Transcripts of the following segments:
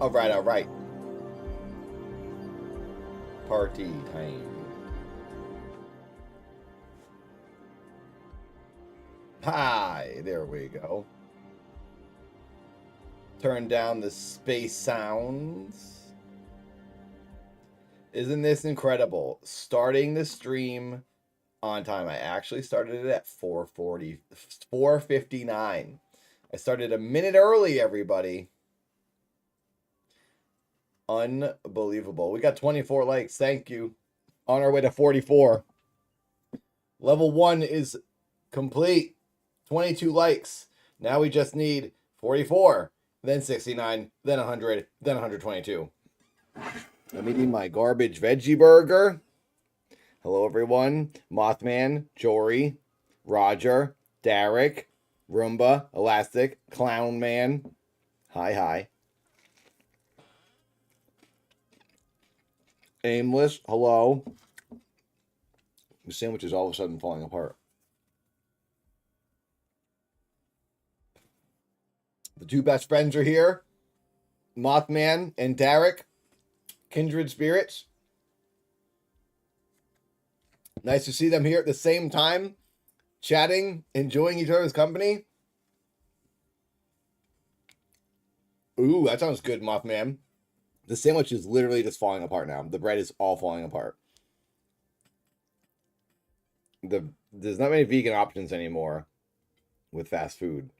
All right, all right. Party time. Hi, there we go. Turn down the space sounds. Isn't this incredible? Starting the stream on time. I actually started it at 4:59. I started a minute early, everybody. Unbelievable. We got 24 likes. Thank you. On our way to 44. Level 1 is complete. 22 likes. Now we just need 44, then 69, then 100, then 122. I'm eating my garbage veggie burger. Hello, everyone. Mothman, Jory, Roger, Derek, Roomba, Elastic, Clown Man. Hi, hi. Aimless, hello. The sandwich is all of a sudden falling apart. The two best friends are here. Mothman and Derek. Kindred spirits. Nice to see them here at the same time. Chatting, enjoying each other's company. Ooh, that sounds good, Mothman. The sandwich is literally just falling apart now. The bread is all falling apart. There's not many vegan options anymore with fast food.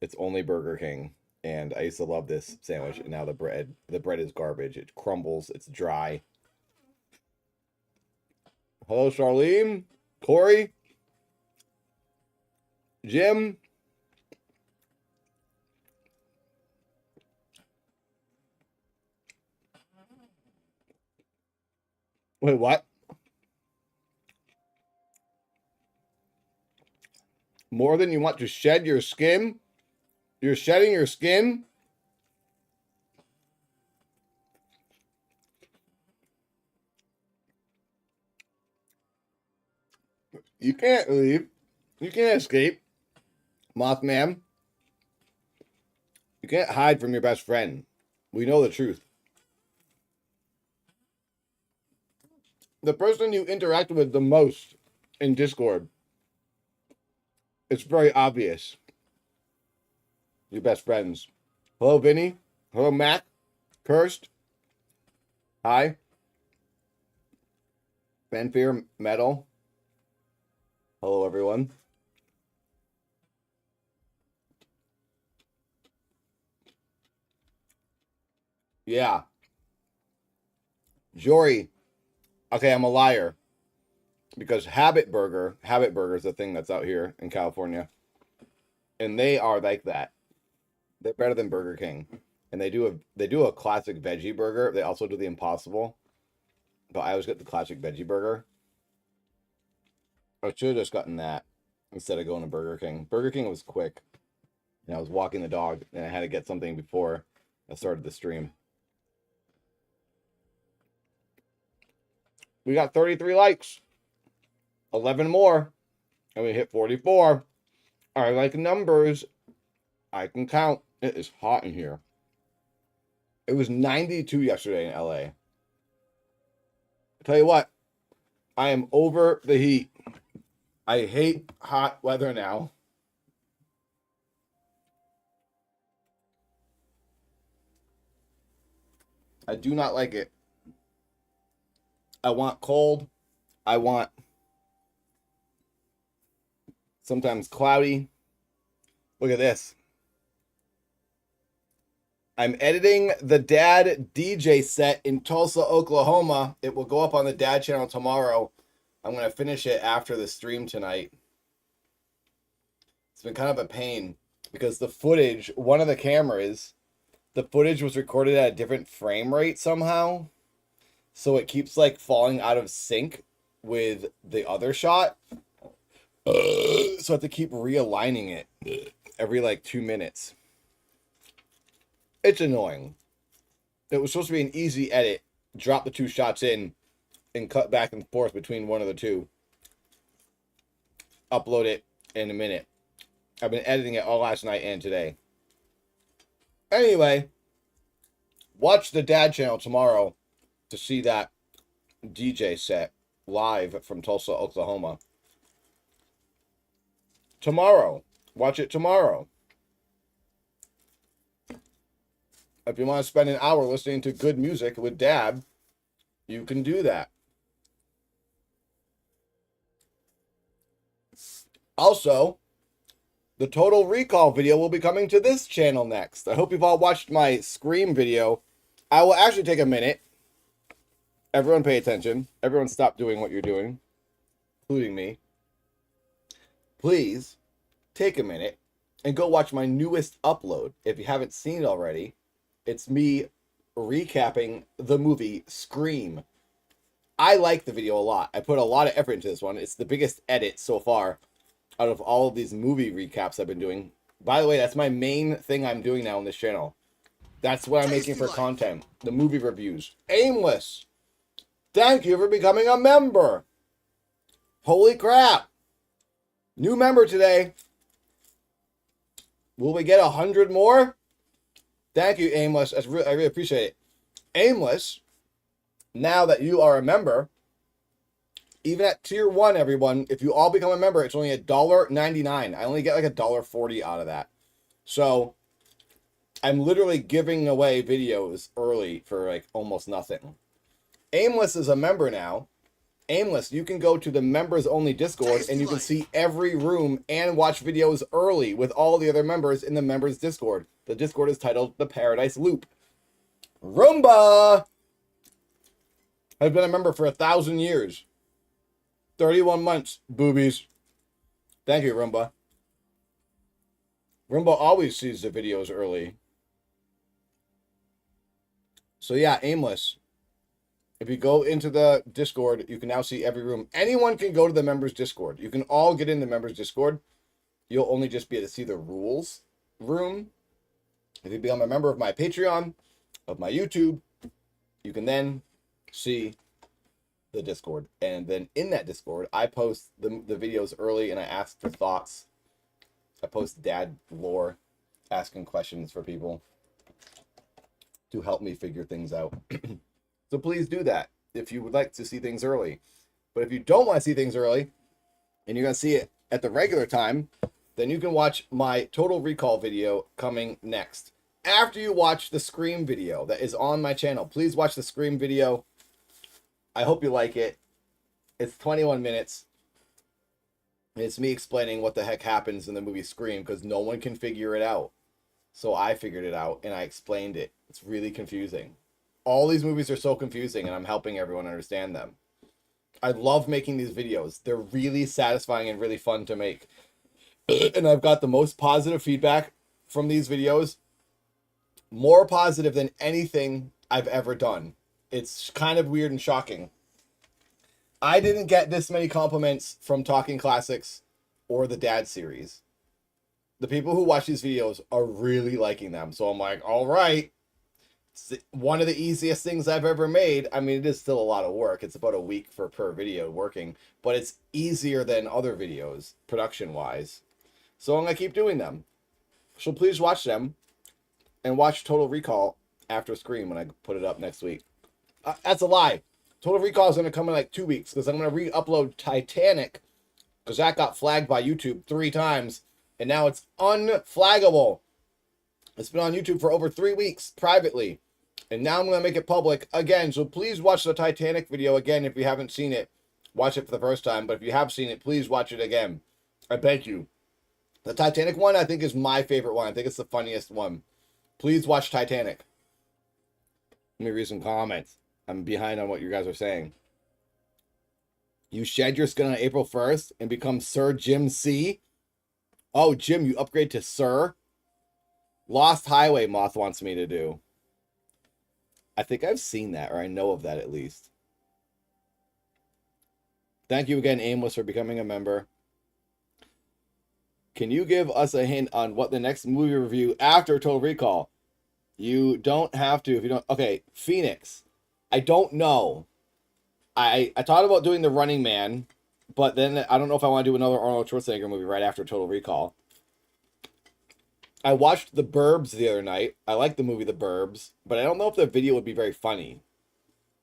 It's only Burger King. And I used to love this sandwich. And now the bread is garbage. It crumbles. It's dry. Hello, Charlene. Corey. Jim. Wait, what? More than you want to shed your skin? You're shedding your skin? You can't leave. You can't escape. Mothman. You can't hide from your best friend. We know the truth. The person you interact with the most in Discord. It's very obvious. Your best friends. Hello, Vinny. Hello, Mac. Cursed. Hi. Fanfare Metal. Hello, everyone. Yeah. Jory. Okay, I'm a liar. Because Habit Burger is a thing that's out here in California. And they are like that. They're better than Burger King. And they do a classic veggie burger. They also do the Impossible. But I always get the classic veggie burger. I should have just gotten that instead of going to Burger King. Burger King was quick. And I was walking the dog and I had to get something before I started the stream. We got 33 likes. 11 more. And we hit 44. I like numbers. I can count. It is hot in here. It was 92 yesterday in LA. I tell you what, I am over the heat. I hate hot weather now. I do not like it. I want cold. I want sometimes cloudy. Look at this. I'm editing the Dad DJ set in Tulsa, Oklahoma. It will go up on the Dad channel tomorrow. I'm going to finish it after the stream tonight. It's been kind of a pain because the footage, one of the cameras, the footage was recorded at a different frame rate somehow. So it keeps like falling out of sync with the other shot. So I have to keep realigning it every like 2 minutes. It's annoying. It was supposed to be an easy edit. Drop the two shots in and cut back and forth between one of the two. Upload it in a minute. I've been editing it all last night and today. Anyway, Watch the Dad channel tomorrow to see that DJ set live from Tulsa, Oklahoma. Tomorrow. Watch it tomorrow. If you want to spend an hour listening to good music with Dad, you can do that. Also, the Total Recall video will be coming to this channel next. I hope you've all watched my Scream video. I will actually take a minute. Everyone pay attention. Everyone stop doing what you're doing, including me. Please take a minute and go watch my newest upload. If you haven't seen it already, it's me recapping the movie Scream. I like the video a lot. I put a lot of effort into this one. It's the biggest edit so far out of all of these movie recaps I've been doing. By the way, that's my main thing I'm doing now on this channel. That's what I'm making for content. The movie reviews. Aimless. Thank you for becoming a member. Holy crap. New member today. Will we get 100 more? Thank you, Aimless. I really appreciate it. Aimless, now that you are a member, even at tier 1, everyone, if you all become a member, it's only $1.99. I only get like $1.40 out of that. So I'm literally giving away videos early for like almost nothing. Aimless is a member now. Aimless, you can go to the members only Discord and you can see every room and watch videos early with all the other members in the members Discord. The Discord is titled The Paradise Loop. Roomba has been a member for 1,000 years. 31 months, boobies. Thank you, Roomba. Roomba always sees the videos early. So yeah, Aimless. If you go into the Discord, you can now see every room. Anyone can go to the members Discord. You can all get in the members Discord. You'll only just be able to see the rules room. If you become a member of my Patreon, of my YouTube, you can then see the Discord. And then in that Discord, I post the videos early and I ask for thoughts. I post dad lore, asking questions for people to help me figure things out. So please do that if you would like to see things early. But if you don't want to see things early and you're going to see it at the regular time, then you can watch my Total Recall video coming next. After you watch the Scream video that is on my channel, please watch the Scream video. I hope you like it. It's 21 minutes. It's me explaining what the heck happens in the movie Scream because no one can figure it out. So I figured it out and I explained it. It's really confusing. All these movies are so confusing and I'm helping everyone understand them. I love making these videos. They're really satisfying and really fun to make. And I've got the most positive feedback from these videos. More positive than anything I've ever done. It's kind of weird and shocking. I didn't get this many compliments from Talking Classics or the Dad series. The people who watch these videos are really liking them. So I'm like, all right. It's one of the easiest things I've ever made. I mean, it is still a lot of work. It's about a week per video working. But it's easier than other videos, production-wise. So I'm going to keep doing them. So please watch them. And watch Total Recall after Scream when I put it up next week. That's a lie. Total Recall is going to come in like 2 weeks. Because I'm going to re-upload Titanic. Because that got flagged by YouTube 3 times. And now it's unflaggable. It's been on YouTube for over 3 weeks privately. And now I'm going to make it public again. So please watch the Titanic video again if you haven't seen it. Watch it for the first time. But if you have seen it, please watch it again. I beg you. The Titanic one, I think, is my favorite one. I think it's the funniest one. Please watch Titanic. Let me read some comments. I'm behind on what you guys are saying. You shed your skin on April 1st and become Sir Jim C. Oh, Jim, you upgrade to Sir. Lost Highway Moth wants me to do. I think I've seen that, or I know of that at least. Thank you again, Aimless, for becoming a member. Can you give us a hint on what the next movie review after Total Recall? You don't have to if you don't. Okay, Phoenix. I don't know. I thought about doing The Running Man, but then I don't know if I want to do another Arnold Schwarzenegger movie right after Total Recall. I watched The Burbs the other night. I like the movie The Burbs, but I don't know if the video would be very funny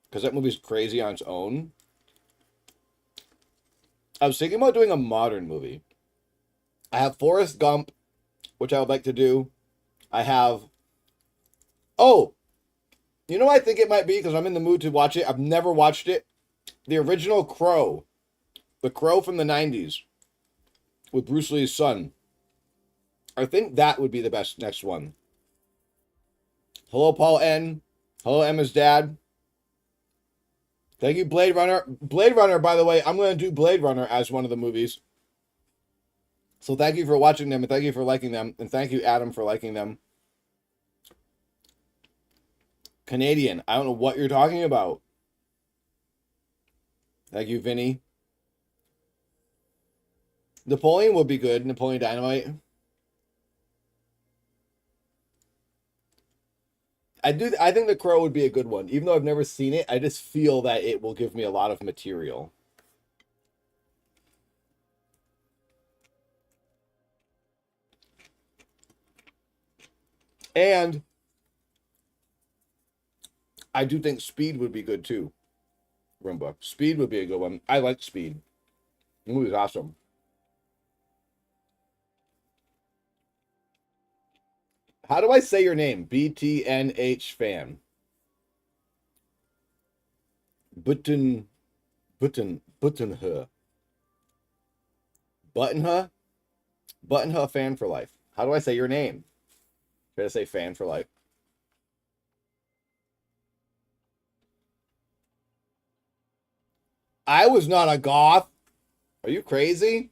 because that movie's crazy on its own. I was thinking about doing a modern movie. I have Forrest Gump, which I would like to do. I have... Oh! You know what I think it might be? Because I'm in the mood to watch it. I've never watched it. The original Crow. The Crow from the 90s. With Bruce Lee's son. I think that would be the best next one. Hello, Paul N. Hello, Emma's dad. Thank you, Blade Runner. Blade Runner, by the way, I'm going to do Blade Runner as one of the movies. So thank you for watching them, and thank you for liking them, and thank you, Adam, for liking them. Canadian, I don't know what you're talking about. Thank you, Vinny. Napoleon would be good. Napoleon Dynamite. I think The Crow would be a good one. Even though I've never seen it, I just feel that it will give me a lot of material. And I do think Speed would be good too. Roomba. Speed would be a good one. I like Speed. The movie's awesome. How do I say your name? BTNH fan. Buttonher. Buttonher fan for life. How do I say your name? Should I say fan for life? I was not a goth. Are you crazy?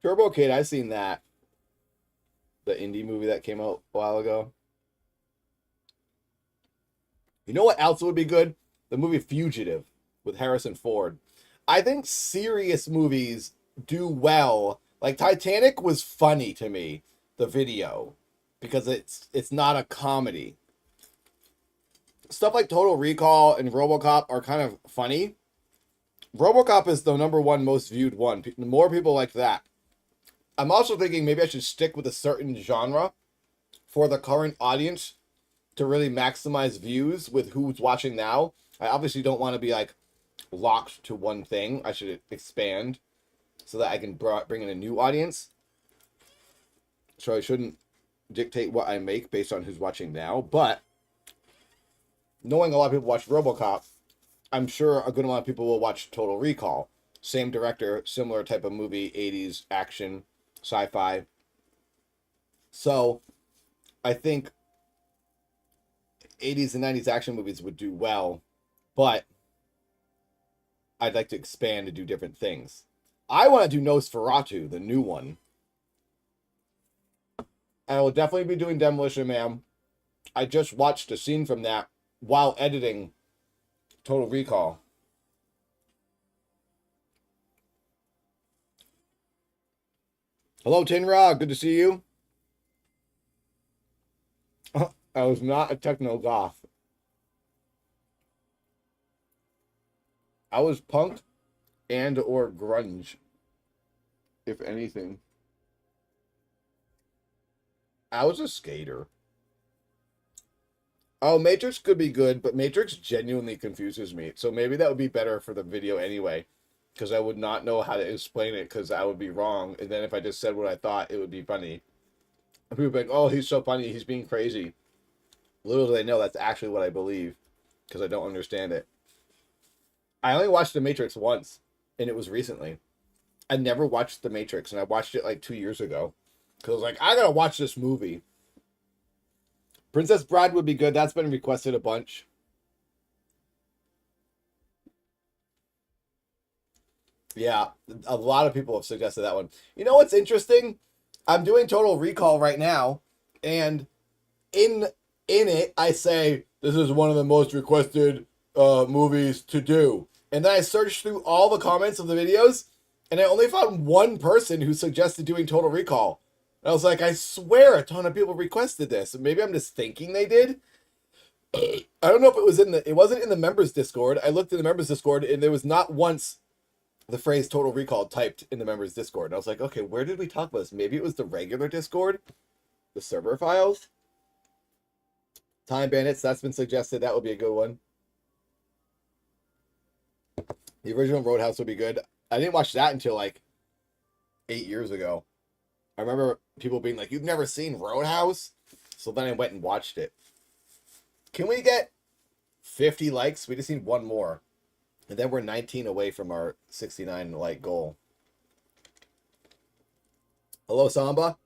Turbo Kid, I've seen that. The indie movie that came out a while ago. You know what else would be good? The movie Fugitive with Harrison Ford. I think serious movies do well. Like Titanic was funny to me, the video, because it's not a comedy. Stuff like Total Recall and RoboCop are kind of funny. RoboCop is the #1 most viewed one. More people like that. I'm also thinking maybe I should stick with a certain genre for the current audience to really maximize views with who's watching now. I obviously don't want to be like locked to one thing. I should expand so that I can bring in a new audience. So I shouldn't dictate what I make based on who's watching now. But knowing a lot of people watch RoboCop, I'm sure a good amount of people will watch Total Recall. Same director, similar type of movie, 80s action, sci-fi. So I think 80s and 90s action movies would do well, but I'd like to expand and do different things. I want to do Nosferatu, the new one. I will definitely be doing Demolition Man. I just watched a scene from that while editing Total Recall. Hello, Tinra. Good to see you. I was not a techno goth. I was punk and or grunge, if anything. I was a skater. Oh, Matrix could be good, but Matrix genuinely confuses me. So maybe that would be better for the video anyway, because I would not know how to explain it because I would be wrong. And then if I just said what I thought, it would be funny. And people would be like, oh, he's so funny. He's being crazy. Little do they know that's actually what I believe because I don't understand it. I only watched The Matrix once, and it was recently. I never watched The Matrix, and I watched it like 2 years ago because I was like, I gotta watch this movie. Princess Bride would be good. That's been requested a bunch. Yeah, a lot of people have suggested that one. You know what's interesting? I'm doing Total Recall right now, and in it, I say, this is one of the most requested movies to do. And then I searched through all the comments of the videos, and I only found one person who suggested doing Total Recall. And I was like, I swear a ton of people requested this. Maybe I'm just thinking they did. I don't know if it was it wasn't in the members Discord. I looked in the members Discord and there was not once the phrase Total Recall typed in the members Discord. And I was like, okay, where did we talk about this? Maybe it was the regular Discord, the server files. Time Bandits, that's been suggested. That would be a good one. The original Roadhouse would be good. I didn't watch that until like 8 years ago. I remember people being like, you've never seen Roadhouse? So then I went and watched it. Can we get 50 likes? We just need one more. And then we're 19 away from our 69 like goal. Hello, Samba.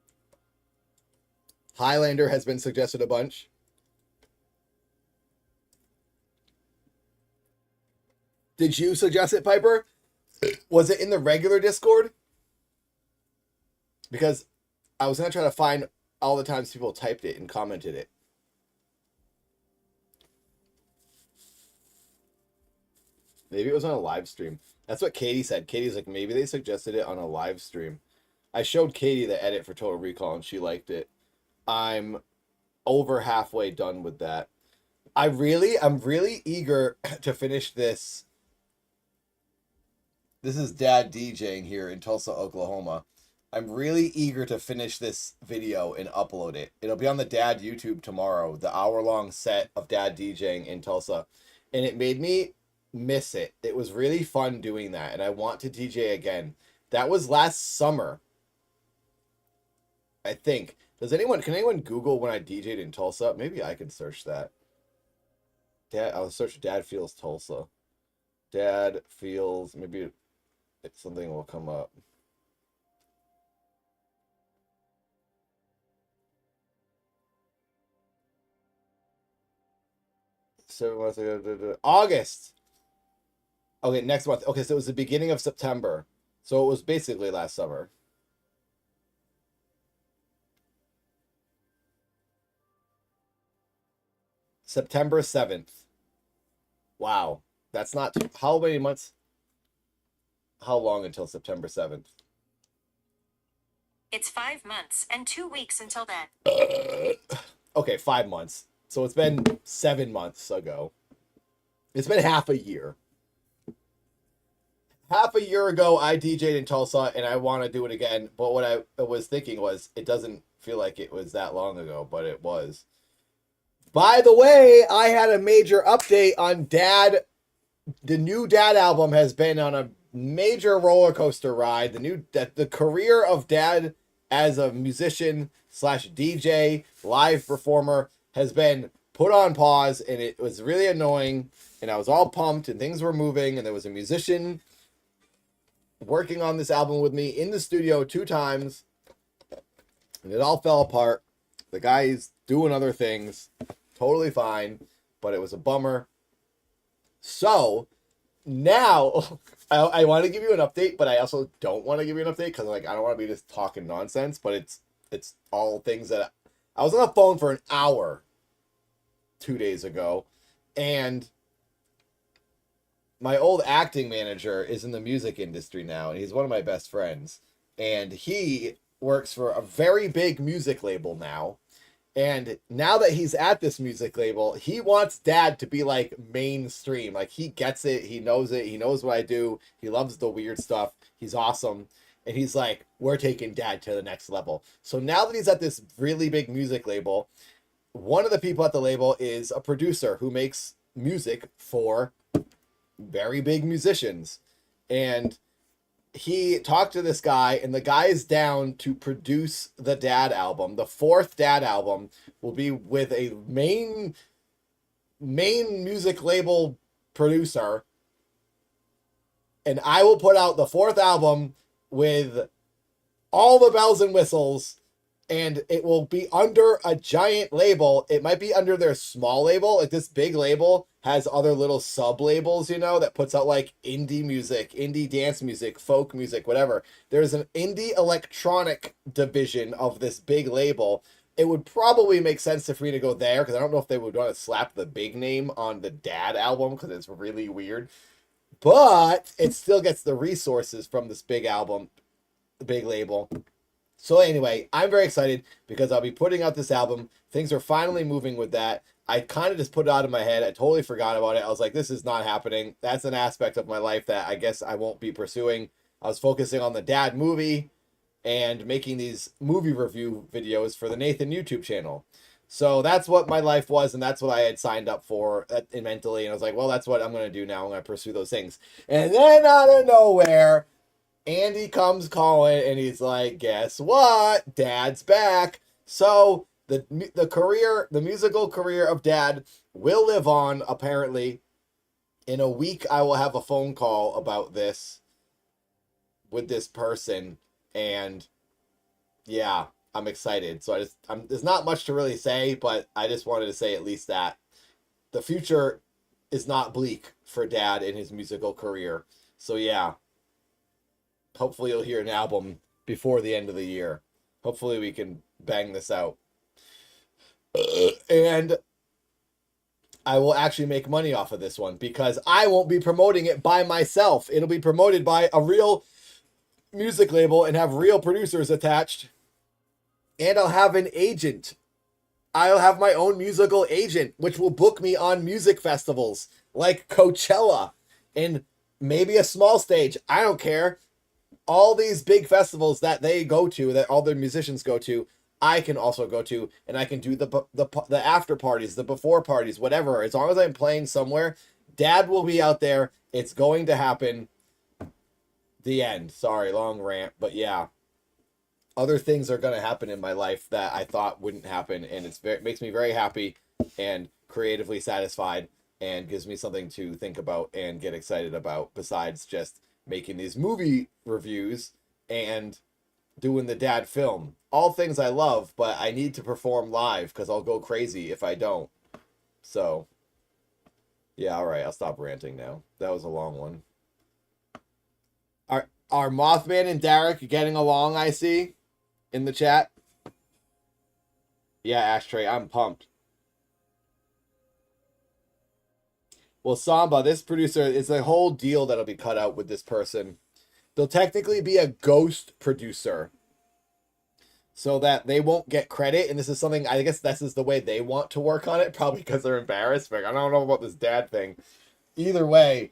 Highlander has been suggested a bunch. Did you suggest it, Piper? Was it in the regular Discord? Because I was going to try to find all the times people typed it and commented it. Maybe it was on a live stream. That's what Katie said. Katie's like, maybe they suggested it on a live stream. I showed Katie the edit for Total Recall and she liked it. I'm over halfway done with that. I'm really eager to finish this. This is Dad DJing here in Tulsa, Oklahoma. I'm really eager to finish this video and upload it. It'll be on the Dad YouTube tomorrow, the hour-long set of Dad DJing in Tulsa. And it made me miss it. It was really fun doing that, and I want to DJ again. That was last summer, I think. Can anyone Google when I DJ'd in Tulsa? Maybe I can search that. I'll search Dad Feels Tulsa. Dad Feels, maybe something will come up. August. Okay, next month. Okay, so it was the beginning of September. So it was basically last summer. September 7th. Wow. That's not how many months? How long until September 7th? It's 5 months and 2 weeks until then. Okay, 5 months. So it's been 7 months ago. It's been half a year. Half a year ago, I DJ'd in Tulsa, and I want to do it again. But what I was thinking was, it doesn't feel like it was that long ago, but it was. By the way, I had a major update on Dad. The new Dad album has been on a major roller coaster ride. The career of Dad as a musician / DJ live performer has been put on pause, and it was really annoying. And I was all pumped, and things were moving, and there was a musician working on this album with me in the studio 2 times, and it all fell apart. The guy's doing other things, totally fine, but it was a bummer. So now I want to give you an update, but I also don't want to give you an update because I don't want to be just talking nonsense. But it's all things that I was on the phone for an hour 2 days ago, and my old acting manager is in the music industry now, and he's one of my best friends. And he works for a very big music label now. And now that he's at this music label, he wants Dad to be like mainstream. Like, he gets it. He knows it. He knows what I do. He loves the weird stuff. He's awesome. And he's like, we're taking Dad to the next level. So now that he's at this really big music label, one of the people at the label is a producer who makes music for very big musicians. And he talked to this guy, and the guy is down to produce the Dad album. The 4th Dad album will be with a main music label producer, and I will put out the 4th album with all the bells and whistles, and it will be under a giant label. It might be under their small label. Like, this big label has other little sub labels, that puts out like indie music, indie dance music, folk music, whatever. There's an indie electronic division of this big label. It would probably make sense for me to go there, because I don't know if they would want to slap the big name on the Dad album, because it's really weird. But it still gets the resources from this big album, the big label. So anyway, I'm very excited because I'll be putting out this album. Things are finally moving with that. I kind of just put it out of my head. I totally forgot about it. I was like, this is not happening. That's an aspect of my life that I guess I won't be pursuing. I was focusing on the dad movie and making these movie review videos for the Nathan YouTube channel. So that's what my life was, and that's what I had signed up for mentally. And I was like, well, that's what I'm going to do now. I'm going to pursue those things. And then out of nowhere, Andy comes calling, and he's like, guess what? Dad's back. So the musical career of Dad will live on, apparently. In a week, I will have a phone call about this with this person, and yeah, I'm excited. So there's not much to really say, but I just wanted to say at least that the future is not bleak for Dad in his musical career. So yeah, hopefully you'll hear an album before the end of the year. Hopefully we can bang this out. And I will actually make money off of this one because I won't be promoting it by myself. It'll be promoted by a real music label and have real producers attached. And I'll have an agent. I'll have my own musical agent, which will book me on music festivals like Coachella and maybe a small stage. I don't care. All these big festivals that they go to, that all their musicians go to, I can also go to, and I can do the after parties, the before parties, whatever. As long as I'm playing somewhere, Dad will be out there. It's going to happen. The end. Sorry, long rant, but yeah. Other things are going to happen in my life that I thought wouldn't happen, and it makes me very happy and creatively satisfied and gives me something to think about and get excited about besides just making these movie reviews and doing the Dad film. All things I love, but I need to perform live because I'll go crazy if I don't. So, yeah, all right, I'll stop ranting now. That was a long one. Are Mothman and Derek getting along, I see, in the chat? Yeah, Ashtray, I'm pumped. Well, Samba, this producer, it's a whole deal that'll be cut out with this person. They'll technically be a ghost producer so that they won't get credit. And this is something, I guess this is the way they want to work on it, probably because they're embarrassed. Like, I don't know about this Dad thing. Either way,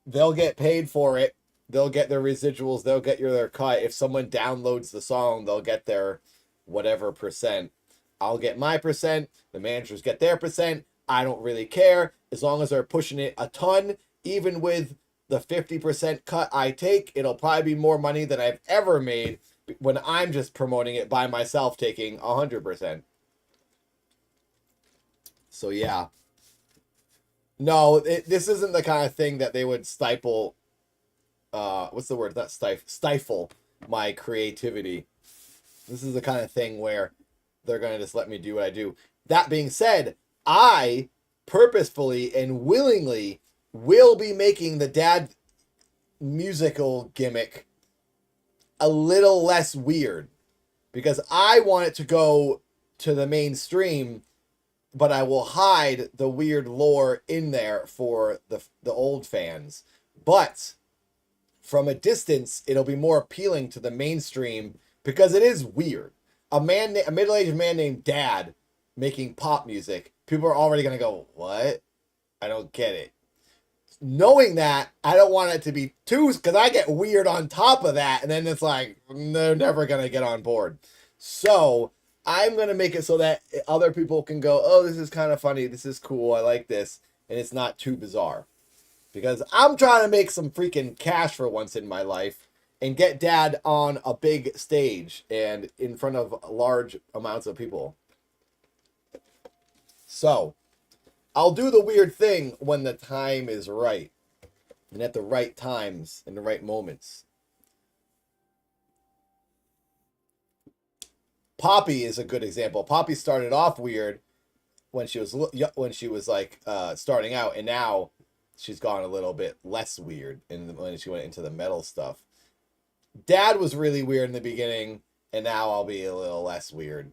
they'll get paid for it. They'll get their residuals. They'll get their cut. If someone downloads the song, they'll get their whatever percent. I'll get my percent. The managers get their percent. I don't really care. As long as they're pushing it a ton, even with the 50% cut I take, it'll probably be more money than I've ever made when I'm just promoting it by myself, taking 100%. So yeah. No, this isn't the kind of thing that they would stifle. What's the word? Not stifle my creativity. This is the kind of thing where they're going to just let me do what I do. That being said, I purposefully and willingly will be making the Dad musical gimmick a little less weird because I want it to go to the mainstream, but I will hide the weird lore in there for the old fans. But from a distance, it'll be more appealing to the mainstream because it is weird. A middle-aged man named Dad making pop music. People are already going to go, what? I don't get it. Knowing that, I don't want it to be too, because I get weird on top of that, and then it's like, they're never going to get on board. So, I'm going to make it so that other people can go, oh, this is kind of funny, this is cool, I like this, and it's not too bizarre. Because I'm trying to make some freaking cash for once in my life, and get Dad on a big stage, and in front of large amounts of people. So, I'll do the weird thing when the time is right. And at the right times, in the right moments. Poppy is a good example. Poppy started off weird when she was like starting out, and now she's gone a little bit less weird when she went into the metal stuff. Dad was really weird in the beginning, and now I'll be a little less weird.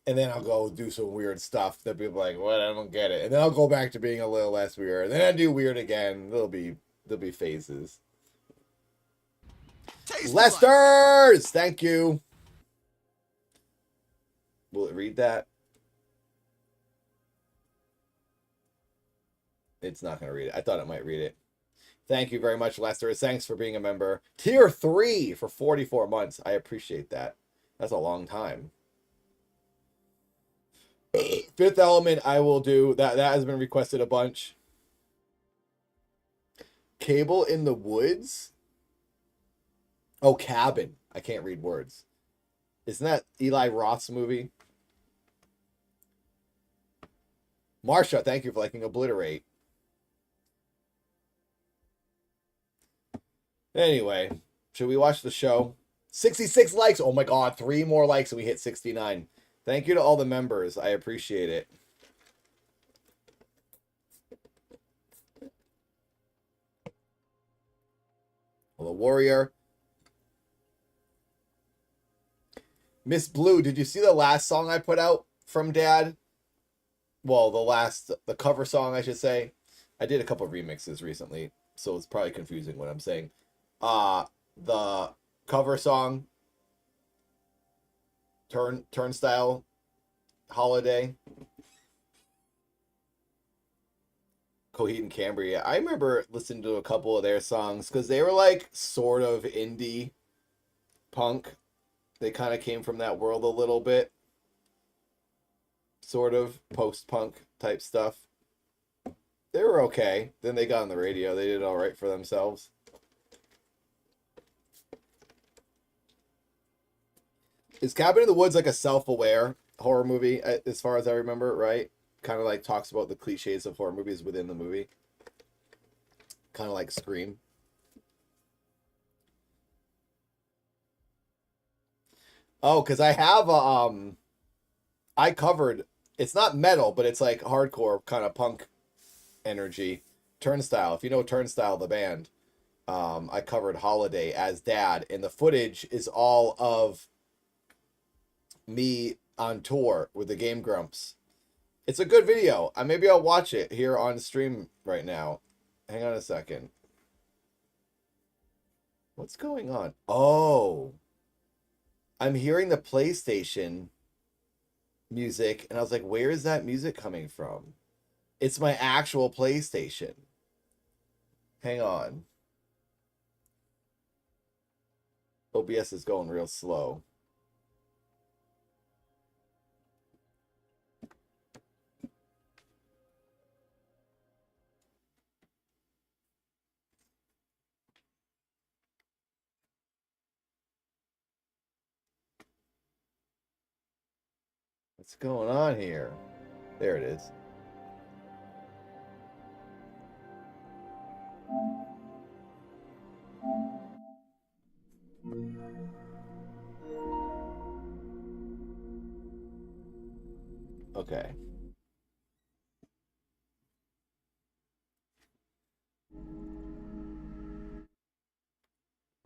And then I'll go do some weird stuff that people are like, what? I don't get it. And then I'll go back to being a little less weird. And then I do weird again. There'll be phases. Lester's! Thank you. Will it read that? It's not going to read it. I thought it might read it. Thank you very much, Lester. Thanks for being a member. Tier 3 for 44 months. I appreciate that. That's a long time. Fifth Element, I will do. That has been requested a bunch. Cable in the Woods? Oh, Cabin. I can't read words. Isn't that Eli Roth's movie? Marsha, thank you for liking Obliterate. Anyway, should we watch the show? 66 likes. Oh my God, 3 more likes and we hit 69. Thank you to all the members. I appreciate it. Well, the Warrior. Miss Blue, did you see the last song I put out from Dad? Well, the cover song, I should say. I did a couple of remixes recently, so it's probably confusing what I'm saying. The cover song, Turnstile, Holiday, Coheed and Cambria. I remember listening to a couple of their songs because they were like sort of indie punk. They kind of came from that world a little bit. Sort of post-punk type stuff. They were okay. Then they got on the radio. They did all right for themselves. Is Cabin in the Woods like a self-aware horror movie, as far as I remember, right? Kind of like talks about the cliches of horror movies within the movie. Kind of like Scream. Oh, because I have I covered, it's not metal, but it's like hardcore kind of punk energy. Turnstile, if you know Turnstile, the band, I covered Holiday as Dad, and the footage is all of me on tour with the Game Grumps. It's a good video. Maybe I'll watch it here on stream right now. Hang on a second. What's going on? Oh, I'm hearing the PlayStation music, and I was like, where is that music coming from? It's my actual PlayStation. Hang on. OBS is going real slow. What's going on here? There it is. Okay.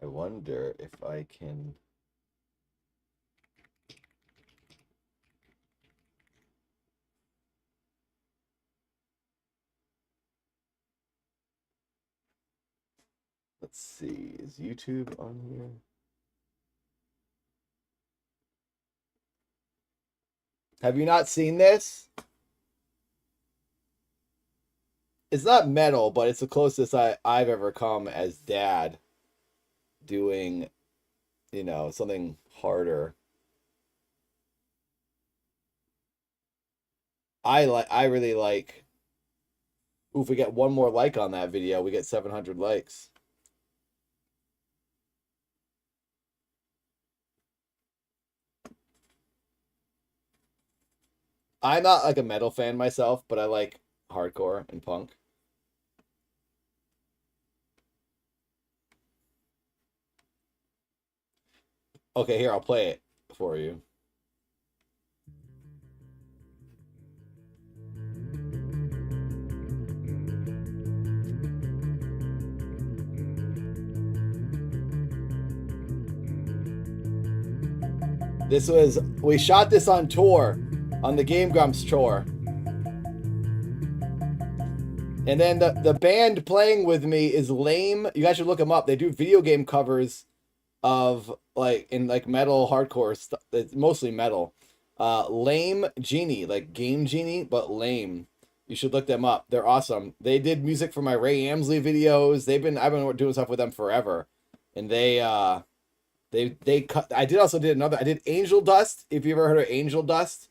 I wonder if I can... Let's see, is YouTube on here? Have you not seen this? It's not metal, but it's the closest I've ever come as Dad doing, you know, something harder. I really like... Ooh, if we get one more like on that video, we get 700 likes. I'm not like a metal fan myself, but I like hardcore and punk. Okay, here, I'll play it for you. We shot this on tour, on the Game Grumps tour. And then the band playing with me is Lame. You guys should look them up. They do video game covers of like metal hardcore stuff. It's mostly metal. Lame Genie, like Game Genie, but lame. You should look them up. They're awesome. They did music for my Ray Amsley videos. I've been doing stuff with them forever. And they cut. I did Angel Dust. If you ever heard of Angel Dust,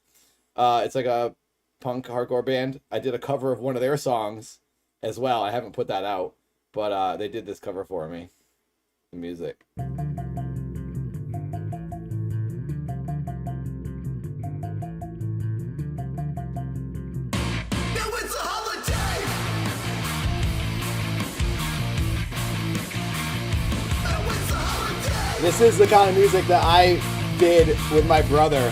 it's like a punk hardcore band. I did a cover of one of their songs as well. I haven't put that out, but they did this cover for me. The music. This is the kind of music that I did with my brother.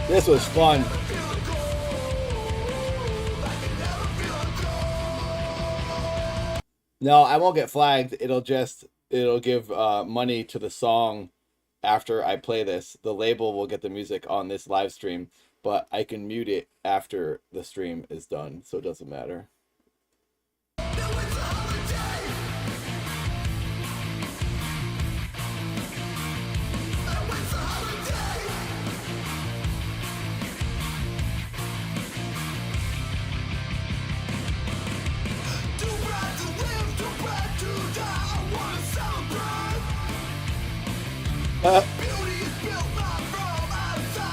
This was fun. No, I won't get flagged. It'll give money to the song after I play this. The label will get the music on this live stream, but I can mute it after the stream is done, so it doesn't matter.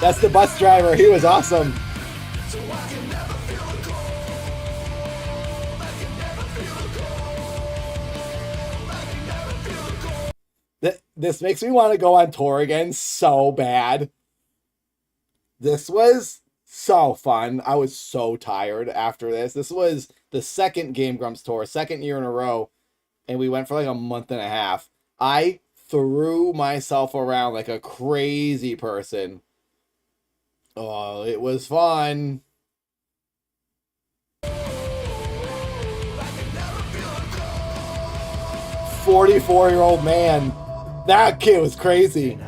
That's the bus driver. He was awesome. This makes me want to go on tour again so bad. This was so fun. I was so tired after this. This was the second Game Grumps tour, second year in a row, and we went for like a month and a half. I threw myself around like a crazy person. Oh, it was fun. 44-year-old man. That kid was crazy.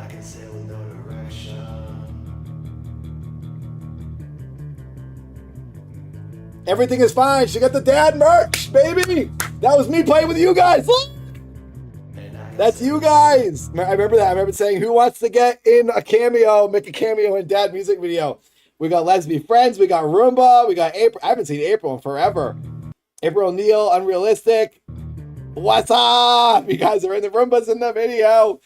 Everything is fine. She got the dad merch, baby. That was me playing with you guys. That's you guys. I remember that. I remember saying, who wants to get in a cameo, make a cameo in dad music video? We got Let's Be Friends. We got Roomba. We got April. I haven't seen April in forever. April O'Neil, Unrealistic. What's up? You guys are in the Roombas in the video.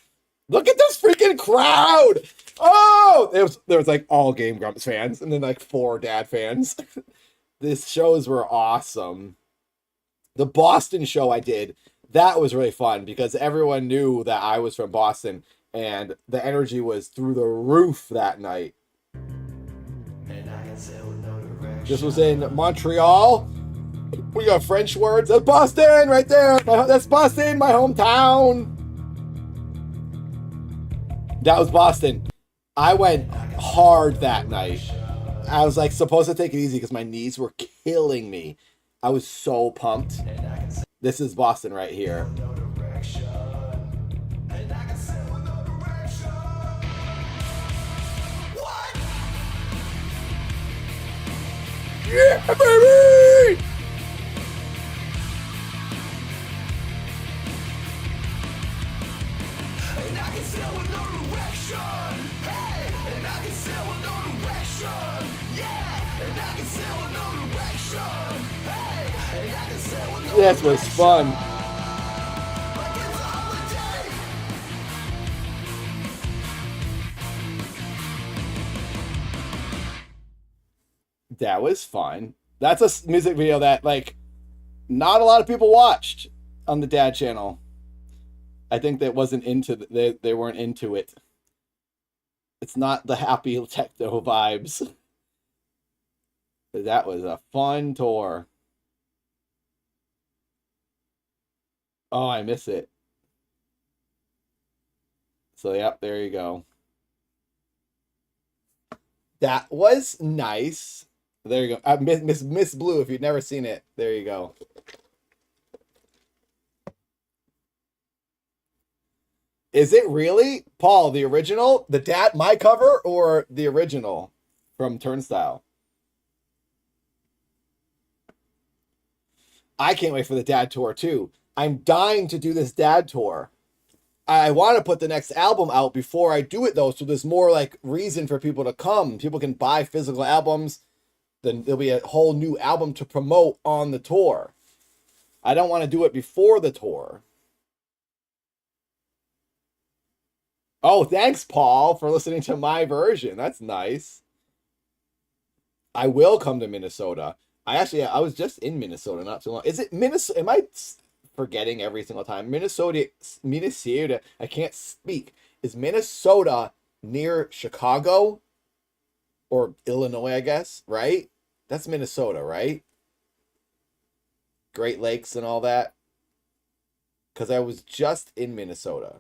Look at this freaking crowd. Oh, there was like all Game Grumps fans and then like 4 dad fans. These shows were awesome. The Boston show I did, that was really fun because everyone knew that I was from Boston and the energy was through the roof that night. This was in Montreal. We got French words. That's Boston right there. That's Boston, my hometown. That was Boston. I went hard that night. I was like supposed to take it easy because my knees were killing me. I was so pumped. This is Boston right here. Yeah, baby! And I can sail with no direction. Hey, and I can sail with no direction. Yeah, and I can sail with no direction. Hey, and I can sail with no direction. This was fun. That was fun. That's a music video that, like, not a lot of people watched on the dad channel. I think they weren't into it. It's not the happy techno vibes. That was a fun tour. Oh, I miss it. So, yep, there you go. That was nice. There you go. Miss Blue, if you've never seen it, there you go. Is it really? Paul, the original? The dad, my cover, or the original from Turnstile? I can't wait for the dad tour too. I'm dying to do this dad tour. I want to put the next album out before I do it though, so there's more like reason for people to come. People can buy physical albums. Then there'll be a whole new album to promote on the tour. I don't want to do it before the tour. Oh, thanks, Paul, for listening to my version. That's nice. I will come to Minnesota. I was just in Minnesota not too long. Is it Minnesota? Am I forgetting every single time? Minnesota. I can't speak. Is Minnesota near Chicago or Illinois? I guess, right? That's Minnesota, right? Great Lakes and all that. Because I was just in Minnesota.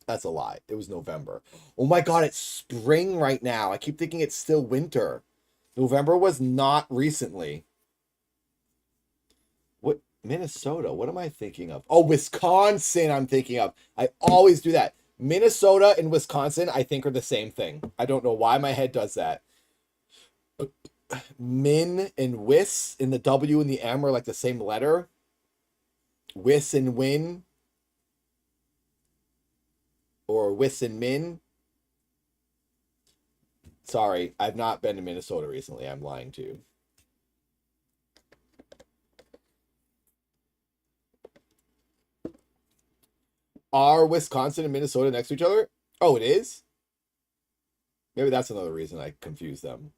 That's a lie. It was November. Oh my God, it's spring right now. I keep thinking it's still winter. November was not recently. What? Minnesota? What am I thinking of? Oh, Wisconsin I'm thinking of. I always do that. Minnesota and Wisconsin, I think, are the same thing. I don't know why my head does that. Min and Wis in the W and the M are like the same letter. Wis and Win. Or Wis and Min. Sorry, I've not been to Minnesota recently. I'm lying to you. Are Wisconsin and Minnesota next to each other? Oh, it is? Maybe that's another reason I confuse them.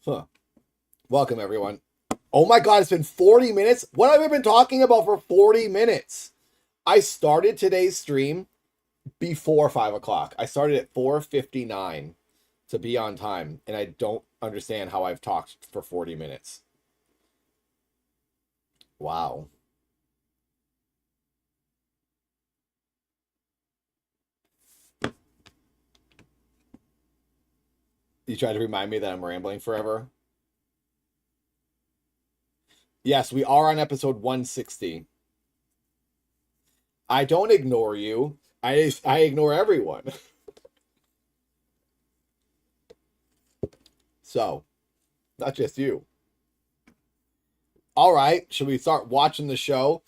Huh. Welcome, everyone. Oh my God, it's been 40 minutes? What have I been talking about for 40 minutes? I started today's stream before 5 o'clock. I started at 4:59 to be on time, and I don't understand how I've talked for 40 minutes. Wow. You tried to remind me that I'm rambling forever? Yes, we are on episode 160. I don't ignore you. I ignore everyone. So, not just you. All right, should we start watching the show?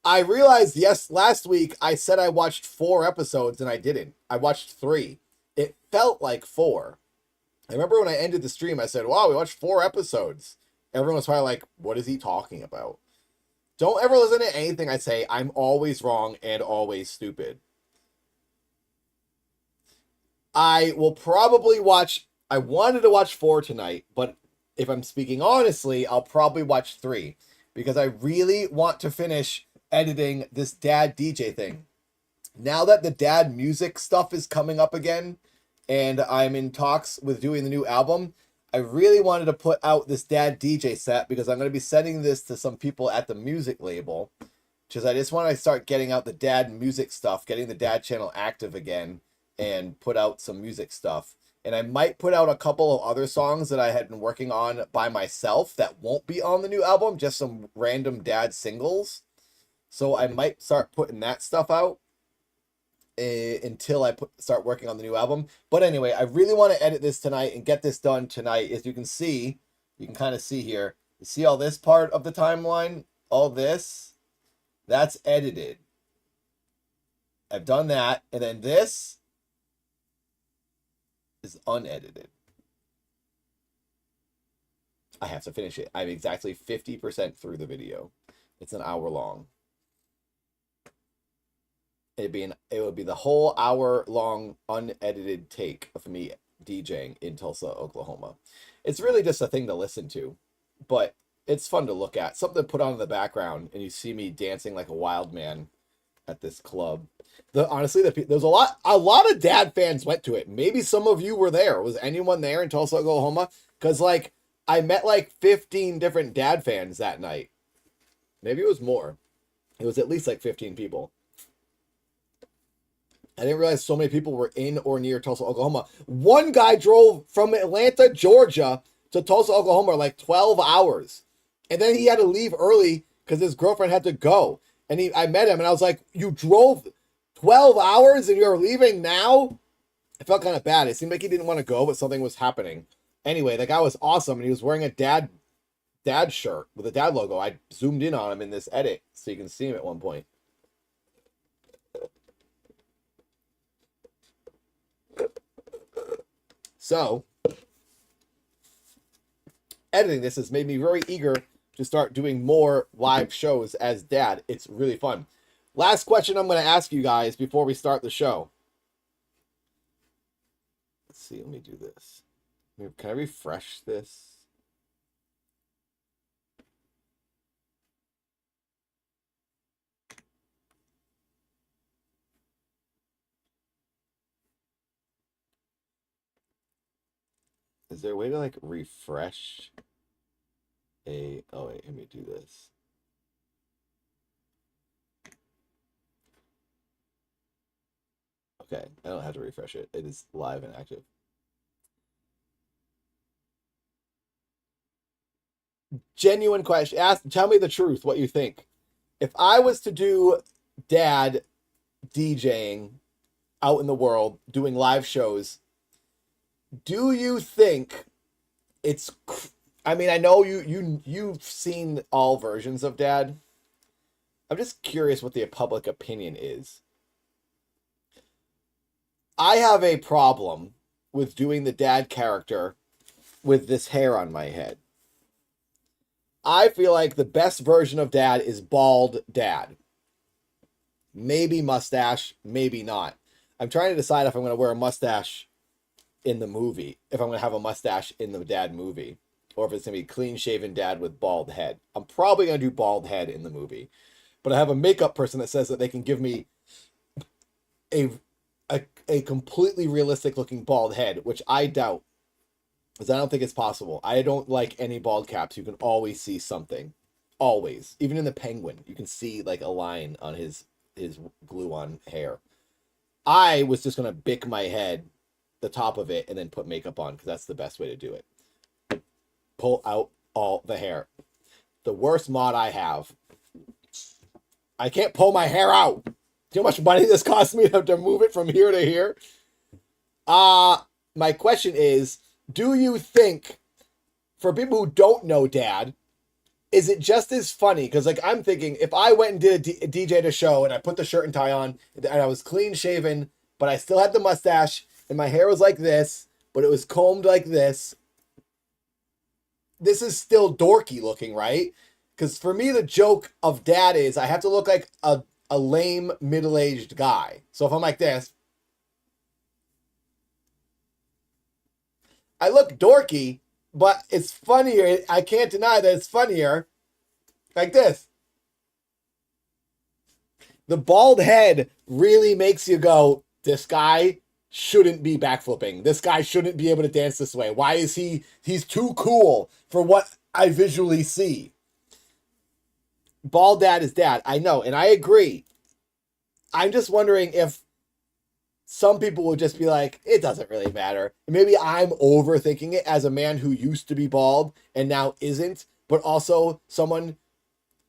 I realized, yes, last week I said I watched 4 episodes and I didn't. I watched 3. It felt like 4. I remember when I ended the stream, I said, wow, we watched 4 episodes. Everyone was probably like, what is he talking about? Don't ever listen to anything I say. I'm always wrong and always stupid. I will probably watch, I wanted to watch 4 tonight, but if I'm speaking honestly, I'll probably watch 3 because I really want to finish editing this dad DJ thing. Now that the dad music stuff is coming up again, and I'm in talks with doing the new album, I really wanted to put out this dad DJ set because I'm going to be sending this to some people at the music label. Because I just want to start getting out the dad music stuff, getting the dad channel active again, and put out some music stuff. And I might put out a couple of other songs that I had been working on by myself that won't be on the new album, just some random dad singles. So I might start putting that stuff out until I start working on the new album. But anyway, I really want to edit this tonight and get this done tonight. As you can see, you can kind of see here, you see all this part of the timeline, all this, that's edited. I've done that, and then this is unedited. I have to finish it. I'm exactly 50% through the video. It's an hour long. It would be the whole hour long unedited take of me DJing in Tulsa, Oklahoma. It's really just a thing to listen to, but it's fun to look at. Something to put on in the background, and you see me dancing like a wild man at this club. Honestly, there's a lot of dad fans went to it. Maybe some of you were there. Was anyone there in Tulsa, Oklahoma? Because like I met like 15 different dad fans that night. Maybe it was more. It was at least like 15 people. I didn't realize so many people were in or near Tulsa, Oklahoma. One guy drove from Atlanta, Georgia to Tulsa, Oklahoma, like 12 hours. And then he had to leave early because his girlfriend had to go. And I met him and I was like, you drove 12 hours and you're leaving now? I felt kind of bad. It seemed like he didn't want to go, but something was happening. Anyway, that guy was awesome, and he was wearing a dad shirt with a dad logo. I zoomed in on him in this edit so you can see him at one point. So, editing this has made me very eager to start doing more live shows as dad. It's really fun. Last question I'm going to ask you guys before we start the show. Let's see. Let me do this. Can I refresh this? Is there a way to like refresh a... Oh wait, let me do this. Okay, I don't have to refresh it. It is live and active. Genuine question. Tell me the truth, what you think. If I was to do dad DJing out in the world, doing live shows, do you think it's... I mean, I know you've seen all versions of dad. I'm just curious what the public opinion is. I have a problem with doing the dad character with this hair on my head. I feel like the best version of dad is bald dad. Maybe mustache, maybe not. I'm trying to decide if I'm going to wear a mustache in the movie, if I'm going to have a mustache in the dad movie, or if it's going to be clean shaven dad with bald head. I'm probably going to do bald head in the movie. But I have a makeup person that says that they can give me a completely realistic looking bald head, which I doubt, because I don't think it's possible. I don't like any bald caps. You can always see something. Always. Even in the Penguin, you can see like a line on his glue on hair. I was just going to bick my head, the top of it, and then put makeup on, because that's the best way to do it. Pull out all the hair. The worst mod I have. I can't pull my hair out. Do you know how much money this cost me to move it from here to here? My question is, do you think, for people who don't know dad, is it just as funny? Because like I'm thinking, if I went and did a DJ a show and I put the shirt and tie on and I was clean shaven, but I still had the mustache and my hair was like this, but it was combed like this, this is still dorky looking, right? Because for me, the joke of dad is I have to look like a lame middle-aged guy. So if I'm like this, I look dorky, but it's funnier. I can't deny that it's funnier like this. The bald head really makes you go, this guy shouldn't be backflipping. This guy shouldn't be able to dance this way. Why is he's too cool for what I visually see. Bald dad is dad. I know, and I agree. I'm just wondering if some people will just be like, it doesn't really matter. Maybe I'm overthinking it as a man who used to be bald and now isn't, but also someone...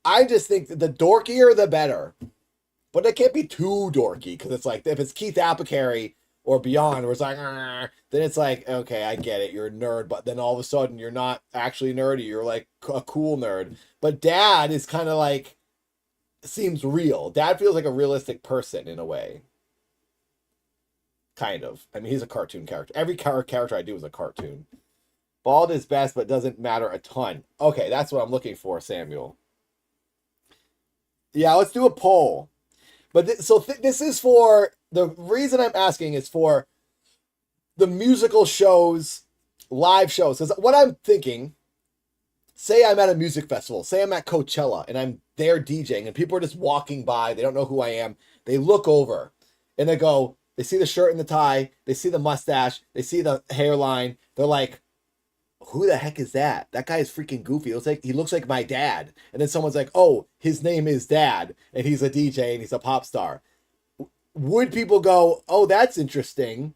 I just think that the dorkier, the better. But it can't be too dorky, because it's like, if it's Keith Apicary or beyond, where it's like, then it's like, okay, I get it, you're a nerd, but then all of a sudden you're not actually nerdy, you're like a cool nerd. But dad is kind of like, seems real. Dad feels like a realistic person in a way. Kind of. I mean, he's a cartoon character. Every character I do is a cartoon. Bald is best, but doesn't matter a ton. Okay, that's what I'm looking for, Samuel. Yeah, let's do a poll. But this is for... The reason I'm asking is for the musical shows, live shows. Because what I'm thinking, say I'm at a music festival, say I'm at Coachella, and I'm there DJing, and people are just walking by, they don't know who I am, they look over, and they go, they see the shirt and the tie, they see the mustache, they see the hairline, they're like, who the heck is that? That guy is freaking goofy. He looks like my dad. And then someone's like, oh, his name is Dad, and he's a DJ, and he's a pop star. Would people go, oh, that's interesting?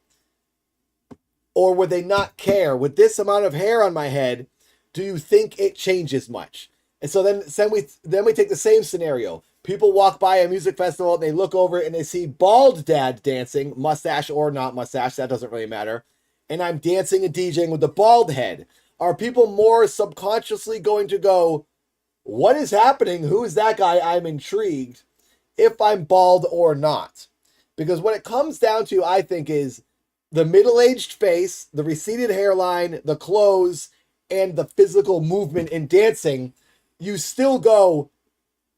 Or would they not care? With this amount of hair on my head, do you think it changes much? And so then we take the same scenario. People walk by a music festival, they look over and they see bald dad dancing, mustache or not mustache, that doesn't really matter. And I'm dancing and DJing with the bald head. Are people more subconsciously going to go, what is happening? Who is that guy? I'm intrigued if I'm bald or not. Because what it comes down to, I think, is the middle-aged face, the receded hairline, the clothes, and the physical movement in dancing. You still go,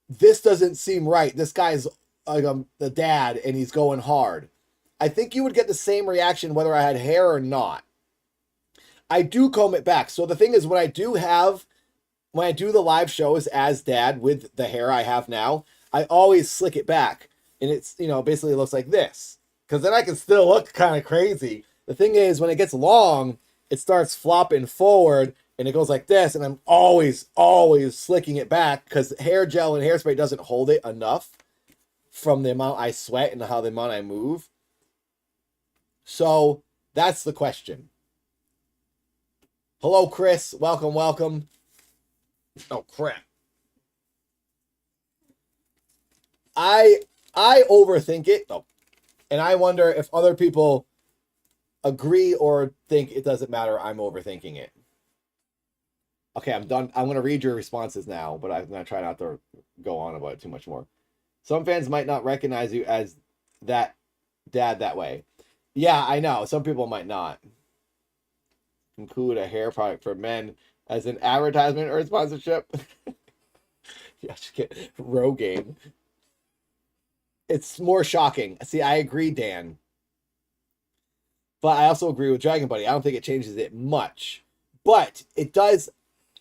this doesn't seem right. This guy's like the dad and he's going hard. I think you would get the same reaction whether I had hair or not. I do comb it back. So the thing is, when I do the live shows as dad with the hair I have now, I always slick it back. And it's, basically looks like this. Because then I can still look kind of crazy. The thing is, when it gets long, it starts flopping forward and it goes like this. And I'm always slicking it back because hair gel and hairspray doesn't hold it enough from the amount I sweat and the amount I move. So that's the question. Hello, Chris. Welcome. Oh, crap. I overthink it. Oh. And I wonder if other people agree or think it doesn't matter. I'm overthinking it. Okay, I'm done. I'm going to read your responses now, but I'm going to try not to go on about it too much more. Some fans might not recognize you as that dad that way. Yeah, I know. Some people might not. Include a hair product for men as an advertisement or sponsorship. Yeah, just get Rogaine. It's more shocking. See, I agree, Dan. But I also agree with Dragon Buddy. I don't think it changes it much. But it does.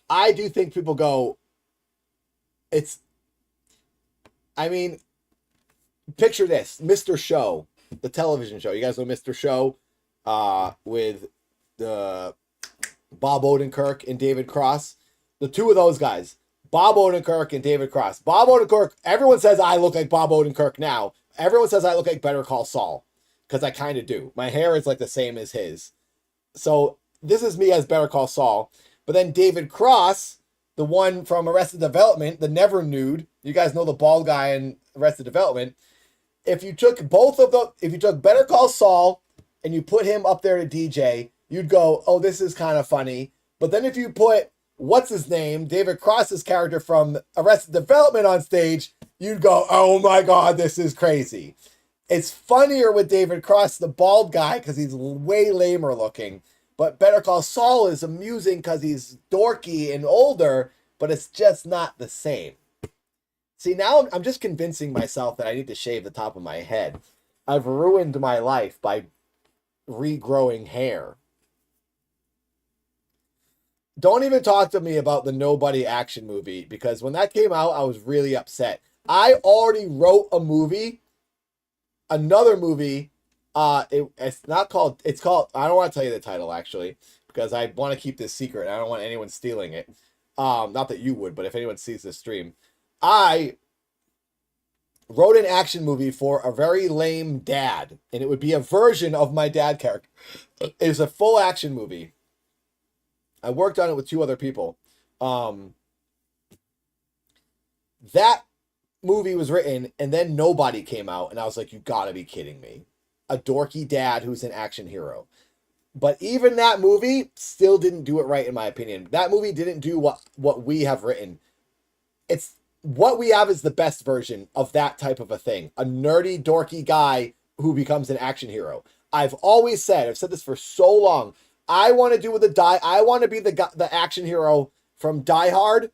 I do think people go, picture this. Mr. Show, the television show. You guys know Mr. Show with the Bob Odenkirk and David Cross. The two of those guys. Bob Odenkirk and David Cross. Bob Odenkirk, everyone says I look like Bob Odenkirk now. Everyone says I look like Better Call Saul. Because I kind of do. My hair is like the same as his. So this is me as Better Call Saul. But then David Cross, the one from Arrested Development, the never nude. You guys know the bald guy in Arrested Development. If you took Better Call Saul and you put him up there to DJ, you'd go, oh, this is kind of funny. But then if you put what's his name, David Cross's character from Arrested Development on stage, you'd go, oh my God, this is crazy. It's funnier with David Cross, the bald guy, because he's way lamer looking. But Better Call Saul is amusing because he's dorky and older, but it's just not the same. See, now I'm just convincing myself that I need to shave the top of my head. I've ruined my life by regrowing hair. Don't even talk to me about the Nobody action movie, because when that came out, I was really upset. I already wrote another movie. It's called, I don't want to tell you the title actually, because I want to keep this secret. I don't want anyone stealing it. Not that you would, but if anyone sees this stream, I wrote an action movie for a very lame dad, and it would be a version of my dad character. It's a full action movie. I worked on it with two other people. That movie was written, and then Nobody came out, and I was like, you gotta be kidding me. A dorky dad who's an action hero. But even that movie still didn't do it right, in my opinion. That movie didn't do what we have written. It's what we have is the best version of that type of a thing. A nerdy, dorky guy who becomes an action hero. I've said this for so long. I want to do I want to be the action hero from Die Hard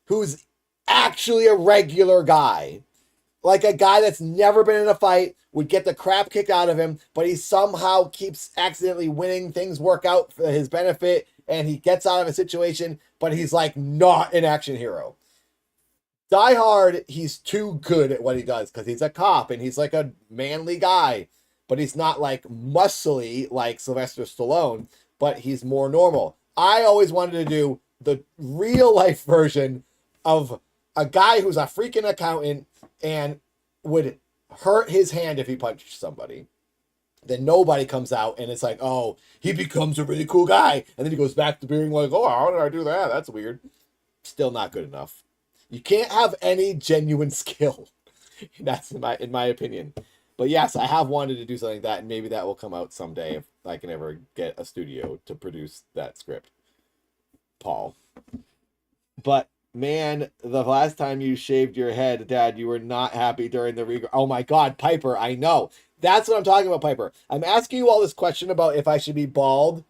who's actually a regular guy. Like a guy that's never been in a fight, would get the crap kicked out of him, but he somehow keeps accidentally winning. Things work out for his benefit, and he gets out of a situation, but he's like not an action hero. Die Hard, he's too good at what he does because he's a cop and he's like a manly guy, but he's not like muscly like Sylvester Stallone, but he's more normal. I always wanted to do the real life version of a guy who's a freaking accountant and would hurt his hand if he punched somebody. Then Nobody comes out and it's like, oh, he becomes a really cool guy. And then he goes back to being like, oh, how did I do that? That's weird. Still not good enough. You can't have any genuine skill. That's in my opinion. But yes, I have wanted to do something like that, and maybe that will come out someday if I can ever get a studio to produce that script. Paul. But man, the last time you shaved your head, Dad, you were not happy during the Oh my God, Piper, I know. That's what I'm talking about, Piper. I'm asking you all this question about if I should be bald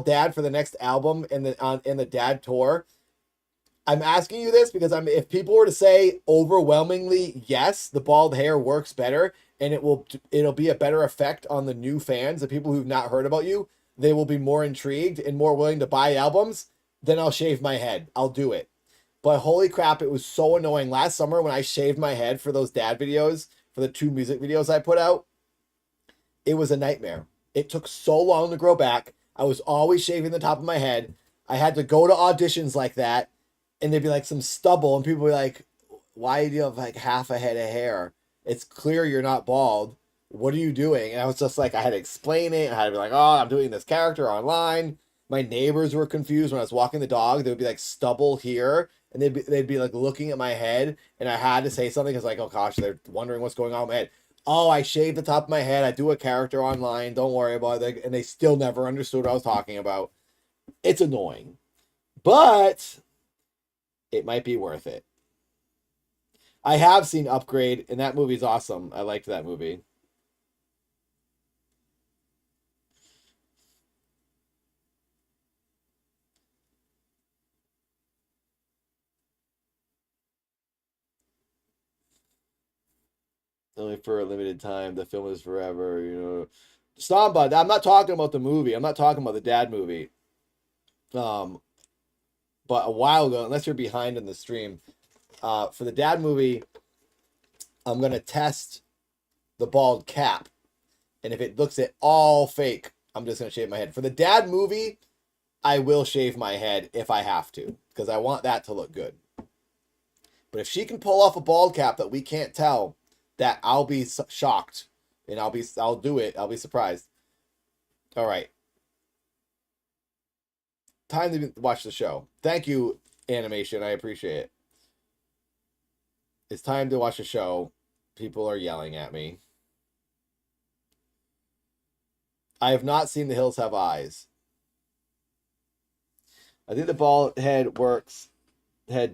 Dad for the next album in the Dad tour. I'm asking you this because if people were to say overwhelmingly yes, the bald hair works better and it'll be a better effect on the new fans, the people who've not heard about you, they will be more intrigued and more willing to buy albums, then I'll shave my head. I'll do it. But holy crap, it was so annoying last summer when I shaved my head for those dad videos, for the 2 music videos I put out. It was a nightmare. It took so long to grow back. I was always shaving the top of my head. I had to go to auditions like that, and there'd be like some stubble, and people would be like, why do you have like half a head of hair? It's clear you're not bald. What are you doing? And I was just like, I had to explain it. I had to be like, oh, I'm doing this character online. My neighbors were confused when I was walking the dog. There would be like stubble here, and they'd be like looking at my head, and I had to say something because like, oh gosh, they're wondering what's going on with my head. Oh, I shaved the top of my head. I do a character online. Don't worry about it. And they still never understood what I was talking about. It's annoying, but it might be worth it. I have seen Upgrade, and that movie's awesome. I liked that movie. Only for a limited time. The film is forever, you know. Stomba, I'm not talking about the movie. I'm not talking about the dad movie. But a while ago, unless you're behind in the stream, for the dad movie, I'm gonna test the bald cap, and if it looks at all fake, I'm just gonna shave my head. For the dad movie, I will shave my head if I have to, because I want that to look good. But if she can pull off a bald cap that we can't tell, that I'll be shocked, and I'll do it. I'll be surprised. All right. Time to watch the show. Thank you, animation. I appreciate it. It's time to watch the show. People are yelling at me. I have not seen The Hills Have Eyes. I think the bald head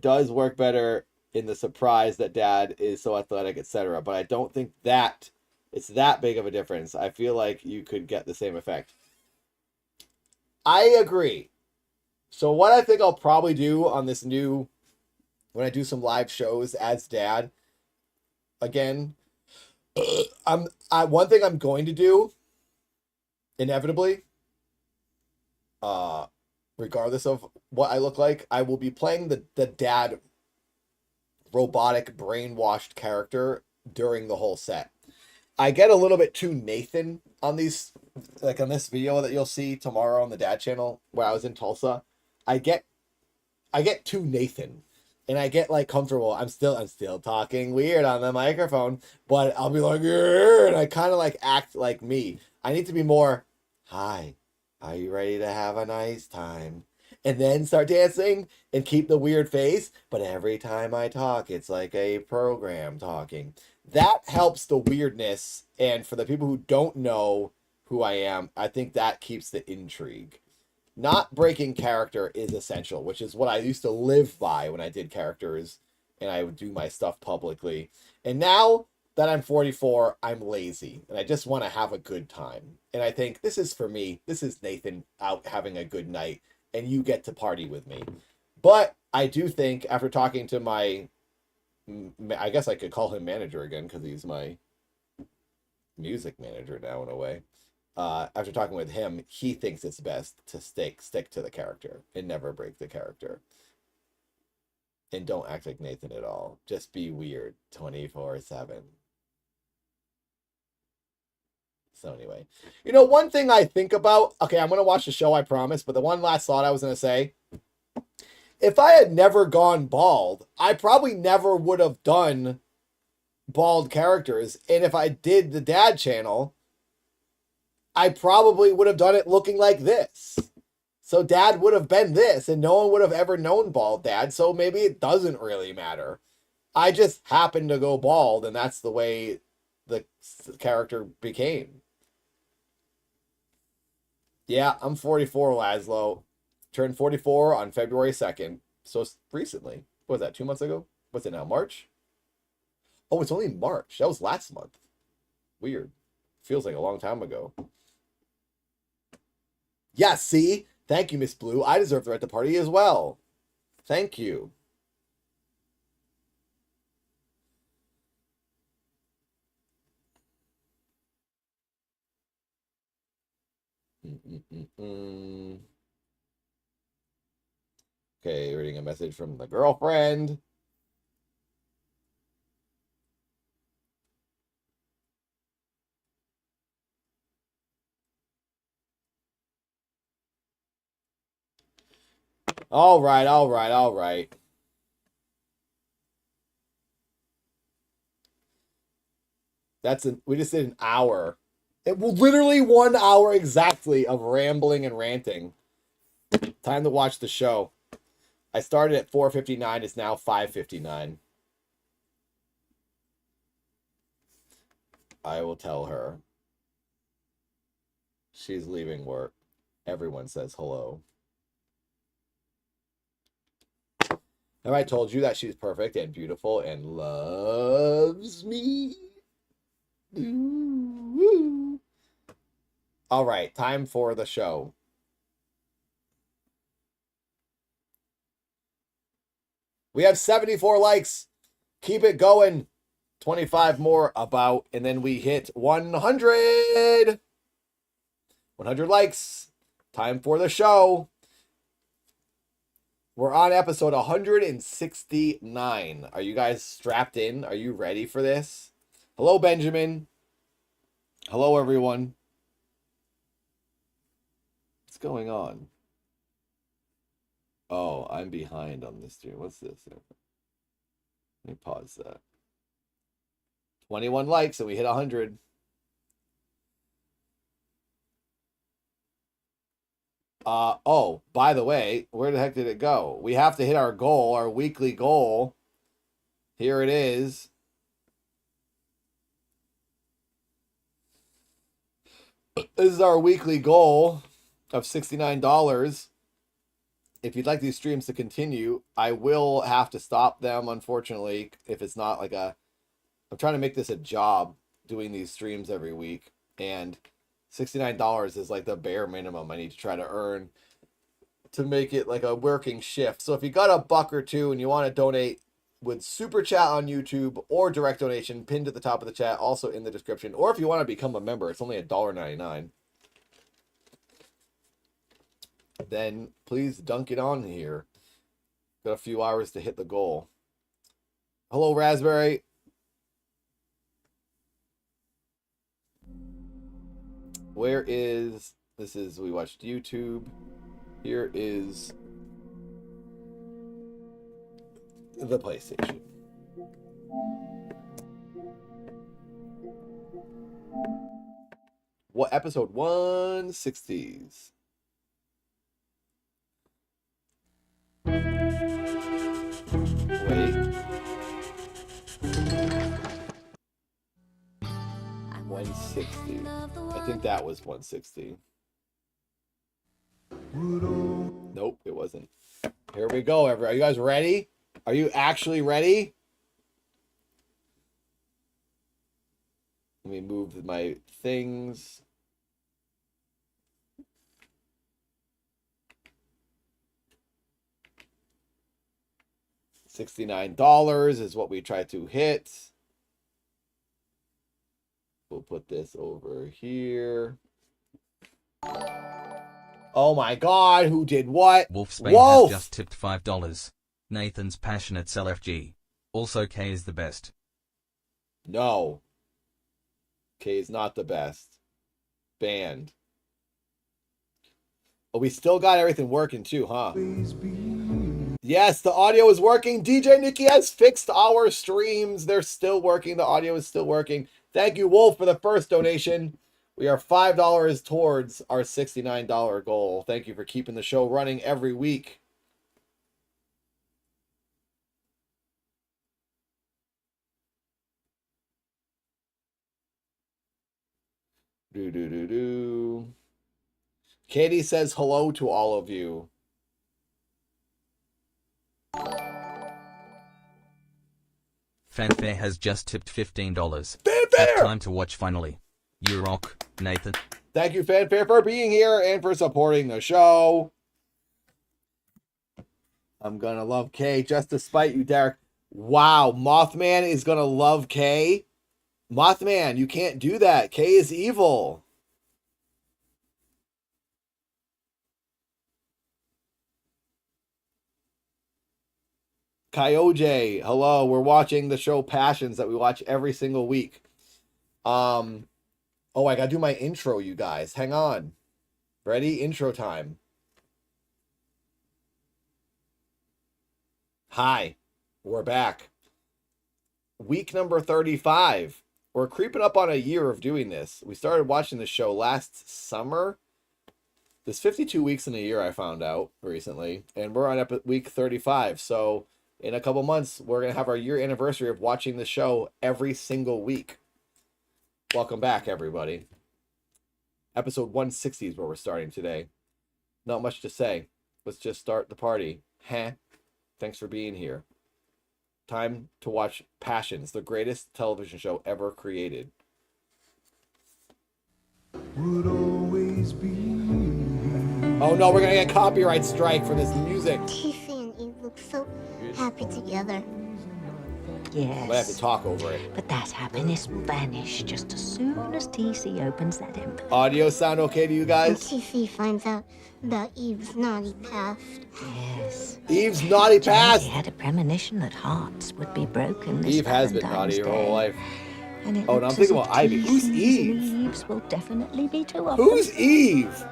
does work better in the surprise that dad is so athletic, etc. But I don't think that it's that big of a difference. I feel like you could get the same effect. I agree. So what I think I'll probably do on this when I do some live shows as dad, again, one thing I'm going to do, inevitably, regardless of what I look like, I will be playing the dad robotic brainwashed character during the whole set. I get a little bit too Nathan on these, like on this video that you'll see tomorrow on the dad channel where I was in Tulsa. I get too Nathan, and I get like comfortable. I'm still talking weird on the microphone, but I'll be like, and I kind of like act like me. I need to be more, hi, are you ready to have a nice time? And then start dancing and keep the weird face. But every time I talk, it's like a program talking. That helps the weirdness. And for the people who don't know who I am, I think that keeps the intrigue. Not breaking character is essential, which is what I used to live by when I did characters and I would do my stuff publicly. And now that I'm 44, I'm lazy and I just want to have a good time. And I think this is for me. This is Nathan out having a good night, and you get to party with me. But I do think after talking to my, I guess I could call him manager again because he's my music manager now in a way. After talking with him, he thinks it's best to stick to the character and never break the character. And don't act like Nathan at all. Just be weird 24/7. So anyway, one thing I think about, okay, I'm going to watch the show, I promise, but the one last thought I was going to say, if I had never gone bald, I probably never would have done bald characters. And if I did the dad channel, I probably would have done it looking like this. So Dad would have been this, and no one would have ever known bald Dad, so maybe it doesn't really matter. I just happened to go bald, and that's the way the character became. Yeah, I'm 44, Laszlo. Turned 44 on February 2nd. So recently. What was that, 2 months ago? What's it now, March? Oh, it's only March. That was last month. Weird. Feels like a long time ago. Yeah, see? Thank you, Miss Blue. I deserve the right to party as well. Thank you. Okay, reading a message from the girlfriend. All right, all right, all right. We just did an hour. It was literally 1 hour exactly of rambling and ranting. Time to watch the show. I started at 4:59. It's now 5:59. I will tell her. She's leaving work. Everyone says hello. Have I told you that she's perfect and beautiful and loves me? Ooh. All right, time for the show. We have 74 likes. Keep it going. 25 more about, and then we hit 100. 100 likes. Time for the show. We're on episode 169. Are you guys strapped in? Are you ready for this? Hello, Benjamin. Hello, everyone. What's going on? Oh, I'm behind on this stream. What's this? Let me pause that. 21 likes and we hit 100. Oh, by the way, where the heck did it go? We have to hit our goal, our weekly goal. Here it is. This is our weekly goal of $69. If you'd like these streams to continue, I will have to stop them, unfortunately, if it's not like a... I'm trying to make this a job, doing these streams every week, and $69 is like the bare minimum I need to try to earn to make it like a working shift. So if you got a buck or two and you want to donate with super chat on YouTube or direct donation pinned at the top of the chat, also in the description, or if you want to become a member, it's only $1.99. Then please dunk it on here. Got a few hours to hit the goal. Hello, Raspberry. Where is... This is... We watched YouTube. Here is... the PlayStation. What episode? 160s. Wait. 160. I think that was 160. Nope, it wasn't. Here we go, everyone. Are you guys ready? Are you actually ready? Let me move my things. $69 is what we try to hit. We'll put this over here. Oh my God, who did what? Wolfsbane has just tipped $5. Nathan's passionate LFG. Also, K is the best. No. K is not the best. Banned. But we still got everything working too, huh? Yes, the audio is working. DJ Nikki has fixed our streams. They're still working. The audio is still working. Thank you, Wolf, for the first donation. We are $5 towards our $69 goal. Thank you for keeping the show running every week. Katie says hello to all of you. Fanfare has just tipped $15. Fanfare! Time to watch finally. You rock, Nathan. Thank you, Fanfare, for being here and for supporting the show. I'm gonna love Kay just to spite you, Derek. Wow, Mothman is gonna love Kay. Mothman, you can't do that. Kay is evil. Kyoje, hello. We're watching the show Passions that we watch every single week. Oh, I gotta do my intro, you guys. Hang on. Ready? Intro time. Hi, we're back. Week number 35. We're creeping up on a year of doing this. We started watching the show last summer. There's 52 weeks in a year, I found out recently, and we're on week 35. So in a couple months, we're going to have our year anniversary of watching the show every single week. Welcome back, everybody. Episode 160 is where we're starting today. Not much to say. Let's just start the party. Thanks for being here. Time to watch Passions, the greatest television show ever created. Would always be. Oh no, we're gonna get a copyright strike for this music. Tiffy and Eve look so happy together. Yes. I'm gonna have to talk over it. But that happiness vanished just as soon as TC opens that envelope. Audio sound okay to you And guys? Tiffy finds out about Eve's naughty past. Yes. Eve's naughty past. He had a premonition that hearts would be broken this Eve has been Valentine's naughty her whole Day. life. And it Oh, no, I'm looks thinking as about if Ivy. Who's TC's Eve? and Eve's will definitely be two of them. Who's Eve?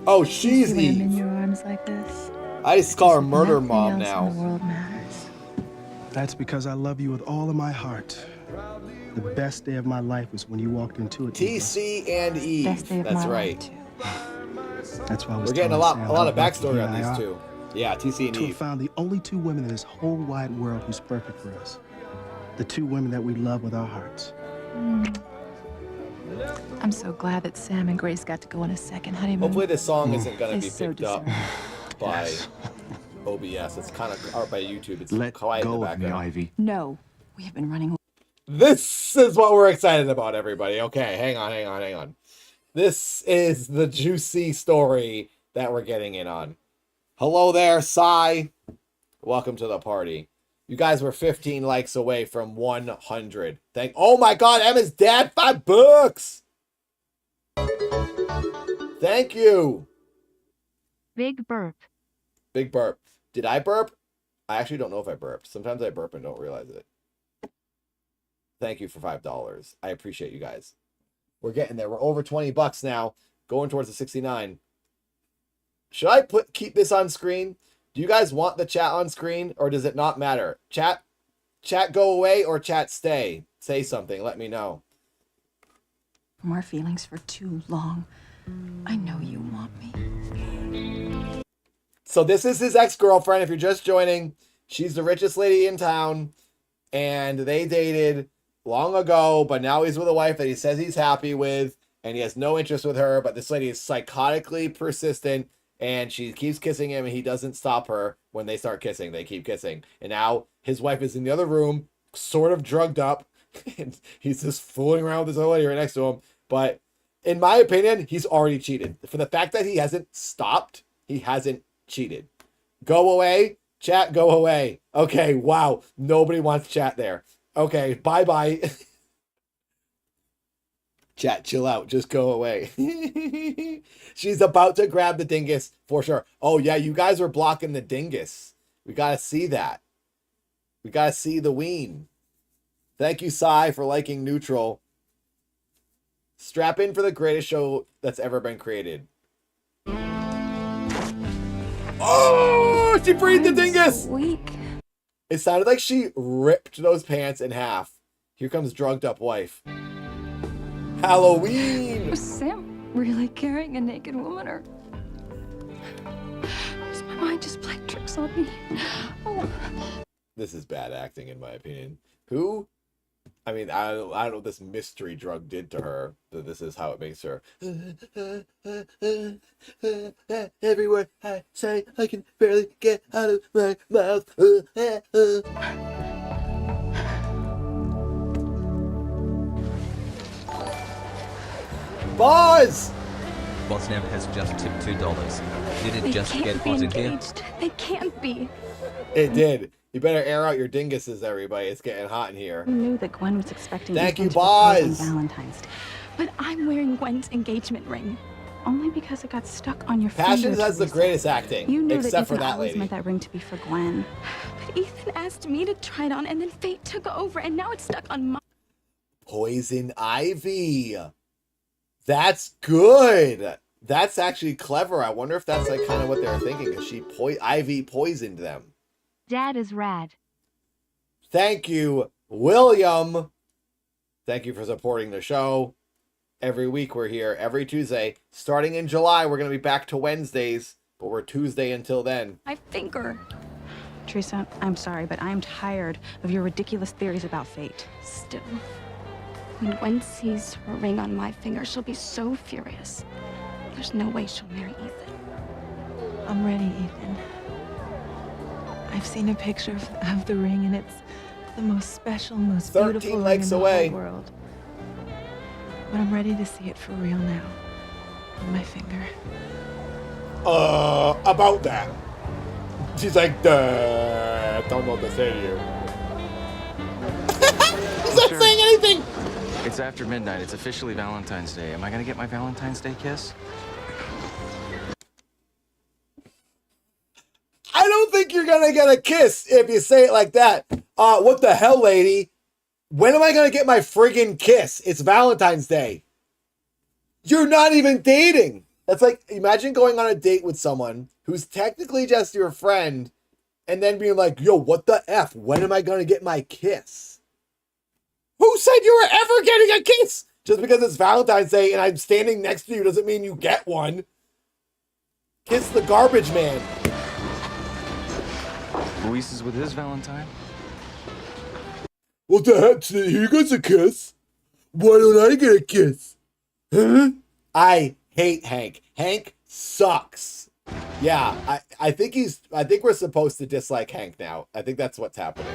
Oh, she's See when I'm in Eve. your arms like this. I just call her As if Murder nothing Mom else in the now. world matters. That's because I love you with all of my heart. The best day of my life was when you walked into it. TC and Eve. Best day of That's my right. life, too. That's why I was We're getting a telling lot Sam of how lucky backstory he on and I these are two. Yeah, TC and to have Eve. found the only two women in this whole wide world who's perfect for us. The two women that we love with our hearts. I'm so glad that Sam and Grace got to go on a second honeymoon. Hopefully this song isn't going to They be so picked up deserve by OBS. It's kind of art by YouTube. It's Let quiet in the go of me, background. Ivy. No, we have been running. This is what we're excited about, everybody. Okay, hang on. This is the juicy story that we're getting in on. Hello there, Sai. Welcome to the party. You guys were 15 likes away from 100. Oh my God, Emma's dad, $5. Thank you. Big burp. Big burp. Did I burp? I actually don't know if I burped. Sometimes I burp and don't realize it. Thank you for $5. I appreciate you guys. We're getting there. We're over $20 now, going towards the 69. Should I keep this on screen? Do you guys want the chat on screen, or does it not matter? Chat go away or chat stay? Say something. Let me know. More feelings for too long. I know you want me. So this is his ex-girlfriend. If you're just joining, she's the richest lady in town, and they dated long ago, but now he's with a wife that he says he's happy with, and he has no interest with her, but this lady is psychotically persistent, and she keeps kissing him, and he doesn't stop her. When they start kissing, they keep kissing. And now his wife is in the other room, sort of drugged up, and he's just fooling around with this other lady right next to him. But in my opinion, he's already cheated. For the fact that he hasn't stopped, he hasn't cheated. Go away. Chat, go away. Okay, wow. Nobody wants chat there. Okay, bye-bye. Chat, chill out. Just go away. She's about to grab the dingus for sure. Oh, yeah, you guys were blocking the dingus. We got to see that. We got to see the ween. Thank you, Sai, for liking neutral. Strap in for the greatest show that's ever been created. Oh, she freed the dingus. Weak. It sounded like she ripped those pants in half. Here comes drugged up wife. Halloween. Was Sam really carrying a naked woman, or does my mind just play tricks on me? Oh. This is bad acting, in my opinion. Who? I mean, I don't know what this mystery drug did to her. That this is how it makes her. Everywhere I say, I can barely get out of my mouth. Boz! Bosnam has just tipped $2. Did it They just can't get be hot in here? engaged. They can't be. It did. You better air out your dinguses, everybody. It's getting hot in here. I knew that Gwen was expecting Thank Ethan you, to propose on Boz. Valentine's Day. But I'm wearing Gwen's engagement ring. Only because it got stuck on your Passions finger, has the Teresa. greatest acting, You knew except that for Ethan that always lady. meant that ring to be for Gwen. But Ethan asked me to try it on, and then fate took over, and now it's stuck on my... Poison Ivy. That's good. That's actually clever. I wonder if that's like kind of what they were thinking, because Ivy poisoned them. Dad is rad. Thank you, William. Thank you for supporting the show. Every week we're here, every Tuesday. Starting in July, we're going to be back to Wednesdays, but we're Tuesday until then. My finger. Teresa, I'm sorry, but I'm tired of your ridiculous theories about fate. Still, when Gwen sees her ring on my finger, she'll be so furious. There's no way she'll marry Ethan. I'm ready, Ethan. I've seen a picture of the ring, and it's the most special, most 13 beautiful ring likes in the away. whole world. But I'm ready to see it for real now, on my finger. About that. She's like, don't know what to say to you. He's not saying anything. It's after midnight. It's officially Valentine's Day. Am I gonna get my Valentine's Day kiss? I don't think you're gonna get a kiss if you say it like that. What the hell, lady? When am I gonna get my friggin' kiss? It's Valentine's Day. You're not even dating. That's like, imagine going on a date with someone who's technically just your friend and then being like, yo, what the F? When am I gonna get my kiss? Who said you were ever getting a kiss? Just because it's Valentine's Day and I'm standing next to you doesn't mean you get one. Kiss the garbage man. Luis is with his Valentine. What the heck? He gets a kiss. Why don't I get a kiss? Huh? I hate Hank. Hank sucks. Yeah, I think we're supposed to dislike Hank now. I think that's what's happening.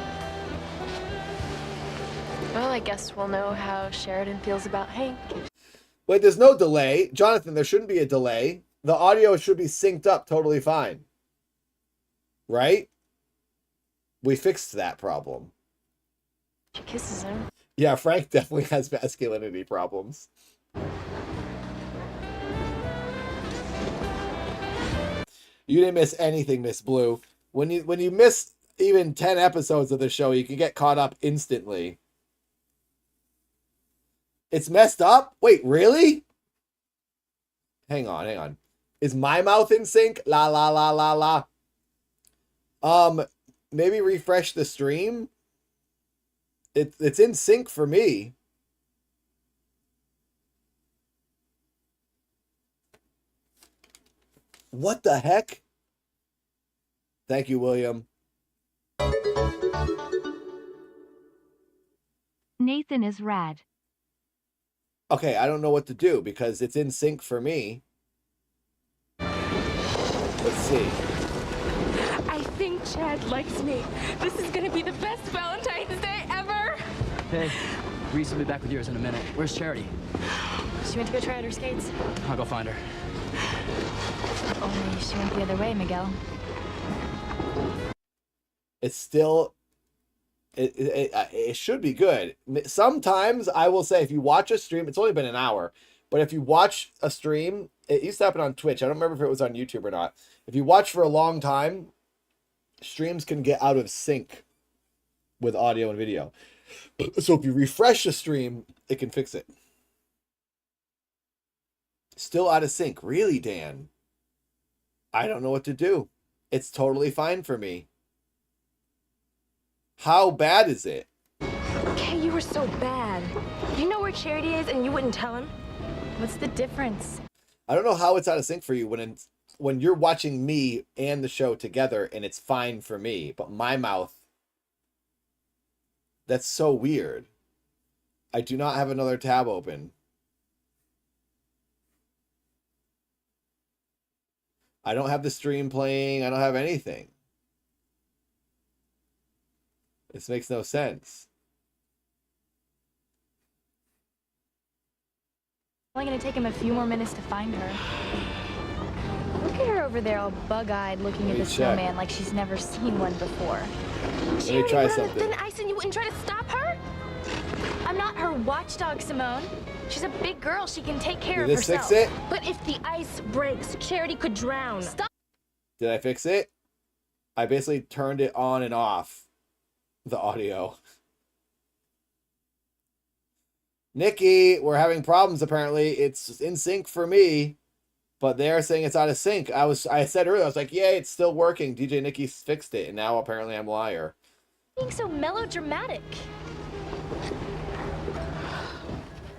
Well, I guess we'll know how Sheridan feels about Hank. Wait, there's no delay. Jonathan, there shouldn't be a delay. The audio should be synced up totally fine. Right? We fixed that problem. She kisses him. Yeah, Frank definitely has masculinity problems. You didn't miss anything, Miss Blue. When you miss even 10 episodes of the show, you can get caught up instantly. It's messed up? Wait, really? Hang on. Is my mouth in sync? La la la la la. Maybe refresh the stream. It's in sync for me. What the heck? Thank you, William. Nathan is rad. Okay, I don't know what to do because it's in sync for me. Let's see. I think Chad likes me. This is gonna be the best Valentine's Day ever. Hey, Reese will be back with yours in a minute. Where's Charity? She went to go try out her skates. I'll go find her. Only she went the other way, Miguel. It's still... It should be good. Sometimes I will say if you watch a stream, it's only been an hour, but if you watch a stream, it used to happen on Twitch. I don't remember if it was on YouTube or not. If you watch for a long time, streams can get out of sync with audio and video. So if you refresh the stream, it can fix it. Still out of sync. Really, Dan? I don't know what to do. It's totally fine for me. How bad is it? Okay, you were so bad. You know we're Charity is and you wouldn't tell him? What's the difference? I don't know how it's out of sync for you when you're watching me and the show together and it's fine for me, but my mouth, that's so weird. I do not have another tab open. I don't have the stream playing. I don't have anything. This makes no sense. Only gonna take him a few more minutes to find her. Look at her over there all bug-eyed looking at the snowman like she's never seen one before. Let me try something. Then ice and you wouldn't try to stop her? I'm not her watchdog, Simone. She's a big girl. She can take care of herself. Did this fix it? But if the ice breaks, Charity could drown. Stop. Did I fix it? I basically turned it on and off, the audio. Nikki, we're having problems apparently. It's in sync for me, but they're saying it's out of sync. I said earlier, I was like, yay, it's still working. DJ Nikki fixed it, and now apparently I'm a liar. Being so melodramatic.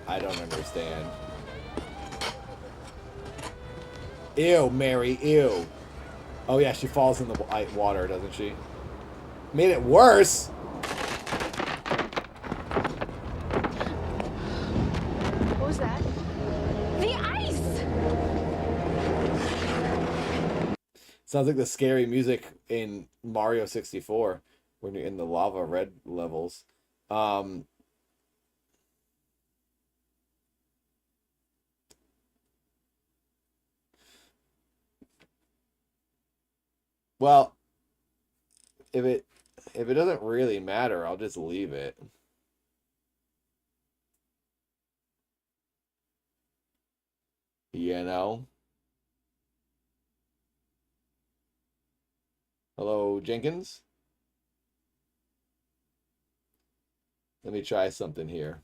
I don't understand. Ew, Mary, ew. Oh yeah, she falls in the water, doesn't she? Made it worse. What was that? The ice! Sounds like the scary music in Mario 64 when you're in the lava red levels. Well, if it doesn't really matter, I'll just leave it. You know? Hello, Jenkins? Let me try something here.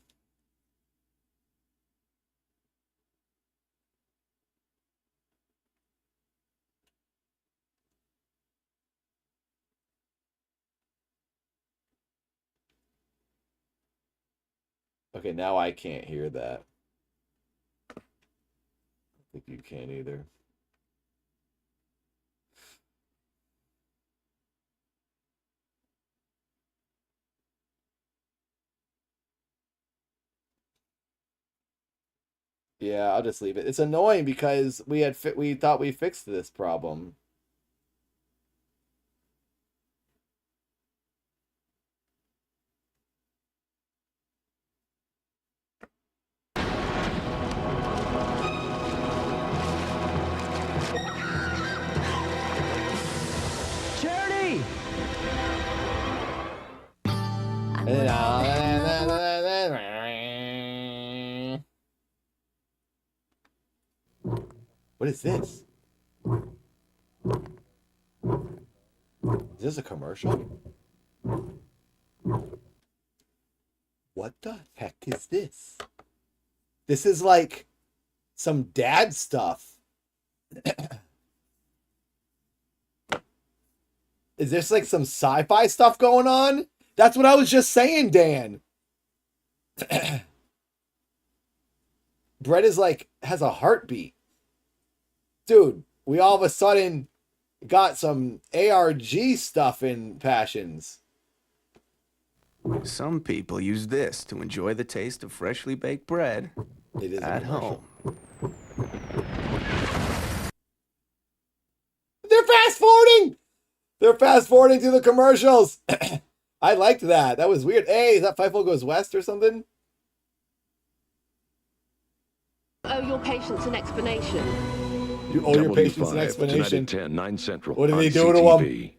Okay, now I can't hear that. I think you can't either. Yeah, I'll just leave it. It's annoying because we thought we fixed this problem. Charity! What is this? Is this a commercial? What the heck is this? This is like some dad stuff. Is this like some sci-fi stuff going on? That's what I was just saying, Dan. Brett is like, has a heartbeat. Dude, we all of a sudden got some ARG stuff in Passions. Some people use this to enjoy the taste of freshly baked bread at home. They're fast forwarding! They're fast forwarding to the commercials. I liked that. That was weird. Hey, is that FIFO Goes West or something? Owe your patients an explanation. You owe your patients an W5, explanation. tonight at 10, 9 Central. What did they do to him?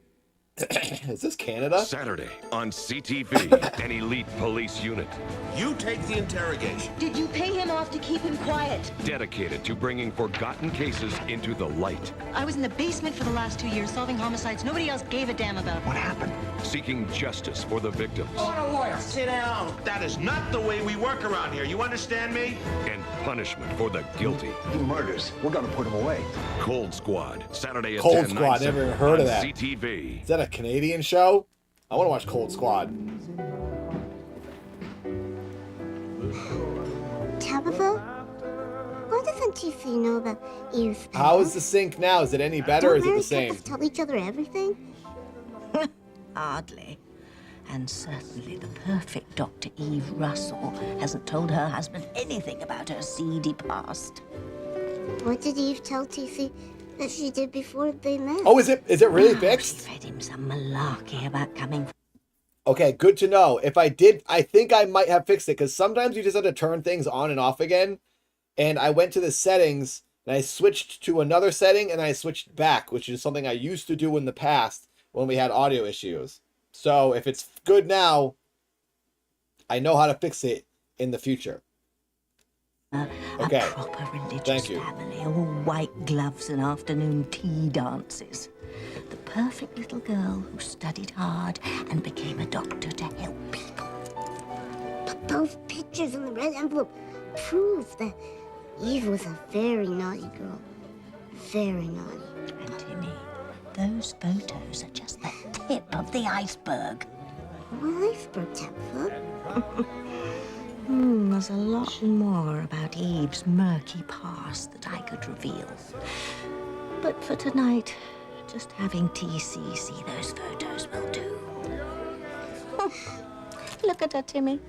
Is this Canada? Saturday on CTV, an elite police unit. You take the interrogation. Did you pay him off to keep him quiet? Dedicated to bringing forgotten cases into the light. I was in the basement for the last 2 years solving homicides nobody else gave a damn about. What happened? Seeking justice for the victims. Oh, lawyer. Sit down. That is not the way we work around here. You understand me? And punishment for the guilty. He murders. We're gonna put him away. Cold Squad, Saturday at Cold 10, Squad, 9 never even Central heard of on that. CTV. Is that a Canadian show? I want to watch Cold Squad. Tabitha? Why doesn't Tiffy know about Eve's past? How is the sync now? Is it any better or is it the same? Don't tell each other everything? Hardly. And certainly the perfect Dr. Eve Russell hasn't told her husband anything about her seedy past. What did Eve tell Tiffy that she did before they met? Oh, is it really fixed? She fed him some malarkey about coming. Okay, good to know. If I did, I think I might have fixed it, because sometimes you just have to turn things on and off again. And I went to the settings, and I switched to another setting, and I switched back, which is something I used to do in the past when we had audio issues. So if it's good now, I know how to fix it in the future. Okay. A proper religious Thank you. family, all white gloves and afternoon tea dances. The perfect little girl who studied hard and became a doctor to help people. But those pictures in the red envelope prove that Eve was a very naughty girl. Very naughty. And Timmy, those photos are just the tip of the iceberg. What iceberg, Tabitha? There's a lot more about Eve's murky past that I could reveal. But for tonight, just having TC see those photos will do. Look at her, Timmy.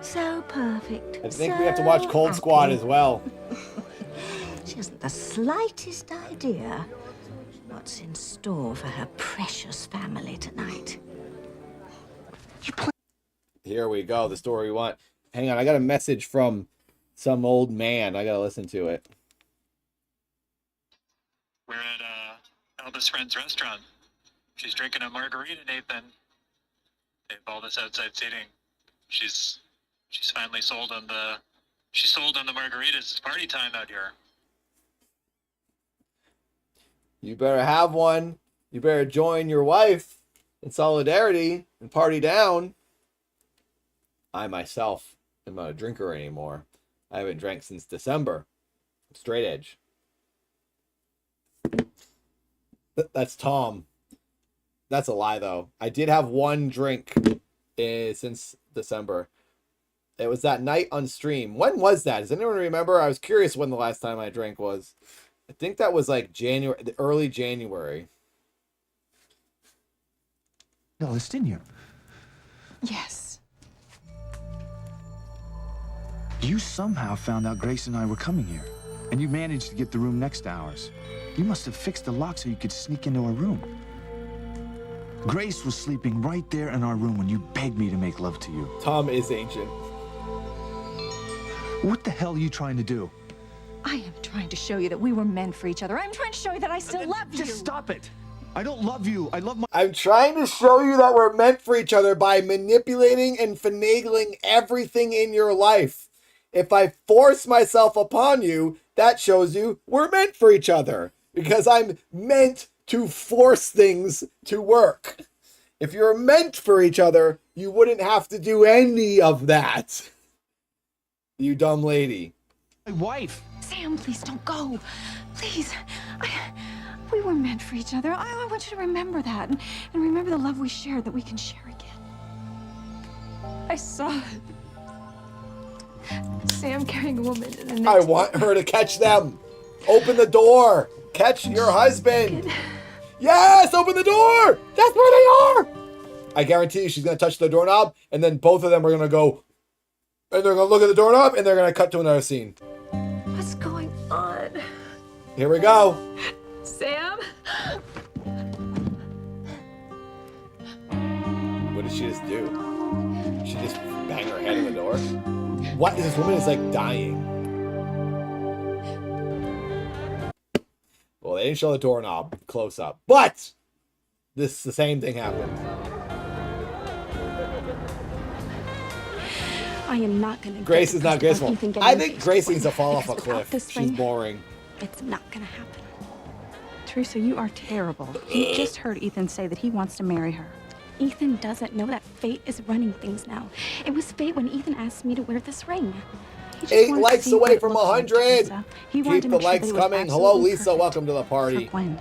So perfect. I think we have to watch Cold Squad as well. She hasn't the slightest idea what's in store for her precious family tonight. Here we go, the story we want. Hang on, I got a message from some old man. I gotta listen to it. We're at Elvis Friend's restaurant. She's drinking a margarita, Nathan. They have all this outside seating. She's finally sold on the margaritas. It's party time out here. You better have one. You better join your wife in solidarity and party down. I myself am not a drinker anymore. I haven't drank since December. Straight edge. That's Tom. That's a lie, though. I did have one drink since December. It was that night on stream. When was that? Does anyone remember? I was curious when the last time I drank was. I think that was like early January. Ellis, didn't you? Yes. You somehow found out Grace and I were coming here, and you managed to get the room next to ours. You must have fixed the lock so you could sneak into our room. Grace was sleeping right there in our room when you begged me to make love to you. Tom is ancient. What the hell are you trying to do? I am trying to show you that we were meant for each other. I'm trying to show you that I still love you. Just stop it. I don't love you. I love my... I'm trying to show you that we're meant for each other by manipulating and finagling everything in your life. If I force myself upon you, that shows you we're meant for each other. Because I'm meant to force things to work. If you're meant for each other, you wouldn't have to do any of that. You dumb lady. My wife. Sam, please don't go. Please. We were meant for each other. I want you to remember that. And remember the love we shared that we can share again. I saw Sam carrying a woman in the next I want her to catch them. Open the door. Catch your husband. Yes, open the door. That's where they are. I guarantee you she's going to touch the doorknob, and then both of them are going to go, and they're going to look at the doorknob, and they're going to cut to another scene. What's going on? Here we go. Sam? What did she just do? She just bang her head in the door? What? This woman is like dying. Well, they didn't show the doorknob close up, but the same thing happened. I am not going to. Grace is not graceful. I think Grace needs to fall off a cliff. She's boring. It's not going to happen. Teresa, you are terrible. You just heard Ethan say that he wants to marry her. Ethan doesn't know that fate is running things now. It was fate when Ethan asked me to wear this ring. 8 likes away from 100. He Keep the likes coming. Hello, Lisa. Welcome to the party. Well,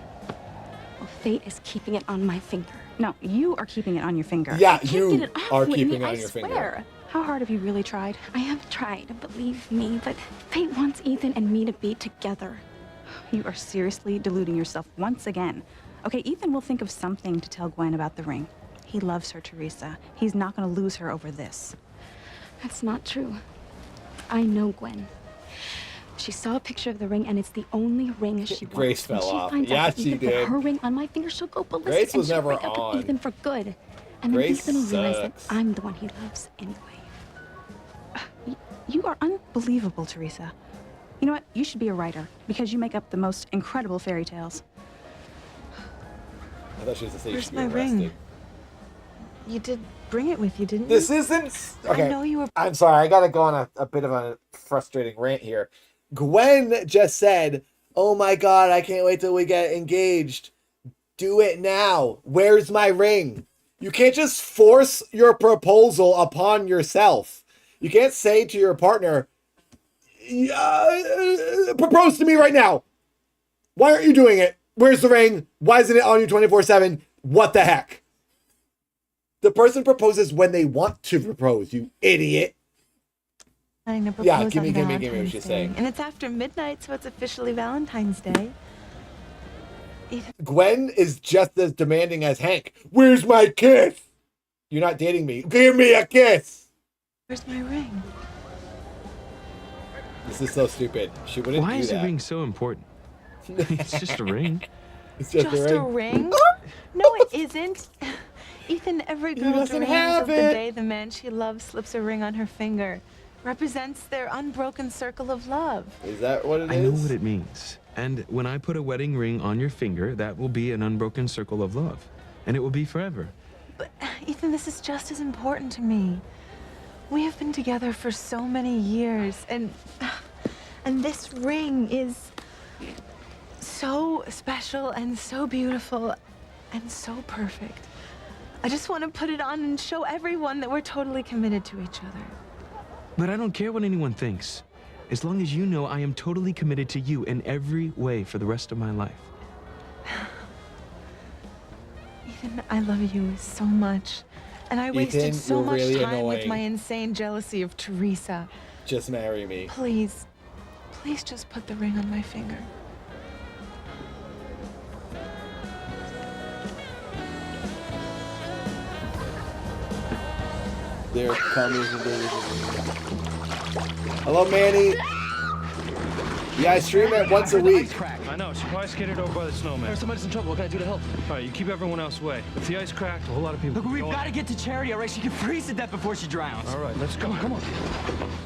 fate is keeping it on my finger. No, you are keeping it on your finger. Yeah, you are keeping it on your finger. How hard have you really tried? I have tried, believe me, but fate wants Ethan and me to be together. You are seriously deluding yourself once again. Okay, Ethan will think of something to tell Gwen about the ring. He loves her, Teresa. He's not going to lose her over this. That's not true. I know Gwen. She saw a picture of the ring, and it's the only ring she wants. Grace fell When off. Finds Yeah, out that she Ethan did. Put her ring on my finger, she'll go ballistic. Grace and was she'll never break up on. with Ethan for good. And then Grace Ethan will realize that sucks. I'm the one he loves anyway. You are unbelievable, Teresa. You know what? You should be a writer, because you make up the most incredible fairy tales. I thought she was to say Where's she should my be arrested. ring? You did bring it with you, didn't This you? isn't... Okay, I know you were... I'm sorry. I got to go on a bit of a frustrating rant here. Gwen just said, oh my God, I can't wait till we get engaged. Do it now. Where's my ring? You can't just force your proposal upon yourself. You can't say to your partner, propose to me right now. Why aren't you doing it? Where's the ring? Why isn't it on you 24/7? What the heck? The person proposes when they want to propose, you idiot. I never Yeah, propose give me on what Valentine's she's Day. saying. And it's after midnight, so it's officially Valentine's Day. Gwen is just as demanding as Hank. Where's my kiss? You're not dating me. Give me a kiss. Where's my ring? This is so stupid. She wouldn't Why do is that. a ring so important? It's just a ring. It's just a ring? No, it isn't. Ethan, every girl doesn't dreams have of the it. day the man she loves slips a ring on her finger. Represents their unbroken circle of love. Is that what it I is? know what it means. And when I put a wedding ring on your finger, that will be an unbroken circle of love. And it will be forever. But, Ethan, this is just as important to me. We have been together for so many years, and this ring is so special and so beautiful and so perfect. I just want to put it on and show everyone that we're totally committed to each other. But I don't care what anyone thinks. As long as you know I am totally committed to you in every way for the rest of my life. Ethan, I love you so much. And I wasted Ethan, so you're much really time with annoying. my insane jealousy of Teresa. Just marry me. Please, please just put the ring on my finger. There comes Hello, Manny. Yeah, I stream it once a week. I know, she probably skated over by the snowman. Somebody's in trouble. What can I do to help? All right, you keep everyone else away. If the ice cracked, a whole lot of people. Look, we've got to get to Charity, all right? She can freeze to death before she drowns. All right, let's go. Come on.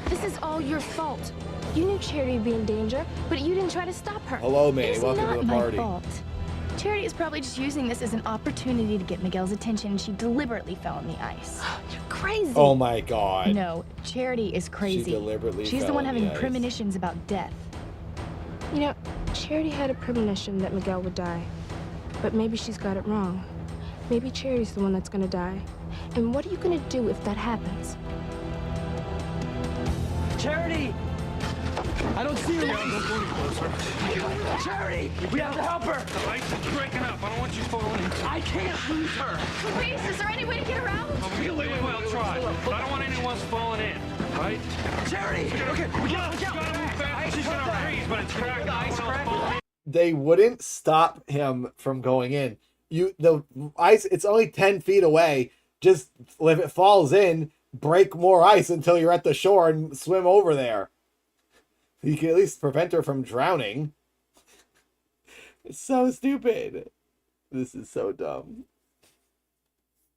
This is all your fault. You knew Charity would be in danger, but you didn't try to stop her. Hello, Manny. It's Welcome not to the my party. fault. Charity is probably just using this as an opportunity to get Miguel's attention. She deliberately fell on the ice. You're crazy. Oh my God. No, Charity is crazy. She deliberately She's the fell one on the having ice. premonitions about death. You know, Charity had a premonition that Miguel would die. But maybe she's got it wrong. Maybe Charity's the one that's gonna die. And what are you gonna do if that happens? Charity! I don't see her. Don't go any closer. Charity! We have to help her! The ice is breaking up. I don't want you falling in. I can't lose her! Please, is there any way to get her out? I'll try. But I don't want anyone else falling in. Right? Charity! Okay, we gotta move fast. She's gonna freeze, but it's cracking. I don't want her to fall in. They wouldn't stop him from going in. The ice, it's only 10 feet away. Just if it falls in, break more ice until you're at the shore and swim over there. You can at least prevent her from drowning. It's so stupid. This is so dumb.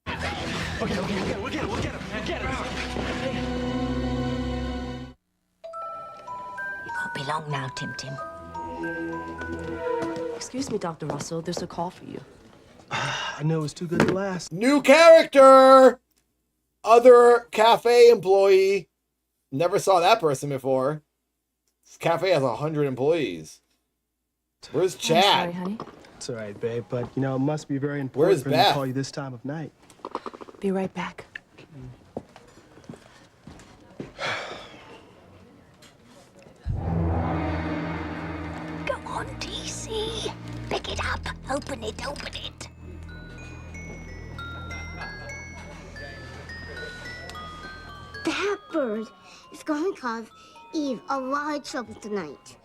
Okay, we'll get her. You won't be long now, Tim Tim. Excuse me, Dr. Russell. There's a call for you. I know it's too good to last. New character! Other cafe employee. Never saw that person before. This cafe has 100 employees. Where's Chad? I'm sorry, honey. It's all right, babe, but you know, it must be very important Where's for me to Beth? call you this time of night. Be right back. Go on, DC. Pick it up. Open it, open it. Dad? That bird is going to cause Eve a lot of trouble tonight.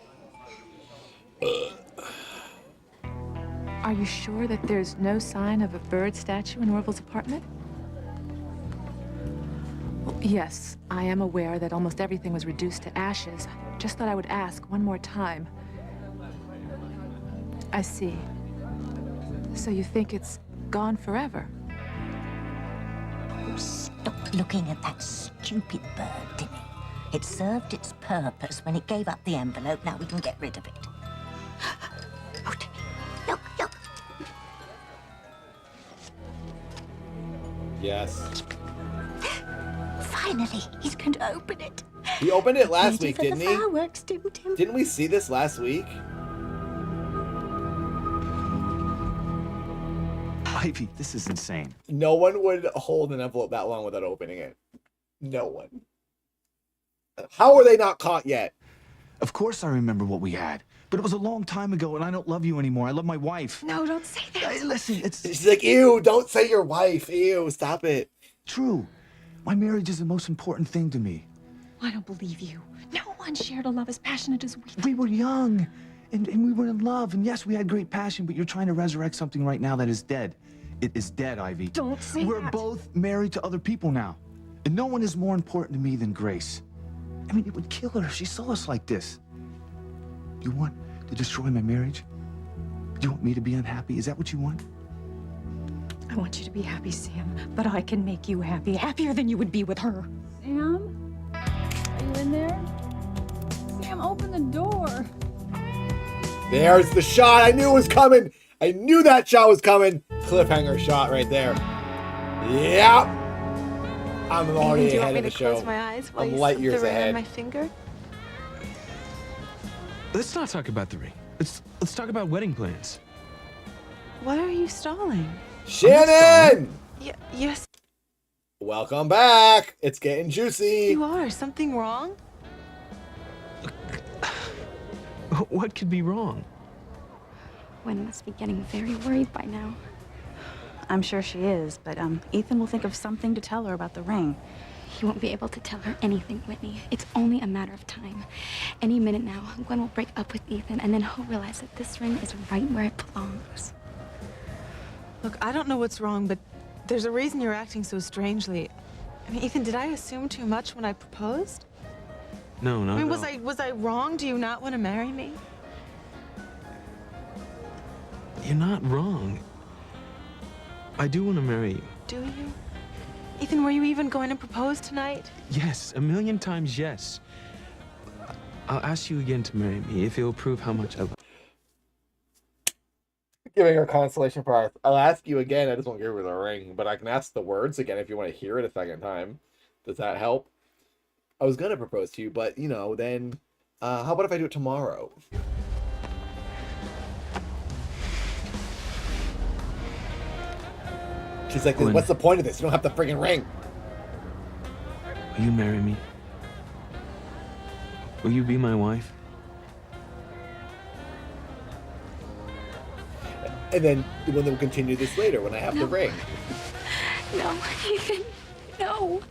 Are you sure that there's no sign of a bird statue in Orville's apartment? Well, yes, I am aware that almost everything was reduced to ashes. Just thought I would ask one more time. I see. So you think it's gone forever? Stop looking at that stupid bird, Timmy. It served its purpose when it gave up the envelope. Now we can get rid of it. Oh, Timmy, look, look. Yes. Finally, he's going to open it. He opened it last week, Ready for didn't the he? fireworks, Tim. Didn't we see this last week? Ivy, this is insane. No one would hold an envelope that long without opening it. No one. How are they not caught yet? Of course I remember what we had. But it was a long time ago, and I don't love you anymore. I love my wife. No, don't say that. Hey, listen, it's... She's like, ew, don't say your wife. Ew, stop it. True. My marriage is the most important thing to me. I don't believe you. No one shared a love as passionate as we did. We were young, and we were in love, and yes, we had great passion, but you're trying to resurrect something right now that is dead. It is dead, Ivy. Don't say We're that. both married to other people now, and no one is more important to me than Grace. I mean, it would kill her if she saw us like this. You want to destroy my marriage? Do you want me to be unhappy? Is that what you want? I want you to be happy, Sam, but I can make you happy. Happier than you would be with her. Sam? Are you in there? Sam, open the door. There's the shot. I knew it was coming. I knew that shot was coming. Cliffhanger shot right there. Yep. I'm already Do you ahead want of me the to show. close my eyes while I'm you light slip years the ring on ahead. my finger? Let's not talk about the ring. Let's talk about wedding plans. Why are you stalling? Shannon! Yes, Welcome back. It's getting juicy. you are. Something wrong? What could be wrong? Gwen must be getting very worried by now. I'm sure she is, but Ethan will think of something to tell her about the ring. He won't be able to tell her anything, Whitney. It's only a matter of time. Any minute now, Gwen will break up with Ethan, and then he'll realize that this ring is right where it belongs. Look, I don't know what's wrong, but there's a reason you're acting so strangely. I mean, Ethan, did I assume too much when I proposed? No, no, I mean, no. was I wrong? Do you not want to marry me? You're not wrong. I do want to marry you. Do you? Ethan, were you even going to propose tonight? Yes, 1,000,000 times yes. I'll ask you again to marry me if it will prove how much I love you. Giving her consolation prize. I'll ask you again. I just won't give her the ring, but I can ask the words again if you want to hear it a second time. Does that help? I was going to propose to you, but, you know, then how about if I do it tomorrow? She's like, Gwen. what's the point of this? You don't have the friggin' ring. Will you marry me? Will you be my wife? And then we'll continue this later when I have the ring. No, Ethan, no.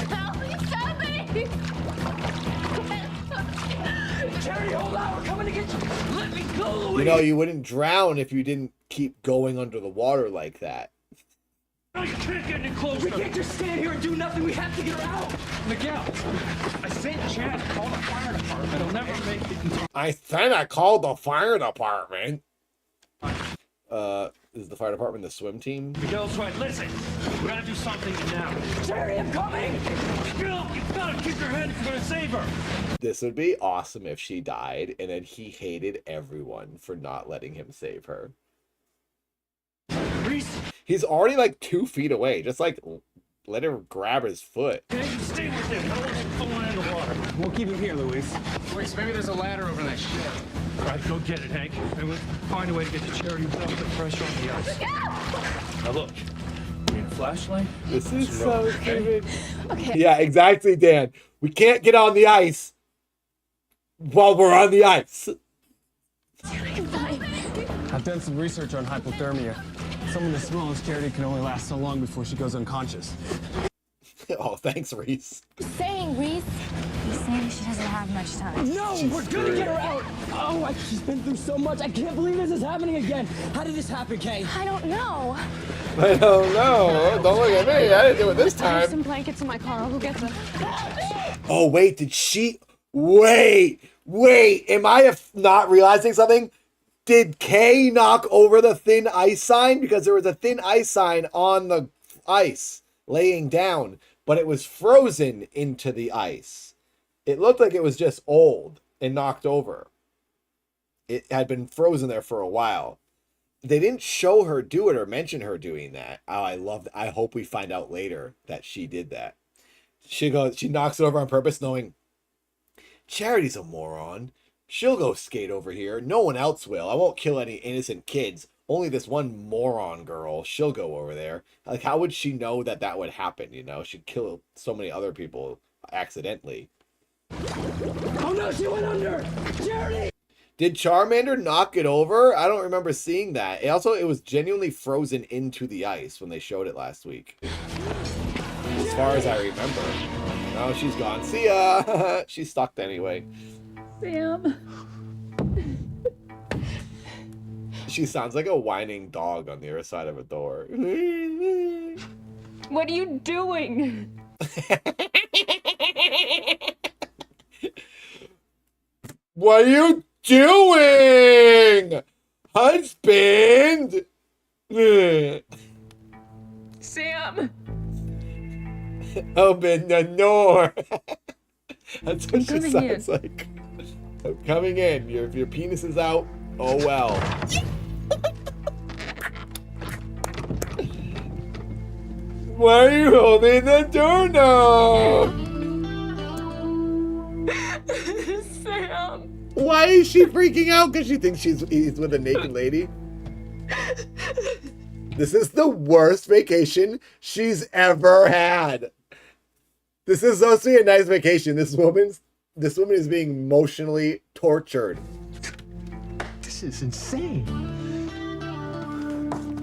Help me, somebody! Charity, hold on, we're coming to get you. Let me go, Louise. You know, you wouldn't drown if you didn't keep going under the water like that. No, you can't get any closer. We can't just stand here and do nothing. We have to get her out. Miguel, I sent Chad to call the fire department. It'll never make it. I called the fire department. Is the fire department the swim team? Miguel's right. Listen, we gotta do something now. Charity, I'm coming. Miguel, you've gotta keep your head if you're gonna save her. This would be awesome if she died, and then he hated everyone for not letting him save her. He's already like 2 feet away. Just like let her grab his foot. Okay, you stay with him. I don't want you falling in the water. We'll keep him here, Louise. Luis, maybe there's a ladder over that ship. All right, go get it, Hank. And we'll find a way to get to Charity without putting pressure on the ice. Now look, you need a flashlight? This is so okay? stupid. Okay. Yeah, exactly, Dan. We can't get on the ice while we're on the ice. I'm fine. I've done some research on hypothermia. Someone as small as Charity can only last so long before she goes unconscious. Oh, thanks, Reese. Saying, Reese. He's saying she doesn't have much time. No, She's we're gonna screwed. get her out. Oh, she's been through so much. I can't believe this is happening again. How did this happen, Kay? I don't know. I don't know. Don't look at me. I didn't do it this I have time. some blankets in my car. I'll go get them. Oh, wait, did she... Wait, am I not realizing something? Did Kay knock over the thin ice sign? Because there was a thin ice sign on the ice laying down, but it was frozen into the ice. It looked like it was just old and knocked over. It had been frozen there for a while. They didn't show her do it or mention her doing that. Oh, I hope we find out later that she did that. She knocks it over on purpose, knowing Charity's a moron. She'll go skate over here. No one else will. I won't kill any innocent kids. Only this one moron girl. She'll go over there. Like, how would she know that that would happen? You know, she'd kill so many other people accidentally. Oh no, she went under! Charity! Did Charmander knock it over? I don't remember seeing that. It was genuinely frozen into the ice when they showed it last week. As far as I remember. No, she's gone. See ya! She's stuck anyway. Sam. She sounds like a whining dog on the other side of a door. What are you doing? What are you doing? Husband! Sam. Open the door. That's what she coming sounds like. I'm coming in. If your penis is out, oh well. Why are you holding the doorknob? Sam. Why is she freaking out? Because she thinks he's with a naked lady? This is the worst vacation she's ever had. This is supposed to be a nice vacation. This woman is being emotionally tortured. This is insane.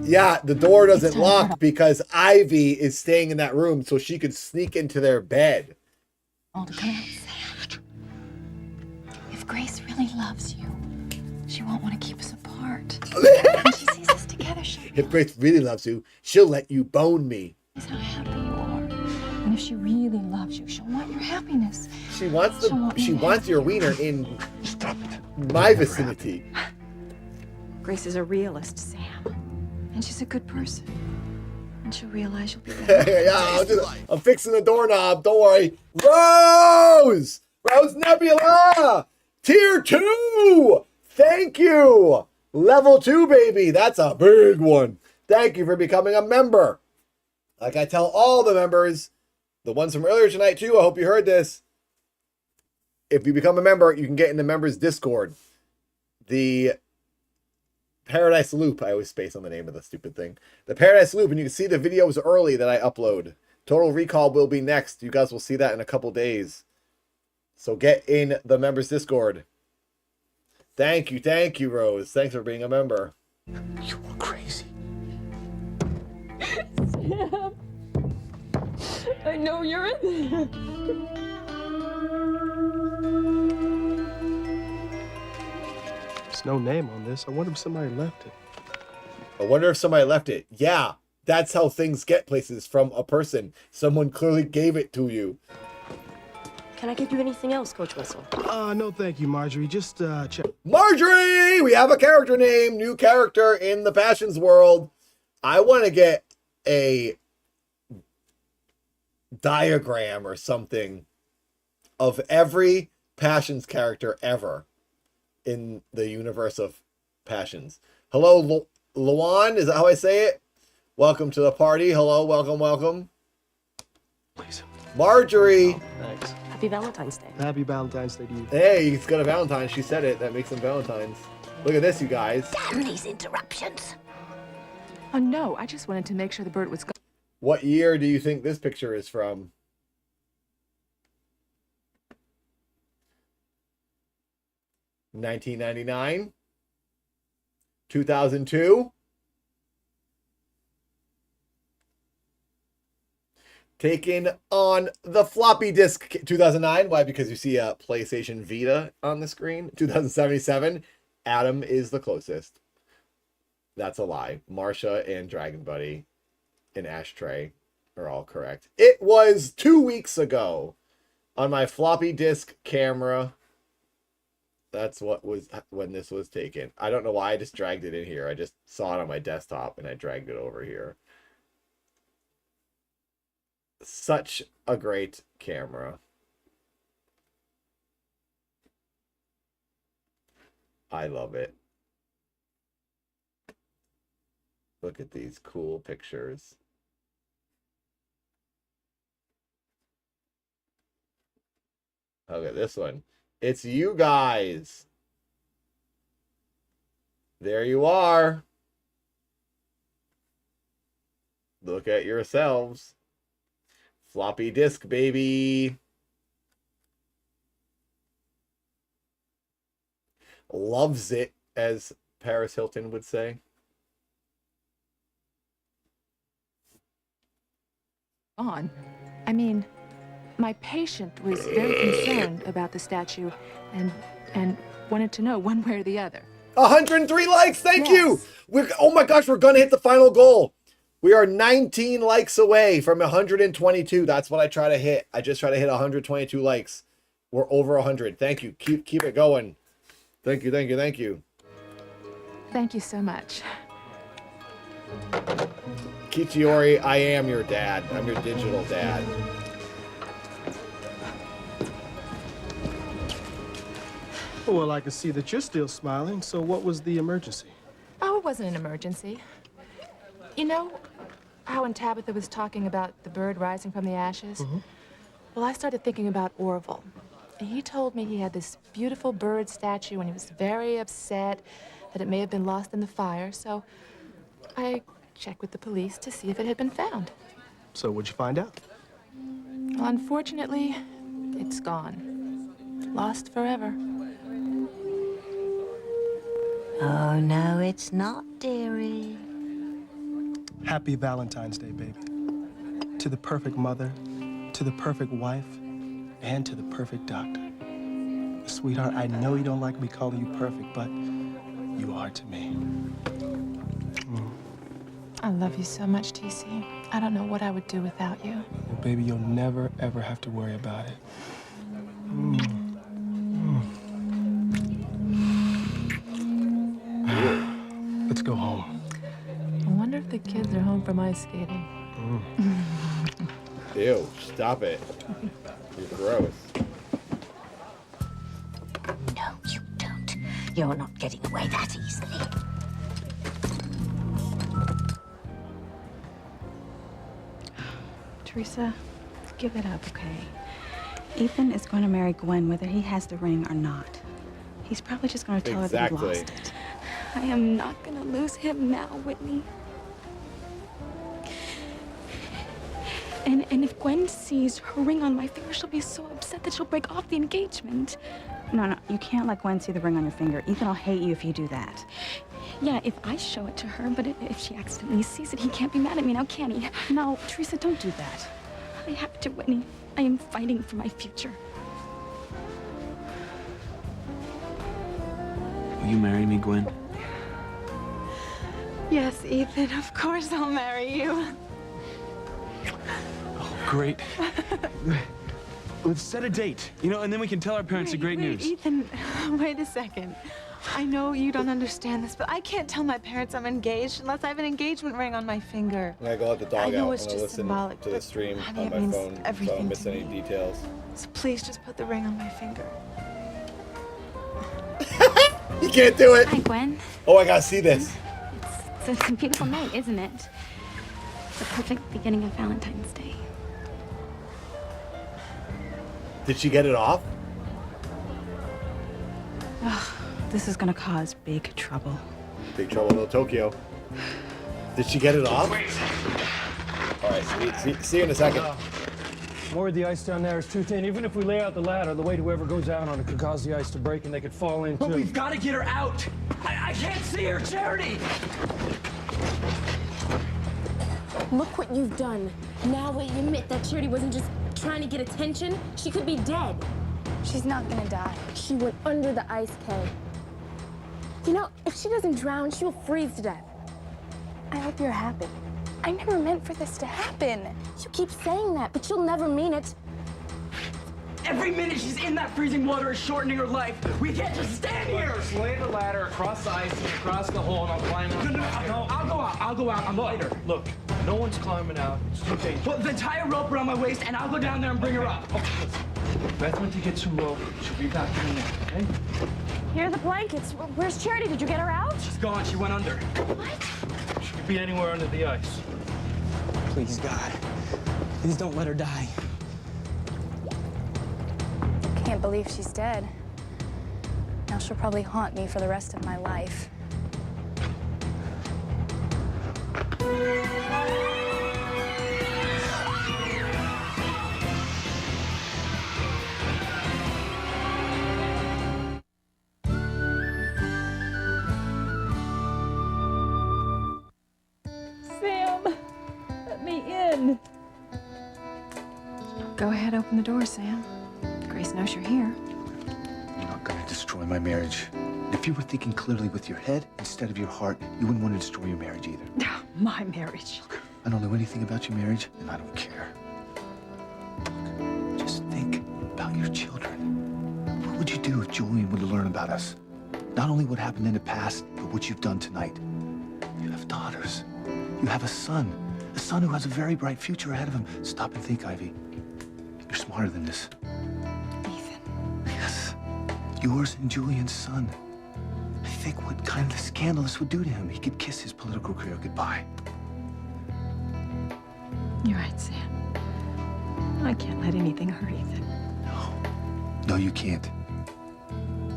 Yeah, the door doesn't lock because Ivy is staying in that room so she could sneak into their bed. Alder, come out. Sam. If Grace really loves you, she won't want to keep us apart. When she sees us together, she'll If Grace really loves you, she'll let you bone me. realize how happy you are. And if she really loves you, she'll want your happiness. She wants your wiener in my vicinity. Grace is a realist, Sam. And she's a good person. And she'll realize you'll be Yeah, I'm fixing the doorknob. Don't worry. Rose Nebula, tier 2. Thank you. Level 2, baby. That's a big one. Thank you for becoming a member. Like I tell all the members, the ones from earlier tonight too, I hope you heard this. If you become a member, you can get in the members Discord. The Paradise Loop. I always space on the name of the stupid thing. The Paradise Loop, and you can see the videos early that I upload. Total Recall will be next. You guys will see that in a couple days. So get in the members Discord. Thank you, Rose. Thanks for being a member. You are crazy. Sam. I know you're in there. There's no name on this. I wonder if somebody left it. Yeah, that's how things get places from a person. Someone clearly gave it to you. Can I give you anything else, Coach Wessel? No, thank you, Marjorie. Just check. Marjorie! We have a character name. New character in the Passions world. I want to get a diagram or something of every Passions character ever in the universe of Passions. Hello, Luan, is that how I say it? Welcome to the party. Hello, welcome. Please. Marjorie. Thanks. Happy Valentine's Day. Happy Valentine's Day to you. Hey, he's got a Valentine. She said it. That makes him Valentine's. Look at this, you guys. Damn these interruptions. Oh no, I just wanted to make sure the bird was What year do you think this picture is from? $1999? 2002? taken on the floppy disk 2009. Why? Because you see a PlayStation Vita on the screen. 2077. Adam is the closest. That's a lie. Marsha and Dragon Buddy and Ashtray are all correct. It was 2 weeks ago on my floppy disk camera. That's what was when this was taken. I don't know why I just dragged it in here. I just saw it on my desktop and I dragged it over here. Such a great camera. I love it. Look at these cool pictures. Look at this one. It's you guys. There you are. Look at yourselves. Floppy disk, baby. Loves it, as Paris Hilton would say. On. I mean, my patient was very concerned about the statue and wanted to know one way or the other. 103 likes, thank you. Oh my gosh, we're gonna hit the final goal. We are 19 likes away from 122. That's what I try to hit. I just try to hit 122 likes. We're over 100. Thank you. Keep it going. Thank you, thank you, thank you. Thank you so much. Kichiori, I am your dad. I'm your digital dad. Well, I can see that you're still smiling, so what was the emergency? Oh, it wasn't an emergency. You know how when Tabitha was talking about the bird rising from the ashes? Well, I started thinking about Orville. And he told me he had this beautiful bird statue and he was very upset that it may have been lost in the fire, so I checked with the police to see if it had been found. So what'd you find out? Well, unfortunately, it's gone. Lost forever. Oh, no, it's not, dearie. Happy Valentine's Day, baby. To the perfect mother, to the perfect wife, and to the perfect doctor. Sweetheart, I know you don't like me calling you perfect, but you are to me. I love you so much, TC. I don't know what I would do without you. Well, baby, you'll never, ever have to worry about it. Let's go home. I wonder if the kids are home from ice skating. Ew, stop it. You're gross. No, you don't. You're not getting away that easily. Teresa, give it up, okay? Ethan is going to marry Gwen whether he has the ring or not. He's probably just going to tell her that he lost it. I am not gonna lose him now, Whitney. And if Gwen sees her ring on my finger, she'll be so upset that she'll break off the engagement. No, you can't let Gwen see the ring on your finger. Ethan will hate you if you do that. Yeah, if I show it to her, but if she accidentally sees it, he can't be mad at me now, can he? No, Teresa, don't do that. I have to, Whitney. I am fighting for my future. Will you marry me, Gwen? Yes, Ethan, of course I'll marry you. Oh, great. Let's set a date, and then we can tell our parents the great news. Ethan, wait a second. I know you don't understand this, but I can't tell my parents I'm engaged unless I have an engagement ring on my finger. I'm gonna go let the dog I know out. it's I'm gonna just listen symbolic, to the stream honey, on it my means phone so I everything don't miss to any me. details. So please just put the ring on my finger. You can't do it! Hi, Gwen. Oh, I gotta see this. It's a beautiful night, isn't it? The perfect beginning of Valentine's Day. Did she get it off? This is going to cause big trouble. Big trouble in Little Tokyo. Did she get it off? All right, see you in a second. I'm worried the ice down there is too thin. Even if we lay out the ladder, the weight whoever goes out on it could cause the ice to break and they could fall into. But we've got to get her out. I can't see her, Charity. Look what you've done. Now will you admit that Charity wasn't just trying to get attention? She could be dead. She's not gonna die. She went under the ice, Kay. You know, if she doesn't drown, she'll freeze to death. I hope you're happy. I never meant for this to happen. You keep saying that, but you'll never mean it. Every minute she's in that freezing water is shortening her life. We can't just stand here. Just lay the ladder across the ice and across the hole, and I'll climb out. No, I'll go out. I'm lighter. Look, no one's climbing out. It's too dangerous. Put the entire rope around my waist, and I'll go down there and bring her up. Okay. Beth went to get some rope. She'll be back in a minute, okay? Here are the blankets. Where's Charity? Did you get her out? She's gone. She went under. What? She could be anywhere under the ice. Please, God. Please don't let her die. Can't believe she's dead. Now she'll probably haunt me for the rest of my life. Sam, let me in. Go ahead, open the door, Sam. Grace knows you're here. You're not gonna destroy my marriage. If you were thinking clearly with your head instead of your heart, you wouldn't want to destroy your marriage either. My marriage. I don't know anything about your marriage, and I don't care. Look, just think about your children. What would you do if Julian were to learn about us? Not only what happened in the past, but what you've done tonight. You have daughters. You have a son who has a very bright future ahead of him. Stop and think, Ivy. You're smarter than this. Ethan. Yes. Yours and Julian's son. Think what kind of scandal this would do to him. He could kiss his political career goodbye. You're right, Sam. I can't let anything hurt Ethan. No, you can't.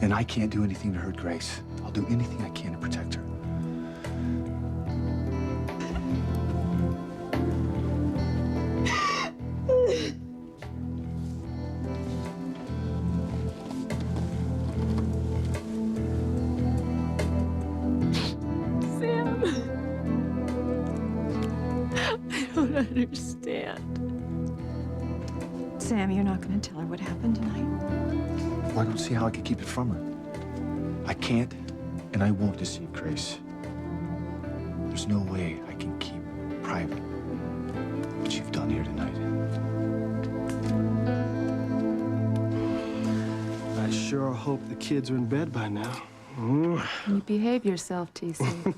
And I can't do anything to hurt Grace. I'll do anything I can to protect her. Understand. Sam, you're not going to tell her what happened tonight? Well, I don't see how I could keep it from her. I can't, and I won't deceive Grace. There's no way I can keep private what you've done here tonight. I sure hope the kids are in bed by now. You behave yourself, TC.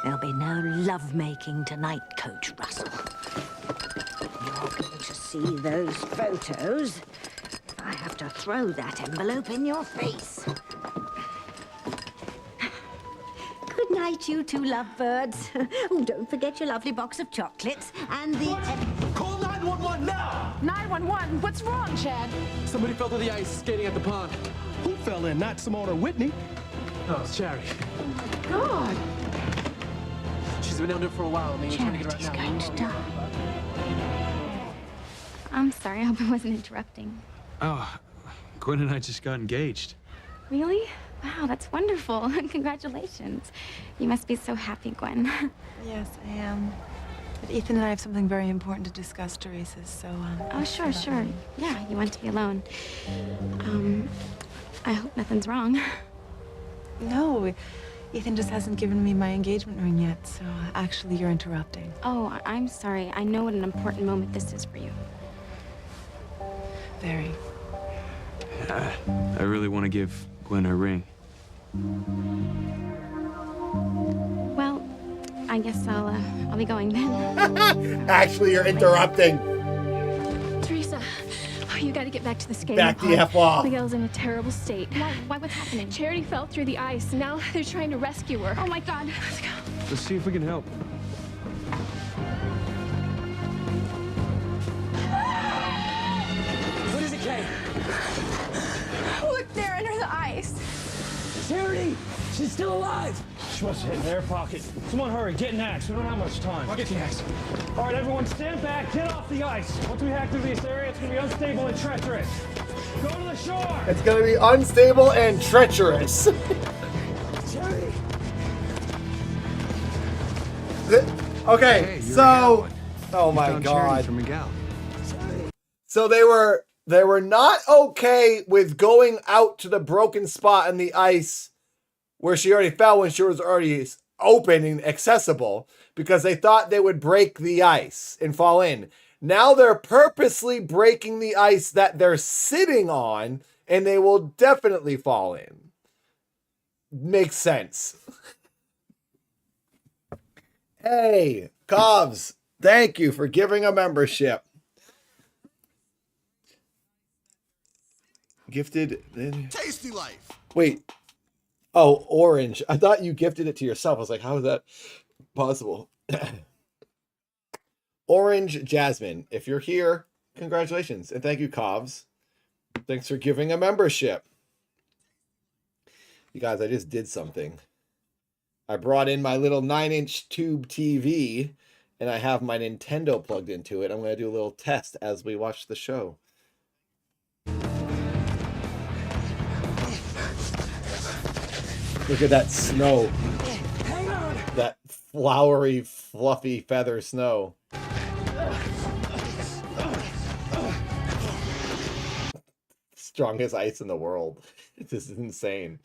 There'll be no lovemaking tonight, Coach Russell. You're going to see those photos if I have to throw that envelope in your face. Good night, you two lovebirds. Oh, don't forget your lovely box of chocolates and the... Call 911 now! 911? What's wrong, Chad? Somebody fell through the ice skating at the pond. Who fell in? Not Simona Whitney. No, it's Charity. God. She's been down there for a while. I mean, we're trying to get her Charity's out now. going to die. I'm sorry, I hope I wasn't interrupting. Oh, Gwen and I just got engaged. Really? Wow, that's wonderful. Congratulations. You must be so happy, Gwen. Yes, I am. But Ethan and I have something very important to discuss, Teresa, so... Oh, sure. Yeah, you want to be alone. I hope nothing's wrong. No, Ethan just hasn't given me my engagement ring yet, so actually you're interrupting. Oh, I'm sorry. I know what an important moment this is for you. Very. I really want to give Gwen her ring. Well, I guess I'll be going then. Actually, you're interrupting. Teresa, you gotta get back to the skating Back the pond. F off. Miguel's in a terrible state. Why? What's happening? Charity fell through the ice. Now they're trying to rescue her. Oh my God. Let's go. Let's see if we can help. What is it, Kay? Look there under the ice. Charity! She's still alive! She must have hit an air pocket. Someone hurry, get an axe. We don't have much time. I'll get the axe. All right, everyone, stand back. Get off the ice. Once we hack through this area, it's going to be unstable and treacherous. Go to the shore. It's going to be unstable and treacherous. Charity! Okay, Hey, you so oh You my found charity god. for Miguel. So they were not okay with going out to the broken spot in the ice where she already fell when she was already open and accessible because they thought they would break the ice and fall in. Now they're purposely breaking the ice that they're sitting on and they will definitely fall in. Makes sense. Hey, Covs, thank you for giving a membership. Gifted. Tasty life. Wait. Oh, orange. I thought you gifted it to yourself. I was like, how is that possible? Orange Jasmine. If you're here, congratulations. And thank you, Covs. Thanks for giving a membership. You guys, I just did something. I brought in my little 9-inch tube TV and I have my Nintendo plugged into it. I'm going to do a little test as we watch the show. Look at that snow. That flowery, fluffy feather snow. Strongest ice in the world. This is insane.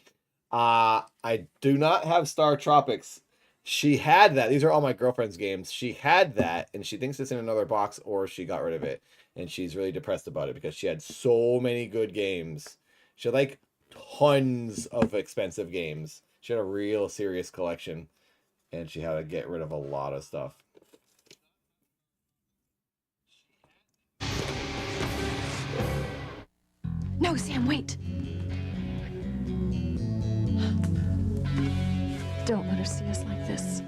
I do not have Star Tropics. She had that. These are all my girlfriend's games. She had that, and she thinks it's in another box, or she got rid of it. And she's really depressed about it because she had so many good games. She had like tons of expensive games. She had a real serious collection, and she had to get rid of a lot of stuff. No, Sam, wait. Don't let her see us like this.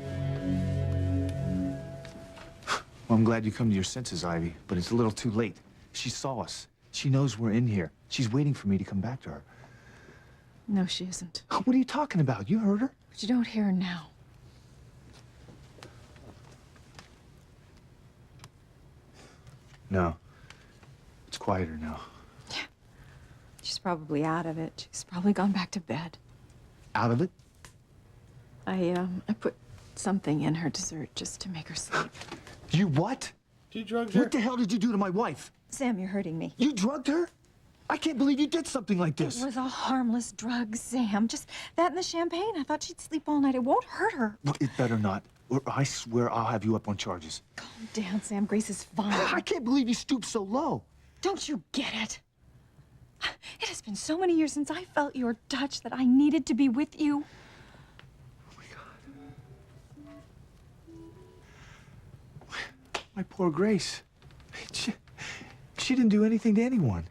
Well, I'm glad you come to your senses, Ivy, but it's a little too late. She saw us. She knows we're in here. She's waiting for me to come back to her. No, she isn't. What are you talking about? You heard her? But you don't hear her now. No. It's quieter now. She's probably out of it. She's probably gone back to bed. Out of it? I put something in her dessert just to make her sleep. You what? You drugged her? What the hell did you do to my wife? Sam, you're hurting me. You drugged her? I can't believe you did something like this. It was a harmless drug, Sam. Just that and the champagne. I thought she'd sleep all night. It won't hurt her. Well, it better not. Or I swear I'll have you up on charges. Calm down, Sam. Grace is fine. I can't believe you stooped so low. Don't you get it? It has been so many years since I felt your touch that I needed to be with you. My poor Grace. She didn't do anything to anyone.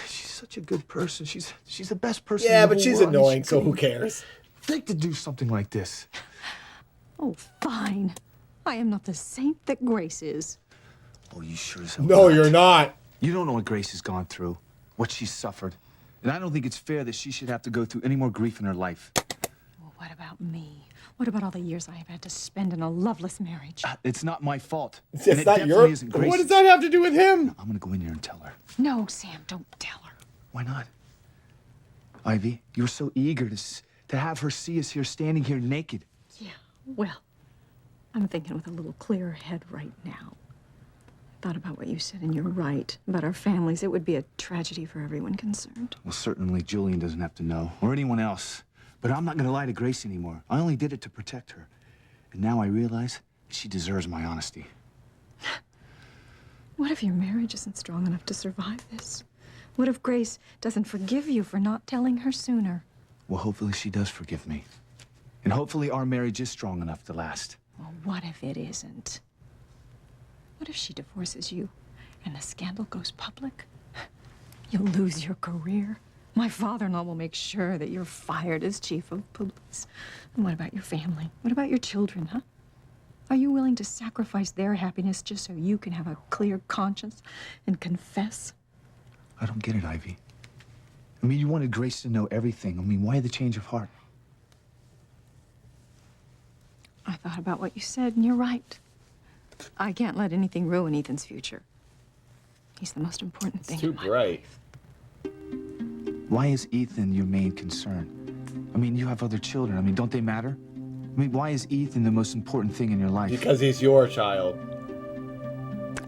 She's such a good person. She's the best person. Yeah, in the but whole she's world. annoying, so who cares? Think to do something like this. Oh, fine. I am not the saint that Grace is. Oh, you sure as hell No, not. you're not. You don't know what Grace has gone through, what she's suffered. And I don't think it's fair that she should have to go through any more grief in her life. Well, what about me? What about all the years I have had to spend in a loveless marriage? It's not my fault. It's And it not definitely your. isn't What Grace's. does that have to do with him? I'm gonna go in there and tell her. No, Sam, don't tell her. Why not? Ivy, you were so eager to have her see us here standing here naked. Yeah, well, I'm thinking with a little clearer head right now. Thought about what you said, and you're right. About our families, it would be a tragedy for everyone concerned. Well, certainly Julian doesn't have to know, or anyone else. But I'm not gonna lie to Grace anymore. I only did it to protect her. And now I realize she deserves my honesty. What if your marriage isn't strong enough to survive this? What if Grace doesn't forgive you for not telling her sooner? Well, hopefully she does forgive me. And hopefully our marriage is strong enough to last. Well, what if it isn't? What if she divorces you and the scandal goes public? You'll lose your career. My father-in-law will make sure that you're fired as chief of police. And what about your family? What about your children, huh? Are you willing to sacrifice their happiness just so you can have a clear conscience and confess? I don't get it, Ivy. I mean, you wanted Grace to know everything. I mean, why the change of heart? I thought about what you said, and you're right. I can't let anything ruin Ethan's future. He's the most important thing. Too bright. Why is Ethan your main concern? I mean, you have other children. I mean, don't they matter? I mean, why is Ethan the most important thing in your life? Because he's your child.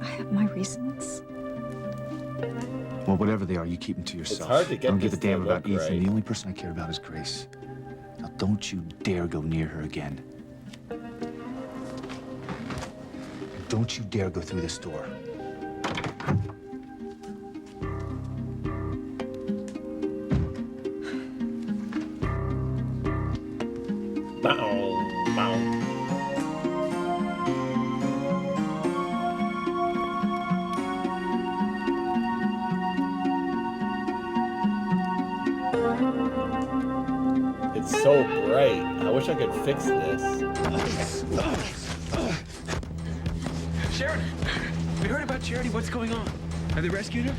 I have my reasons. Well, whatever they are, you keep them to yourself. It's hard to get I don't give a this to damn about look Ethan. right. The only person I care about is Grace. Now, don't you dare go near her again. Don't you dare go through this door. Bow, bow. It's so bright. I wish I could fix this. Sharon, we heard about Charity. What's going on? Have they rescued her?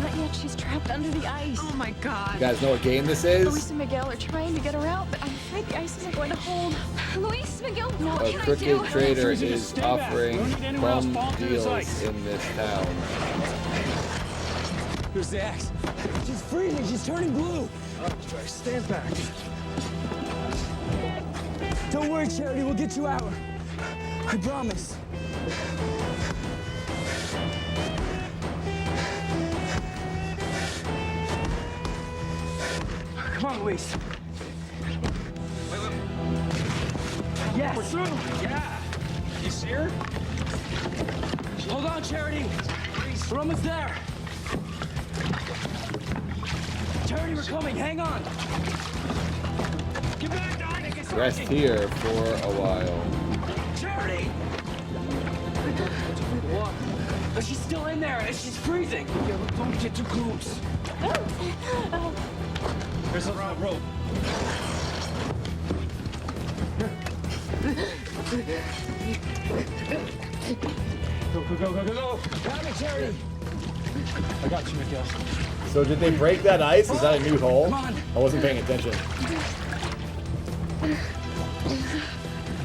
Not yet. She's trapped under the ice. Oh my God. You guys know what game this is? Luis and Miguel are trying to get her out, but I'm afraid the ice isn't going to hold. Luis, Miguel, what A can I do? crooked trader Easy to is stay back. offering Don't need anyone else crumb falling through this deals ice. in this town. Here's the axe. She's freezing. She's turning blue. Stand back. Don't worry, Charity. We'll get you out. I promise. Come on, Luis. Yes. We're through. Yeah. You see her? Hold on, Charity. We're almost there. Charity, we're coming. Hang on. Get back, Doc. Rest here for a while. Charity! What? But she's still in there, and she's freezing. Yeah, look, don't get too close. There's a rope. Go. Grab it, Charity. I got you, Miguel. So did they break that ice? Is that a new hole? Come on. I wasn't paying attention.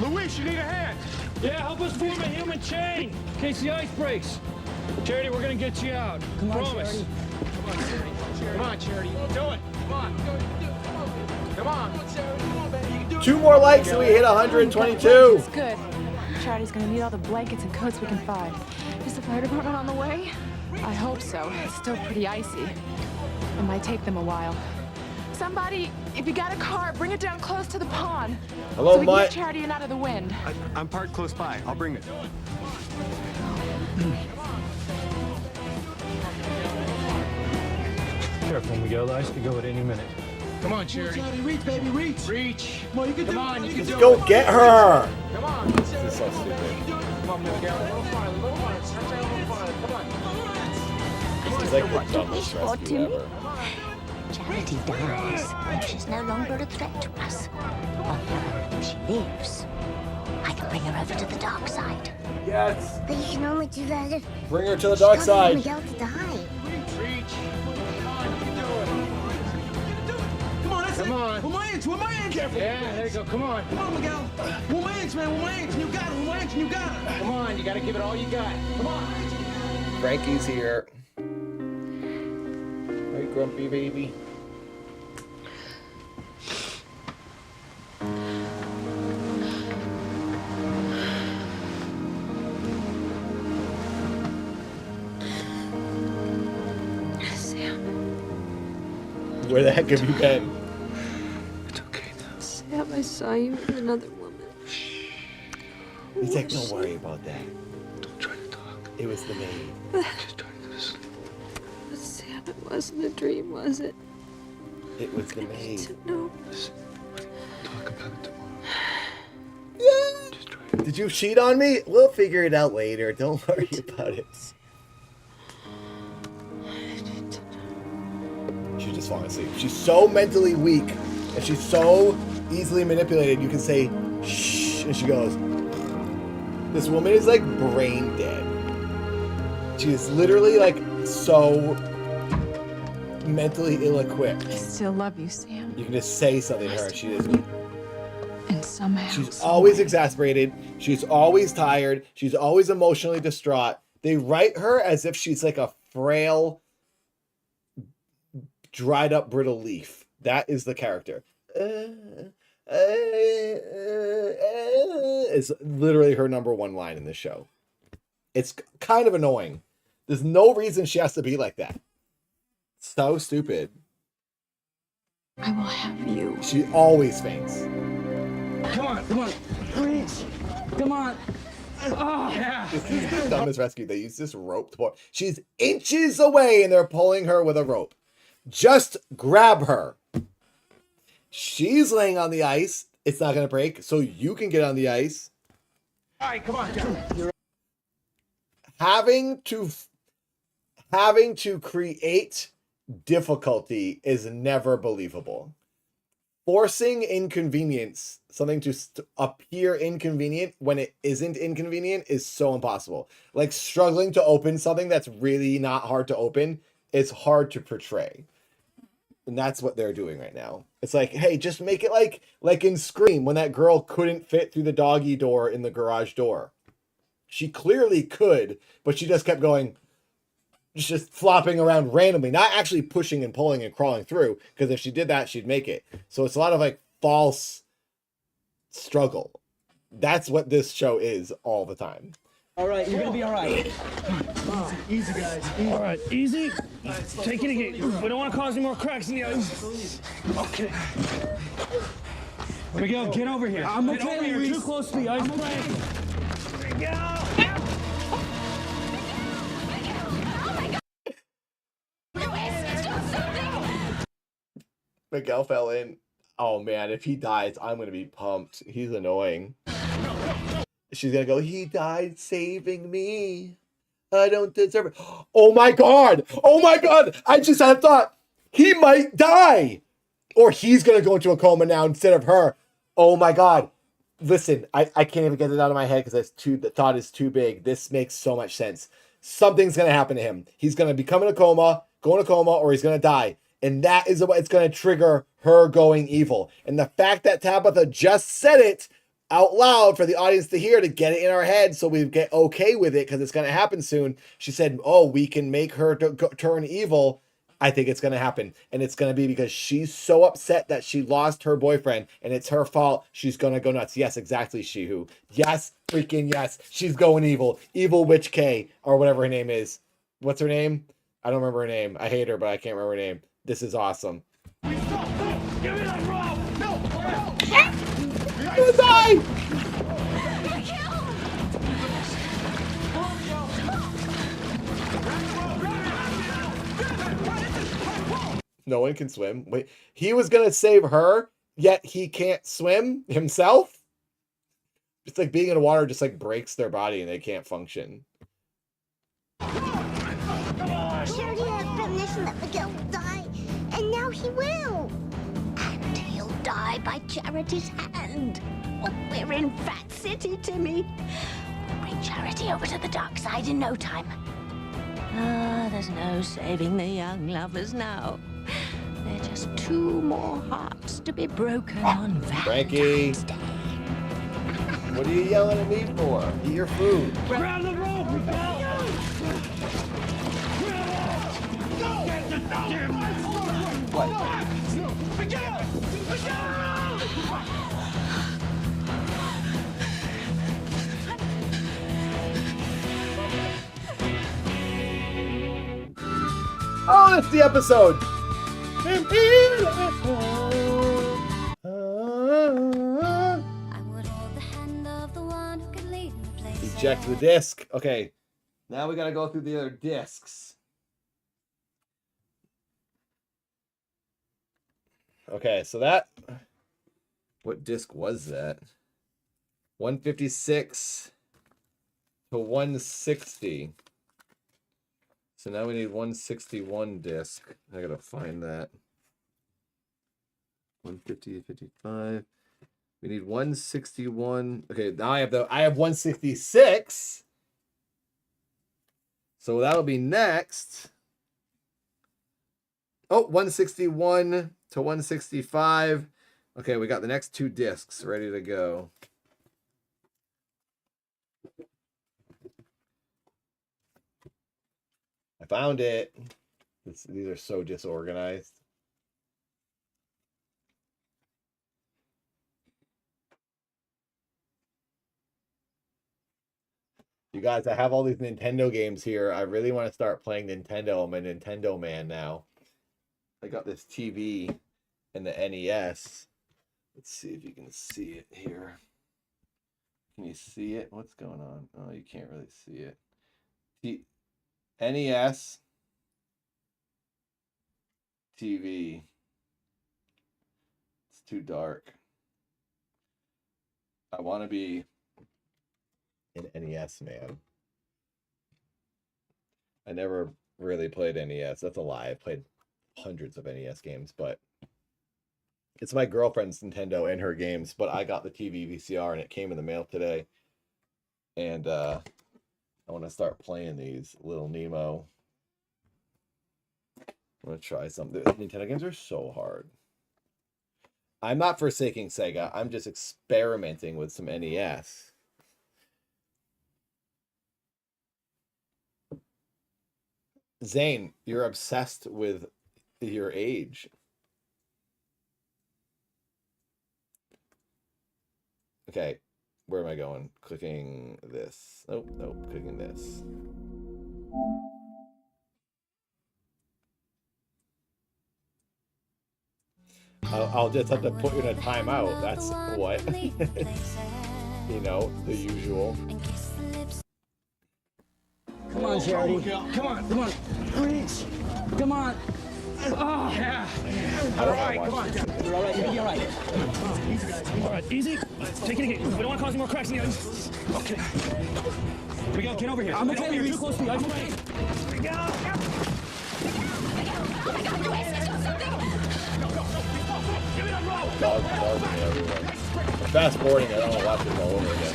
Luis, you need a hand. Yeah, help us form a human chain in case the ice breaks. Charity, we're gonna get you out. Promise. Come on, Charity. Come on, Charity. Do it. Come on. Come on. Come on, baby. You can do it. 2 more likes and we hit 122. It's good. Charity's gonna need all the blankets and coats we can find. Is the fire department on the way? I hope so. It's still pretty icy. It might take them a while. Somebody, if you got a car, bring it down close to the pond. Hello, so we can Mutt. get Charity and out of the wind. I'm parked close by. I'll bring it. Careful, Miguel. The ice could go at any minute. Come on, Charity. Reach, baby, reach. Reach. Come on, you can do it. Come on, you can do it. Go get her. Come on. This is so stupid. Come on, Miguel. A little farther, a little farther. Stretch out a little farther. Come on. This is like the dumbest rescue ever. Charity dies, and she's no longer a threat to us. Although she lives, I can bring her over to the dark side. Yes. But you can only do that if Bring her to the dark she side. causes Miguel to die. Reach. Come on, you can do it. Come on, that's Come it. on. One more inch, one more inch. Careful. Yeah, there you go. Come on. Come on, Miguel. One more inch, man. One more inch. You got it. One more inch, and you got it. Come on, you gotta give it all you got. Come on. Frankie's here. Hey, grumpy baby. Sam. Where the heck have you been? Sam, I saw you with another woman. He's like, don't worry about that. Don't try to talk. It was the maid. She's trying to go to sleep. But Sam, it wasn't a dream, was it? It was the maid. No. Talk about it tomorrow. Did you cheat on me? We'll figure it out later. Don't worry about it. She's just falling asleep. She's so mentally weak, and she's so easily manipulated. You can say, shh, and she goes. This woman is like brain dead. She is literally like so mentally ill-equipped. I still love you, Sam. You can just say something to her. She is. And somehow. She's always exasperated. She's always tired. She's always emotionally distraught. They write her as if she's like a frail, dried up, brittle leaf. That is the character. is literally her number one line in the show. It's kind of annoying. There's no reason she has to be like that. So stupid. I will have you. She always faints. Come on. Reach. Come on. Oh, yeah. This is the dumbest rescue. They use this rope to pull. She's inches away and they're pulling her with a rope. Just grab her. She's laying on the ice. It's not going to break, so you can get on the ice. All right, come on. Having to create difficulty is never believable. Forcing inconvenience, something to appear inconvenient when it isn't inconvenient, is so impossible. Like struggling to open something that's really not hard to open is hard to portray. And that's what they're doing right now. It's like, hey, just make it like in Scream when that girl couldn't fit through the doggy door in the garage door. She clearly could, but she just kept going, just flopping around randomly, not actually pushing and pulling and crawling through, because if she did that, she'd make it. So it's a lot of like false struggle. That's what this show is all the time. All right, you're gonna be all right. Easy, guys. Easy. All right, easy. Take it again. We don't want to cause any more cracks in the ice. Okay. Miguel, get over here. I'm get okay, over here. Luis. Too close to the ice break. Miguel! Miguel fell in. Oh man, if he dies, I'm gonna be pumped. He's annoying. She's gonna go, he died saving me. I don't deserve it. Oh my god! Oh my god! I just had a thought. He might die! Or he's gonna go into a coma now instead of her. Oh my god. Listen, I can't even get it out of my head because the thought is too big. This makes so much sense. Something's gonna happen to him. He's gonna become in a coma, go in a coma, or he's gonna die. And that is what it's gonna trigger her going evil. And the fact that Tabitha just said it out loud for the audience to hear, to get it in our head so we get okay with it because it's going to happen soon. She said, oh, we can make her turn evil. I think it's going to happen. And it's going to be because she's so upset that she lost her boyfriend and it's her fault. She's going to go nuts. Yes, exactly, She-Who. Yes, freaking yes. She's going evil. Evil Witch K, or whatever her name is. What's her name? I don't remember her name. I hate her, but I can't remember her name. This is awesome. Give me that rope! No! I'm gonna die! No one can swim. Wait, he was gonna save her, yet he can't swim himself? It's like being in water just like breaks their body and they can't function. Charity had premonition that Miguel will die, and now he will. And he'll die by Charity's hand. Oh, we're in Fat City, Timmy. We'll bring Charity over to the dark side in no time. Ah, there's no saving the young lovers now. They're just two more hearts to be broken on Frankie, Valentine's Day. what are you yelling at me for? Eat your food. Grab the rope, Miguel! Get the damn What? Miguel! Oh, that's the episode. Eject the disc. Okay, now we gotta go through the other discs. Okay, so that, what disc was that? 156 to 160. So now we need 161 disc. I gotta find that. 150 to 55. We need 161. Okay, now I have 166. So that'll be next. Oh, 161 to 165. Okay, we got the next two discs ready to go. I found it. These are so disorganized. You guys, I have all these Nintendo games here. I really want to start playing Nintendo. I'm a Nintendo man now. I got this TV and the NES. Let's see if you can see it here. Can you see it? What's going on? Oh, you can't really see it. NES TV. It's too dark. I want to be an NES man. I never really played NES. That's a lie. I've played hundreds of NES games, but it's my girlfriend's Nintendo and her games. But I got the TV VCR and it came in the mail today. And I want to start playing these. Little Nemo. I'm going to try something. Nintendo games are so hard. I'm not forsaking Sega. I'm just experimenting with some NES. Zane, you're obsessed with your age. Okay, where am I going? Clicking this. Nope, nope, clicking this. I'll just have to put you in a timeout. That's what. You know, the usual. Come on, Charity. Come on, come on. Reach. Come on. Oh, yeah. All right, come on. You're all right. You'll be all right. All right, easy. Take it again. We don't want to cause any more cracks in the ice. Okay. Miguel, get over here. I'm okay. You're too close to the ice. Miguel. Fast forwarding, I don't want to watch this all over again.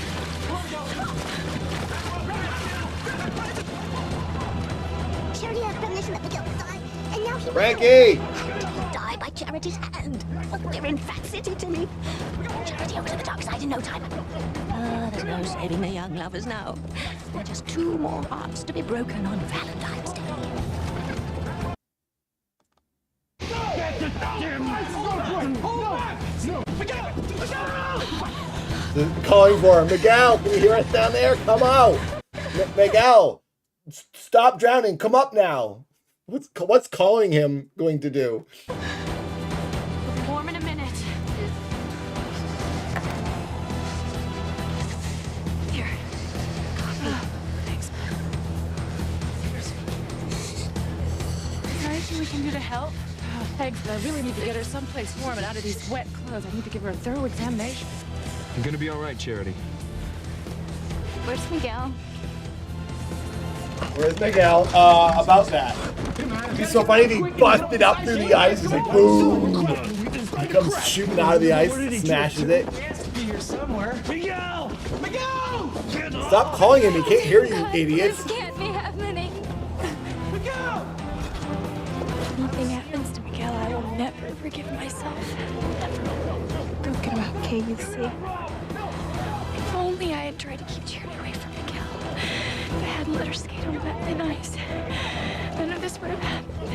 Charity has permission that Miguel will die, and now he Frankie! will die by Charity's hand. Oh, we're in Fat City, Timmy. Charity over to the dark side in no time. There's no saving the young lovers now. There are just 2 more hearts to be broken on Valentine's Day. Calling for him. Miguel, can you hear us down there? Come out. Miguel, stop drowning. Come up now. What's calling him going to do? We'll be warm in a minute. Here. Coffee. Thanks. Is there anything we can do to help? Thanks, but I really need to get her someplace warm and out of these wet clothes. I need to give her a thorough examination. You're gonna be all right, Charity. Where's Miguel? Where's Miguel? About that. It's so funny. He busted up through the ice. He's like, boom. He comes shooting out of the ice, smashes it. Here somewhere. Miguel! Miguel! Stop calling him. He can't hear you, idiot. This can't be happening. Miguel! If anything happens to Miguel, I will never forgive myself. Never. Don't get about Kay, you see. If only I had tried to keep Charity away from Miguel. If I hadn't let her skate on that thin ice, none of this would have happened.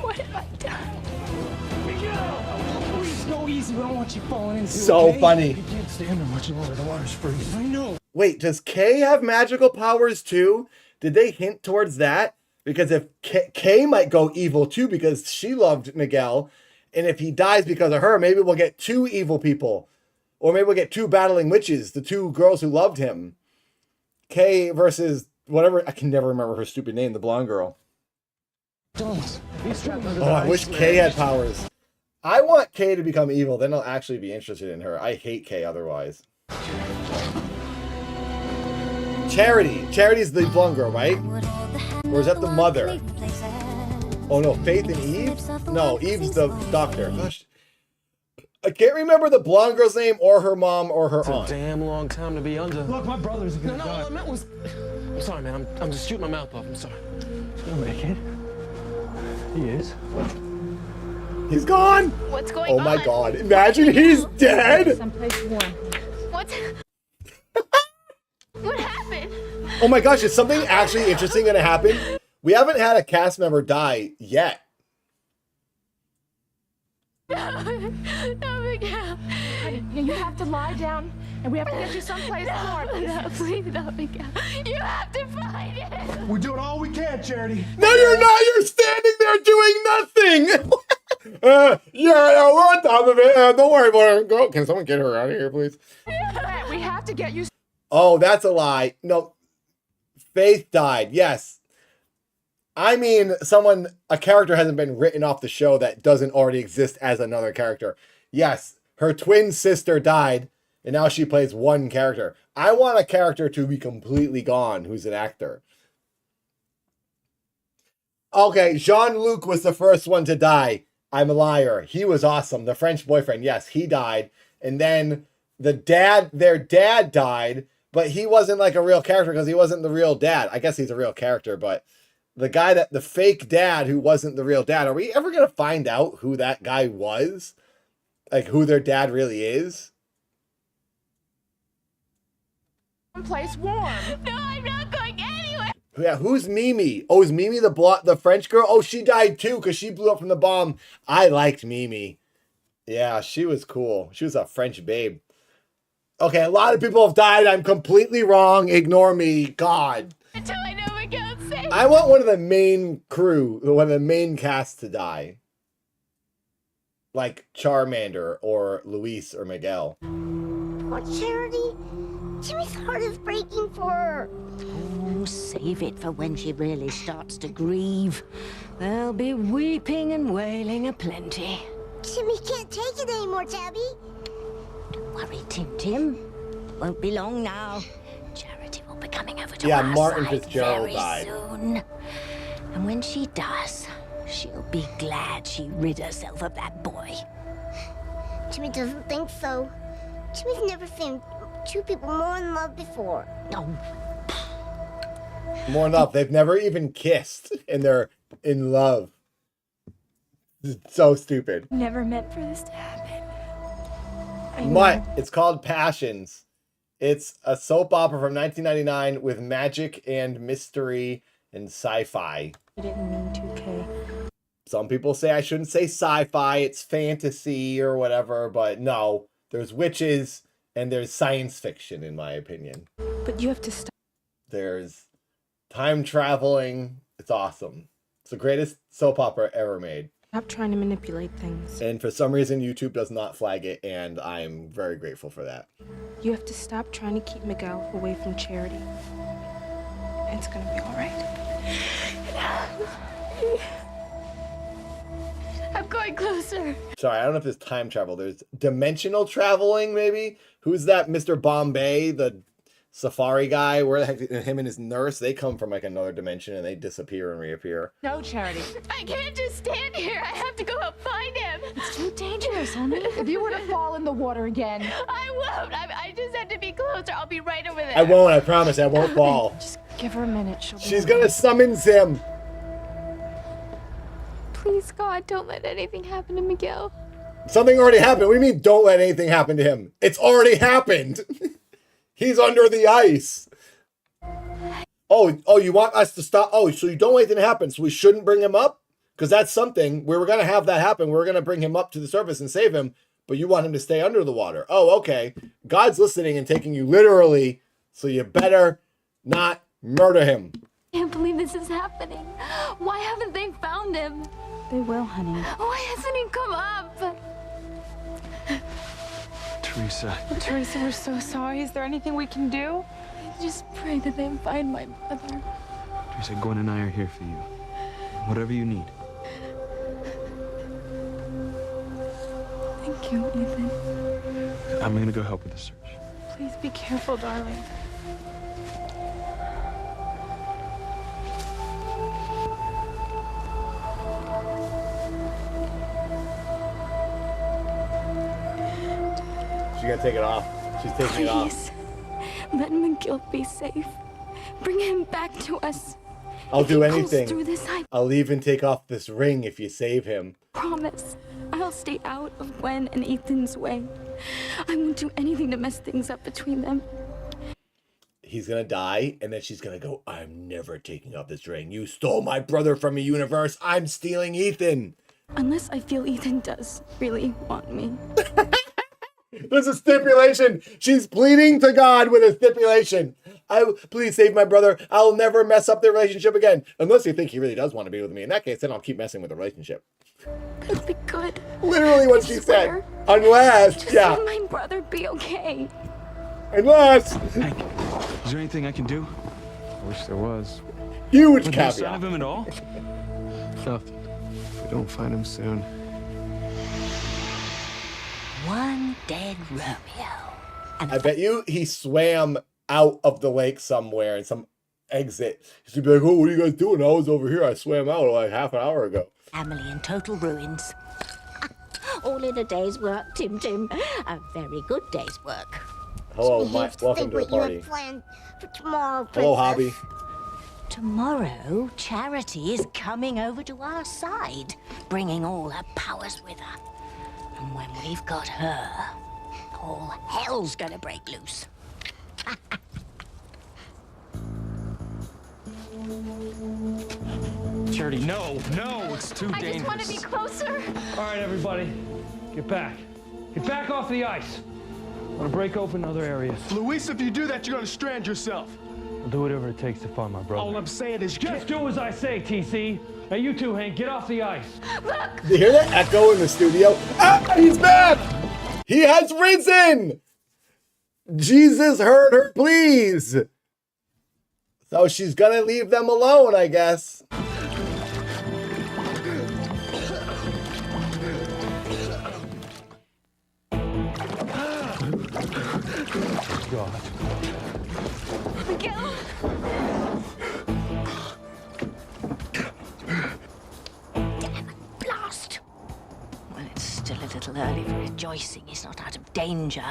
What have I done? Miguel! Please go easy. We don't want you falling into it. So Okay? funny. You can't stand there much longer. The water's freezing. I know. Wait, does Kay have magical powers too? Did they hint towards that? Because if Kay might go evil too because she loved Miguel, and if he dies because of her, maybe we'll get 2 evil people. Or maybe we'll get 2 battling witches, the 2 girls who loved him. Kay versus whatever, I can never remember her stupid name, the blonde girl. Don't. Oh, I wish Kay had powers. I want Kay to become evil, then I'll actually be interested in her. I hate Kay otherwise. Charity. Charity's the blonde girl, right? Or is that the mother? Oh no, Faith and Eve? No, Eve's the doctor. Gosh. I can't remember the blonde girl's name or her mom or her aunt. It's a damn long time to be under. Look, my brother's gonna die. No, all I meant was... I'm sorry, man. I'm just shooting my mouth off. I'm sorry. You'll make it. He is. He's gone! What's going on? Oh my god. Imagine he's dead! Someplace warm. What? What happened? Oh my gosh, is something actually interesting gonna happen? We haven't had a cast member die yet. No, Miguel. Honey, you have to lie down, and we have to get you someplace warm. No, please, no, Miguel. You have to find it. We're doing all we can, Charity. No, you're not. You're standing there doing nothing. Yeah, we're on top of it. Don't worry about her. Go. Can someone get her out of here, please? We have to get you. Oh, that's a lie. No, Faith died. Yes. I mean, a character hasn't been written off the show that doesn't already exist as another character. Yes, her twin sister died, and now she plays one character. I want a character to be completely gone who's an actor. Okay, Jean-Luc was the first one to die. I'm a liar. He was awesome. The French boyfriend, yes, he died. And then their dad died, but he wasn't like a real character because he wasn't the real dad. I guess he's a real character, but the fake dad who wasn't the real dad, are we ever going to find out who that guy was? Like who their dad really is? Someplace warm. No, I'm not going anywhere. Yeah, who's Mimi? Oh, is Mimi the French girl? Oh, she died too because she blew up from the bomb. I liked Mimi. Yeah, she was cool. She was a French babe. Okay, a lot of people have died. I'm completely wrong. Ignore me. God. Until I know Miguel's safe. I want one of the main crew, one of the main cast to die. Like Charmander or Luis or Miguel. Poor Charity. Jimmy's heart is breaking for her. Oh, save it for when she really starts to grieve. There'll be weeping and wailing aplenty. Jimmy can't take it anymore, Tabby. Don't worry, Tim. Won't be long now. Charity will be coming over to Yeah, our Martin side Fitzgerald very died. soon. And when she does, she'll be glad she rid herself of that boy. Jimmy doesn't think so. Jimmy's never seen two people more in love before. No. More enough, they've never even kissed and they're in love. So stupid. Never meant for this to happen. But it's called Passions. It's a soap opera from 1999 with magic and mystery and sci-fi. I didn't mean to, Kay. Some people say I shouldn't say sci-fi, it's fantasy or whatever, but no, there's witches and there's science fiction in my opinion. But you have to stop. There's time traveling. It's awesome. It's the greatest soap opera ever made. Stop trying to manipulate things. And for some reason, YouTube does not flag it, and I'm very grateful for that. You have to stop trying to keep Miguel away from Charity. It's gonna be all right. I'm going closer. Sorry, I don't know if there's time travel. There's dimensional traveling, maybe? Who's that Mr. Bombay, the safari guy? Where the heck, him and his nurse, they come from like another dimension and they disappear and reappear. No, Charity. I can't just stand here. I have to go help find him. It's too dangerous, honey. If you were to fall in the water again. I won't. I just have to be closer. I'll be right over there. I won't, I promise, I won't fall. Just give her a minute. She's gonna summon him. Please, God, don't let anything happen to Miguel. Something already happened. What do you mean, don't let anything happen to him? It's already happened. He's under the ice. Oh, you want us to stop? Oh, so you don't want anything to happen, so we shouldn't bring him up? Because that's something. We were going to have that happen. We were going to bring him up to the surface and save him, but you want him to stay under the water. Oh, okay. God's listening and taking you literally, so you better not murder him. I can't believe this is happening. Why haven't they found him? They will, honey. Why hasn't he come up? Teresa. Teresa, we're so sorry. Is there anything we can do? Just pray that they find my mother. Teresa, Gwen and I are here for you. Whatever you need. Thank you, Ethan. I'm gonna go help with the search. Please be careful, darling. She's going to take it off. She's taking it off. Please, let Miguel be safe. Bring him back to us. I'll do If he pulls anything. through this, I I'll even take off this ring if you save him. promise. I'll stay out of Gwen and Ethan's way. I won't do anything to mess things up between them. He's gonna die, and then she's gonna go, I'm never taking off this ring. You stole my brother from a universe. I'm stealing Ethan. Unless I feel Ethan does really want me. There's a stipulation. She's pleading to God with a stipulation. Please save my brother. I'll never mess up their relationship again. Unless you think he really does want to be with me. In that case, then I'll keep messing with the relationship. It'll be good. Literally what she said. Unless, Just yeah. let my brother be okay. Unless. Hank, is there anything I can do? I wish there was. Huge No caveat. sign of him at all? Nothing. If we don't find him soon. One dead Romeo. I bet you he swam out of the lake somewhere in some exit. He'd be like, oh, what are you guys doing? I was over here. I swam out like half an hour ago. Family in total ruins. All in a day's work, Tim Tim. A very good day's work. Hello, Jimmy, here's welcome to the what you had party. planned for tomorrow, Hello, Princess. Hobby. Tomorrow, Charity is coming over to our side, bringing all her powers with her. And when we've got her, all hell's gonna break loose. Charity, no, it's too I dangerous. just want to be closer. All right, everybody, get back. Get back off the ice. I'm gonna break open other areas. Luis, if you do that, you're gonna strand yourself. I'll do whatever it takes to find my brother. All I'm saying is Just do as I say, TC. Hey, you two, Hank, get off the ice. Look! Did you hear that echo in the studio? Ah, he's back! He has risen! Jesus heard her pleas! So she's gonna leave them alone, I guess. God. Miguel! Blast! Well, it's still a little early for rejoicing. He's not out of danger.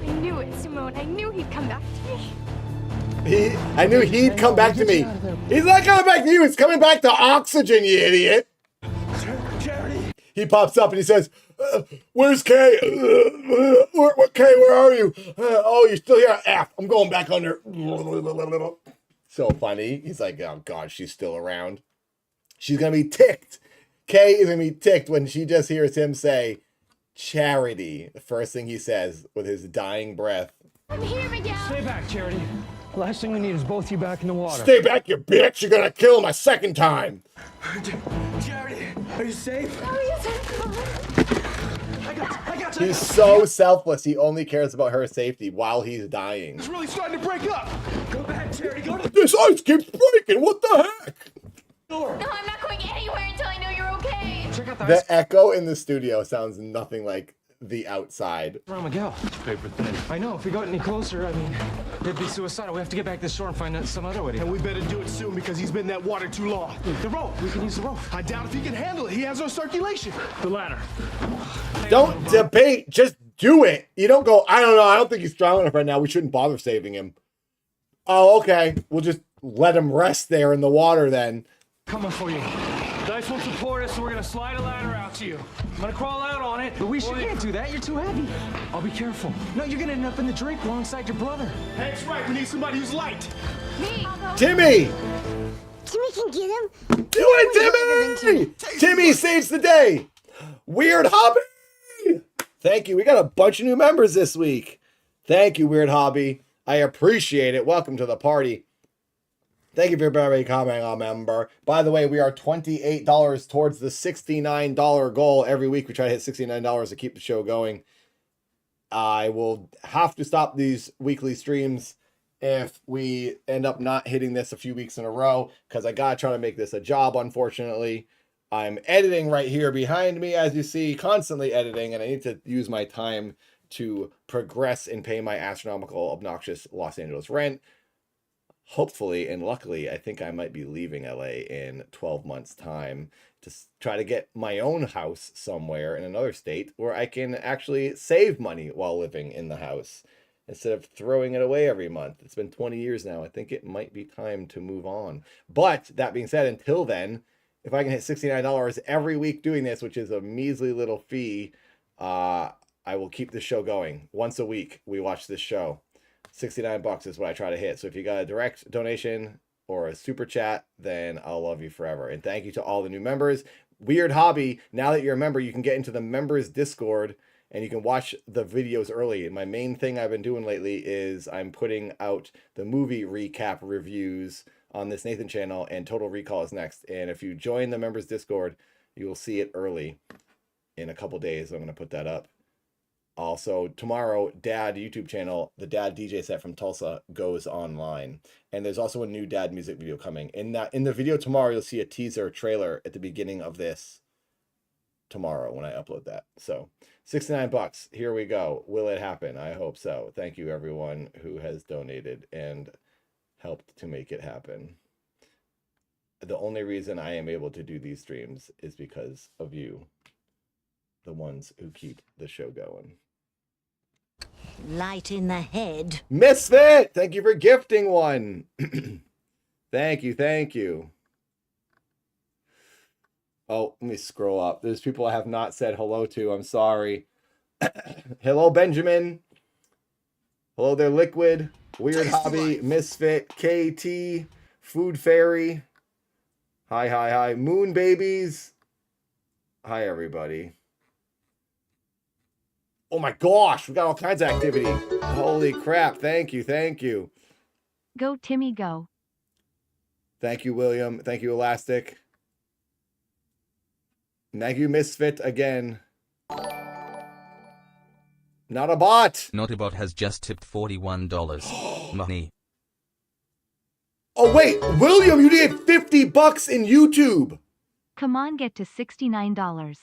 I knew it, Simone. I knew he'd come back to me. I knew he'd come back to me. He's not coming back to you. He's coming back to oxygen, you idiot. He pops up and he says, where's Kay? Kay, where are you? Oh, you're still here? I'm going back under. So funny. He's like, oh, God, she's still around. She's going to be ticked. Kay is going to be ticked when she just hears him say, Charity. The first thing he says with his dying breath. I'm here, Miguel. Stay back, Charity. Last thing we need is both you back in the water. Stay back, you bitch. You're going to kill him a second time. Charity, are you safe? Oh, yes, I got you. He's so selfless. He only cares about her safety while he's dying. It's really starting to break up. Go back, Charity. Go to This ice keeps breaking. What the heck? No, I'm not going anywhere until I know you're okay. Check out The echo in the studio sounds nothing like the outside. Wrong, Miguel. It's paper thin. I know. If we got any closer, I mean, it'd be suicidal. We have to get back to the shore and find out some other way to. And we better do it soon because he's been in that water too long. The rope. We can use the rope. I doubt if he can handle it. He has no circulation. The ladder. Don't debate. Just do it. You don't go, I don't know. I don't think he's strong enough right now. We shouldn't bother saving him. Oh, okay. We'll just let him rest there in the water then. Coming for you. The ice won't support us, so we're gonna slide a ladder out to you. I'm gonna crawl out on it. Luis, you can't do that. You're too heavy. I'll be careful. No, you're gonna end up in the drink alongside your brother. Hank's right. We need somebody who's light. Me. Timmy! Timmy can get him. Do it, Timmy! Timmy saves the day. Weird Hobby! Thank you. We got a bunch of new members this week. Thank you, Weird Hobby. I appreciate it. Welcome to the party. Thank you for everybody becoming a member. By the way, we are $28 towards the $69 goal. Every week we try to hit $69 to keep the show going. I will have to stop these weekly streams if we end up not hitting this a few weeks in a row, because I gotta try to make this a job, unfortunately. I'm editing right here behind me, as you see, constantly editing, and I need to use my time to progress and pay my astronomical, obnoxious Los Angeles rent. Hopefully and luckily, I think I might be leaving LA in 12 months' time to try to get my own house somewhere in another state where I can actually save money while living in the house instead of throwing it away every month. It's been 20 years now. I think it might be time to move on. But that being said, until then, if I can hit $69 every week doing this, which is a measly little fee, I will keep this show going. Once a week, we watch this show. $69 is what I try to hit. So if you got a direct donation or a super chat, then I'll love you forever. And thank you to all the new members. Weird hobby. Now that you're a member, you can get into the members Discord and you can watch the videos early. My main thing I've been doing lately is I'm putting out the movie recap reviews on this Nathan channel, and Total Recall is next. And if you join the members Discord, you will see it early in a couple days. I'm going to put that up. Also, tomorrow, Dad YouTube channel, the Dad DJ set from Tulsa goes online. And there's also a new Dad music video coming. In the video tomorrow, you'll see a teaser trailer at the beginning of this tomorrow when I upload that. So, $69. Here we go. Will it happen? I hope so. Thank you, everyone who has donated and helped to make it happen. The only reason I am able to do these streams is because of you, the ones who keep the show going. Light in the head. Misfit, thank you for gifting one. Thank you, thank you. Oh, let me scroll up. There's people I have not said hello to. I'm sorry. Hello, Benjamin. Hello there, Liquid. Weird Hobby, Misfit, KT, Food Fairy. Hi, hi, hi. Moon Babies. Hi, everybody. Oh my gosh, we got all kinds of activity. Holy crap. Thank you, thank you. Go, Timmy, go. Thank you, William. Thank you, Elastic. Thank you, Misfit, again. Not a bot. Not a bot has just tipped $41. Money. Oh, wait. William, you did $50 in YouTube. Come on, get to $69.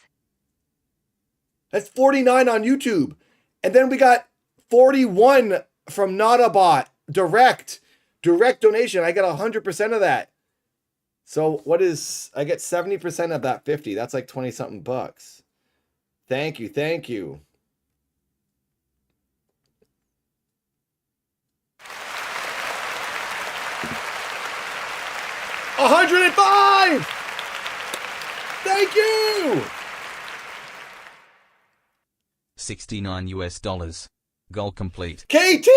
That's 49 on YouTube. And then we got 41 from Not a Bot. Direct donation. I get 100% of that. So what is, I get 70% of that 50. That's like 20 something bucks. Thank you. Thank you. $105. Thank you. $69. Goal complete. KT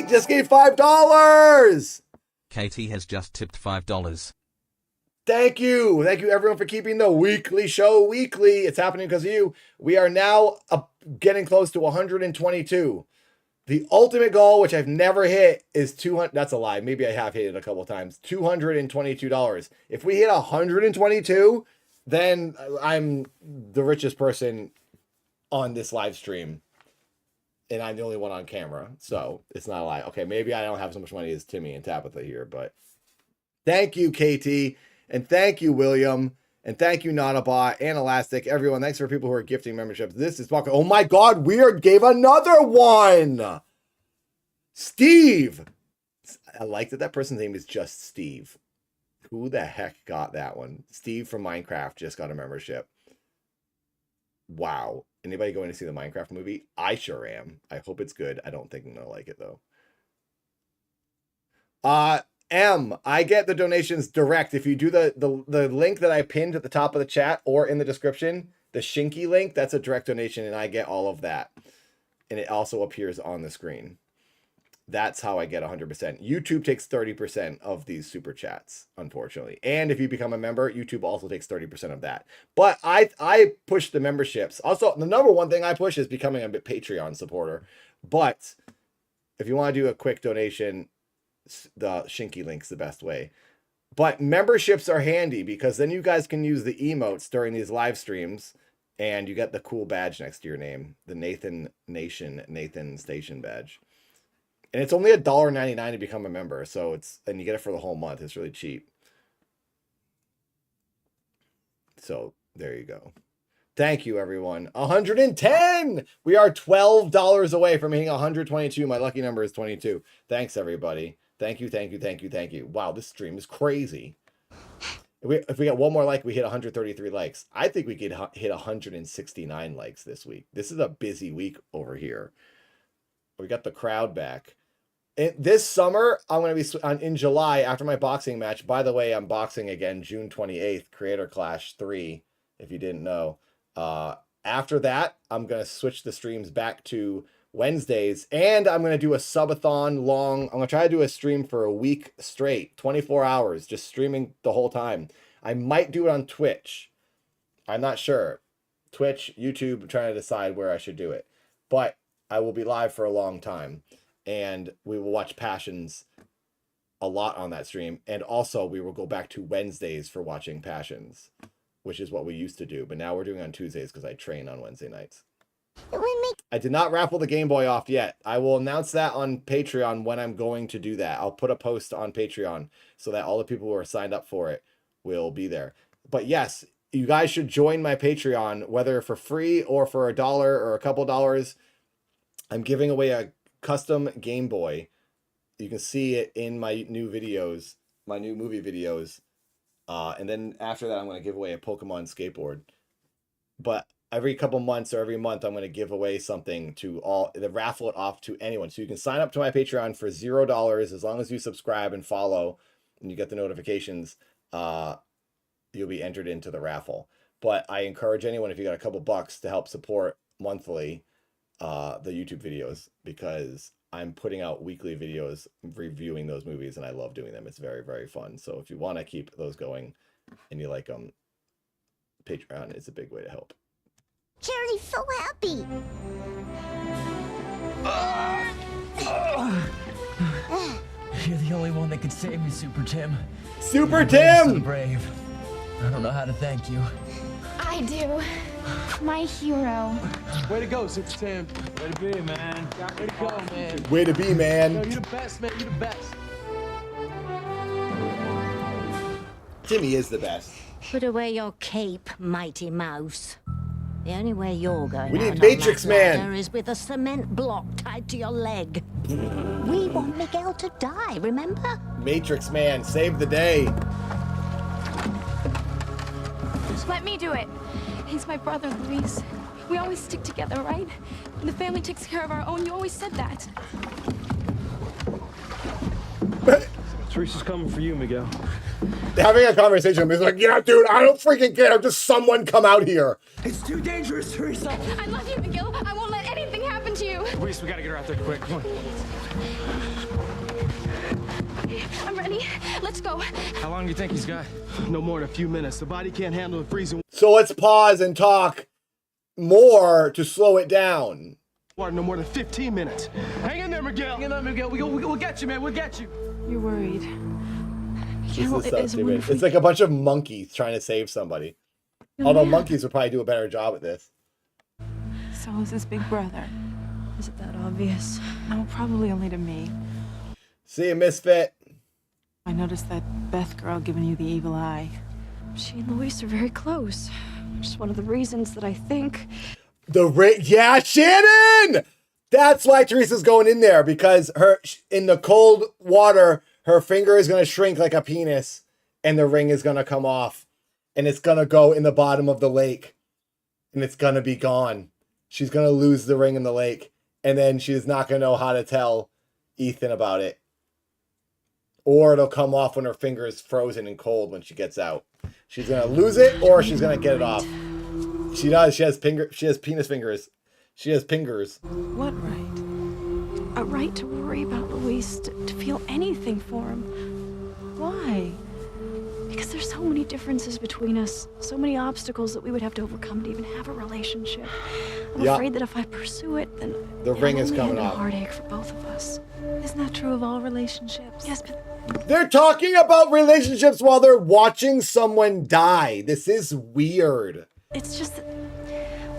just gave $5. KT has just tipped $5. Thank you. Thank you, everyone, for keeping the weekly show weekly. It's happening because of you. We are now getting close to 122. The ultimate goal, which I've never hit, is 200. That's a lie. Maybe I have hit it a couple of times. $222. If we hit 122, then I'm the richest person on this live stream. And I'm the only one on camera. So it's not a lie. Okay, maybe I don't have so much money as Timmy and Tabitha here, but thank you, KT. And thank you, William. And thank you, Nautabot and Elastic. Everyone, thanks for people who are gifting memberships. This is fucking... Oh my God, Weird gave another one. Steve. I like that person's name is just Steve. Who the heck got that one? Steve from Minecraft just got a membership. Wow. Anybody going to see the Minecraft movie? I sure am. I hope it's good. I don't think I'm going to like it, though. I get the donations direct. If you do the link that I pinned at the top of the chat or in the description, the Shinky link, that's a direct donation, and I get all of that. And it also appears on the screen. That's how I get 100%. YouTube takes 30% of these super chats, unfortunately. And if you become a member, YouTube also takes 30% of that. But I push the memberships. Also, the number one thing I push is becoming a Patreon supporter. But if you want to do a quick donation, the Shinky link's the best way. But memberships are handy because then you guys can use the emotes during these live streams and you get the cool badge next to your name, the Nathan Station badge. And it's only $1.99 to become a member, so and you get it for the whole month. It's really cheap. So there you go. Thank you, everyone. 110. We are $12 away from hitting 122. My lucky number is 22. Thanks, everybody. Thank you, thank you, thank you, thank you. Wow, this stream is crazy. If we get one more like, we hit 133 likes. I think we could hit 169 likes this week. This is a busy week over here. We got the crowd back. This summer, I'm going to be in July after my boxing match. By the way, I'm boxing again June 28th, Creator Clash 3, if you didn't know. After that, I'm going to switch the streams back to Wednesdays, and I'm going to do a subathon long. I'm going to try to do a stream for a week straight, 24 hours, just streaming the whole time. I might do it on Twitch. I'm not sure. Twitch, YouTube, I'm trying to decide where I should do it. But I will be live for a long time, and we will watch Passions a lot on that stream. And also we will go back to Wednesdays for watching Passions, which is what we used to do. But now we're doing on Tuesdays because I train on Wednesday nights. I did not raffle the Game Boy off yet. I will announce that on Patreon when I'm going to do that. I'll put a post on Patreon so that all the people who are signed up for it will be there. But yes, you guys should join my Patreon, whether for free or for $1 or a couple dollars. I'm giving away a custom Game Boy. You can see it in my new videos, my new movie videos. And then after that, I'm going to give away a Pokemon skateboard. But every couple months or every month, I'm going to give away something to raffle it off to anyone. So you can sign up to my Patreon for $0 as long as you subscribe and follow and you get the notifications. You'll be entered into the raffle. But I encourage anyone, if you got a couple bucks, to help support monthly the YouTube videos, because I'm putting out weekly videos reviewing those movies and I love doing them. It's very, very fun. So if you want to keep those going and you like them, Patreon is a big way to help. Charity's so happy. You're the only one that could save me, Super Tim. Super You're Tim! so brave. I don't know how to thank you. I do. My hero. Way to go, Super Tim. Way to be, man. Way to go, man. Way to be, man. Yo, you're the best, man. You're the best. Timmy is the best. Put away your cape, mighty mouse. The only way you're going We need out Matrix on that Man. ladder is with a cement block tied to your leg. We want Miguel to die, remember? Matrix Man, save the day. Let me do it. He's my brother, Luis. We always stick together, right? When the family takes care of our own, you always said that. Teresa's coming for you, Miguel. Having a conversation with me, he's like, yeah, dude, I don't freaking care. Just someone come out here. It's too dangerous, Teresa. I love you, Miguel. I won't let anything happen to you. Luis, we gotta get her out there quick. Come on. I'm ready. Let's go. How long do you think he's got? No more than a few minutes. The body can't handle the freezing So let's pause and talk more to slow it down. water. No more than 15 minutes. Hang in there, Miguel. Hang in there, Miguel. We'll get you, man. We'll get you. You're worried. This Miguel, is it so is stupid. wonderful. It's like a bunch of monkeys trying to save somebody. Although monkeys would probably do a better job at this. So is his big brother. Is it that obvious? No, probably only to me. See you, Misfit. I noticed that Beth girl giving you the evil eye. She and Luis are very close. Which is one of the reasons that I think... Yeah, Shannon! That's why Teresa's going in there, because in the cold water, her finger is going to shrink like a penis, and the ring is going to come off, and it's going to go in the bottom of the lake, and it's going to be gone. She's going to lose the ring in the lake, and then she's not going to know how to tell Ethan about it. Or it'll come off when her finger is frozen and cold when she gets out. She's going to lose it, or she's going to get it off. She does. She has penis fingers. She has pingers. What right? A right to worry about Luis, to feel anything for him. Why? Because there's so many differences between us, so many obstacles that we would have to overcome to even have a relationship. I'm afraid that if I pursue it, then the ring is coming off. off. Heartache for both of us. Isn't that true of all relationships? Yes, but they're talking about relationships while they're watching someone die. This is weird. it's just that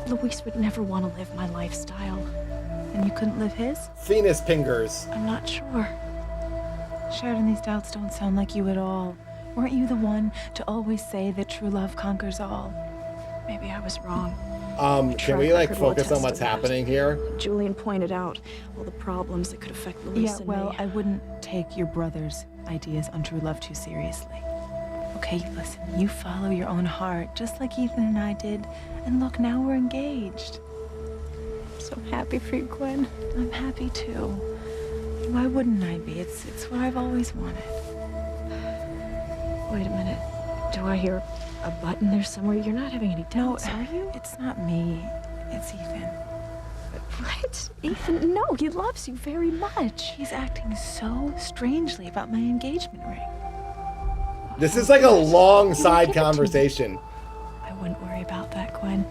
Luis would never want to live my lifestyle. And you couldn't live his? Venus fingers. I'm not sure. Sheridan, these doubts don't sound like you at all. Weren't you the one to always say that true love conquers all? Maybe I was wrong. Can we like focus on what's happening here? Julian pointed out all the problems that could affect Luis and well, me. I wouldn't take your brother's ideas on true love too seriously. Okay, listen, you follow your own heart, just like Ethan and I did. And look, now we're engaged. I'm so happy for you, Gwen. I'm happy too. Why wouldn't I be? It's what I've always wanted. Wait a minute. Do I hear a button there somewhere? You're not having any doubts, are you? It's not me. It's Ethan. What? Ethan, no, he loves you very much. He's acting so strangely about my engagement ring. This is like a long side conversation. I wouldn't worry about that, Gwen.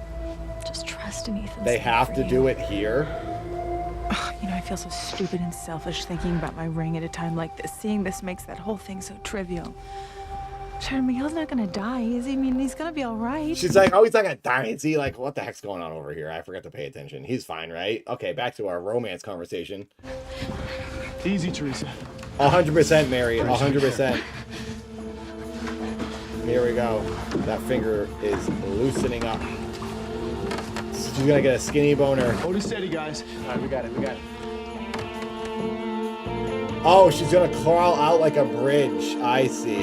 Just trust in Ethan. They have to do it here. You know, I feel so stupid and selfish thinking about my ring at a time like this. Seeing this makes that whole thing so trivial. Sure, Miguel's not gonna die, is he? I mean, he's gonna be all right. She's like, oh, he's not gonna die. Is he? Like, what the heck's going on over here? I forgot to pay attention. He's fine, right? Okay, back to our romance conversation. Easy, Teresa. 100%, Mary. 100%. Here we go. That finger is loosening up. She's gonna get a skinny boner. Hold it steady, guys. All right, we got it. We got it. Oh, she's gonna crawl out like a bridge. I see.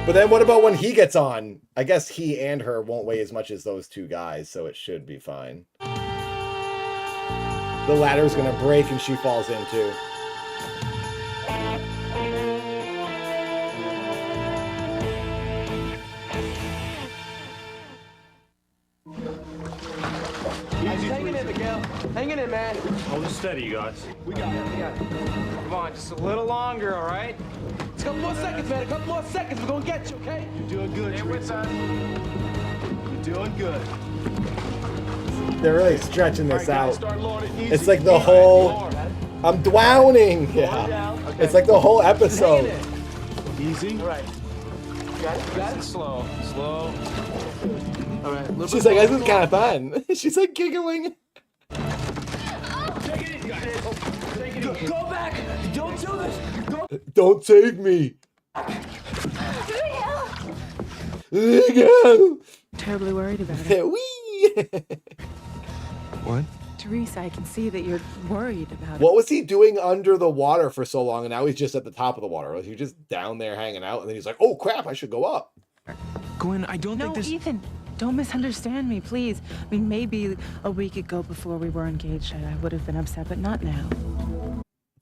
But then what about when he gets on? I guess he and her won't weigh as much as those two guys, so it should be fine. The ladder's gonna break and she falls in too. Hanging in, Miguel. Hanging in, man. Hold it steady, you guys. We got it. We got it. Come on, just a little longer, all right? It's a couple more seconds, man. A couple more seconds. We're gonna get you, okay? You're doing good, Teresa. You're doing good. They're really stretching this out. Start loading easy. It's like the whole... I'm drowning. Yeah. Okay. It's like the whole episode. Easy. All right. You got it? You got it? Slow. Slow. All right. She's like, this is kind of fun. She's like giggling. Take it easy. Take it easy. Go back. Don't do this. Go. Don't save me. Miguel. Terribly worried about it. Wee. What? Teresa, I can see that you're worried about it. What was he doing under the water for so long, and now he's just at the top of the water? Was he just down there hanging out, and then he's like, oh crap, I should go up. Gwen, I don't think No, this... Ethan, don't misunderstand me, please. I mean, maybe a week ago before we were engaged, I would have been upset, but not now.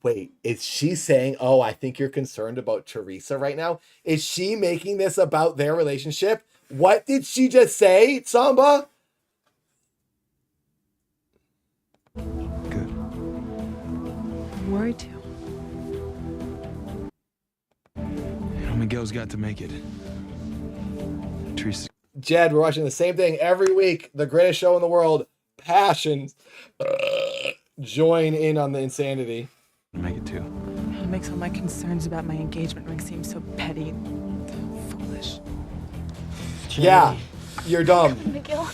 Wait, is she saying, oh, I think you're concerned about Teresa right now? Is she making this about their relationship? What did she just say, Samba? I'm worried too. You know, Miguel's got to make it. Teresa. Jed, we're watching the same thing every week. The greatest show in the world. Passions. Join in on the insanity. Make it too. It makes all my concerns about my engagement ring seem so petty and foolish. Yeah, you're dumb. Miguel,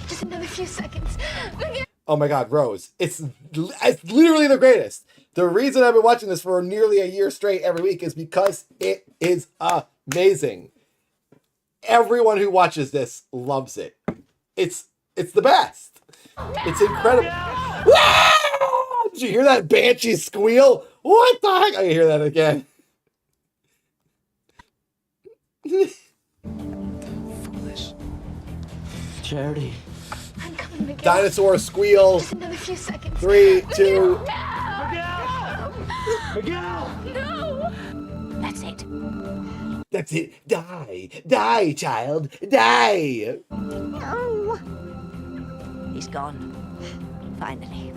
just another few seconds. Miguel. Oh my God, Rose. It's literally the greatest. The reason I've been watching this for nearly a year straight every week is because it is amazing. Everyone who watches this loves it. It's the best. It's incredible. Ah! Did you hear that banshee squeal? What the heck? I can hear that again. Foolish. Charity. I'm coming, Miguel. Dinosaur squeal. Just another few seconds. 3, 2. Miguel! No! That's it. That's it. Die. Die, child. Die. Oh. He's gone. Finally.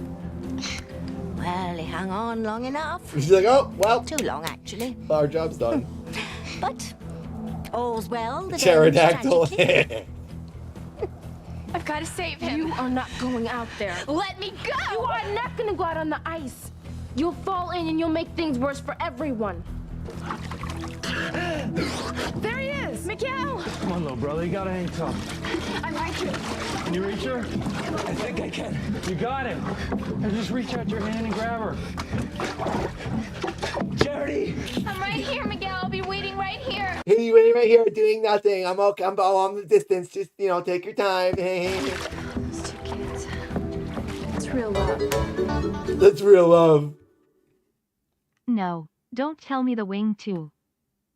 Well, he hung on long enough. She's like, oh, well. Too long, actually. Our job's done. But all's well. The Pterodactyl. I've got to save him. You are not going out there. Let me go! You are not going to go out on the ice. You'll fall in and you'll make things worse for everyone. There he is! Miguel! Come on, little brother. You gotta hang tough. I'm right here. Can you reach her? I think I can. You got it. Now just reach out your hand and grab her. Charity! I'm right here, Miguel. I'll be waiting right here. Hey, you waiting right here doing nothing. I'm okay. I'm on the distance. Just, take your time. Those two kids. It's real love. That's real love. No, don't tell me the wing too.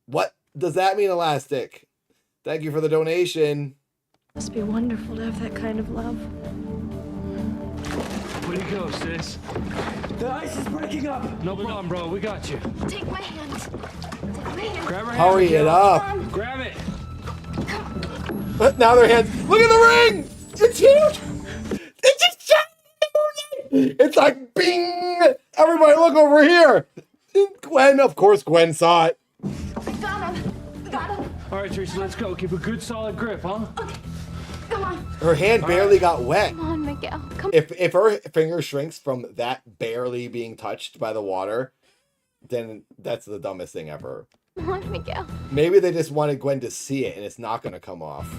What does that mean, Elastic? Thank you for the donation. Must be wonderful to have that kind of love. Where'd you go, sis? The ice is breaking up. No problem, bro. We got you. Take my hand. Take my hand. Grab her hand. Hurry it up. Grab it. Now their hands. Look at the ring. It's huge. It's just giant in the It's like, bing! Everybody look over here! Gwen, of course Gwen saw it. Got him. Got him. All right, Teresa, let's go. Keep a good solid grip, huh? Okay. Come on. Her hand barely got wet. Come on, Miguel. Come If her finger shrinks from that barely being touched by the water, then that's the dumbest thing ever. on, Miguel. Maybe they just wanted Gwen to see it and it's not going to come off.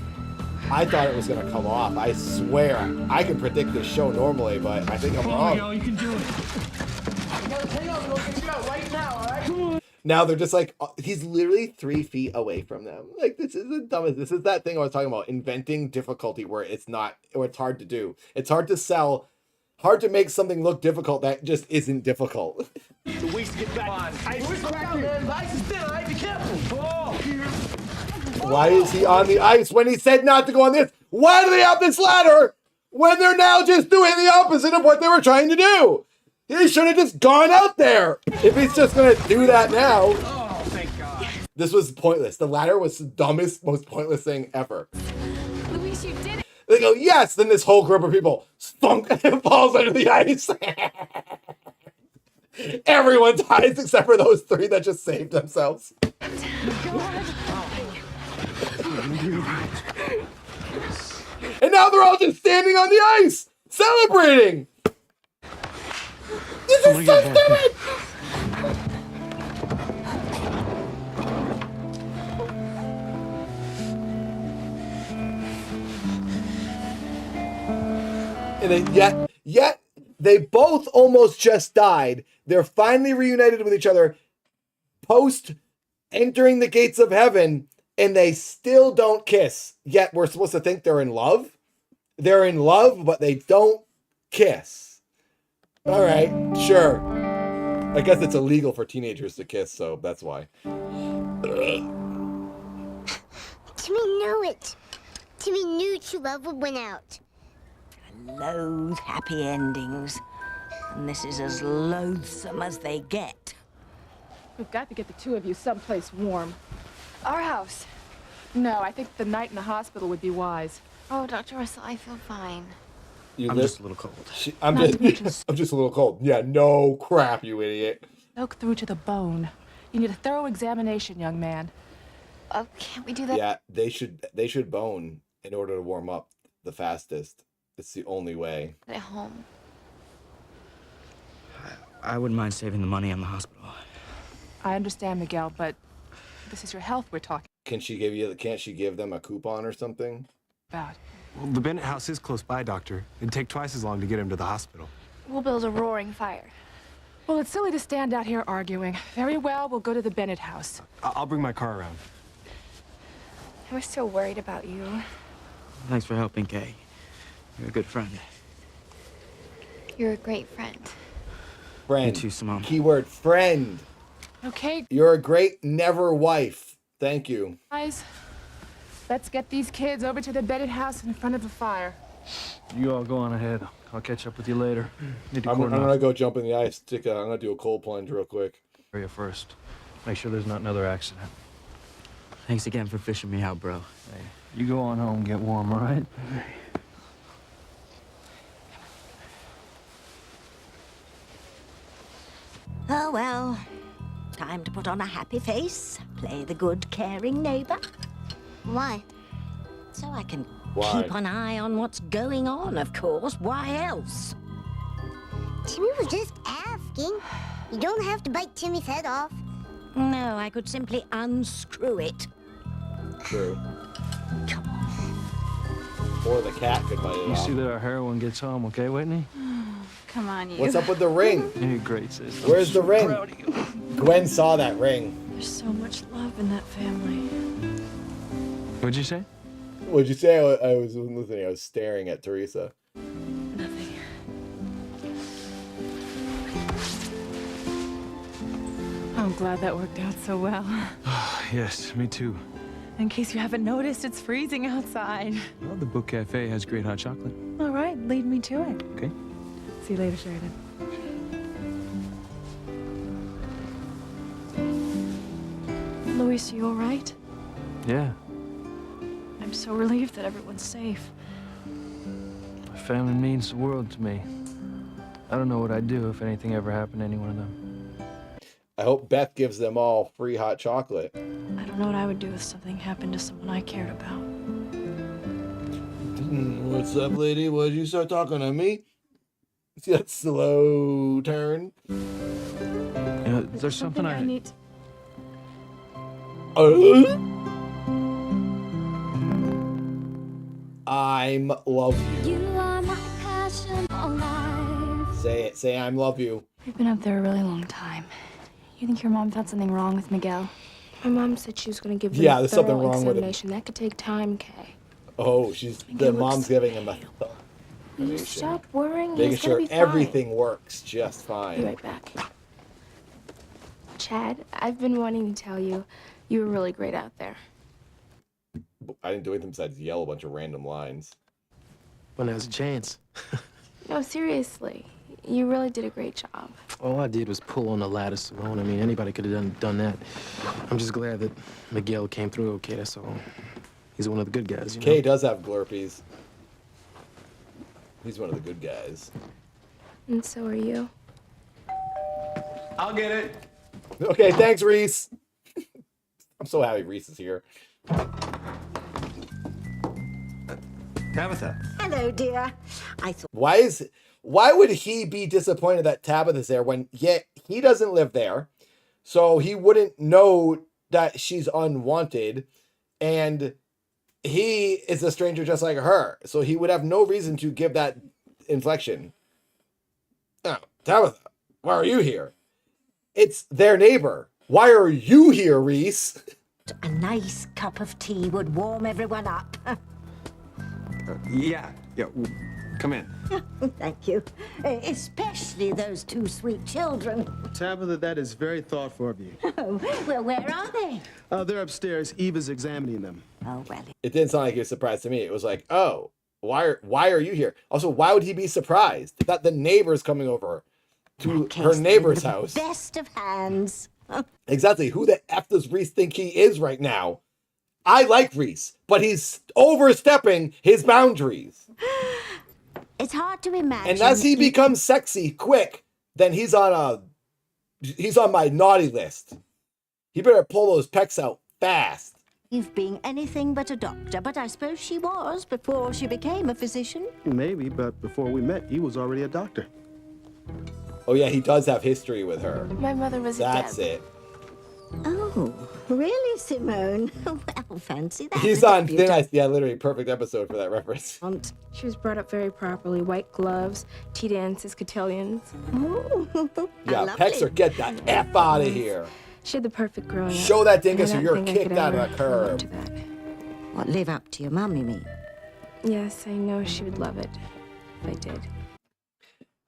I thought it was going to come off. I swear. I can predict this show normally, but I think I'm wrong. Miguel, you can do it. Hang on, we'll get you out right now, all right? Come on. Now they're just like, he's literally 3 feet away from them. Like, this is the dumbest. This is that thing I was talking about, inventing difficulty where it's not, or it's hard to do. It's hard to sell, hard to make something look difficult that just isn't difficult. Luis, get back on. Ice is cracking, man. The ice is thin, all right? Be careful. Oh. Why is he on the ice when he said not to go on this? Why do they have this ladder when they're now just doing the opposite of what they were trying to do? He should have just gone out there. If he's just going to do that now. Oh, thank God. This was pointless. The ladder was the dumbest, most pointless thing ever. Luis, you did it. They go, yes. Then this whole group of people stunk and falls under the ice. Everyone dies except for those 3 that just saved themselves. And now they're all just standing on the ice, celebrating. This is so stupid. And then yet they both almost just died. They're finally reunited with each other post entering the gates of heaven, and they still don't kiss. Yet we're supposed to think they're in love. They're in love, but they don't kiss. All right, sure. I guess it's illegal for teenagers to kiss, so that's why. Timmy knew it. Timmy knew true love would win out. I loathe happy endings. And this is as loathsome as they get. We've got to get the 2 of you someplace warm. Our house. No, I think the night in the hospital would be wise. Oh, Dr. Russell, I feel fine. I'm just a little cold. I'm just a little cold. Yeah, no crap, you idiot. Soak through to the bone. You need a thorough examination, young man. Oh, can't we do that? Yeah, they should bone in order to warm up the fastest. It's the only way. At home. I wouldn't mind saving the money on the hospital. I understand, Miguel, but this is your health we're talking Can't she give them a coupon or something? about. Well, the Bennett house is close by, Doctor. It'd take twice as long to get him to the hospital. We'll build a roaring fire. Well, it's silly to stand out here arguing. Very well, we'll go to the Bennett house. I'll bring my car around. I was so worried about you. Thanks for helping, Kay. You're a good friend. You're a great friend. Friend. You too, Simone. Keyword friend. Okay, You're a great never wife. Thank you. guys. Let's get these kids over to the Bennett house in front of the fire. You all go on ahead. I'll catch up with you later. Need to I'm cordon gonna off go jump in the ice. I'm gonna do a cold plunge real quick. the area first. Make sure there's not another accident. Thanks again for fishing me out, bro. Hey, you go on home, get warm, all right? Oh, well. Time to put on a happy face, play the good, caring neighbor. Why? So I can Why? keep an eye on what's going on, of course. Why else? Timmy was just asking. You don't have to bite Timmy's head off. No, I could simply unscrew it. True. Or the cat could bite it You off. see that our heroine gets home, okay, Whitney? Come on, you. What's up with the ring? You're great, sis. Where's the ring? Gwen saw that ring. There's so much love in that family. What'd you say? What'd you say? I was listening. I was staring at Teresa. Nothing. I'm glad that worked out so well. Yes, me too. In case you haven't noticed, it's freezing outside. Well, the Book Cafe has great hot chocolate. All right, lead me to it. Okay. See you later, Sheridan. Luis, you all right? Yeah, I'm so relieved that everyone's safe. my family means the world to me. I don't know what I'd do if anything ever happened to any one of them. I hope Beth gives them all free hot chocolate. I don't know what I would do if something happened to someone I cared about. What's up, lady? Why'd you start talking to me? See that slow turn? There's something I need. I'm love you. You are my passion for life. Say it. Say I'm love you. We've been up there a really long time. You think your mom found something wrong with Miguel? My mom said she was going to give him Yeah, a there's something thorough wrong with him. examination. That could take time, Kay. Oh, the mom's giving him a Will you stop worrying? making He's gonna sure be fine. everything works just Be fine. right back. Chad, I've been wanting to tell you, you were really great out there. I didn't do anything besides yell a bunch of random lines. When there's a chance. No, seriously. You really did a great job. All I did was pull on the lattice alone. I mean, anybody could have done that. I'm just glad that Miguel came through okay, that's all. He's one of the good guys, you know? Kay does have glurpies. He's one of the good guys. And so are you. I'll get it. Okay, thanks, Reese. I'm so happy Reese is here. Tabitha. Hello, dear. Why would he be disappointed that Tabitha's there when yet he doesn't live there, so he wouldn't know that she's unwanted, and he is a stranger just like her, so he would have no reason to give that inflection. Oh, Tabitha, why are you here? It's their neighbor. Why are you here, Reese? A nice cup of tea would warm everyone up. Yeah. Come in. Thank you. Especially those two sweet children. Tabitha, that is very thoughtful of you. Oh, well, where are they? They're upstairs. Eva's examining them. Oh, well. It didn't sound like he was surprised to me. It was like, oh, why are you here? Also, why would he be surprised that the neighbor's coming over to her neighbor's house? Best of hands. Exactly. Who the F does Reese think he is right now? I like Reese, but he's overstepping his boundaries. It's hard to imagine. And as he becomes sexy quick, then he's on my naughty list. He better pull those pecs out fast. Eve being anything but a doctor, but I suppose she was before she became a physician. Maybe, but before we met, he was already a doctor. Oh yeah, he does have history with her. My mother was That's a it. Oh, really, Simone? Well, fancy that. He's on Thin Ice. Yeah, literally perfect episode for that reference. She was brought up very properly. White gloves, tea dances, cotillions. Oh, Yeah, Pexer, get the F out of here. She had the perfect growing up. Show that dingus And I or you're don't think I kicked could out of ever the curb. live up to that. What, live up to your mum, you mean? Yes, I know she would love it if I did.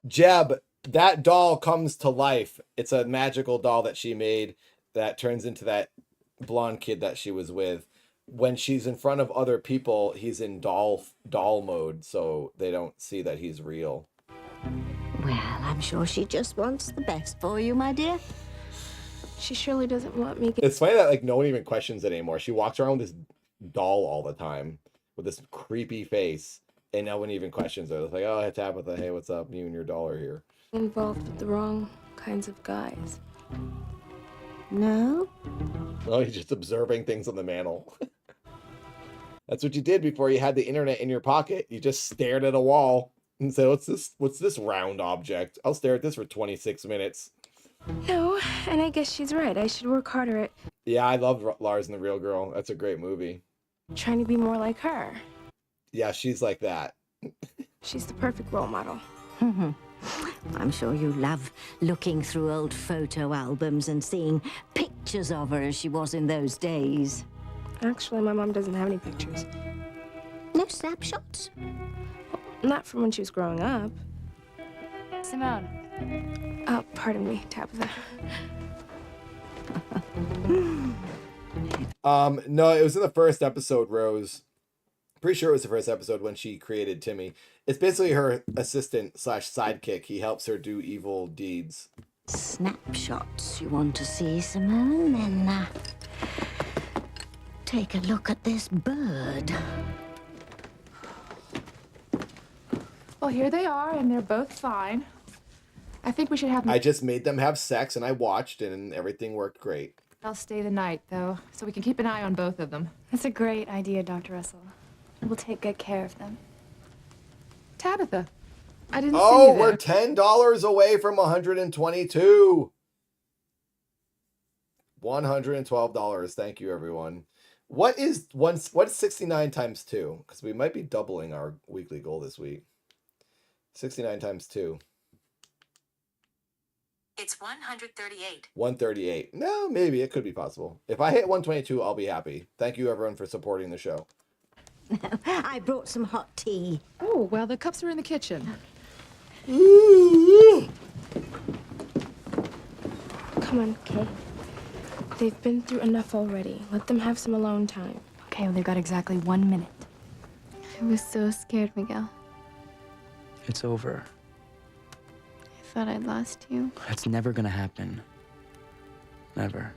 Jeb, that doll comes to life. It's a magical doll that she made that turns into that blonde kid that she was with. When she's in front of other people, he's in doll mode, so they don't see that he's real. Well, I'm sure she just wants the best for you, my dear. She surely doesn't want me. It's funny that like no one even questions it anymore. She walks around with this doll all the time with this creepy face, and no one even questions her. It's like, oh, hey, Tabitha, hey, what's up? You and your doll are here. Involved with the wrong kinds of guys. No? Oh, you're just observing things on the mantle. That's what you did before you had the internet in your pocket. You just stared at a wall and said, what's this round object? I'll stare at this for 26 minutes. No, and I guess she's right. I should work harder at Yeah, I love Lars and the Real Girl. That's a great movie. trying to be more like her. Yeah, she's like that. She's the perfect role model. I'm sure you love looking through old photo albums and seeing pictures of her as she was in those days. Actually, my mom doesn't have any pictures. No snapshots? Not from when she was growing up. Simone. Oh, pardon me, Tabitha. No, it was in the first episode, Rose. Pretty sure it was the first episode when she created Timmy. It's basically her assistant / sidekick. He helps her do evil deeds. Snapshots you want to see, Simone? Then take a look at this bird. Well, here they are, and they're both fine. I think we should have... I just made them have sex, and I watched, and everything worked great. I'll stay the night, though, so we can keep an eye on both of them. That's a great idea, Dr. Russell. We'll take good care of them. Tabitha, I didn't see you Oh, there. we're $10 away from 122. $112. Thank you, everyone. What's 69 times 2? Because we might be doubling our weekly goal this week. 69 times 2. It's 138. 138. No, maybe it could be possible. If I hit 122, I'll be happy. Thank you, everyone, for supporting the show. I brought some hot tea. Oh, well, the cups are in the kitchen. Come on, Kay. They've been through enough already. Let them have some alone time. Okay, well, they've got exactly 1 minute. I was so scared, Miguel. It's over. I thought I'd lost you. That's never gonna happen. Never.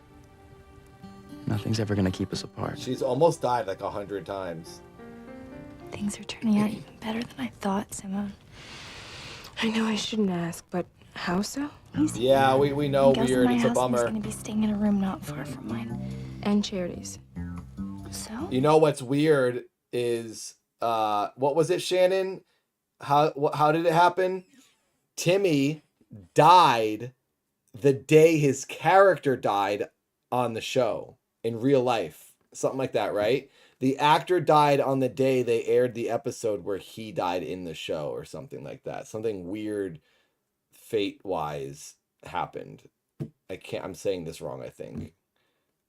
Nothing's ever gonna keep us apart. She's almost died like 100 times. Things are turning out even better than I thought, Simone. I know I shouldn't ask, but how so? Yeah, we know weird. It's a bummer. Gonna be staying in a room not far from mine. And Charity's. So? You know what's weird is what was it, Shannon? How did it happen? Timmy died the day his character died on the show in real life. Something like that, right? The actor died on the day they aired the episode where he died in the show or something like that. Something weird fate-wise happened. I'm saying this wrong, I think.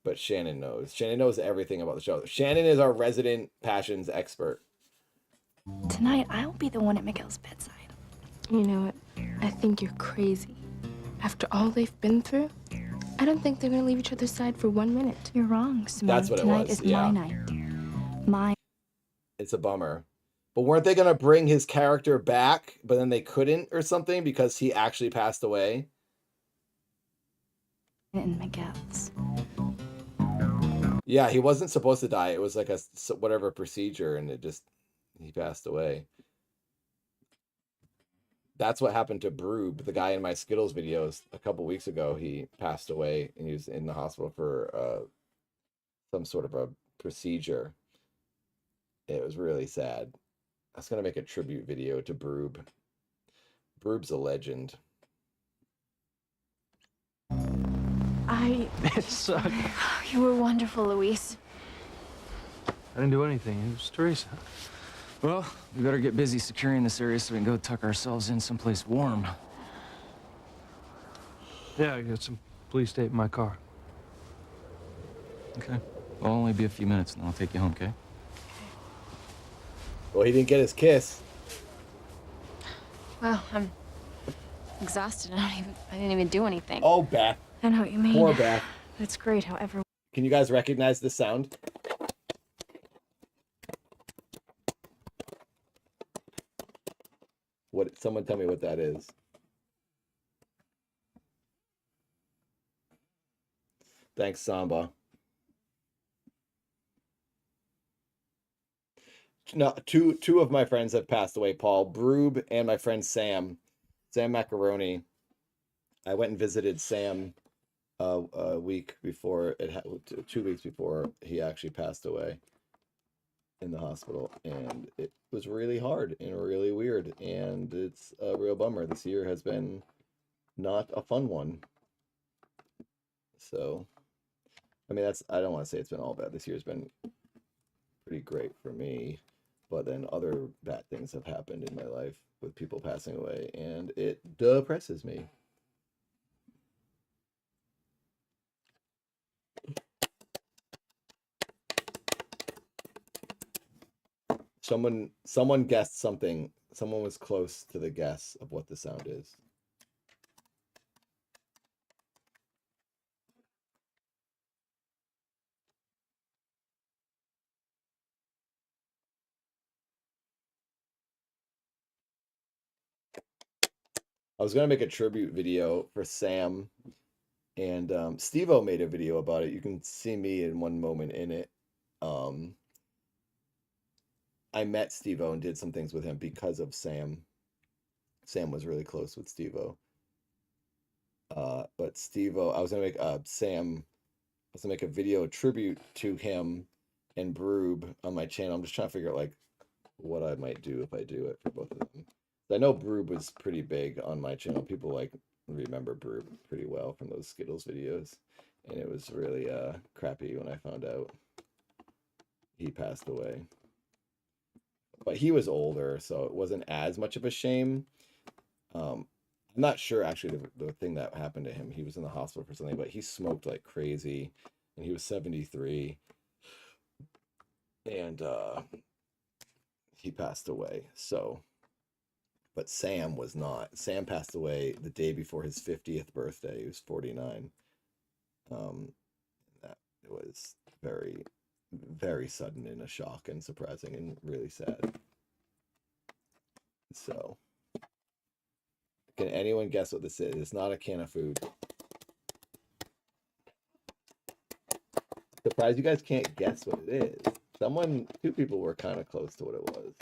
But Shannon knows. Shannon knows everything about the show. Shannon is our resident passions expert. Tonight, I'll be the one at Miguel's bedside. You know what? I think you're crazy. After all they've been through, I don't think they're gonna leave each other's side for 1 minute. You're wrong, Simone. That's what Tonight it was. is my night. My. It's a bummer. But weren't they going to bring his character back, but then they couldn't or something because he actually passed away? And Miguel's. Yeah, he wasn't supposed to die. It was like a whatever procedure, and he passed away. That's what happened to Broob, the guy in my Skittles videos a couple weeks ago. He passed away, and he was in the hospital for some sort of a procedure. It was really sad. I was going to make a tribute video to Broob. Broob's a legend. It sucked. You were wonderful, Luis. I didn't do anything. It was Teresa. Well, we better get busy securing this area so we can go tuck ourselves in someplace warm. Yeah, I got some police tape in my car. Okay. Well, it'll only be a few minutes, and I'll take you home, okay? Well, he didn't get his kiss. Well, I'm exhausted. I didn't even do anything. Oh, Beth. I know what you mean. Poor Beth. It's great, however. Can you guys recognize the sound? Someone tell me what that is. Thanks, Samba. No, two of my friends have passed away, Paul. Broob and my friend Sam Macaroni. I went and visited Sam a week before 2 weeks before he actually passed away in the hospital, and it was really hard and really weird, and it's a real bummer. This year has been not a fun one. So, I mean, I don't want to say it's been all bad. This year's been pretty great for me, but then other bad things have happened in my life with people passing away, and it depresses me. Someone guessed something. Someone was close to the guess of what the sound is. I was going to make a tribute video for Sam, and Steve-O made a video about it. You can see me in one moment in it. I met Steve-O and did some things with him because of Sam. Sam was really close with Steve-O. But Steve-O, I was gonna make Sam. I was gonna make a video tribute to him and Broob on my channel. I'm just trying to figure out like what I might do if I do it for both of them. I know Broob was pretty big on my channel. People like remember Broob pretty well from those Skittles videos, and it was really crappy when I found out he passed away. But he was older, so it wasn't as much of a shame. I'm not sure actually the thing that happened to him. He was in the hospital for something, but he smoked like crazy, and he was 73, and he passed away. So, but Sam was not. Sam passed away the day before his 50th birthday. He was 49. That it was very, very sudden and a shock and surprising and really sad. So, can anyone guess what this is? It's not a can of food. Surprised you guys can't guess what it is. Two people were kind of close to what it was.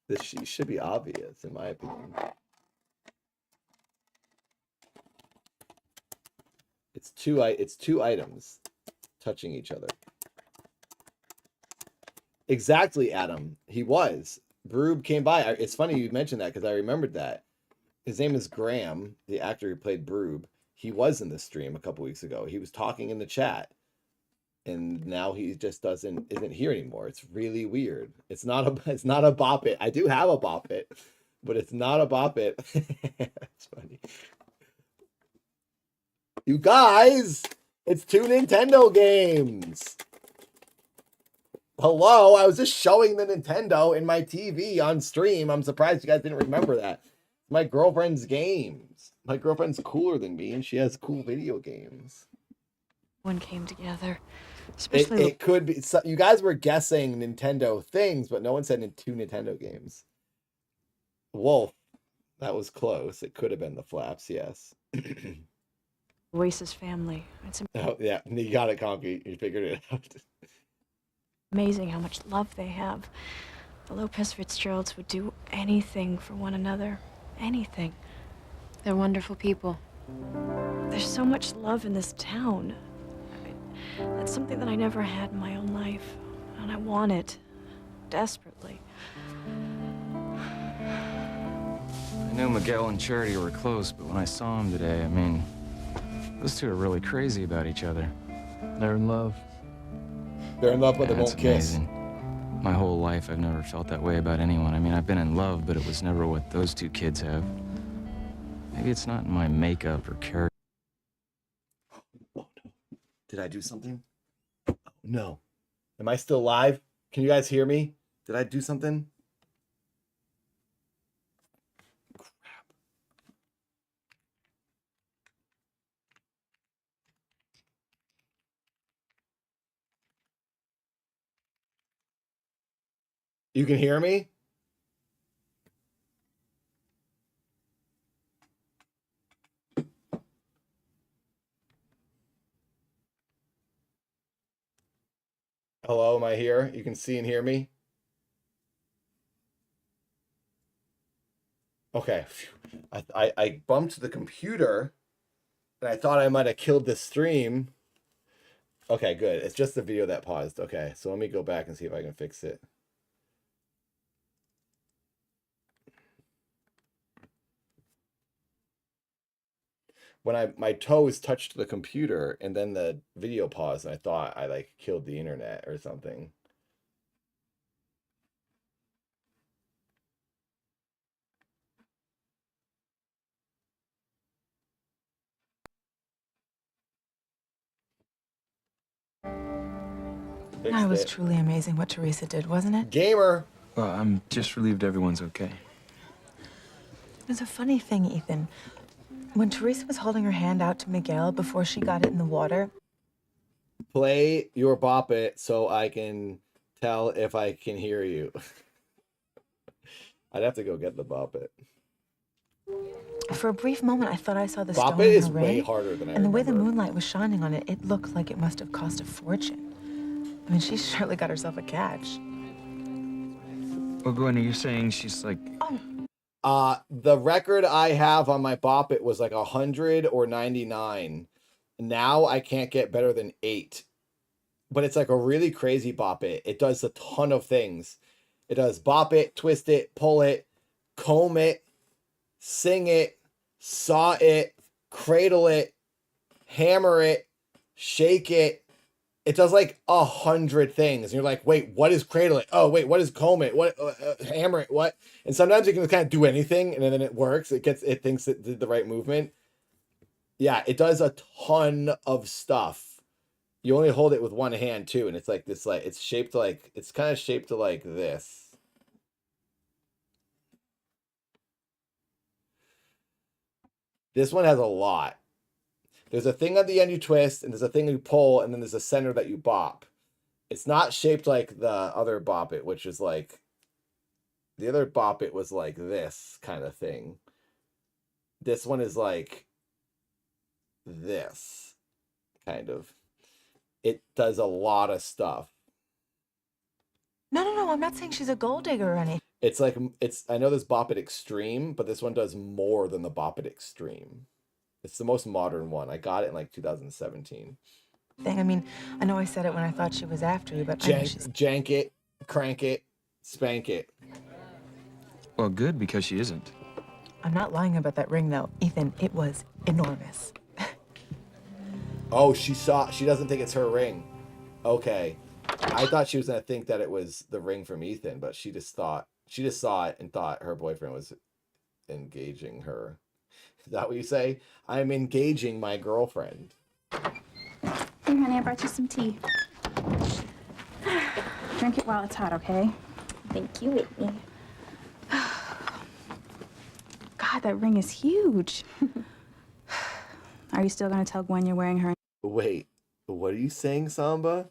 This should be obvious, in my opinion. It's two items touching each other. Exactly, Adam. He was. Broob came by. It's funny you mentioned that because I remembered that. His name is Graham, the actor who played Broob. He was in the stream a couple weeks ago. He was talking in the chat. And now he just isn't here anymore. It's really weird. It's not a bop it. I do have a bop it, but it's not a bop it. That's funny. You guys, it's 2 Nintendo games. Hello, I was just showing the Nintendo in my TV on stream. I'm surprised you guys didn't remember that. My girlfriend's games. My girlfriend's cooler than me, and she has cool video games. One came together. Especially it could be. So you guys were guessing Nintendo things, but no one said 2 Nintendo games. Wolf, that was close. It could have been the Flaps, yes. Oasis family. It's Oh yeah, you got it, Conky. You figured it out. amazing how much love they have. The Lopez Fitzgeralds would do anything for one another. Anything. They're wonderful people. There's so much love in this town. That's something that I never had in my own life, and I want it desperately. I knew Miguel and Charity were close, but when I saw them today, I mean, those two are really crazy about each other. They're in love. They're in love, but they won't kiss. Amazing. My whole life, I've never felt that way about anyone. I mean, I've been in love, but it was never what those two kids have. Maybe it's not in my makeup or character. Did I do something? No. Am I still live? Can you guys hear me? Did I do something? Crap. You can hear me? Hello, am I here? You can see and hear me? Okay. I bumped the computer and I thought I might have killed the stream. Okay, good. It's just the video that paused. Okay, so let me go back and see if I can fix it. When my toes touched the computer and then the video paused and I thought I like killed the internet or something. That was truly amazing what Teresa did, wasn't it? Gamer. Well, I'm just relieved everyone's okay. There's a funny thing, Ethan. When Teresa was holding her hand out to Miguel before she got it in the water. Play your bop it so I can tell if I can hear you. I'd have to go get the bop it. For a brief moment, I thought I saw the Bop stone it in is her way ring, harder than I and the way the remember. moonlight was shining on it, it looked like it must have cost a fortune. I mean, she surely got herself a catch. Well, Gwen, are you saying she's like... Oh, The record I have on my Bop It was like 100 or 99. Now I can't get better than 8. But it's like a really crazy Bop It. It does a ton of things. It does bop it, twist it, pull it, comb it, sing it, saw it, cradle it, hammer it, shake it. It does like 100 things. And you're like, wait, what is cradle it? Oh, wait, what is comb it? What hammer it? What? And sometimes you can kind of do anything and then it works. It thinks it did the right movement. Yeah, it does a ton of stuff. You only hold it with one hand too, and it's like this, like it's shaped like it's kind of shaped to like this. This one has a lot. There's a thing at the end you twist, and there's a thing you pull, and then there's a center that you bop. It's not shaped like the other Bop It, which is like the other Bop It was like this kind of thing. This one is like this kind of. It does a lot of stuff. No, I'm not saying she's a gold digger or anything. It's like, I know there's Bop It Extreme, but this one does more than the Bop It Extreme. It's the most modern one. I got it in like 2017. I mean, I know I said it when I thought she was after you, but I know she's... Jank it, crank it, spank it. Well, good, because she isn't. I'm not lying about that ring, though. Ethan, it was enormous. Oh, she doesn't think it's her ring. Okay. I thought she was going to think that it was the ring from Ethan, but she just saw it and thought her boyfriend was engaging her. Is that what you say? I'm engaging my girlfriend. Hey, honey, I brought you some tea. Drink it while it's hot, okay? Thank you, Whitney. God, that ring is huge. Are you still going to tell Gwen you're wearing her? Wait, what are you saying, Samba?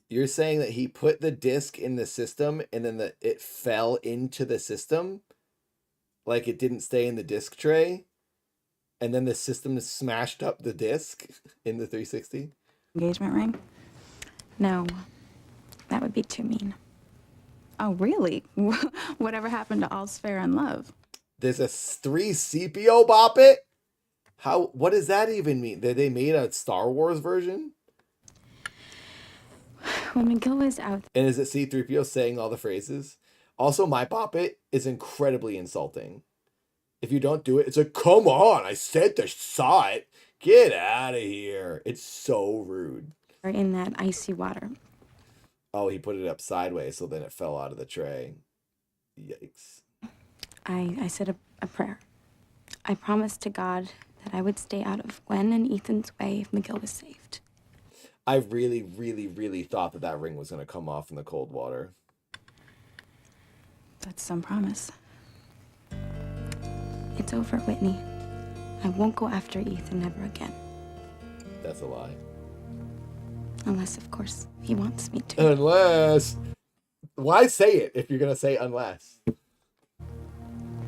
You're saying that he put the disc in the system and then it fell into the system? Like it didn't stay in the disc tray? And then the system smashed up the disc in the 360? Engagement ring? No, that would be too mean. Oh, really? Whatever happened to All's Fair in Love? There's a 3CPO Bop It? What does that even mean? That they made a Star Wars version? When Miguel was out... And is it C-3PO saying all the phrases? Also, my Bop It is incredibly insulting. If you don't do it, it's like, come on, I said to saw it. Get out of here. It's so rude. In that icy water. Oh, he put it up sideways, so then it fell out of the tray. Yikes. I said a prayer. I promised to God that I would stay out of Gwen and Ethan's way if Miguel was saved. I really, really, really thought that ring was going to come off in the cold water. That's some promise. It's over, Whitney. I won't go after Ethan ever again. That's a lie. Unless, of course, he wants me to. Unless. Why say it if you're going to say unless?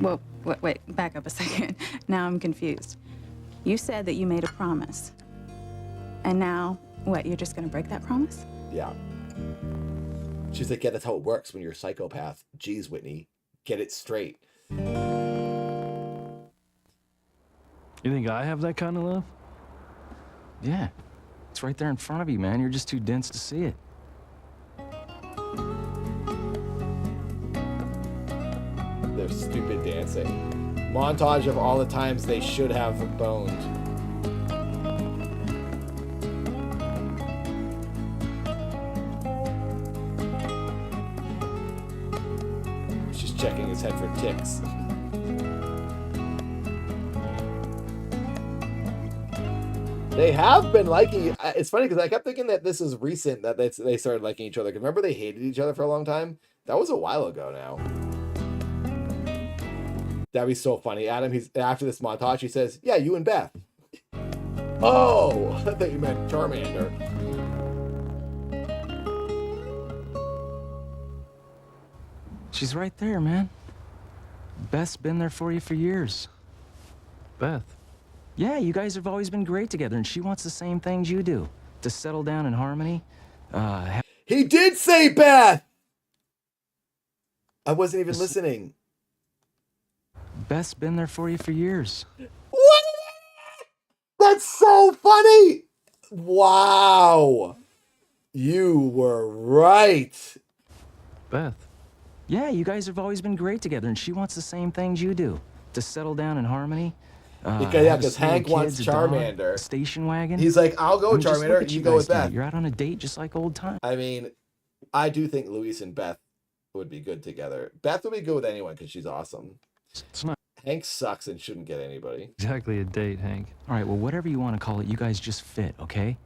Well, wait, back up a second. Now I'm confused. You said that you made a promise. And now, what, you're just going to break that promise? Yeah. She's like, yeah, that's how it works when you're a psychopath. Jeez, Whitney, get it straight. You think I have that kind of love? Yeah. It's right there in front of you, man. You're just too dense to see it. They're stupid dancing. Montage of all the times they should have boned. She's checking his head for ticks. They have been liking. It's funny because I kept thinking that this is recent that they started liking each other. Because remember they hated each other for a long time? That was a while ago now. That'd be so funny. Adam, he's after this montage, he says, yeah, you and Beth. Oh, I thought you meant Charmander. She's right there, man. Beth's been there for you for years. Beth? Yeah, you guys have always been great together, and she wants the same things you do. To settle down in harmony. He did say Beth! I wasn't even listening. Beth's been there for you for years. What? That's so funny! Wow. You were right. Beth. Yeah, you guys have always been great together, and she wants the same things you do. To settle down in harmony. Because Hank wants Charmander. A station wagon. He's like, I'll go with just look Charmander, at you go with guys together. Beth. You're out on a date just like old times. I mean, I do think Luis and Beth would be good together. Beth would be good with anyone because she's awesome. It's not Hank sucks and shouldn't get anybody. exactly a date, Hank. All right, well, whatever you want to call it, you guys just fit, okay?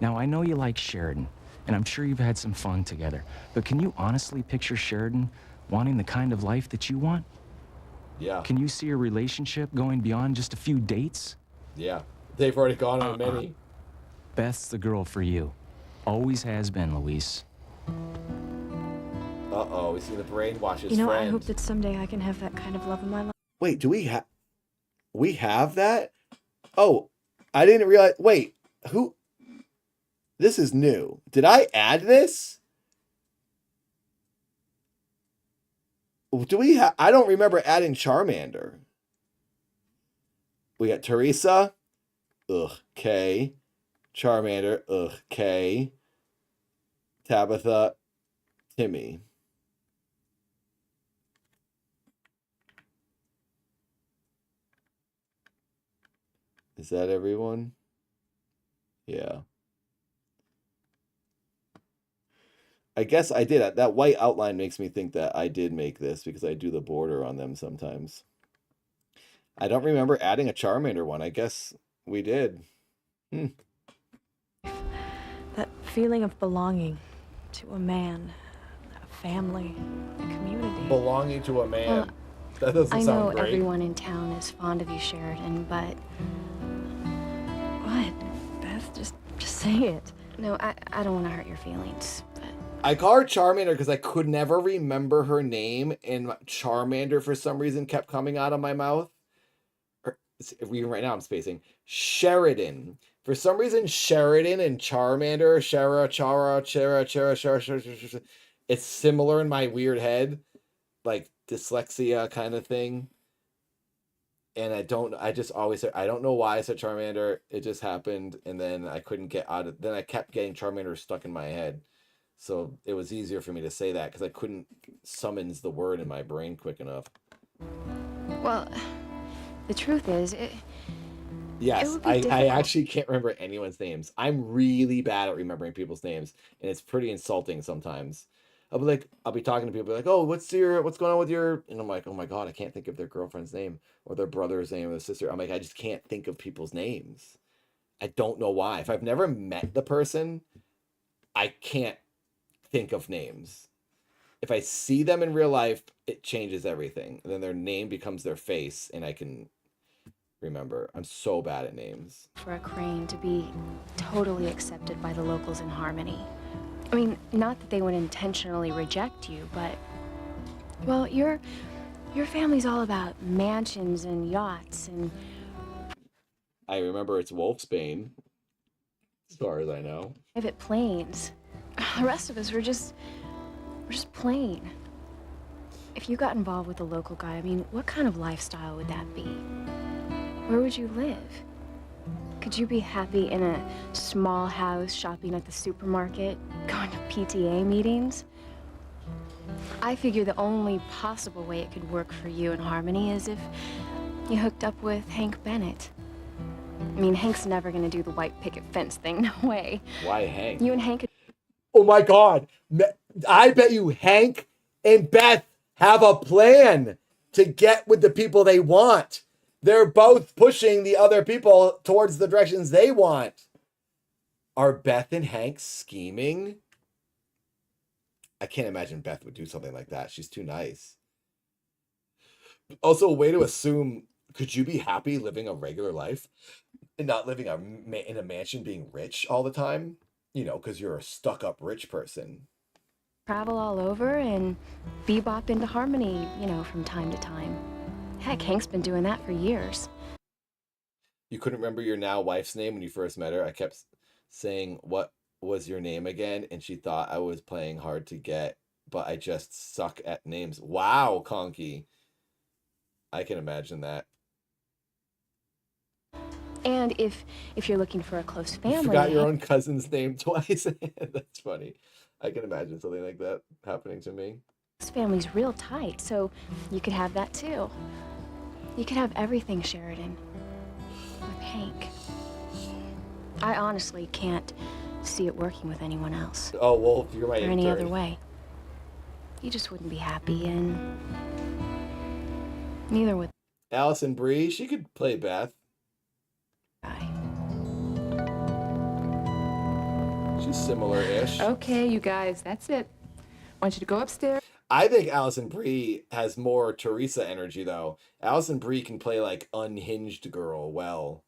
Now, I know you like Sheridan, and I'm sure you've had some fun together. But can you honestly picture Sheridan wanting the kind of life that you want? Yeah. Can you see a relationship going beyond just a few dates? Yeah. They've already gone on many. Beth's the girl for you. Always has been, Luis. Uh-oh, we see the brainwash his You know, friend. I hope that someday I can have that kind of love in my life. Wait, do we have that? Oh, I didn't realize. Wait, who? This is new. Did I add this? Do we have? I don't remember adding Charmander. We got Teresa. Ugh, K. Charmander. Ugh, K. Tabitha. Timmy. Is that everyone? Yeah. I guess I did. That white outline makes me think that I did make this because I do the border on them sometimes. I don't remember adding a Charmander one. I guess we did. That feeling of belonging to a man, a family, a community. Belonging to a man. Well, That doesn't I know sound great. everyone in town is fond of you, Sheridan, but... What? Beth, just say it. No, I don't want to hurt your feelings, but... I call her Charmander because I could never remember her name, and Charmander for some reason kept coming out of my mouth. Even right now I'm spacing. Sheridan. For some reason, Sheridan and Charmander, Chara, it's similar in my weird head, like dyslexia kind of thing. And I don't know why I said Charmander. It just happened, and then I couldn't get out of. Then I kept getting Charmander stuck in my head, so it was easier for me to say that because I couldn't summons the word in my brain quick enough. Well, the truth is, Yes, I actually can't remember anyone's names. I'm really bad at remembering people's names, and it's pretty insulting sometimes. I'll be talking to people like, oh, what's going on with your, and I'm like, oh my God, I can't think of their girlfriend's name or their brother's name or their sister. I'm like, I just can't think of people's names. I don't know why. If I've never met the person, I can't think of names. If I see them in real life, it changes everything. And then their name becomes their face, and I can remember. I'm so bad at names. for a crane to be totally accepted by the locals in Harmony. I mean, not that they would intentionally reject you, but... Well, your family's all about mansions and yachts and... I remember it's Wolfsbane, as far as I know. private planes. The rest of us we're just plain. If you got involved with a local guy, I mean, what kind of lifestyle would that be? Where would you live? Could you be happy in a small house, shopping at the supermarket, going to PTA meetings? I figure the only possible way it could work for you in Harmony is if you hooked up with Hank Bennett. I mean, Hank's never gonna do the white picket fence thing, no way. Why Hank? You and Hank could... Oh my God. I bet you Hank and Beth have a plan to get with the people they want. They're both pushing the other people towards the directions they want. Are Beth and Hank scheming? I can't imagine Beth would do something like that. She's too nice. Also, a way to assume, could you be happy living a regular life and not living in a mansion being rich all the time? You know, because you're a stuck-up rich person. travel all over and bebop into Harmony, you know, from time to time. Heck, Hank's been doing that for years. You couldn't remember your now wife's name when you first met her? I kept saying, what was your name again? And she thought I was playing hard to get, but I just suck at names. Wow, Conky. I can imagine that. And if you're looking for a close family, You forgot your own cousin's name twice. That's funny. I can imagine something like that happening to me. this family's real tight, so you could have that too. You could have everything, Sheridan, with Hank. I honestly can't see it working with anyone else. Oh, well, you're my or any other intern. way. You just wouldn't be happy, and neither would Allison Brie, she could play Beth. She's similar-ish. Okay, you guys, that's it. I want you to go upstairs. I think Allison Brie has more Teresa energy, though. Allison Brie can play, like, unhinged girl well.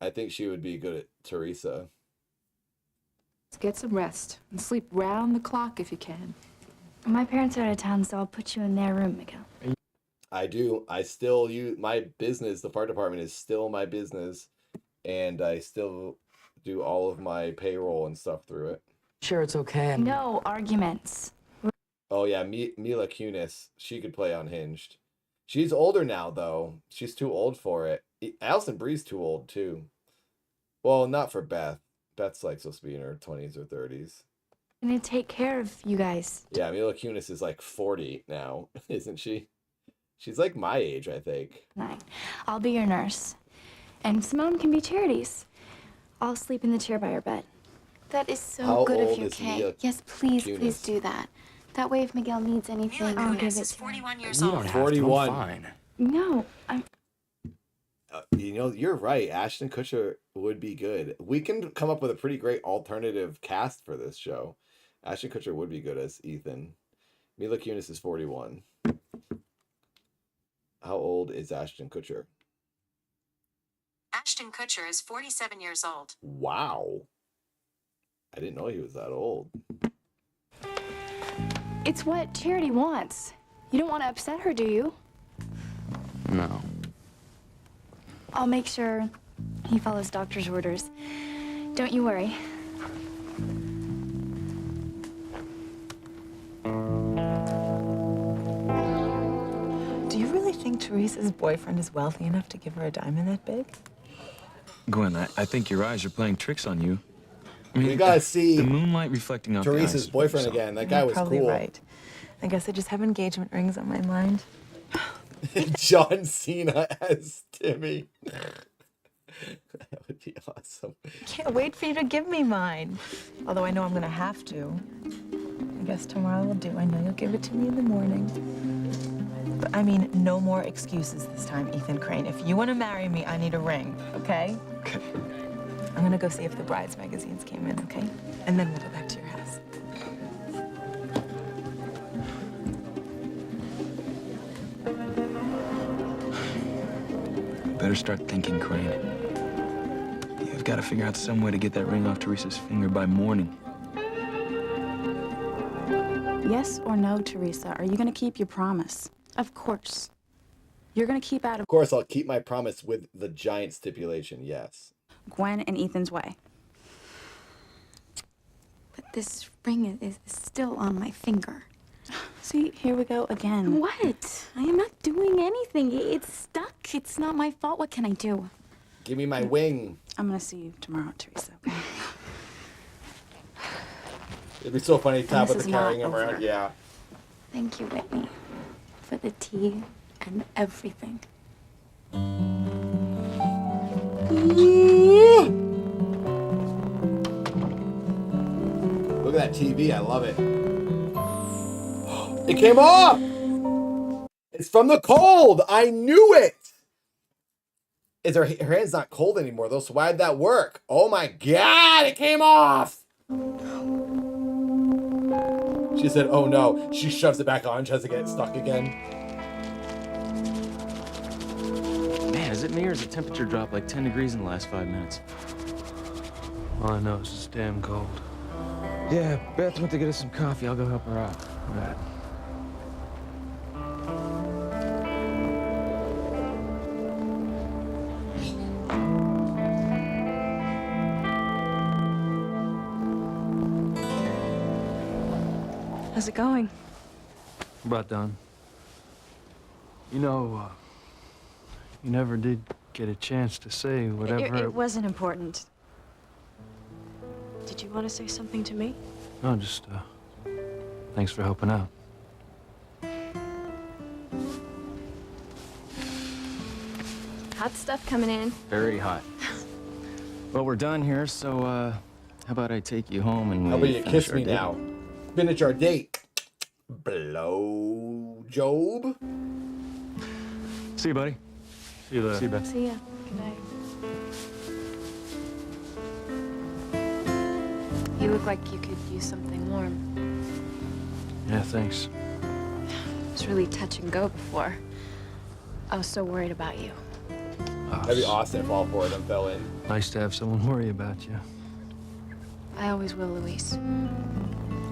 I think she would be good at Teresa. Get some rest and sleep round the clock if you can. My parents are out of town, so I'll put you in their room, Miguel. I do. I still use my business. The fire department is still my business, and I still do all of my payroll and stuff through it. Sure, it's okay. No arguments. Oh yeah, Mila Kunis. She could play Unhinged. She's older now, though. She's too old for it. Allison Brie's too old too. Well, not for Beth. Beth's like supposed to be in her 20s or 30s. I'm gonna take care of you guys. Yeah, Mila Kunis is like 40 now, isn't she? She's like my age, I think. Tonight. I'll be your nurse. And Simone can be Charity's. I'll sleep in the chair by her bed. That is so How good of old you, is Kay. Mila Yes, please, Kunis? please do that. That way, if Miguel needs anything, I'll give it to him. 41 years old. 41. No, I'm. You know, you're right. Ashton Kutcher would be good. We can come up with a pretty great alternative cast for this show. Ashton Kutcher would be good as Ethan. Mila Kunis is 41. How old is Ashton Kutcher? Ashton Kutcher is 47 years old. Wow. I didn't know he was that old. It's what Charity wants. You don't want to upset her, do you? No. I'll make sure he follows doctor's orders. Don't you worry. Do you really think Teresa's boyfriend is wealthy enough to give her a diamond that big? Gwen, I think your eyes are playing tricks on you. I mean, We gotta see the moonlight reflecting off the Teresa's eyes. boyfriend again. That guy You're was probably cool. right. I guess I just have engagement rings on my mind. John Cena as Timmy. That would be awesome. Can't wait for you to give me mine. Although I know I'm gonna have to. I guess tomorrow will do. I know you'll give it to me in the morning. But I mean, no more excuses this time, Ethan Crane. If you want to marry me, I need a ring, okay? Okay. I'm gonna go see if the brides magazines came in, okay? And then we'll go back to your house. Better start thinking, Crane. You've got to figure out some way to get that ring off Teresa's finger by morning. Yes or no, Teresa? Are you going to keep your promise? Of course. You're going to keep out of Of course, I'll keep my promise with the giant stipulation, yes. Gwen and Ethan's way. But this ring is still on my finger. See, here we go again. What? I am not doing anything. It's stuck. It's not my fault. What can I do? Give me my wing. I'm going to see you tomorrow, Teresa. Okay? It'd be so funny, this Tabitha is not carrying him around. over. Yeah. Thank you, Whitney, for the tea and everything. Look at that TV. I love it. It came off! It's from the cold! I knew it! Is her hand's not cold anymore, though, so why did that work? Oh my god, it came off! She said, oh no. She shoves it back on, tries to get it stuck again. Man, is it me or has the temperature dropped like 10 degrees in the last 5 minutes? All I know is it's damn cold. Yeah, Beth went to get us some coffee. I'll go help her out. All right. How's it going? About done. You know, you never did get a chance to say whatever. It wasn't important. Did you want to say something to me? No, just, thanks for helping out. Hot stuff coming in. Very hot. Well, we're done here, so, how about I take you home and How we about you finish kiss our me date? now? Finish our date. Blow Job. See you, buddy. See you later. See you, Beth. See ya. Good night. You look like you could use something warm. Yeah, thanks. It was really touch and go before. I was so worried about you. That'd be awesome if all four of them fell in. Nice to have someone worry about you. I always will, Luis.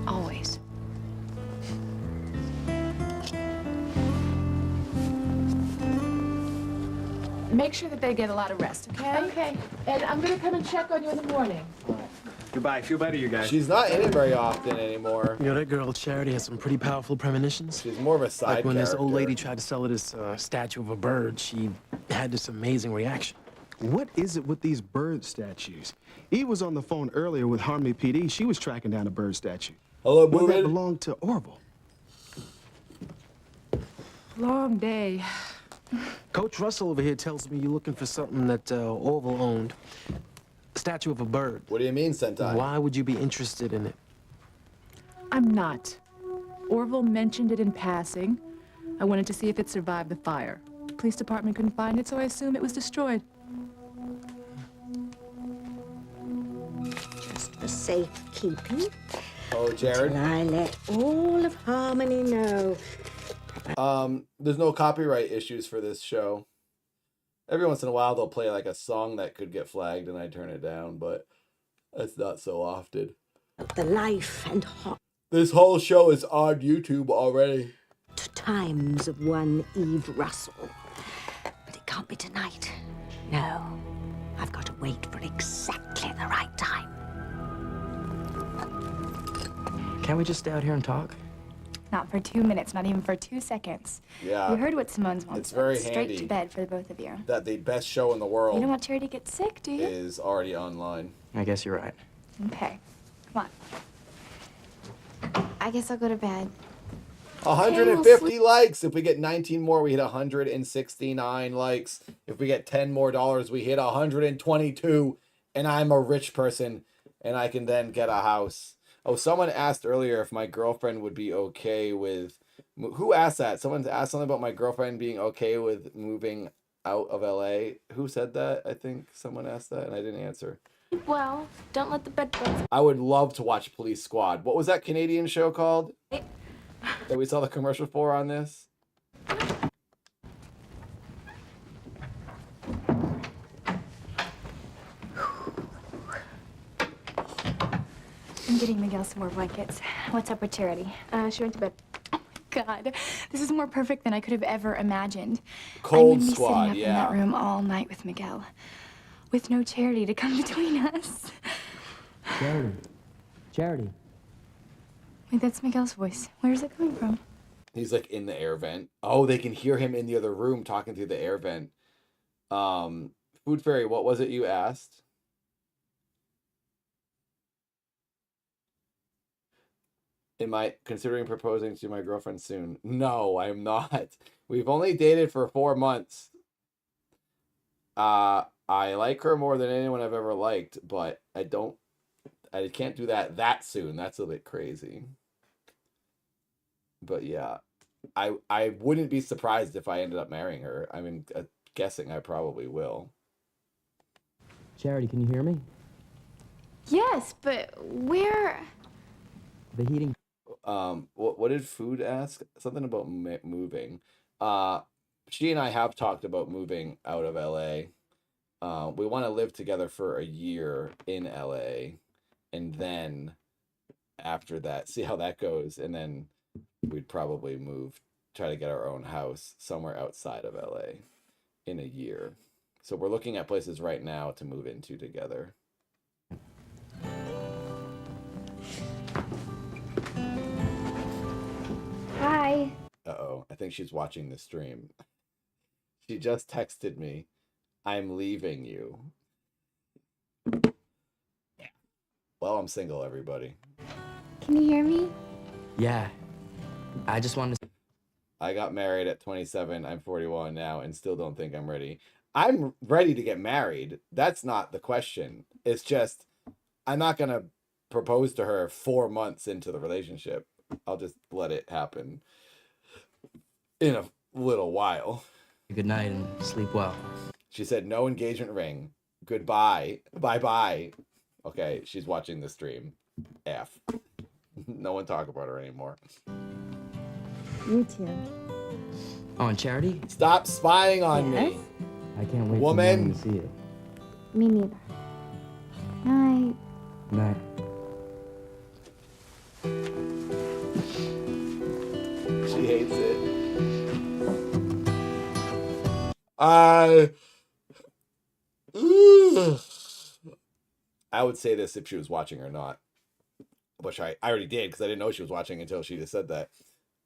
Always. Make sure that they get a lot of rest, okay? Okay. And I'm gonna come and check on you in the morning. Goodbye. Feel better, you guys. She's not in it very often anymore. You know, that girl Charity has some pretty powerful premonitions. She's more of a side Like when this old character. lady tried to sell her this statue of a bird, she had this amazing reaction. What is it with these bird statues? Eve was on the phone earlier with Harmony PD. She was tracking down a bird statue. Hello, One that Boomin. belonged to Orville. Long day. Coach Russell over here tells me you're looking for something that Orville owned. A statue of a bird. What do you mean, Sentai? Why would you be interested in it? I'm not. Orville mentioned it in passing. I wanted to see if it survived the fire. The police department couldn't find it, so I assume it was destroyed. Just for safekeeping. Oh, Jared. Till I let all of Harmony know. There's no copyright issues for this show. Every once in a while they'll play like a song that could get flagged and I turn it down, but that's not so often. The life and hot This whole show is on YouTube already. times of one Eve Russell. But it can't be tonight. No. I've got to wait for exactly the right time. Can't we just stay out here and talk? Not for 2 minutes, not even for 2 seconds. Yeah. You heard what Simone's wants. It's very Straight handy to bed for the both of you. that the best show in the world You don't want Charity to get sick, do you? is already online. I guess you're right. Okay. Come on. I guess I'll go to bed. 150 likes. If we get 19 more, we hit 169 likes. If we get 10 more dollars, we hit 122. And I'm a rich person, and I can then get a house. Oh, someone asked earlier if my girlfriend would be okay with... Who asked that? Someone asked something about my girlfriend being okay with moving out of LA. Who said that? I think someone asked that, and I didn't answer. Well, don't let the bedbugs. I would love to watch Police Squad. What was that Canadian show called that we saw the commercial for on this? I'm getting Miguel some more blankets. What's up with Charity? She went to bed. God, this is more perfect than I could have ever imagined. Cold I'm gonna be Squad, sitting up yeah. in that room all night with Miguel, with no Charity to come between us. Charity. Charity. Wait, that's Miguel's voice. Where is it coming from? He's like in the air vent. Oh, they can hear him in the other room talking through the air vent. Food Fairy, what was it you asked? Am I considering proposing to my girlfriend soon? No, I'm not. We've only dated for 4 months. I like her more than anyone I've ever liked, but I can't do that soon. That's a bit crazy. But yeah, I wouldn't be surprised if I ended up marrying her. I mean, guessing I probably will. Charity, can you hear me? Yes, but where? The heating. What did Food ask? Something about moving. She and I have talked about moving out of LA. We want to live together for a year in LA, and then after that, see how that goes, and then we'd probably try to get our own house somewhere outside of LA in a year. So we're looking at places right now to move into together. I think she's watching the stream. She just texted me, I'm leaving you. Well, I'm single, everybody. Can you hear me? Yeah. I just wanted to... I got married at 27. I'm 41 now and still don't think I'm ready. I'm ready to get married. That's not the question. It's just, I'm not going to propose to her 4 months into the relationship. I'll just let it happen in a little while. Good night and sleep well. She said, no engagement ring. Goodbye. Bye-bye. Okay, she's watching the stream. F. No one talk about her anymore. You too. Oh, and Charity? Stop spying on me. I can't wait Woman. to see it. Me neither. Night. Night. She hates it. I would say this if she was watching or not. Which I already did because I didn't know she was watching until she just said that.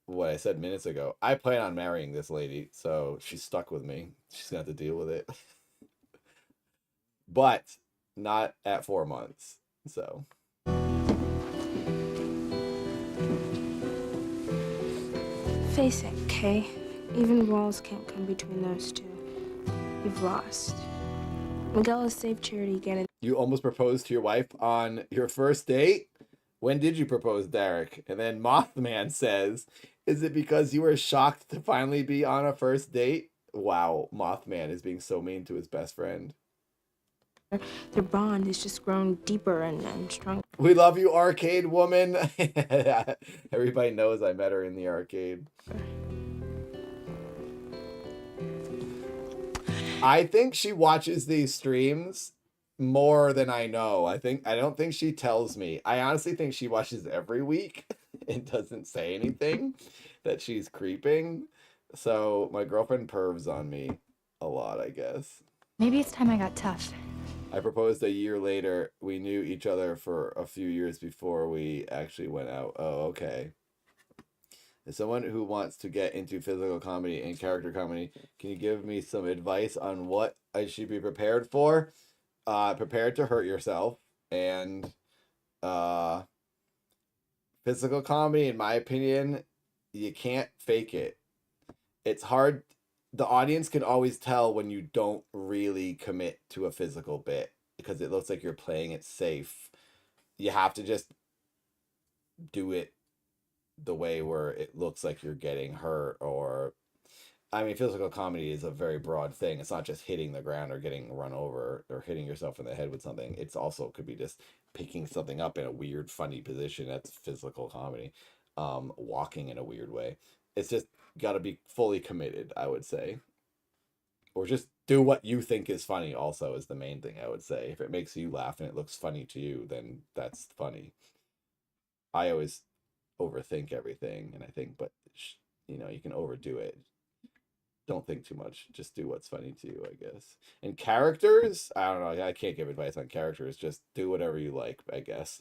What I said minutes ago. I plan on marrying this lady, so she's stuck with me. She's gonna have to deal with it. But not at 4 months. So Face it, Kay. Even walls can't come between those two. You've lost. Miguel has saved Charity again. you almost proposed to your wife on your first date? When did you propose, Derek? And then Mothman says, is it because you were shocked to finally be on a first date? Wow, Mothman is being so mean to his best friend. Their bond has just grown deeper and stronger. We love you, arcade woman. Everybody knows I met her in the arcade. I think she watches these streams more than I know. I don't think she tells me. I honestly think she watches every week and doesn't say anything that she's creeping. So my girlfriend pervs on me a lot, I guess. Maybe it's time I got tough. I proposed a year later. We knew each other for a few years before we actually went out. Oh, okay. As someone who wants to get into physical comedy and character comedy, can you give me some advice on what I should be prepared for? Prepared to hurt yourself. And physical comedy, in my opinion, you can't fake it. It's hard. The audience can always tell when you don't really commit to a physical bit because it looks like you're playing it safe. You have to just do it the way where it looks like you're getting hurt. Or I mean, physical comedy is a very broad thing. It's not just hitting the ground or getting run over or hitting yourself in the head with something. It's also could be just picking something up in a weird funny position. That's physical comedy. Walking in a weird way. It's just got to be fully committed, I would say. Or just do what you think is funny also is the main thing, I would say. If it makes you laugh and it looks funny to you, then that's funny. I always overthink everything, and I think, but you know, you can overdo it. Don't think too much. Just do what's funny to you, I guess. And characters, I don't know. I can't give advice on characters. Just do whatever you like, I guess.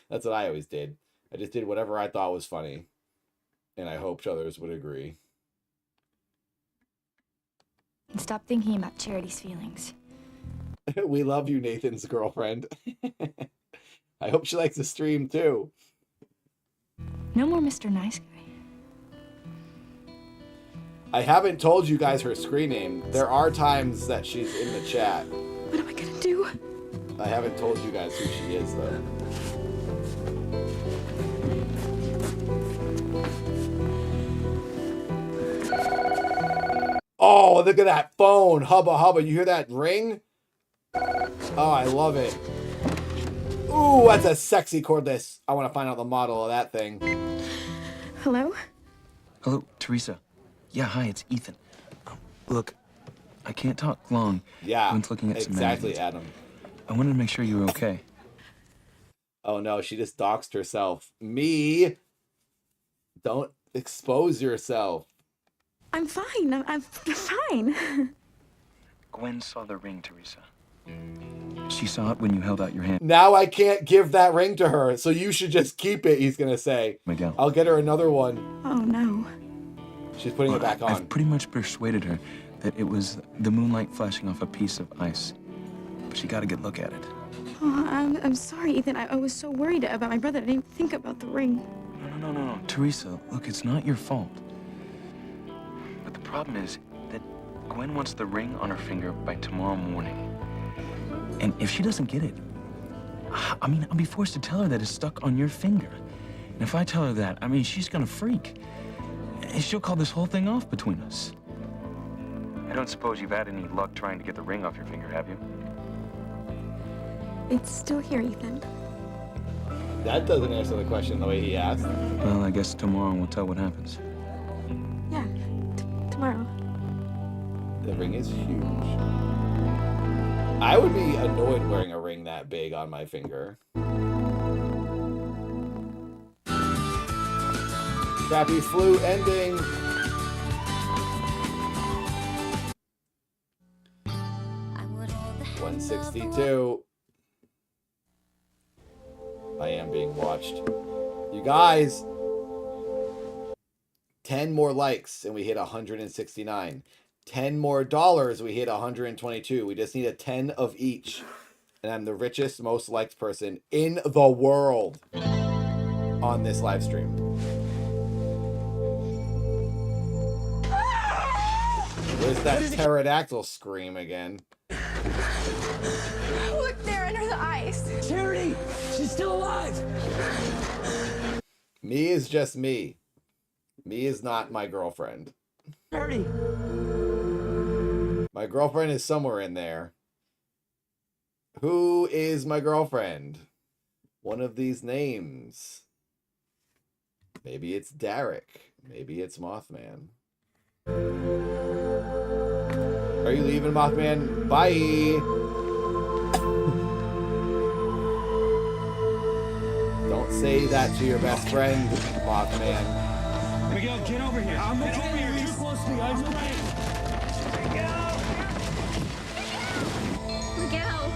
That's what I always did. I just did whatever I thought was funny, and I hoped others would agree. And stop thinking about Charity's feelings. We love you, Nathan's girlfriend. I hope she likes the stream too. No more Mr. Nice Guy. I haven't told you guys her screen name. There are times that she's in the chat. What am I gonna do? I haven't told you guys who she is though. Oh, look at that phone. Hubba hubba. You hear that ring? Oh, I love it. Ooh, that's a sexy cordless. I want to find out the model of that thing. Hello? Hello, Teresa. Yeah, hi, it's Ethan. Look, I can't talk long. Yeah, Gwen's looking at some exactly, magazines. Adam. I wanted to make sure you were okay. Oh no, she just doxed herself. Me? Don't expose yourself. I'm fine. I'm fine. Gwen saw the ring, Teresa. She saw it when you held out your hand. Now I can't give that ring to her, so you should just keep it, he's gonna say. Miguel. I'll get her another one. Oh no. She's putting it back on. I've pretty much persuaded her that it was the moonlight flashing off a piece of ice. But she got a good look at it. Oh, I'm sorry, Ethan. I was so worried about my brother. I didn't think about the ring. No. Teresa, look, it's not your fault. But the problem is that Gwen wants the ring on her finger by tomorrow morning. And if she doesn't get it, I mean, I'll be forced to tell her that it's stuck on your finger. And if I tell her that, I mean, she's gonna freak. And she'll call this whole thing off between us. I don't suppose you've had any luck trying to get the ring off your finger, have you? It's still here, Ethan. That doesn't answer the question the way he asked. Well, I guess tomorrow we'll tell what happens. Yeah, tomorrow. The ring is huge. I would be annoyed wearing a ring that big on my finger. Crappy flu ending. $162. I am being watched. You guys, 10 more likes and we hit 169. 10 more dollars, we hit 122. We just need a 10 of each. And I'm the richest, most liked person in the world on this live stream. Where's that pterodactyl scream again? Look there under the ice. Charity! She's still alive! Me is just me. Me is not my girlfriend. Charity! My girlfriend is somewhere in there. Who is my girlfriend? One of these names. Maybe it's Derek. Maybe it's Mothman. Are you leaving, Mothman? Bye! Don't say that to your best friend, Mothman. Miguel, get over here. I'm over here. Too close to the ice break. Miguel!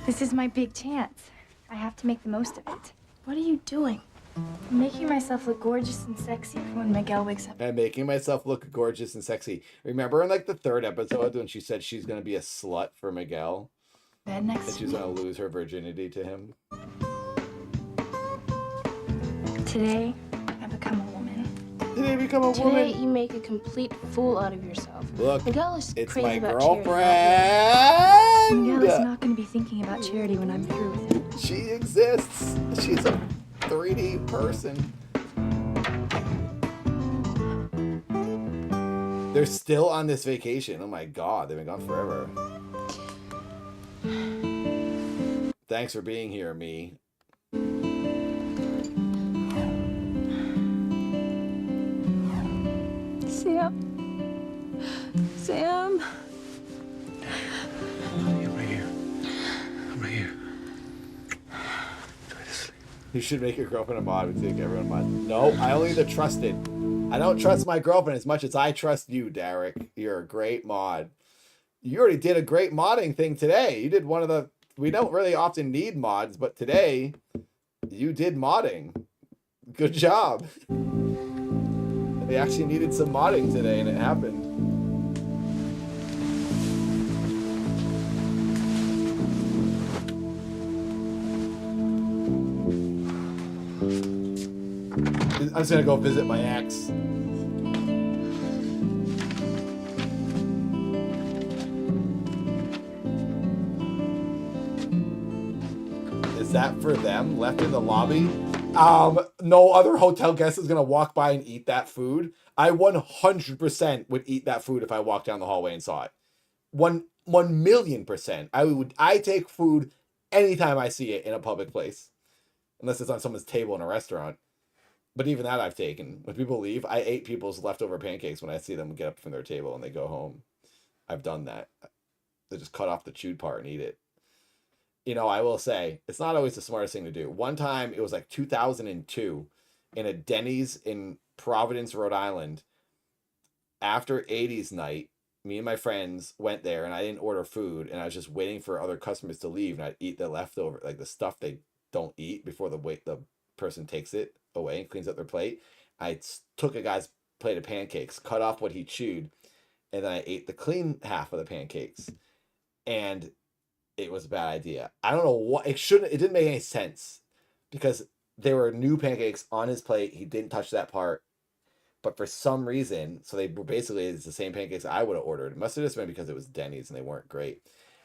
This is my big chance. I have to make the most of it. What are you doing? I'm making myself look gorgeous and sexy for when Miguel wakes up. I'm making myself look gorgeous and sexy. Remember in like the 3rd episode when she said she's going to be a slut for Miguel? Bed next That to she's me. going to lose her virginity to him? Today, I become a woman. Today, become a Today, woman? you make a complete fool out of yourself. Look, Miguel is it's crazy my about girlfriend! Miguel is not going to be thinking about Charity when I'm through with him. She exists. She's a 3D person. They're still on this vacation. Oh my god, they've been gone forever. Thanks for being here, me. Sam. I'm right here. I'm right here. Try to sleep. You should make your girlfriend a mod and take everyone a mod. No, I only the trusted. I don't trust my girlfriend as much as I trust you, Derek. You're a great mod. You already did a great modding thing today. You did one of the... We don't really often need mods, but today you did modding. Good job. We actually needed some modding today and it happened. I'm just gonna go visit my ex. Is that for them left in the lobby? No other hotel guest is gonna walk by and eat that food. I 100% would eat that food if I walked down the hallway and saw it. 1,000,000%. I take food anytime I see it in a public place. Unless it's on someone's table in a restaurant. But even that I've taken. When people leave, I ate people's leftover pancakes when I see them get up from their table and they go home. I've done that. They just cut off the chewed part and eat it. You know, I will say, it's not always the smartest thing to do. One time, it was like 2002, in a Denny's in Providence, Rhode Island. After 80s night, me and my friends went there and I didn't order food and I was just waiting for other customers to leave and I'd eat the leftover, like the stuff they don't eat before the person takes it away and cleans up their plate. I took a guy's plate of pancakes, cut off what he chewed, and then I ate the clean half of the pancakes. And it was a bad idea. I don't know what it didn't make any sense because there were new pancakes on his plate. He didn't touch that part. But for some reason, so they were basically it's the same pancakes I would have ordered. It must have just been because it was Denny's and they weren't great.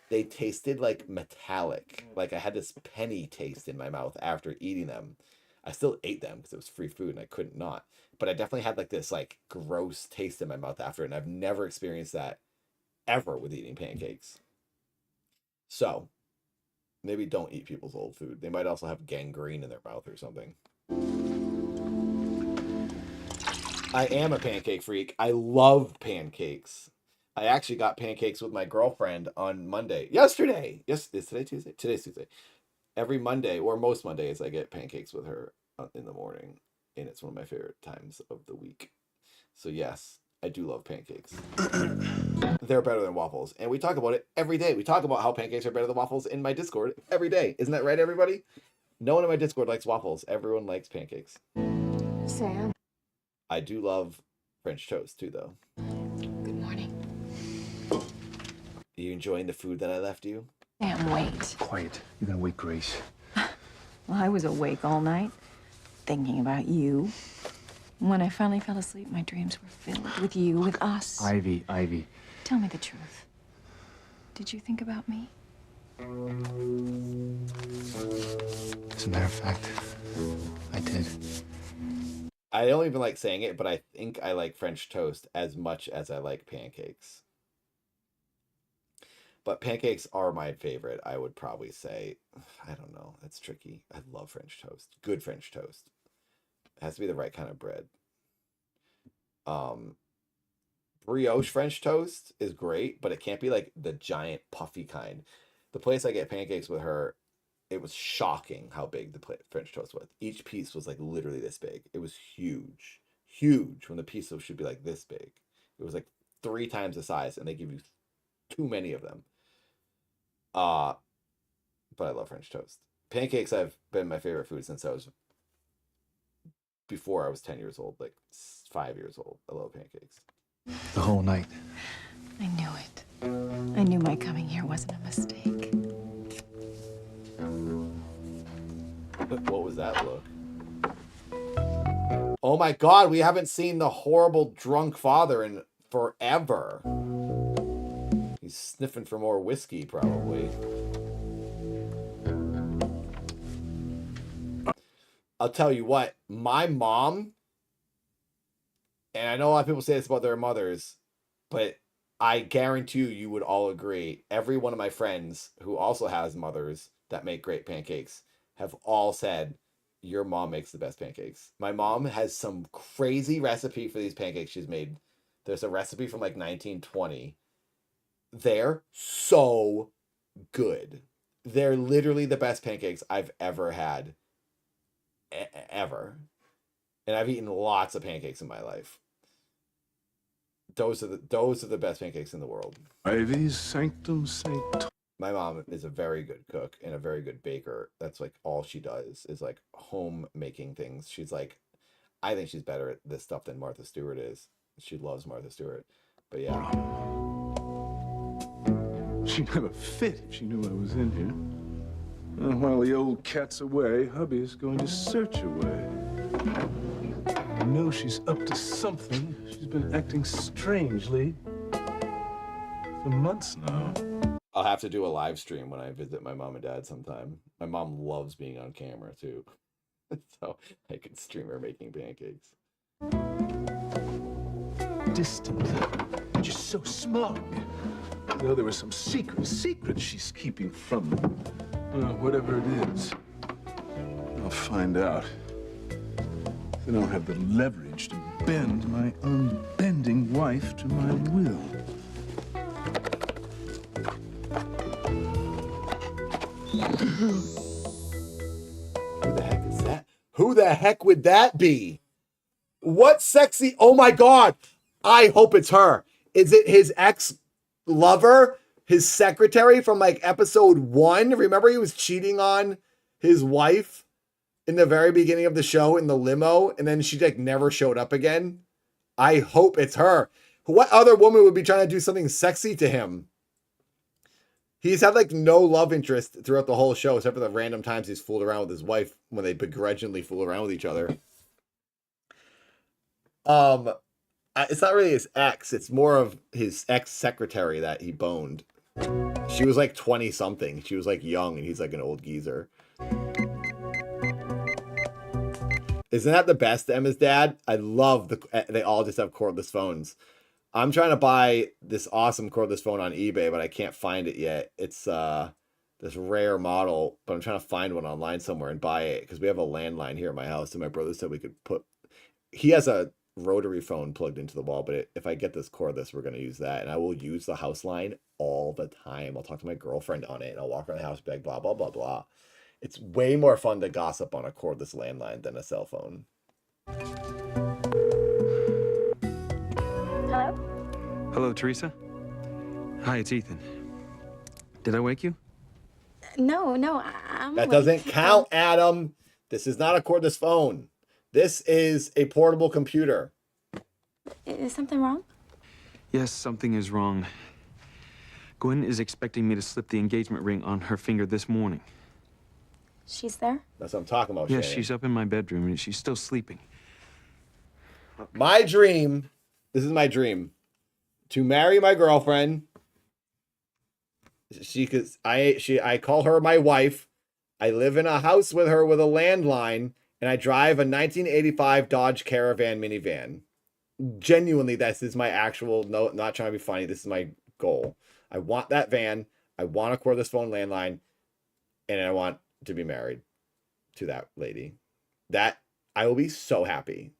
They tasted like metallic. Like I had this penny taste in my mouth after eating them. I still ate them because it was free food and I couldn't not. But I definitely had like this like gross taste in my mouth after it. And I've never experienced that ever with eating pancakes. So maybe don't eat people's old food. They might also have gangrene in their mouth or something. I am a pancake freak. I love pancakes. I actually got pancakes with my girlfriend on Monday. Yesterday. Yes, is today Tuesday? Today's Tuesday. Every Monday, or most Mondays, I get pancakes with her in the morning. And it's one of my favorite times of the week. So yes, I do love pancakes. They're better than waffles. And we talk about it every day. We talk about how pancakes are better than waffles in my Discord every day. Isn't that right, everybody? No one in my Discord likes waffles. Everyone likes pancakes. Sam. I do love French toast too, though. Good morning. Are you enjoying the food that I left you? Sam, wait. Quiet. You gotta wait, Grace. Well, I was awake all night, thinking about you. When I finally fell asleep, my dreams were filled with you, with us. Ivy. Tell me the truth. Did you think about me? As a matter of fact, I did. I don't even like saying it, but I think I like French toast as much as I like pancakes. But pancakes are my favorite, I would probably say. I don't know. That's tricky. I love French toast. Good French toast. It has to be the right kind of bread. Brioche French toast is great, but it can't be like the giant puffy kind. The place I get pancakes with her, it was shocking how big the French toast was. Each piece was like literally this big. It was huge. Huge when the piece should be like this big. It was like 3 times the size and they give you too many of them. But I love French toast. Pancakes have been my favorite food since before I was 10 years old, like 5 years old. I love pancakes. The whole night. I knew it. I knew my coming here wasn't a mistake. What was that look? Oh my God, we haven't seen the horrible drunk father in forever. He's sniffing for more whiskey, probably. I'll tell you what, my mom, and I know a lot of people say this about their mothers, but I guarantee you would all agree. Every one of my friends who also has mothers that make great pancakes have all said, your mom makes the best pancakes. My mom has some crazy recipe for these pancakes she's made. There's a recipe from like 1920. They're so good. They're literally the best pancakes I've ever had. Ever. And I've eaten lots of pancakes in my life. Those are the best pancakes in the world. Ivy's Sanctum Sanctum. My mom is a very good cook and a very good baker. That's like all she does is like home making things. She's like, I think she's better at this stuff than Martha Stewart is. She loves Martha Stewart. But yeah. She'd have a fit if she knew I was in here. And while the old cat's away, hubby's going to search away. I know she's up to something. She's been acting strangely for months now. I'll have to do a live stream when I visit my mom and dad sometime. My mom loves being on camera too. So I can stream her making pancakes. Distant, just so smug. Though there was some secret she's keeping from me. Whatever it is, I'll find out. They don't have the leverage to bend my unbending wife to my will. Who the heck is that? Who the heck would that be? What sexy? Oh my God. I hope it's her. Is it his ex-lover? His secretary from like episode 1? Remember he was cheating on his wife? in the very beginning of the show in the limo, and then she like never showed up again? I hope it's her. What other woman would be trying to do something sexy to him? He's had like no love interest throughout the whole show, except for the random times he's fooled around with his wife when they begrudgingly fool around with each other. It's not really his ex. It's more of his ex-secretary that he boned. She was like 20 something. She was like young and he's like an old geezer. Isn't that the best, Emma's dad? I love they all just have cordless phones. I'm trying to buy this awesome cordless phone on eBay, but I can't find it yet. It's this rare model, but I'm trying to find one online somewhere and buy it because we have a landline here at my house, and my brother said we could put. He has a rotary phone plugged into the wall, but if I get this cordless, we're gonna use that, and I will use the house line all the time. I'll talk to my girlfriend on it, and I'll walk around the house, be like blah blah blah blah. It's way more fun to gossip on a cordless landline than a cell phone. Hello? Hello, Teresa. Hi, it's Ethan. Did I wake you? No, I'm That awake. doesn't count, Adam. This is not a cordless phone. This is a portable computer. Is something wrong? Yes, something is wrong. Gwen is expecting me to slip the engagement ring on her finger this morning. She's there? That's what I'm talking about, Yes, Shannon. she's up in my bedroom and she's still sleeping. My dream, this is my dream, to marry my girlfriend. I call her my wife. I live in a house with her with a landline, and I drive a 1985 Dodge Caravan minivan. Genuinely, this is my actual, no, not trying to be funny. This is my goal. I want that van. I want a cordless phone landline, and I want to be married to that lady. That I will be so happy.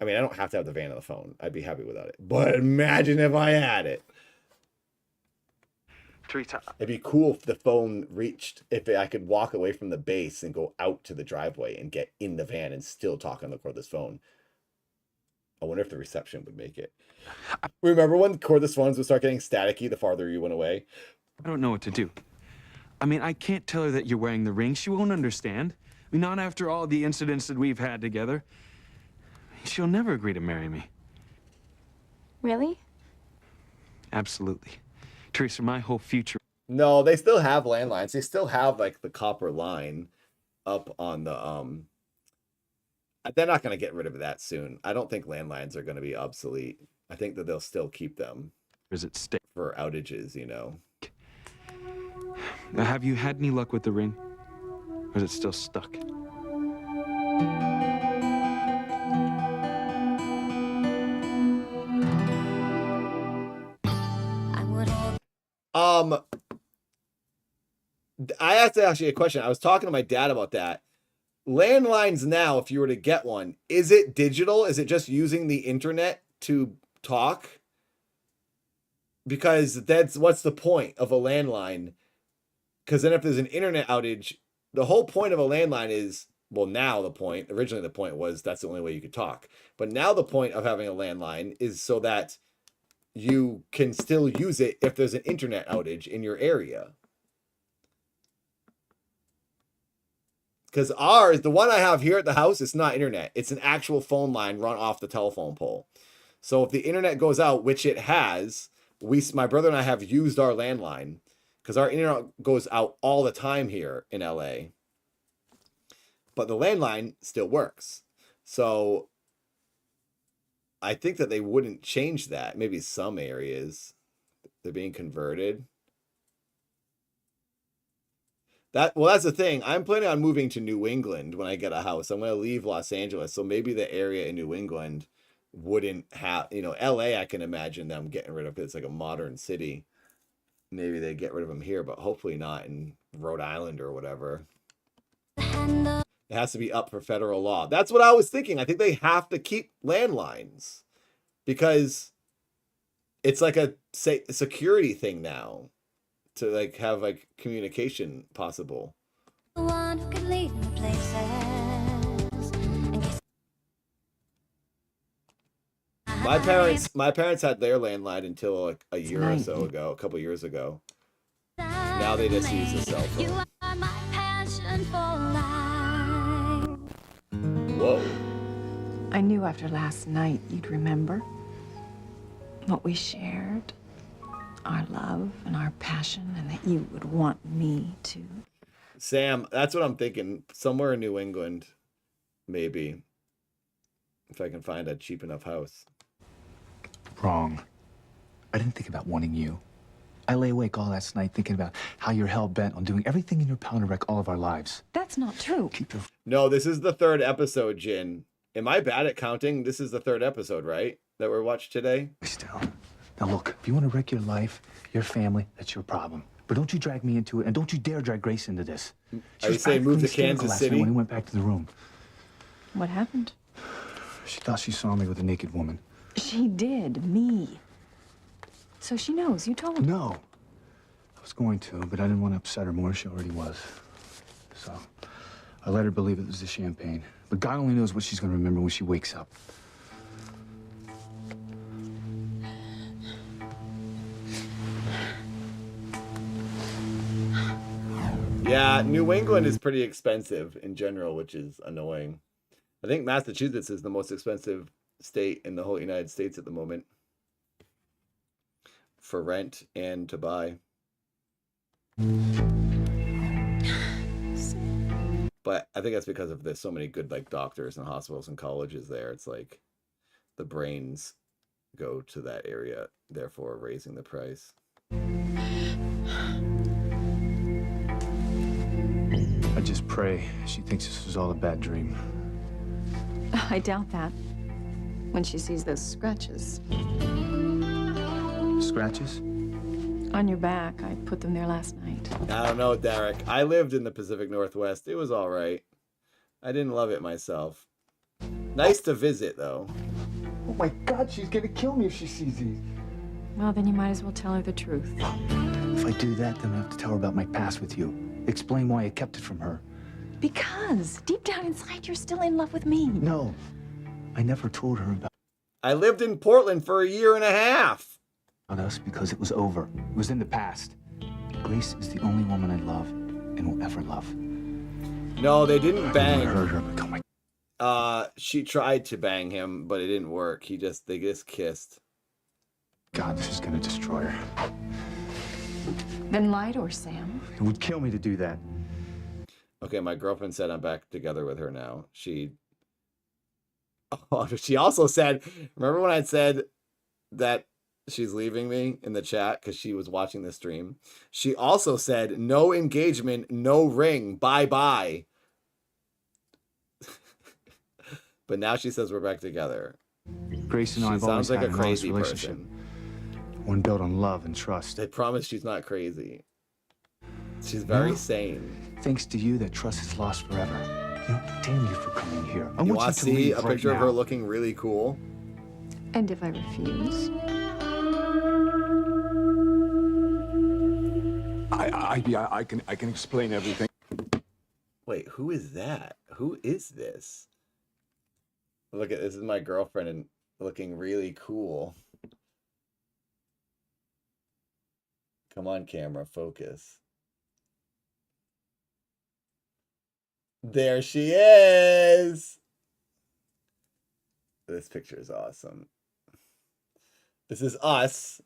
I mean, I don't have to have the van on the phone. I'd be happy without it. But imagine if I had it. Teresa. It'd be cool if the phone reached, if I could walk away from the base and go out to the driveway and get in the van and still talk on the cordless phone. I wonder if the reception would make it. Remember when cordless phones would start getting staticky the farther you went away? I don't know what to do. I mean, I can't tell her that you're wearing the ring. She won't understand. I mean, not after all the incidents that we've had together. She'll never agree to marry me. Really? Absolutely. Teresa, my whole future. No, they still have landlines. They still have like the copper line up on the they're not going to get rid of that soon. I don't think landlines are going to be obsolete. I think that they'll still keep them. Does it stay for outages, you know? Now, have you had any luck with the ring? Or is it still stuck? I have to ask you a question. I was talking to my dad about that. Landlines now, if you were to get one, is it digital? Is it just using the internet to talk? Because what's the point of a landline? Because then if there's an internet outage, the whole point of a landline is, well, now the point, originally the point was that's the only way you could talk. But now the point of having a landline is so that you can still use it if there's an internet outage in your area. Because ours, the one I have here at the house, it's not internet. It's an actual phone line run off the telephone pole. So if the internet goes out, which it has, my brother and I have used our landline because our internet goes out all the time here in LA. But the landline still works. So I think that they wouldn't change that. Maybe some areas they're being converted. That's the thing. I'm planning on moving to New England when I get a house. I'm going to leave Los Angeles. So maybe the area in New England wouldn't have, LA, I can imagine them getting rid of it. It's like a modern city. Maybe they get rid of them here, but hopefully not in Rhode Island or whatever. It has to be up for federal law. That's what I was thinking. I think they have to keep landlines because it's like a security thing now to like have like communication possible. My parents had their landline until like a year or so ago, a couple years ago. Now they just use a cell phone. Whoa. I knew after last night you'd remember what we shared, our love and our passion, and that you would want me to. Sam, that's what I'm thinking. Somewhere in New England, maybe. If I can find a cheap enough house. Wrong. I didn't think about wanting you. I lay awake all last night thinking about how you're hell-bent on doing everything in your power to wreck all of our lives. That's not true. Keep your... No, this is the 3rd episode, Jin. Am I bad at counting? This is the 3rd episode, right? That we're watched today? Still. Now look, if you want to wreck your life, your family, that's your problem. But don't you drag me into it, and don't you dare drag Grace into this. Are you saying move to Kansas City? When we went back to the room. What happened? She thought she saw me with a naked woman. She did, me. So she knows, you told her. No. I was going to, but I didn't want to upset her more. She already was. So I let her believe it was the champagne. But God only knows what she's going to remember when she wakes up. Yeah, New England is pretty expensive in general, which is annoying. I think Massachusetts is the most expensive state in the whole United States at the moment for rent and to buy. But I think that's because of there's so many good like doctors and hospitals and colleges there. It's like the brains go to that area, therefore raising the price. I just pray she thinks this was all a bad dream. I doubt that. When she sees those scratches. Scratches? On your back. I put them there last night. I don't know, Derek. I lived in the Pacific Northwest. It was all right. I didn't love it myself. Nice to visit, though. Oh my God, she's gonna kill me if she sees these. Well, then you might as well tell her the truth. If I do that, then I have to tell her about my past with you. Explain why I kept it from her. Because deep down inside, you're still in love with me. No, I never told her about I lived in Portland for 1.5 years. us because it was over. It was in the past. Grace is the only woman I love and will ever love. No, they didn't bang. I heard her, but oh my... She tried to bang him, but it didn't work. They just kissed. God, this is gonna destroy her. Then lie to her, Sam. It would kill me to do that. Okay, my girlfriend said I'm back together with her now. She also said, remember when I said that she's leaving me in the chat because she was watching the stream? She also said, no engagement, no ring, bye-bye. But now she says we're back together. Grace and I have always sounds like had a an honest crazy relationship. person. One built on love and trust. I promise she's not crazy. She's very sane. Thanks to you, that trust is lost forever. You know, damn you for coming here. I You want want you to to see leave a right picture of now. her looking really cool? And if I refuse? I can explain everything. Wait, who is that? Who is this? Look at this is my girlfriend and looking really cool. Come on, camera, focus. There she is. This picture is awesome. This is us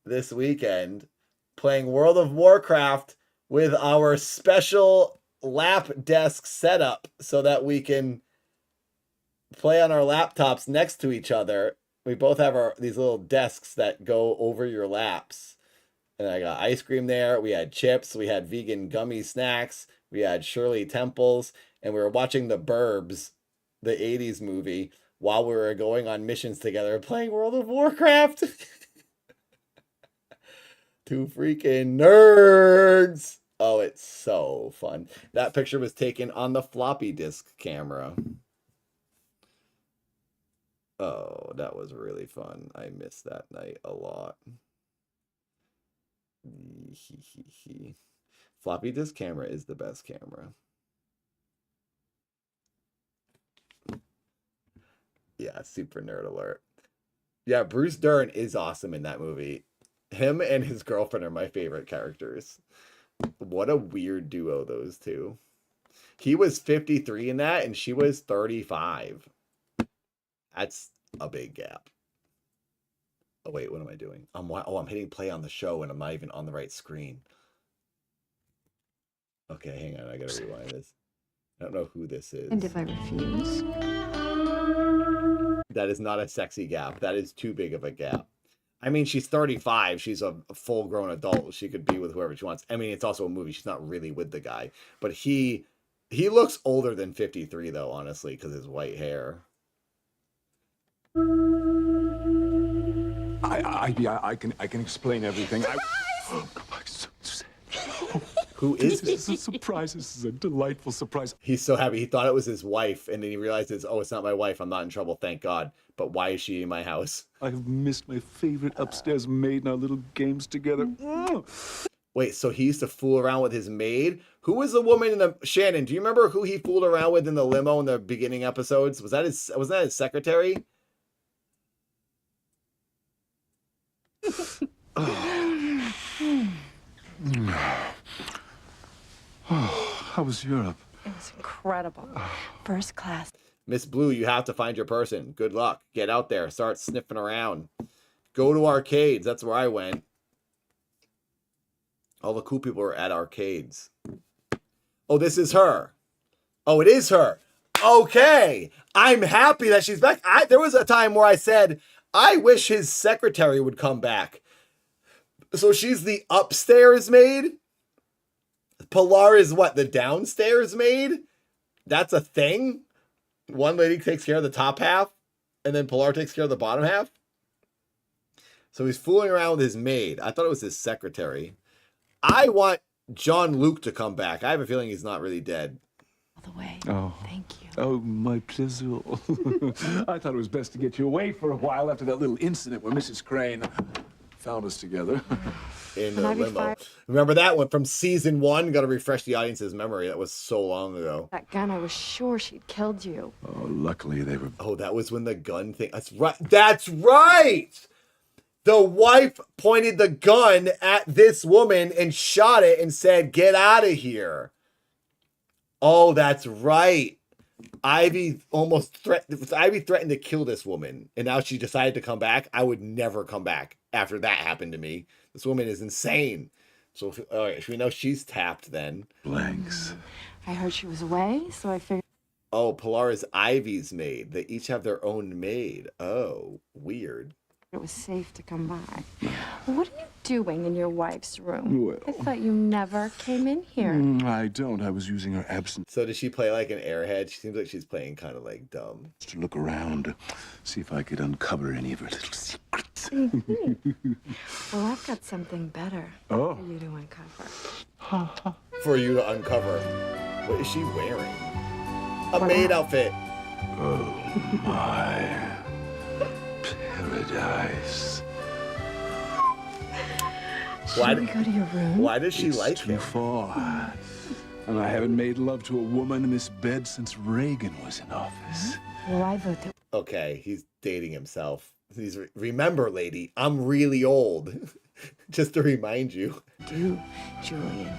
this weekend playing World of Warcraft with our special lap desk setup so that we can play on our laptops next to each other. We both have these little desks that go over your laps. And I got ice cream there. We had chips. We had vegan gummy snacks. We had Shirley Temples. And we were watching The Burbs, the 80s movie, while we were going on missions together playing World of Warcraft. Two freaking nerds. Oh, it's so fun. That picture was taken on the floppy disk camera. Oh, that was really fun. I missed that night a lot. Floppy disk camera is the best camera. Yeah, super nerd alert. Yeah, Bruce Dern is awesome in that movie. Him and his girlfriend are my favorite characters. What a weird duo, those two. He was 53 in that, and she was 35. That's a big gap. Oh, wait, what am I doing? I'm hitting play on the show, and I'm not even on the right screen. Okay, hang on. I gotta rewind this. I don't know who this is. And if I refuse? That is not a sexy gap. That is too big of a gap. I mean, she's 35. She's a full-grown adult. She could be with whoever she wants. I mean, it's also a movie. She's not really with the guy. But he looks older than 53, though, honestly, because his white hair. I can explain everything. Who is this? This is a surprise. This is a delightful surprise. He's so happy. He thought it was his wife, and then he realizes, oh, it's not my wife. I'm not in trouble, thank God. But why is she in my house? I've missed my favorite upstairs maid and our little games together. Wait, so he used to fool around with his maid? Who was the woman in the... Shannon, do you remember who he fooled around with in the limo in the beginning episodes? Was that his secretary? How was Europe? It was incredible. First class. Miss Blue, you have to find your person. Good luck. Get out there. Start sniffing around. Go to arcades. That's where I went. All the cool people are at arcades. Oh, this is her. Oh, it is her. Okay. I'm happy that she's back. There was a time where I said, I wish his secretary would come back. So she's the upstairs maid? Pilar is what? The downstairs maid? That's a thing? One lady takes care of the top half, and then Pilar takes care of the bottom half? So he's fooling around with his maid. I thought it was his secretary. I want John Luke to come back. I have a feeling he's not really dead. All the way. Oh. Thank you. Oh, my pleasure. I thought it was best to get you away for a while after that little incident where Mrs. Crane found us together. In the limo. Remember that one from season 1? Got to refresh the audience's memory. That was so long ago. That gun, I was sure she'd killed you. Oh, luckily they were... Oh, that was when the gun thing... That's right. That's right! The wife pointed the gun at this woman and shot it and said, get out of here. Oh, that's right. Ivy threatened to kill this woman, and now she decided to come back. I would never come back after that happened to me. This woman is insane. So, all right, we know she's tapped then. Blanks. I heard she was away, so I figured... Oh, Pilar is Ivy's maid. They each have their own maid. Oh, weird. It was safe to come by. What are you doing in your wife's room? Well, I thought you never came in here. I don't. I was using her absence. So does she play like an airhead? She seems like she's playing kind of like dumb. To look around, see if I could uncover any of her little secrets. Well, I've got something better for you to uncover. For you to uncover. What is she wearing? A maid outfit. Oh, my. Paradise. Should we go to your room? Why does she like too him? far. And I haven't made love to a woman in this bed since Reagan was in office. Well, I vote that... Okay, he's dating himself. Remember, lady, I'm really old. Just to remind you. Do, Julian.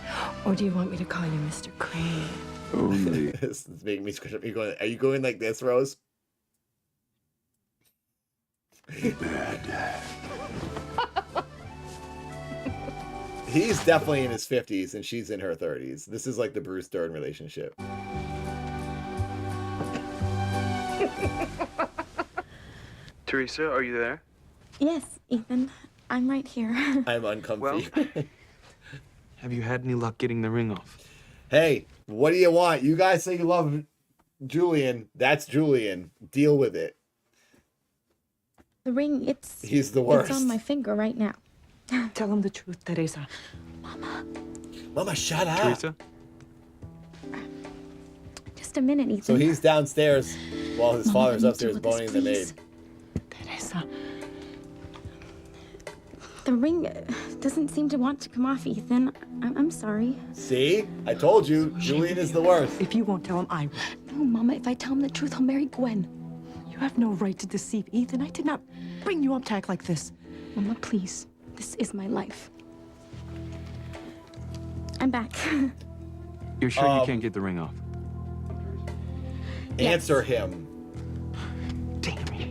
Or do you want me to call you Mr. Crane? Only. This is making me squish up. Are you going like this, Rose? Bad. He's definitely in his 50s and she's in her 30s. This is like the Bruce Dern relationship. Teresa, are you there? Yes, Ethan. I'm right here. I'm uncomfy. Well, have you had any luck getting the ring off? Hey, what do you want? You guys say you love Julian. That's Julian. Deal with it. The ring, He's the worst. It's on my finger right now. Tell him the truth, Teresa. Mama, shut up. Teresa? Just a minute, Ethan. So he's downstairs while his father's upstairs boning the maid. Teresa. The ring doesn't seem to want to come off, Ethan. I'm sorry. See? I told you. Julian is the worst. If you won't tell him, I will. No, Mama. If I tell him the truth, I'll marry Gwen. You have no right to deceive Ethan. I did not bring you up to act like this. Mama, please. This is my life. I'm back. You're sure you can't get the ring off? Answer him.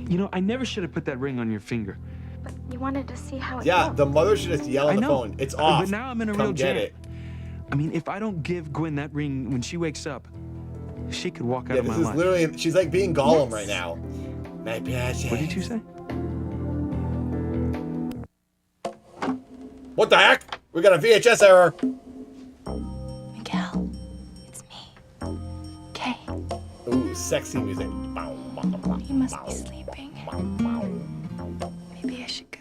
You know, I never should have put that ring on your finger. But you wanted to see how it Yeah, felt. the mother should just yell on I the know. phone. It's off. But now I'm in a Come real get jam. it. I mean, if I don't give Gwen that ring when she wakes up, she could walk out Yeah, of my this is life. literally, she's like being Gollum right now. My precious. What did you say? What the heck? We got a VHS error. Miguel, it's me. Kay. Ooh, sexy music. You must be sleeping. Maybe I should go.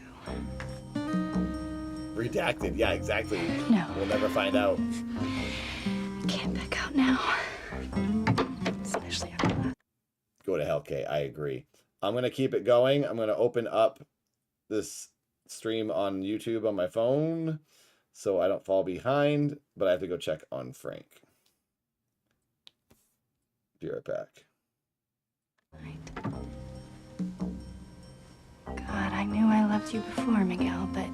Redacted. Yeah, exactly. No. We'll never find out. I can't back out now. Especially after that. Go to hell, Kay. I agree. I'm going to keep it going. I'm going to open up this stream on YouTube on my phone so I don't fall behind, but I have to go check on Frank. Be right back. God, I knew I loved you before, Miguel, but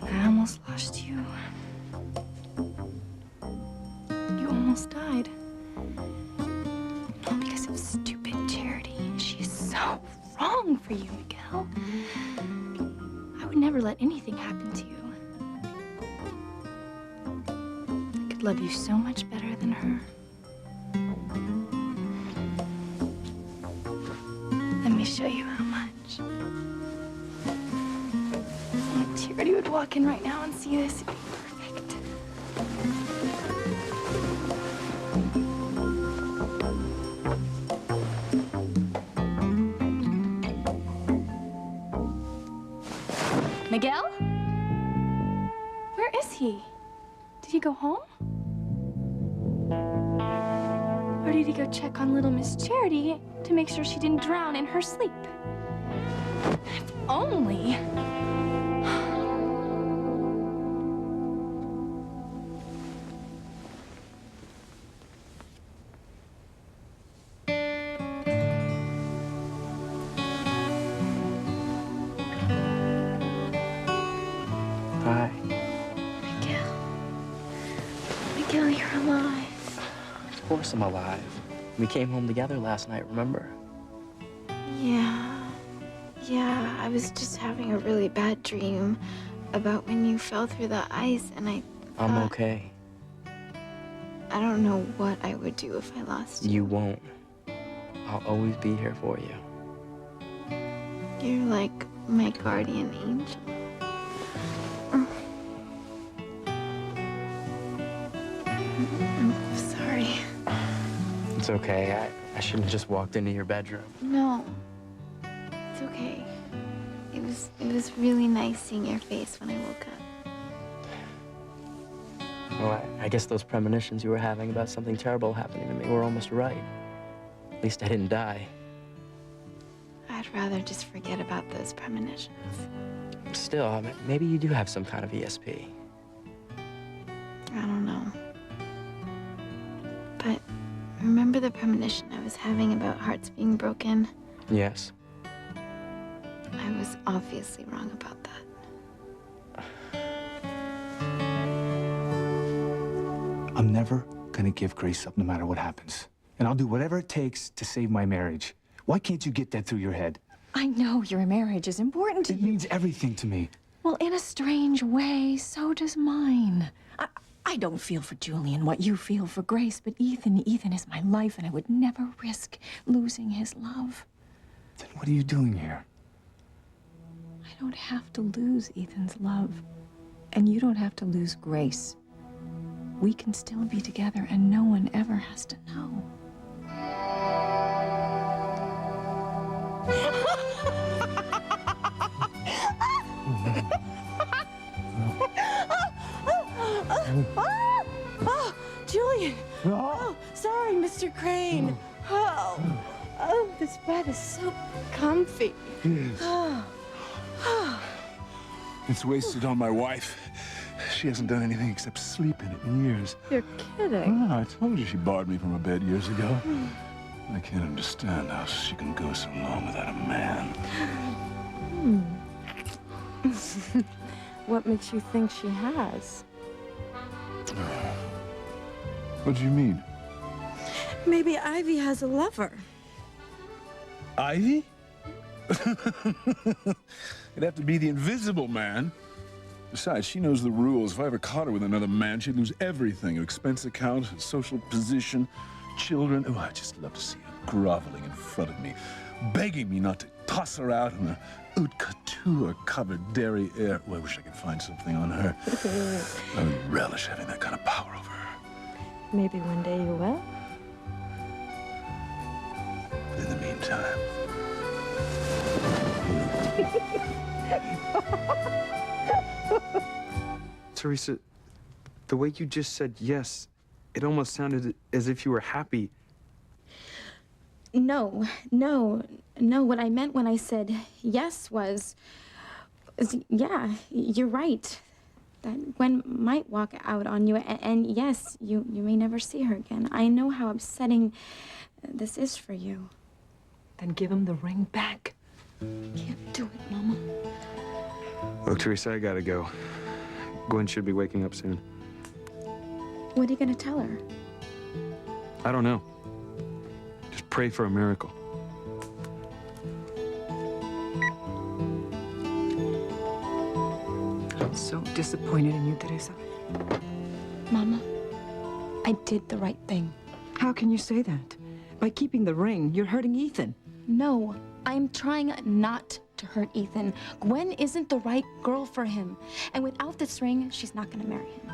I almost lost you. You almost died. All because of stupid Charity. She's so wrong for you, Miguel. I would never let anything happen to you. I could love you so much better than her. Let me show you how much. Charity would walk in right now and see this. It'd be perfect. Miguel? Where is he? Did he go home? Or did he go check on little Miss Charity to make sure she didn't drown in her sleep? If only. Hi. Miguel, you're alive. Of course I'm alive. We came home together last night, remember? Yeah, I was just having a really bad dream about when you fell through the ice, and I I'm thought, okay. I don't know what I would do if I lost you. You won't. I'll always be here for you. You're like my guardian angel. I'm sorry. It's okay. I shouldn't have just walked into your bedroom. No, it's okay. It was really nice seeing your face when I woke up. Well, I guess those premonitions you were having about something terrible happening to me were almost right. At least I didn't die. I'd rather just forget about those premonitions. Still, I mean, maybe you do have some kind of ESP. I don't know. But remember the premonition I was having about hearts being broken? Yes. I was obviously wrong about that. I'm never gonna give Grace up no matter what happens. And I'll do whatever it takes to save my marriage. Why can't you get that through your head? I know your marriage is important to you. It means everything to me. Well, in a strange way, so does mine. I don't feel for Julian what you feel for Grace, but Ethan is my life, and I would never risk losing his love. Then what are you doing here? I don't have to lose Ethan's love, and you don't have to lose Grace. We can still be together, and no one ever has to know. Oh, Julian! Oh, sorry, Mr. Crane. Oh, this bed is so comfy. It's wasted on my wife. She hasn't done anything except sleep in it in years. You're kidding. Oh, I told you she barred me from her bed years ago. I can't understand how she can go so long without a man. What makes you think she has? What do you mean? Maybe Ivy has a lover. Ivy? It'd have to be the Invisible Man. Besides, she knows the rules. If I ever caught her with another man, she'd lose everything. Her expense account, her social position, children. Oh, I'd just love to see her groveling in front of me, begging me not to toss her out in her haute couture-covered derriere. Oh, I wish I could find something on her. I would relish having that kind of power over her. Maybe one day you will. In the meantime... Teresa, the way you just said yes, it almost sounded as if you were happy. No. What I meant when I said yes was yeah, you're right. That Gwen might walk out on you, and yes, you may never see her again. I know how upsetting this is for you. Then give him the ring back. Can't do it, Mama. Look, Teresa, I gotta go. Gwen should be waking up soon. What are you gonna tell her? I don't know. Just pray for a miracle. I'm so disappointed in you, Teresa. Mama, I did the right thing. How can you say that? By keeping the ring, you're hurting Ethan. No, I'm trying not to hurt Ethan. Gwen isn't the right girl for him. And without this ring, she's not gonna marry him.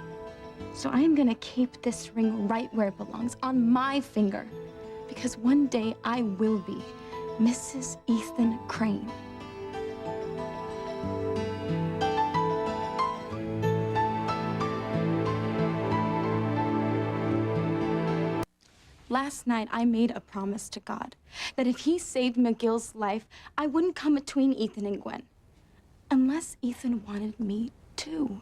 So I'm gonna keep this ring right where it belongs, on my finger. Because one day I will be Mrs. Ethan Crane. Last night, I made a promise to God that if he saved Miguel's life, I wouldn't come between Ethan and Gwen. Unless Ethan wanted me to.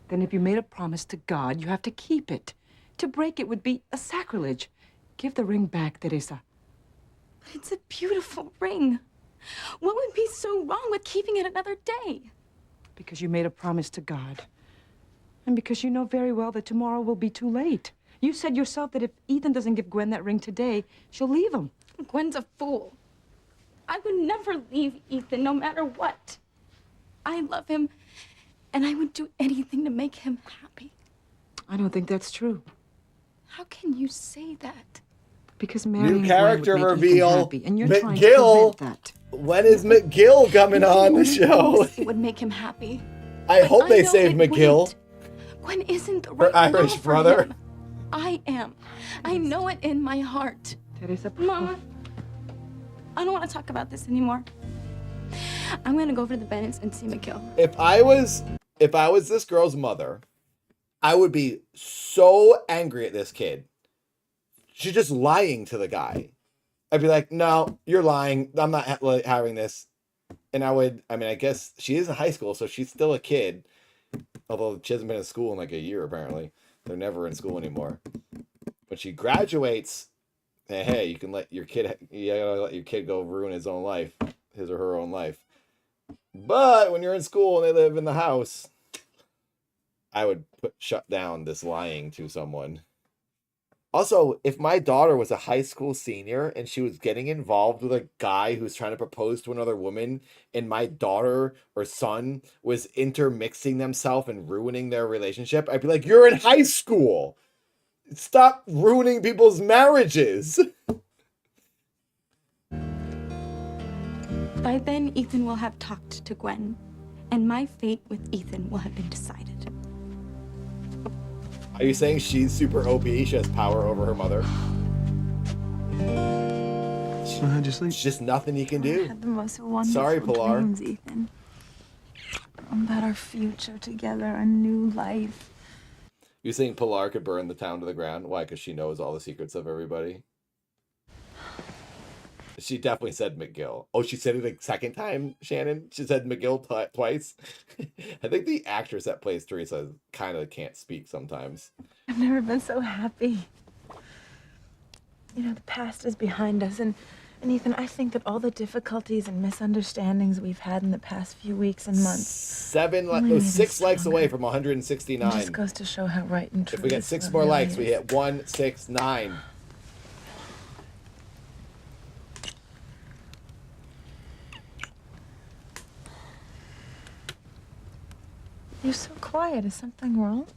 Then if you made a promise to God, you have to keep it. To break it would be a sacrilege. Give the ring back, Teresa. But it's a beautiful ring. What would be so wrong with keeping it another day? Because you made a promise to God. And because you know very well that tomorrow will be too late. You said yourself that if Ethan doesn't give Gwen that ring today, she'll leave him. Gwen's a fool. I would never leave Ethan, no matter what. I love him, and I would do anything to make him happy. I don't think that's true. How can you say that? Because marrying New character Gwen would make reveal. Ethan happy, and you're trying to McGill. prevent that. When is McGill coming on the show? It would make him happy. I But hope they know save it McGill. wouldn't. Gwen isn't the right Her Irish girl for brother. him. I am. I know it in my heart. Teresa, Mama, I don't want to talk about this anymore. I'm gonna go over to the Bennetts and see McGill. If I was this girl's mother, I would be so angry at this kid. She's just lying to the guy. I'd be like, no, you're lying. I'm not having this. And I guess she is in high school, so she's still a kid. Although she hasn't been in school in like a year, apparently. They're never in school anymore. When she graduates, hey, you can let your kid, you gotta let your kid go ruin his own life, his or her own life. But when you're in school and they live in the house, I would shut down this lying to someone. Also, if my daughter was a high school senior and she was getting involved with a guy who's trying to propose to another woman, and my daughter or son was intermixing themselves and ruining their relationship, I'd be like, you're in high school. Stop ruining people's marriages. By then, Ethan will have talked to Gwen, and my fate with Ethan will have been decided. Are you saying she's super OP? She has power over her mother? It's just nothing you can do. I had the most wonderful Sorry, Pilar. dreams, Ethan. About our future together, a new life. You think Pilar could burn the town to the ground? Why? Because she knows all the secrets of everybody. She definitely said McGill. Oh, she said it a second time, Shannon? She said McGill twice? I think the actress that plays Teresa kind of can't speak sometimes. I've never been so happy. You know, the past is behind us, and Ethan, I think that all the difficulties and misunderstandings we've had in the past few weeks and months... 6 likes away from It 169. just goes to show how right and true If we get this 6 love more really likes, we is. hit 169. You're so quiet. Is something wrong?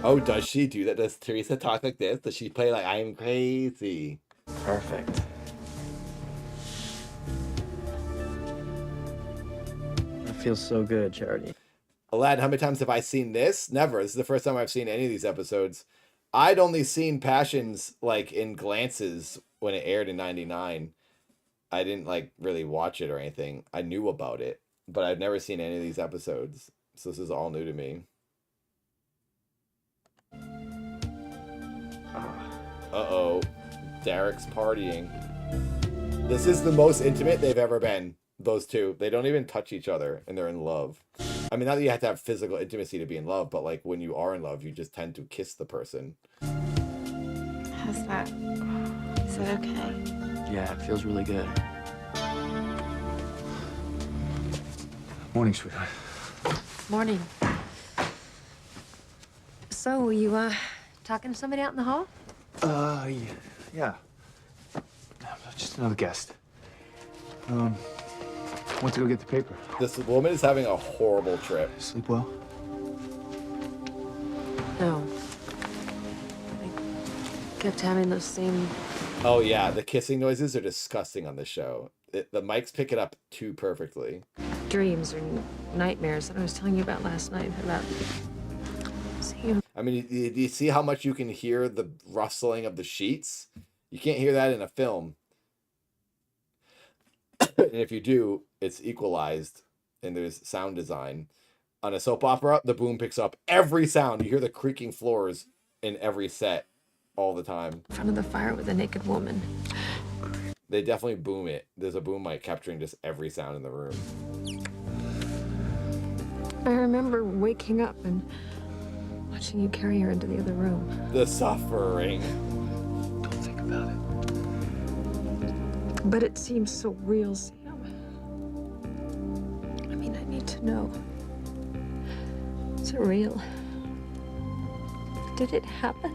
Oh, does she do that? Does Teresa talk like this? Does she play like I'm crazy? Perfect. That feels so good, Charity. Aladdin, how many times have I seen this? Never. This is the first time I've seen any of these episodes. I'd only seen Passions like in glances when it aired in '99. I didn't like really watch it or anything. I knew about it, but I've never seen any of these episodes. So this is all new to me. Uh-oh. Derek's partying. This is the most intimate they've ever been, those two. They don't even touch each other, and they're in love. I mean, not that you have to have physical intimacy to be in love, but like when you are in love, you just tend to kiss the person. How's that? Is that okay? Yeah, it feels really good. Morning, sweetheart. Morning. So, were you, talking to somebody out in the hall? Yeah. Just another guest. Went to go get the paper. This woman is having a horrible trip. Sleep well? No. I kept having those same... Oh yeah, the kissing noises are disgusting on this show. The mics pick it up too perfectly. dreams or nightmares that I was telling you about last night about seeing. I mean, do you see how much you can hear the rustling of the sheets? You can't hear that in a film. And if you do, it's equalized and there's sound design. On a soap opera, the boom picks up every sound. You hear the creaking floors in every set all the time. In front of the fire with a naked woman. They definitely boom it. There's a boom mic capturing just every sound in the room. I remember waking up and watching you carry her into the other room. The suffering. Don't think about it. But it seems so real, Sam. I mean, I need to know. Is it real? Did it happen?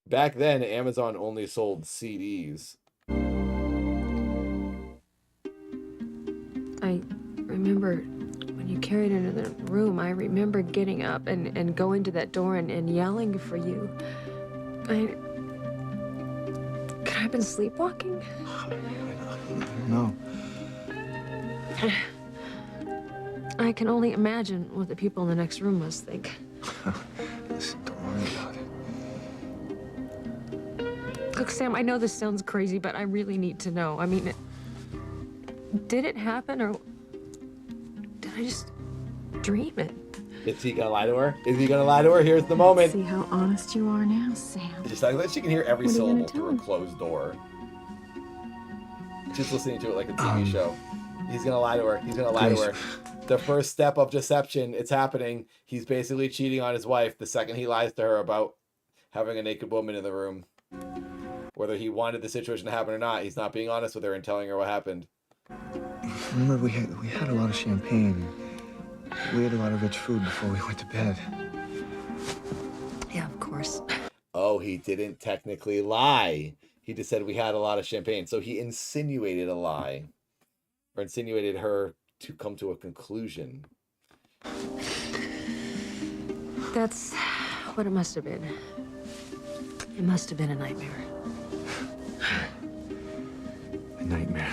Back then, Amazon only sold CDs. I remember when you carried her into the room, I remember getting up and going to that door and yelling for you. Could I have been sleepwalking? No. I can only imagine what the people in the next room must think. Listen, don't worry about it. Look, Sam, I know this sounds crazy, but I really need to know. I mean, did it happen or did I just dream it? Is he gonna lie to her? Is he gonna lie to her? Here's the moment. See how honest you are now, Sam. She's like that she can hear every What are you syllable gonna tell through a him? closed door. She's listening to it like a TV show. He's gonna lie to her. He's gonna lie to her. The first step of deception, it's happening. He's basically cheating on his wife the second he lies to her about having a naked woman in the room. Whether he wanted the situation to happen or not, he's not being honest with her and telling her what happened. Remember, we had a lot of champagne. We ate a lot of rich food before we went to bed. Yeah, of course. Oh, he didn't technically lie. He just said we had a lot of champagne. So he insinuated a lie. Or insinuated her to come to a conclusion. That's what it must have been. It must have been a nightmare. A nightmare.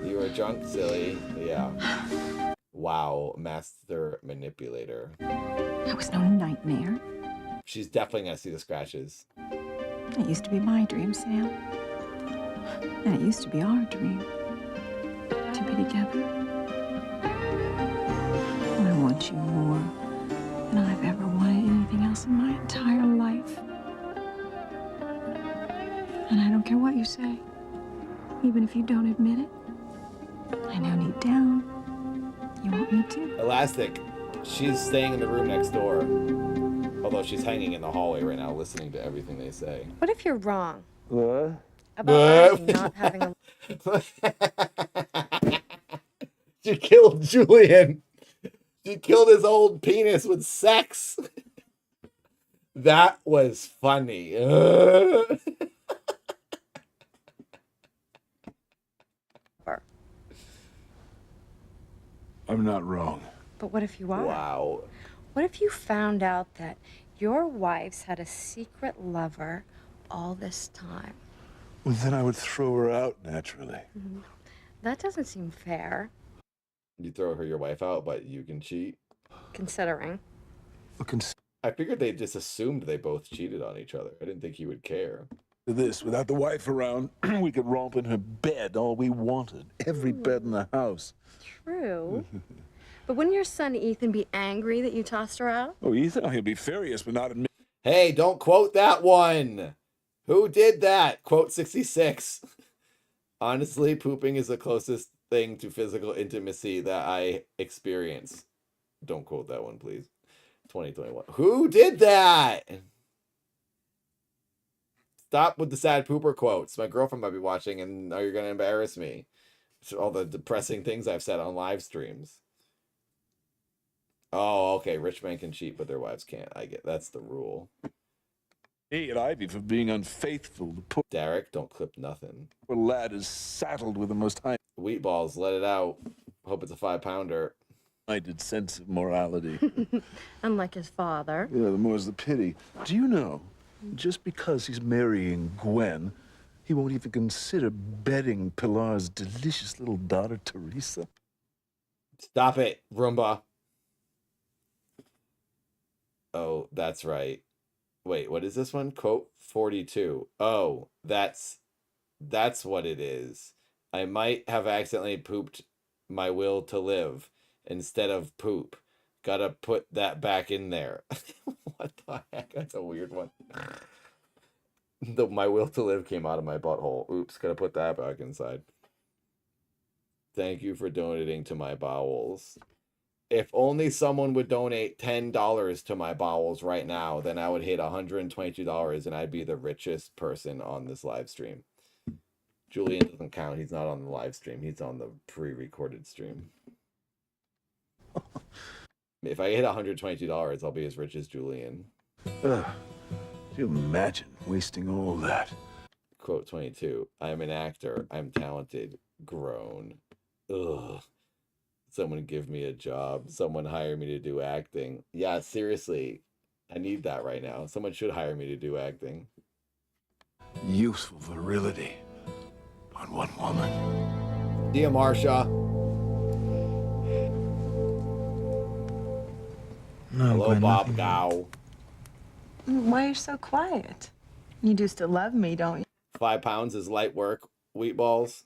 You were drunk, silly. Yeah. Wow, master manipulator. That was no nightmare. She's definitely gonna see the scratches. It used to be my dream, Sam. And it used to be our dream. To be together. I want you more than I've ever wanted anything else in my entire life. And I don't care what you say, even if you don't admit it. I know deep down you want me to. Elastic. She's staying in the room next door. Although she's hanging in the hallway right now, listening to everything they say. What if you're wrong What? about Ranting not having a... She killed Julian. She killed his old penis with sex. That was funny. I'm not wrong. But what if you are? Wow. What if you found out that your wife's had a secret lover all this time? Well, then I would throw her out naturally. That doesn't seem fair, You throw your wife out, but you can cheat. considering. I figured they just assumed they both cheated on each other. I didn't think he would care. This, without the wife around, we could romp in her bed all we wanted. Every bed in the house. True. But wouldn't your son Ethan be angry that you tossed her out? Oh, Ethan, he'll be furious, but not admit. Hey, don't quote that one. Who did that? Quote 66. Honestly, pooping is the closest thing to physical intimacy that I experience. Don't quote that one, please. 2021. Who did that? Stop with the sad pooper quotes. My girlfriend might be watching, and now you're going to embarrass me. All the depressing things I've said on live streams. Oh, okay. Rich men can cheat, but their wives can't. I get that's the rule. Me and Ivy for being unfaithful. The poor Derek, don't clip nothing. lad is saddled with the most high Wheat balls, let it out. Hope it's a 5-pounder. minded sense of morality. Unlike his father. Yeah, the more's the pity. Do you know, just because he's marrying Gwen, he won't even consider bedding Pilar's delicious little daughter, Teresa? Stop it, Roomba. Oh, that's right. Wait, what is this one? Quote 42. Oh, that's what it is. I might have accidentally pooped my will to live instead of poop. Gotta put that back in there. What the heck? That's a weird one. My will to live came out of my butthole. Oops, gotta put that back inside. Thank you for donating to my bowels. If only someone would donate $10 to my bowels right now, then I would hit $122 and I'd be the richest person on this live stream. Julian doesn't count. He's not on the live stream. He's on the pre-recorded stream. If I hit $122, I'll be as rich as Julian. Ugh. Can you imagine wasting all that? Quote 22. I'm an actor. I'm talented. Grown. Ugh. Someone give me a job. Someone hire me to do acting. Yeah, seriously. I need that right now. Someone should hire me to do acting. Useful virility on one woman. Dear Marsha. No, hello, Gwen, Bob nothing. Gow. Why are you so quiet? You do still love me, don't you? 5 pounds is light work. Wheat balls.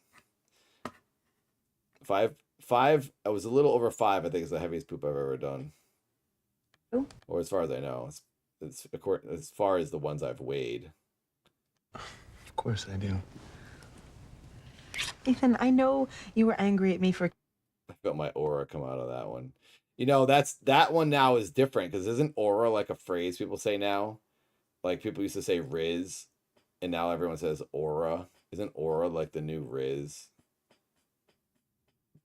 Five. I was a little over 5. I think it's the heaviest poop I've ever done. Ooh. Or as far as I know, it's as far as the ones I've weighed. Of course I do. Ethan, I know you were angry at me for... I felt my aura come out of that one. You know, that one now is different because isn't aura like a phrase people say now? Like people used to say Riz, and now everyone says aura. Isn't aura like the new Riz?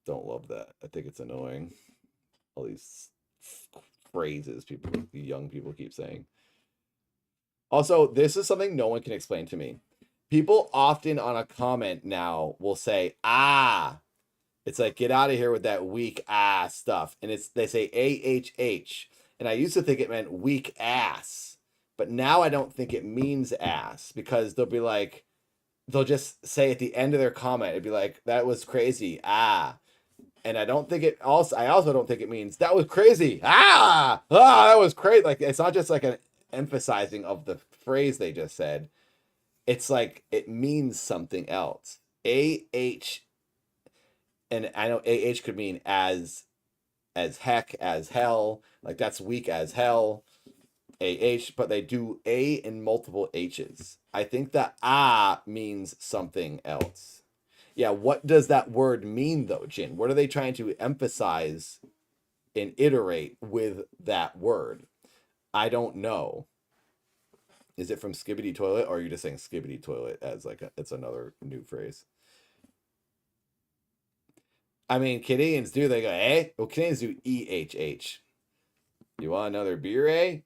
Don't love that. I think it's annoying. All these phrases young people keep saying. Also, this is something no one can explain to me. People often on a comment now will say, ah. It's like, get out of here with that weak ass stuff. And they say AHH. And I used to think it meant weak ass. But now I don't think it means ass. Because they'll just say at the end of their comment, it'd be like, that was crazy. Ah. And I also don't think it means that was crazy. That was crazy. Like, it's not just like an emphasizing of the phrase they just said. It's like it means something else. AH. And I know AH could mean as heck, as hell. Like that's weak as hell. AH, but they do A in multiple H's. I think that means something else. Yeah, what does that word mean though, Jin? What are they trying to emphasize and iterate with that word? I don't know. Is it from Skibbity Toilet, or are you just saying Skibbity Toilet as it's another new phrase? I mean, Canadians do. They go, eh? Well, Canadians do EHH. You want another beer, eh?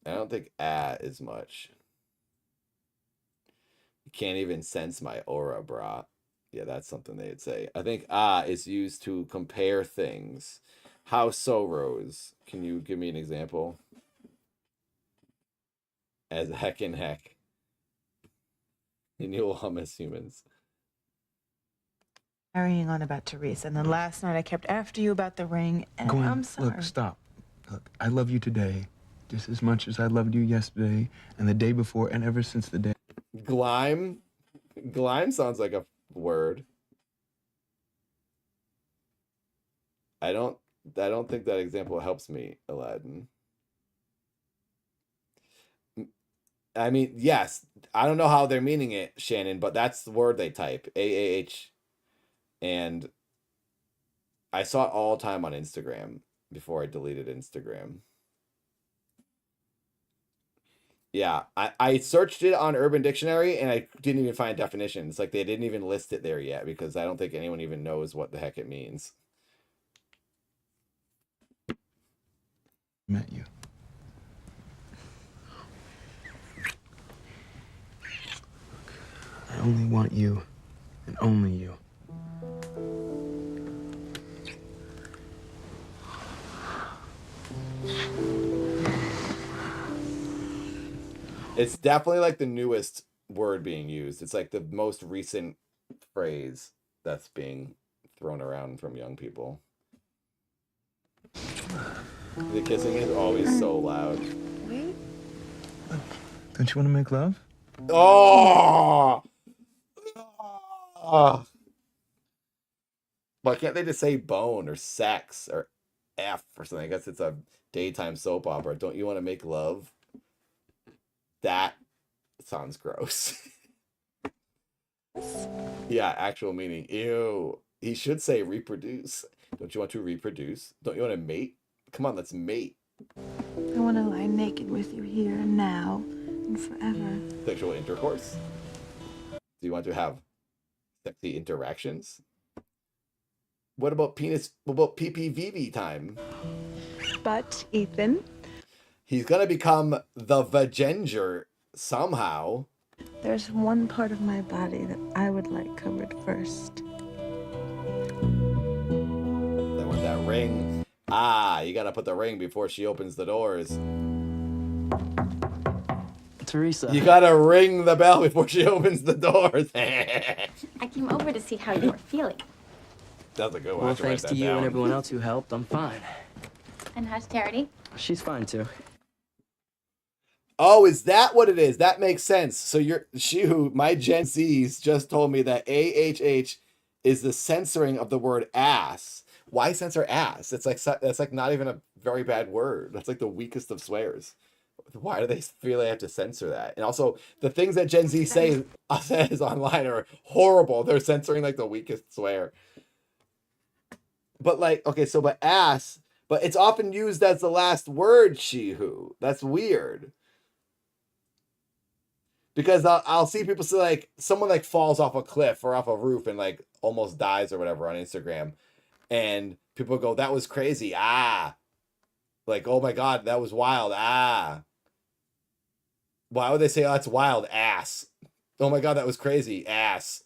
I don't think is much. You can't even sense my aura, brah. Yeah, that's something they'd say. I think is used to compare things. How so, Rose? Can you give me an example? As heck and heck. And you will hum as humans. Carrying on about Teresa, and then last night I kept after you about the ring, and Gwen, I'm sorry. look, stop. Look, I love you today just as much as I loved you yesterday and the day before and ever since the day. Glime? Glime sounds like a word. I don't think that example helps me, Aladdin. I mean, yes, I don't know how they're meaning it, Shannon, but that's the word they type, AAH. And I saw it all the time on Instagram before I deleted Instagram. Yeah, I searched it on Urban Dictionary and I didn't even find definitions. Like they didn't even list it there yet because I don't think anyone even knows what the heck it means. Met you. I only want you and only you. It's definitely like the newest word being used. It's like the most recent phrase that's being thrown around from young people. The kissing is always so loud. Wait. Don't you want to make love? Oh! Why can't they just say bone or sex or F or something? I guess it's a daytime soap opera. Don't you want to make love? That sounds gross. Yeah, actual meaning. Ew. He should say reproduce. Don't you want to reproduce? Don't you want to mate? Come on, let's mate. I want to lie naked with you here and now and forever. Sexual intercourse. Do you want to have sexy interactions? What about penis? What about PPVV time? But, Ethan, He's gonna become the Vagenger somehow. there's one part of my body that I would like covered first. Then with that ring. Ah, you gotta put the ring before she opens the doors. Teresa. You gotta ring the bell before she opens the doors. I came over to see how you were feeling. That's a good one. Well, thanks to you and everyone else who helped, I'm fine. And how's Charity? She's fine too. Oh, is that what it is? That makes sense. So my Gen Zs just told me that AHH is the censoring of the word ass. Why censor ass? That's like not even a very bad word. That's like the weakest of swears. Why do they feel they have to censor that? And also, the things that Gen Z says online are horrible. They're censoring like the weakest swear. But like, okay, so but ass, but it's often used as the last word, she-who. That's weird. Because I'll see people say like someone like falls off a cliff or off a roof and like almost dies or whatever on Instagram, and people go, "That was crazy." Like, "Oh my god, that was wild." Why would they say, "Oh, that's wild"? Ass. Oh my god, that was crazy. Ass.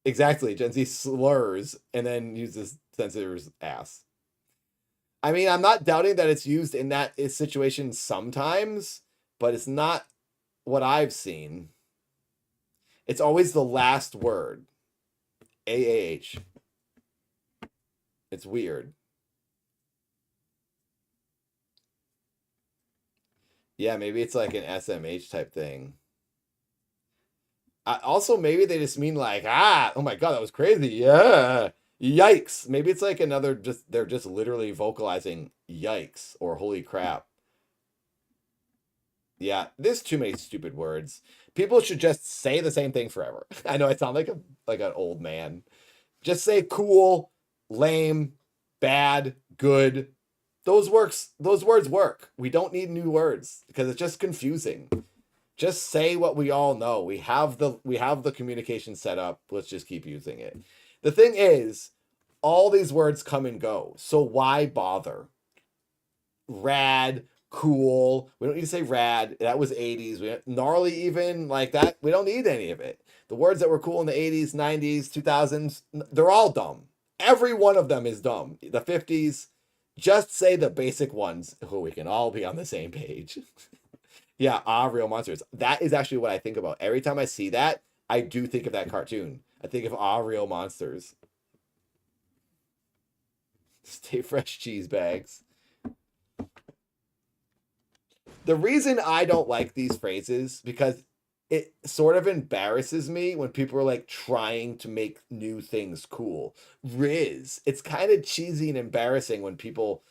Exactly. Gen Z slurs and then uses censors ass. I mean, I'm not doubting that it's used in that situation sometimes, but it's not what I've seen. It's always the last word. AAH. It's weird. Yeah, maybe it's like an SMH type thing. Also, maybe they just mean like, oh my god, that was crazy. Yeah. Yikes. Maybe it's like they're just literally vocalizing yikes or holy crap. Yeah, there's too many stupid words. People should just say the same thing forever. I know I sound like an old man. Just say cool, lame, bad, good. Those words work. We don't need new words because it's just confusing. Just say what we all know. We have the communication set up. Let's just keep using it. The thing is, all these words come and go. So why bother? rad, cool. We don't need to say rad. That was 80s. Gnarly even, like that. We don't need any of it. The words that were cool in the 80s, 90s, 2000s, they're all dumb. Every one of them is dumb. The 50s, just say the basic ones. Oh, we can all be on the same page. Yeah, real monsters. That is actually what I think about. Every time I see that, I do think of that cartoon. I think of real monsters. Stay fresh cheese bags. The reason I don't like these phrases, because it sort of embarrasses me when people are like trying to make new things cool. Riz. It's kind of cheesy and embarrassing when people,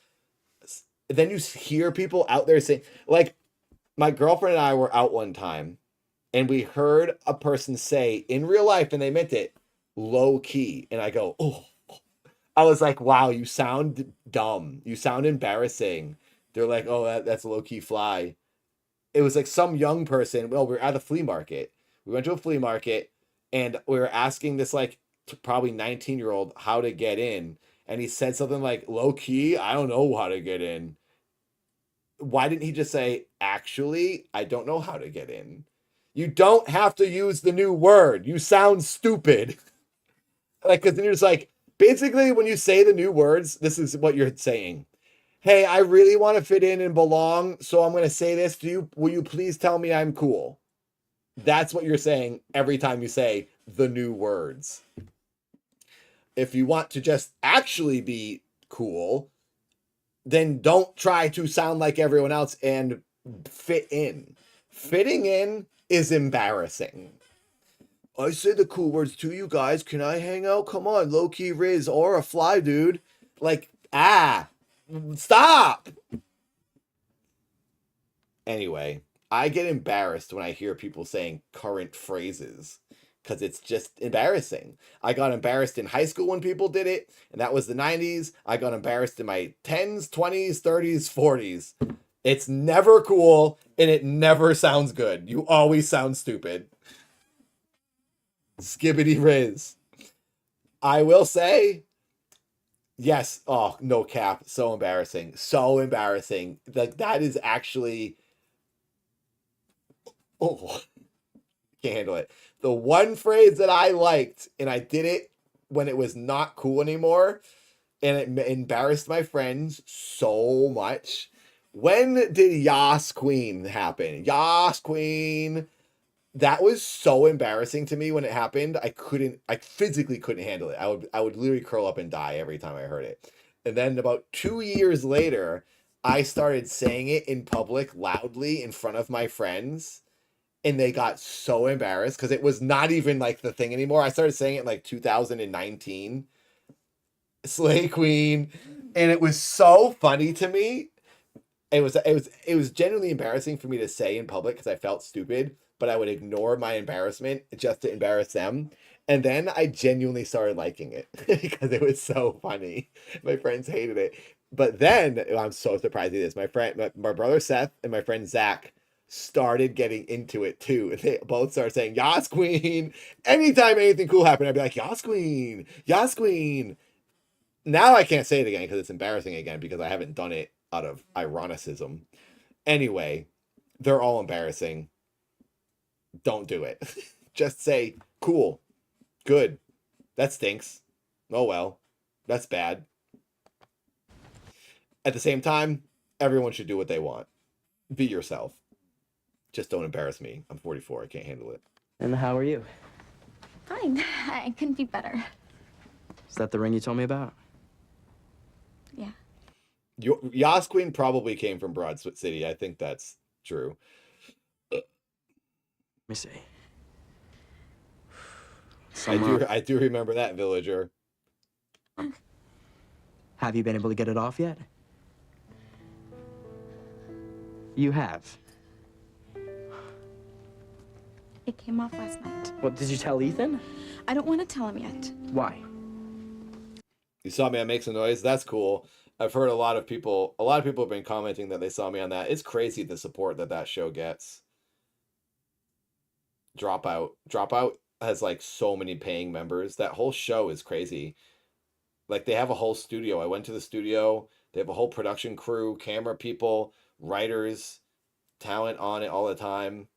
then you hear people out there saying, like, my girlfriend and I were out one time and we heard a person say in real life, and they meant it, low key. And I go, oh, I was like, wow, you sound dumb. You sound embarrassing. They're like, oh, that's low key fly. It was like some young person. Well, we were at a flea market. We went to a flea market and we were asking this like probably 19-year-old how to get in. And he said something like, low key, I don't know how to get in. Why didn't he just say, actually, I don't know how to get in? You don't have to use the new word. You sound stupid. Like, because then you're just like, basically, when you say the new words, this is what you're saying. Hey, I really want to fit in and belong, so I'm going to say this to you. Will you please tell me I'm cool? That's what you're saying every time you say the new words. If you want to just actually be cool, then don't try to sound like everyone else and fit in. Fitting in is embarrassing. I say the cool words to you guys. Can I hang out? Come on, low-key Riz or a fly dude. Like, stop. Anyway, I get embarrassed when I hear people saying current phrases because it's just embarrassing. I got embarrassed in high school when people did it, and that was the 90s. I got embarrassed in my 10s, 20s, 30s, 40s. It's never cool, and it never sounds good. You always sound stupid. Skibbity Riz. I will say, yes. Oh, no cap. So embarrassing. So embarrassing. Like, that is actually... Oh, can't handle it. The one phrase that I liked, and I did it when it was not cool anymore, and it embarrassed my friends so much. When did Yas Queen happen? Yas Queen. That was so embarrassing to me when it happened. I physically couldn't handle it. I would literally curl up and die every time I heard it. And then about 2 years later, I started saying it in public loudly in front of my friends. And they got so embarrassed because it was not even like the thing anymore. I started saying it in like 2019. Slay Queen. And it was so funny to me. It was genuinely embarrassing for me to say in public because I felt stupid, but I would ignore my embarrassment just to embarrass them. And then I genuinely started liking it because it was so funny. My friends hated it. But then, I'm so surprised at this. My brother Seth and my friend Zach started getting into it too. They both started saying, Yas Queen. Anytime anything cool happened, I'd be like, Yas Queen, Yas Queen. Now I can't say it again because it's embarrassing again because I haven't done it out of ironicism. Anyway, they're all embarrassing. Don't do it. Just say, cool, good, that stinks. Oh well, that's bad. At the same time, everyone should do what they want. Be yourself. Just don't embarrass me. I'm 44. I can't handle it. And how are you? Fine. I couldn't be better. Is that the ring you told me about? Yeah. Yas Queen probably came from Broad City. I think that's true. Let me see. I do remember that, villager. Have you been able to get it off yet? You have. It came off last night. What, did you tell Ethan? I don't want to tell him yet. Why? You saw me on Make Some Noise? That's cool. I've heard a lot of people have been commenting that they saw me on that. It's crazy the support that show gets. Dropout has like so many paying members. That whole show is crazy. Like they have a whole studio. I went to the studio. They have a whole production crew, camera people, writers, talent on it all the time.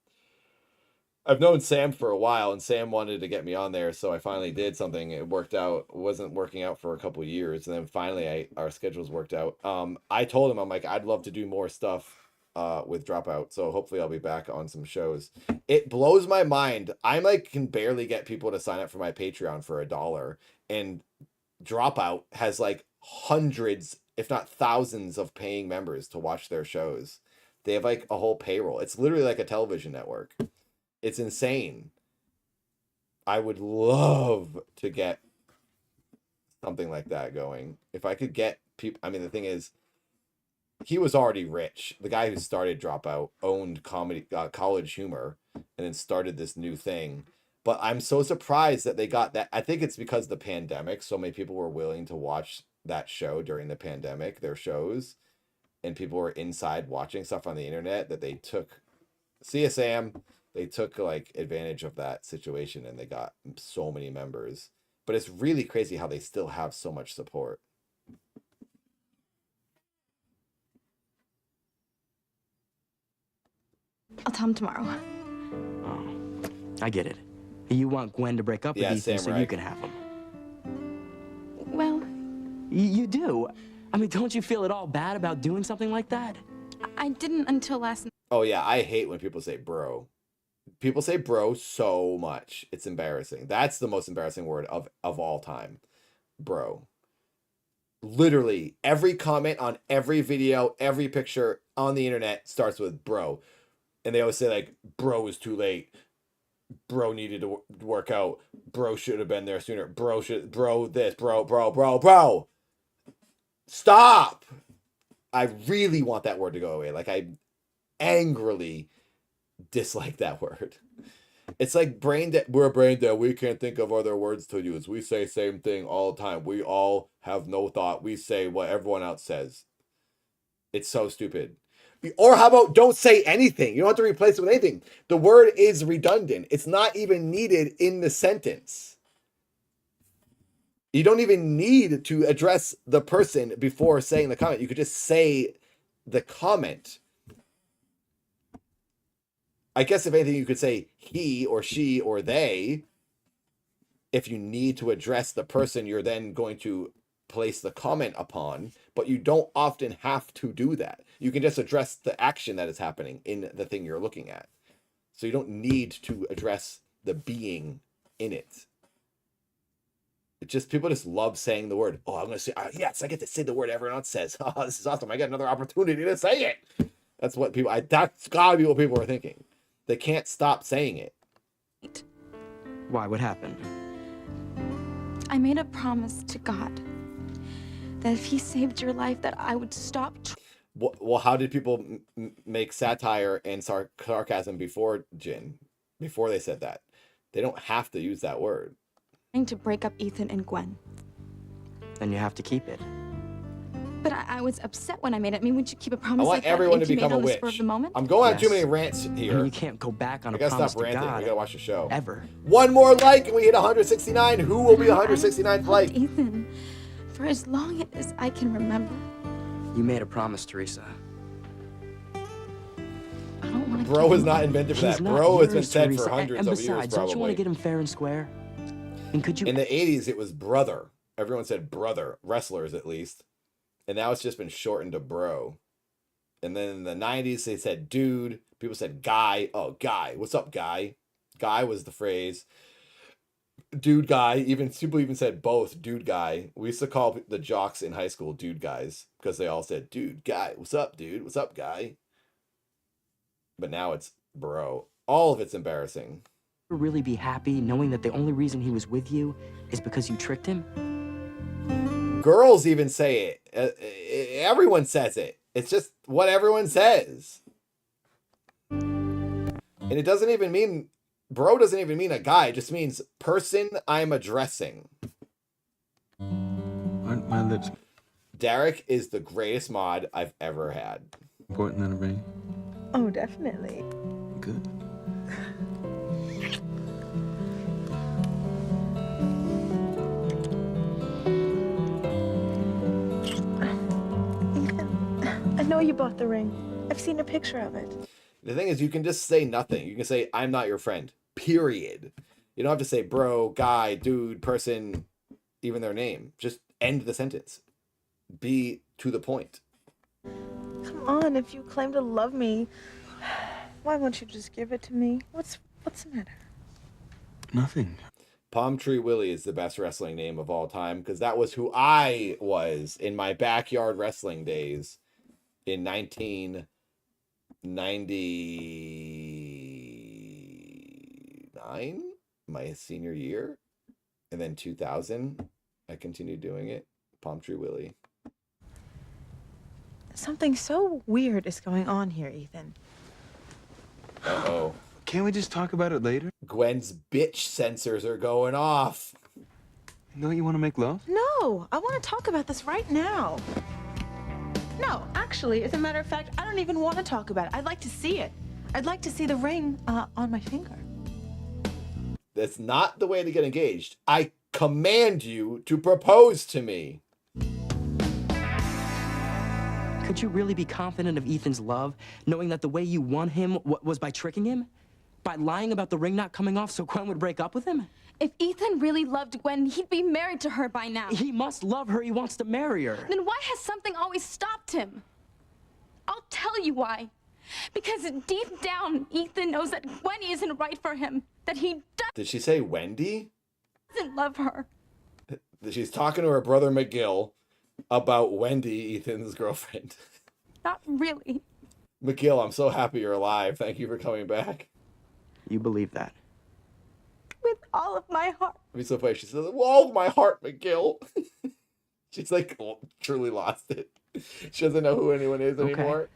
I've known Sam for a while, and Sam wanted to get me on there, so I finally did something. It worked out. It wasn't working out for a couple of years, and then finally our schedules worked out. I told him, I'm like, I'd love to do more stuff with Dropout, so hopefully I'll be back on some shows. It blows my mind. I like can barely get people to sign up for my Patreon for $1, and Dropout has like hundreds, if not thousands, of paying members to watch their shows. They have like a whole payroll. It's literally like a television network. It's insane. I would love to get something like that going. If I could get people, I mean, the thing is, he was already rich. The guy who started Dropout owned comedy, College Humor, and then started this new thing. But I'm so surprised that they got that. I think it's because of the pandemic. So many people were willing to watch that show during the pandemic, their shows, and people were inside watching stuff on the internet that they took. See ya, Sam. They took like advantage of that situation and they got so many members. But it's really crazy how they still have so much support. I'll tell him tomorrow. Oh, I get it. You want Gwen to break up with Ethan so you can have him. Well, You do. I mean, don't you feel at all bad about doing something like that? I didn't until last night. Oh yeah, I hate when people say bro. People say bro so much. It's embarrassing. That's the most embarrassing word of all time. Bro. Literally, every comment on every video, every picture on the internet starts with bro. And they always say like, bro is too late. Bro needed to work out. Bro should have been there sooner. Bro this, bro. Stop. I really want that word to go away. Like, I angrily dislike that word. It's like brain dead. We're brain dead. We can't think of other words to use. We say same thing all the time. We all have no thought. We say what everyone else says. It's so stupid. Or how about don't say anything? You don't have to replace it with anything. The word is redundant. It's not even needed in the sentence. You don't even need to address the person before saying the comment. You could just say the comment. I guess if anything, you could say he or she or they. If you need to address the person you're then going to place the comment upon, but you don't often have to do that. You can just address the action that is happening in the thing you're looking at. So you don't need to address the being in it. It just, people just love saying the word. Oh, I'm going to say, yes, I get to say the word everyone else says. Oh, this is awesome. I got another opportunity to say it. That's what people, that's gotta be what people are thinking. They can't stop saying it. Why? What happened? I made a promise to God that if he saved your life, that I would stop. Well, how did people make satire and sarcasm before Jin? Before they said that? They don't have to use that word. Trying to break up Ethan and Gwen. Then you have to keep it. But I was upset when I made it. I mean, wouldn't you keep a promise I want like that everyone to if you become made a on the witch. spur of the moment? I'm going on too many rants here. I mean, you can't go back on I a gotta promise stop ranting. to God. We gotta watch the show. Ever. One more like and we hit 169. Who will be 169th like? Ethan, for as long as I can remember. You made a promise, Teresa. Bro was not invented for that. He's not Bro has been yours, said Teresa. for hundreds and of years, besides, don't you want probably. to get him fair and square? And could you? In the 80s, it was brother. Everyone said brother. Wrestlers, at least. And now it's just been shortened to bro. And then in the 90s, they said dude. People said guy. Oh, guy. What's up, guy? Guy was the phrase. Dude guy. People even said both. Dude guy. We used to call the jocks in high school dude guys because they all said dude guy. What's up, dude? What's up, guy? But now it's bro. All of it's embarrassing. Really be happy knowing that the only reason he was with you is because you tricked him? Girls even say it. Everyone says it. It's just what everyone says. And it doesn't even mean, bro doesn't even mean a guy. It just means person I'm addressing. Aren't my lips Derek is the greatest mod I've ever had. important than a ring? Oh, definitely. Good. know you bought the ring. I've seen a picture of it. The thing is, you can just say nothing. You can say, I'm not your friend, period. You don't have to say bro, guy, dude, person, even their name. Just end the sentence. Be to the point. Come on, if you claim to love me, why won't you just give it to me? What's the matter? Nothing. Palm Tree Willie is the best wrestling name of all time because that was who I was in my backyard wrestling days in 1999, my senior year. And then 2000, I continued doing it. Palm Tree Willie. Something so weird is going on here, Ethan. Uh-oh. Can't we just talk about it later? Gwen's bitch sensors are going off. Don't you want to make love? No, I want to talk about this right now. No, actually, as a matter of fact, I don't even want to talk about it. I'd like to see it. I'd like to see the ring on my finger. That's not the way to get engaged. I command you to propose to me. Could you really be confident of Ethan's love, knowing that the way you won him was by tricking him? By lying about the ring not coming off so Gwen would break up with him? If Ethan really loved Gwen, he'd be married to her by now. He must love her. He wants to marry her. Then why has something always stopped him? I'll tell you why. Because deep down, Ethan knows that Gwen isn't right for him. That he Did she say Wendy? doesn't love her. She's talking to her brother Miguel about Wendy, Ethan's girlfriend. Not really. Miguel, I'm so happy you're alive. Thank you for coming back. You believe that? With all of my heart. It'd be so funny. She says, "Whoa, my heart, Miguel." She's like truly lost it. She doesn't know who anyone is anymore.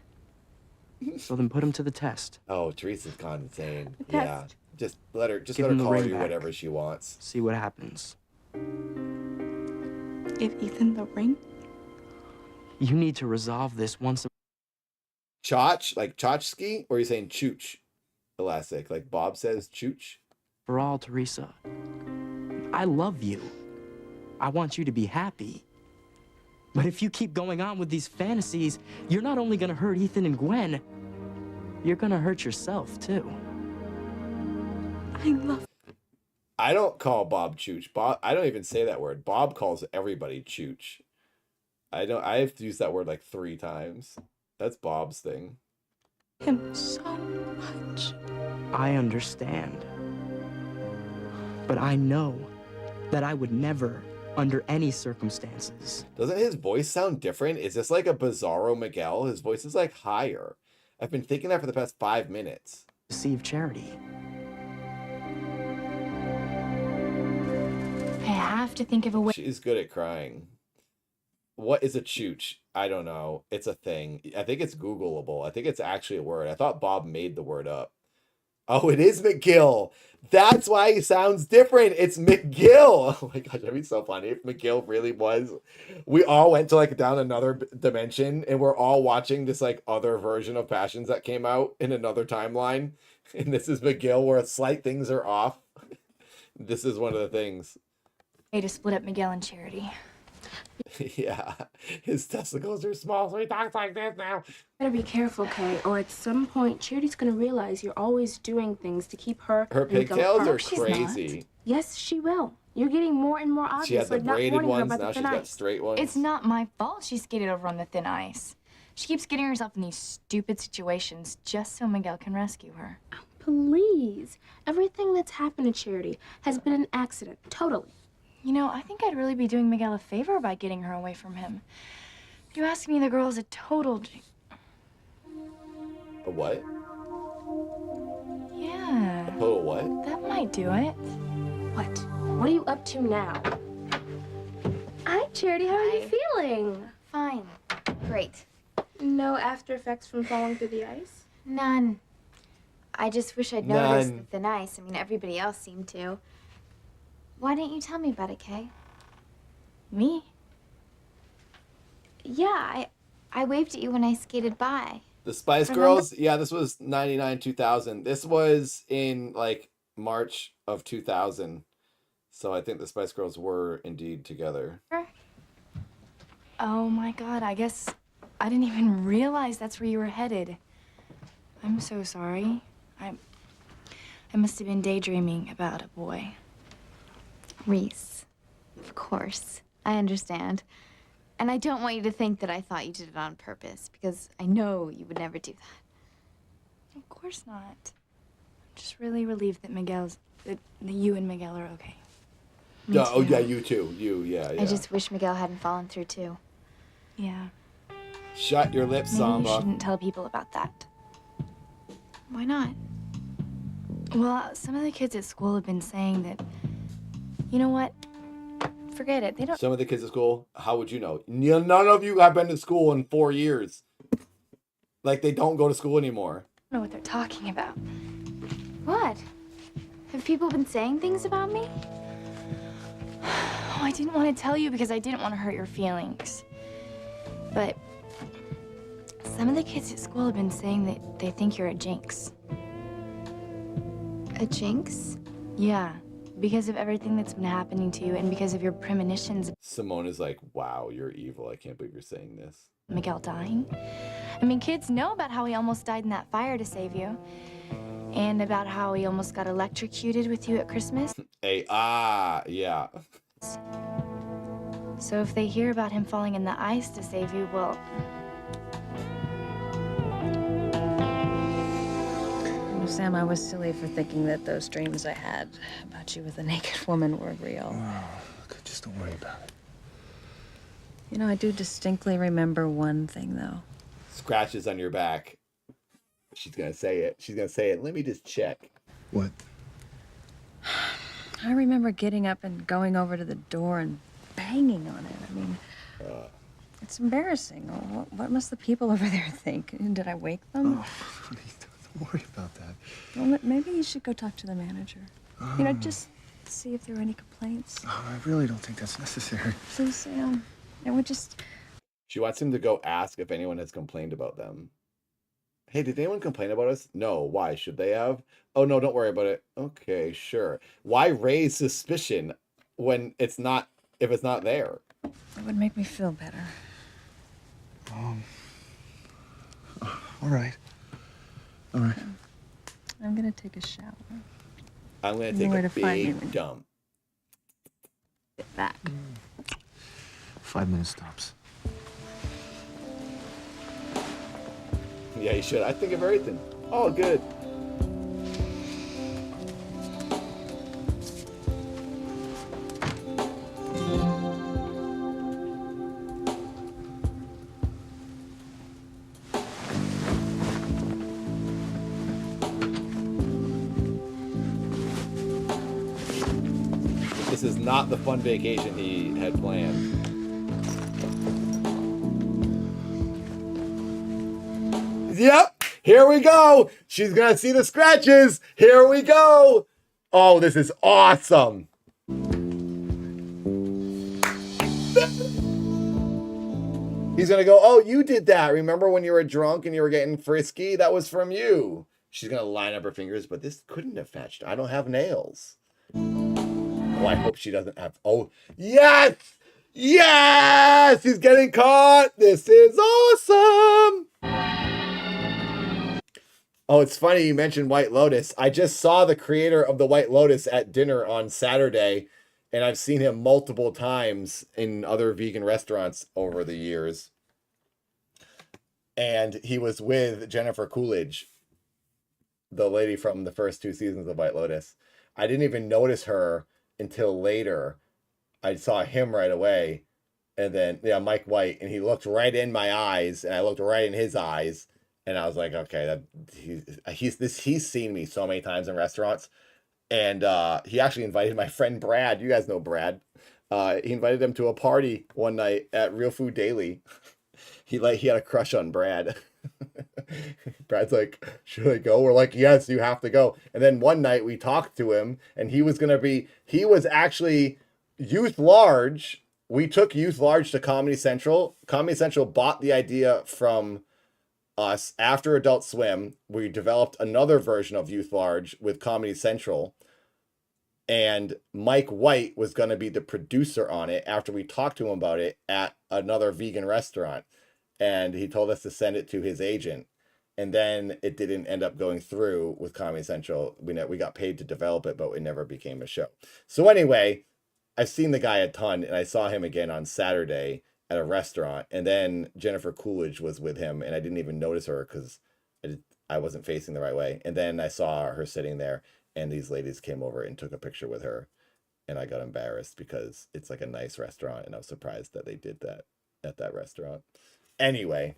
So then put him to the test. Oh, Teresa's gone insane. The Yeah. test. Just let her Give let her him the call ring you back. whatever she wants. See what happens. Give Ethan the ring? You need to resolve this once. Chotch, like tchotchke, or are you saying chooch? Elastic, like Bob says, chooch. For all, Teresa. I love you. I want you to be happy. But if you keep going on with these fantasies, you're not only gonna hurt Ethan and Gwen, you're gonna hurt yourself too. I love. I don't call Bob chooch. Bob, I don't even say that word. Bob calls everybody chooch. I don't. I have to use that word like 3 times. That's Bob's thing. Him so much. I understand. But I know that I would never, under any circumstances. Doesn't his voice sound different? Is this like a Bizarro Miguel? His voice is like higher. I've been thinking that for the past 5 minutes. Deceive Charity. I have to think of a way. She's good at crying. What is a chooch? I don't know. It's a thing. I think it's Googleable. I think it's actually a word. I thought Bob made the word up. Oh, it is McGill. That's why he sounds different. It's McGill. Oh my gosh, that'd be so funny if McGill really was. We all went to like down another dimension and we're all watching this like other version of Passions that came out in another timeline. And this is McGill where slight things are off. This is one of the things. Way to split up Miguel and Charity. Yeah, his testicles are small, so he talks like this now. Better be careful, Kay, or at some point, Charity's gonna realize you're always doing things to keep her. Her and Miguel pigtails apart. are She's crazy. not. Yes, she will. You're getting more and more obvious. She had the like not braided warning her ones, about now the she's thin got ice. straight ones. It's not my fault she skated over on the thin ice. She keeps getting herself in these stupid situations just so Miguel can rescue her. Please. Everything that's happened to Charity has been an accident. Totally. You know, I think I'd really be doing Miguel a favor by getting her away from him. If you ask me, the girl is a total... A what? Yeah. A total what? That might do it. What? What are you up to now? Hi, Charity. How are you feeling? Fine. Great. No after effects from falling through the ice? None. I just wish I'd noticed the thin ice. I mean, everybody else seemed to. Why didn't you tell me about it, Kay? Me? Yeah, I waved at you when I skated by. The Spice Remember? Girls? Yeah, this was 99, 2000. This was in like March of 2000. So I think the Spice Girls were indeed together. Oh my god, I guess I didn't even realize that's where you were headed. I'm so sorry. I must have been daydreaming about a boy. Reese. Of course. I understand. And I don't want you to think that I thought you did it on purpose, because I know you would never do that. Of course not. I'm just really relieved that that you and Miguel are okay. Me Oh, too. yeah, you too. Yeah. I just wish Miguel hadn't fallen through too. Yeah. Shut your lips, Maybe Samba. you shouldn't tell people about that. Why not? Well, some of the kids at school have been saying that, you know what? Forget it. They don't Some of the kids at school, how would you know? None of you have been to school in 4 years. Like, they don't go to school anymore. know what they're talking about. What? Have people been saying things about me? Oh, I didn't want to tell you because I didn't want to hurt your feelings. But some of the kids at school have been saying that they think you're a jinx. A jinx? Yeah, because of everything that's been happening to you and because of your premonitions of Simone is like, wow, you're evil. I can't believe you're saying this. Miguel dying. I mean, kids know about how he almost died in that fire to save you. And about how he almost got electrocuted with you at Christmas. Yeah. So if they hear about him falling in the ice to save you, well... Sam, I was silly for thinking that those dreams I had about you with a naked woman were real. Oh, just don't worry about it. You know, I do distinctly remember one thing, though. Scratches on your back. She's going to say it. She's going to say it. Let me just check. What? I remember getting up and going over to the door and banging on it. I mean, it's embarrassing. What must the people over there think? Did I wake them? Oh, honey, don't worry about that. Well, maybe you should go talk to the manager. You know, just see if there are any complaints. Oh, I really don't think that's necessary. Please, Sam. It would just... She wants him to go ask if anyone has complained about them. Hey, did anyone complain about us? No. Why? Should they have? Oh, no, don't worry about it. Okay, sure. Why raise suspicion when it's not, if it's not there? It would make me feel better. All right. I'm gonna take a shower. I'm going to You know take where a to find me big when- dump. Get back. 5-minute stops. Yeah, you should. I think of everything. Oh, good. This is not the fun vacation he had planned. Yep, here we go. She's gonna see the scratches. Here we go. Oh, this is awesome. He's gonna go, oh, you did that. Remember when you were drunk and you were getting frisky? That was from you. She's gonna line up her fingers, but this couldn't have fetched. I don't have nails. Oh, I hope she doesn't have. Oh, yes! Yes! He's getting caught. This is awesome. Oh, it's funny you mentioned White Lotus. I just saw the creator of the White Lotus at dinner on Saturday, and I've seen him multiple times in other vegan restaurants over the years. And he was with Jennifer Coolidge, the lady from the first 2 seasons of White Lotus. I didn't even notice her until later. I saw him right away. And then, yeah, Mike White, and he looked right in my eyes, and I looked right in his eyes. And I was like, okay, he's seen me so many times in restaurants. And he actually invited my friend Brad. You guys know Brad. He invited him to a party one night at Real Food Daily. He had a crush on Brad. Brad's like, should I go? We're like, yes, you have to go. And then one night we talked to him, and he was actually Youth Large. We took Youth Large to Comedy Central. Comedy Central bought the idea from us after Adult Swim. We developed another version of Youth Large with Comedy Central, and Mike White was going to be the producer on it after we talked to him about it at another vegan restaurant. and he told us to send it to his agent. And then it didn't end up going through with Comedy Central. We got paid to develop it, but it never became a show. So anyway, I've seen the guy a ton, and I saw him again on Saturday at a restaurant. And then Jennifer Coolidge was with him, and I didn't even notice her because I wasn't facing the right way. And then I saw her sitting there, and these ladies came over and took a picture with her. And I got embarrassed because it's like a nice restaurant, and I was surprised that they did that at that restaurant. Anyway,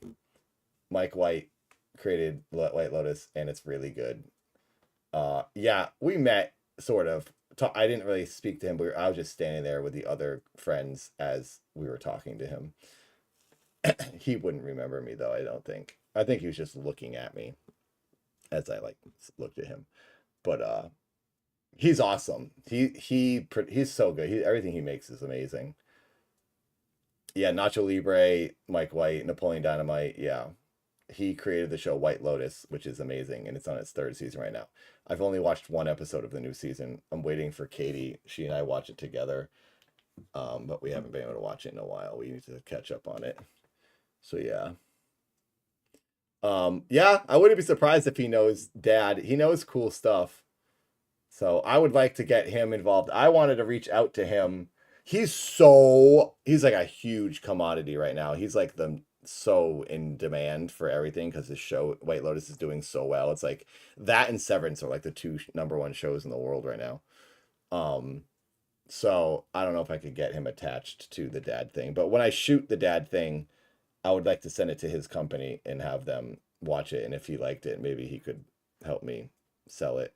Mike White created White Lotus, and it's really good. Yeah, we met sort of. I didn't really speak to him, but I was just standing there with the other friends as we were talking to him. He wouldn't remember me though, I don't think. I think he was just looking at me as I like looked at him. But he's awesome. He's so good. Everything he makes is amazing. Yeah, Nacho Libre, Mike White, Napoleon Dynamite. Yeah, he created the show White Lotus, which is amazing, and it's on its 3rd season right now. I've only watched 1 episode of the new season. I'm waiting for Katie. She and I watch it together, but we haven't been able to watch it in a while. We need to catch up on it. So yeah. Yeah, I wouldn't be surprised if he knows Dad. He knows cool stuff. So I would like to get him involved. I wanted to reach out to him. He's like a huge commodity right now. He's like so in demand for everything because his show White Lotus is doing so well. It's like that and Severance are like the 2 #1 shows in the world right now. So I don't know if I could get him attached to the Dad thing, but when I shoot the Dad thing, I would like to send it to his company and have them watch it. And if he liked it, maybe he could help me sell it.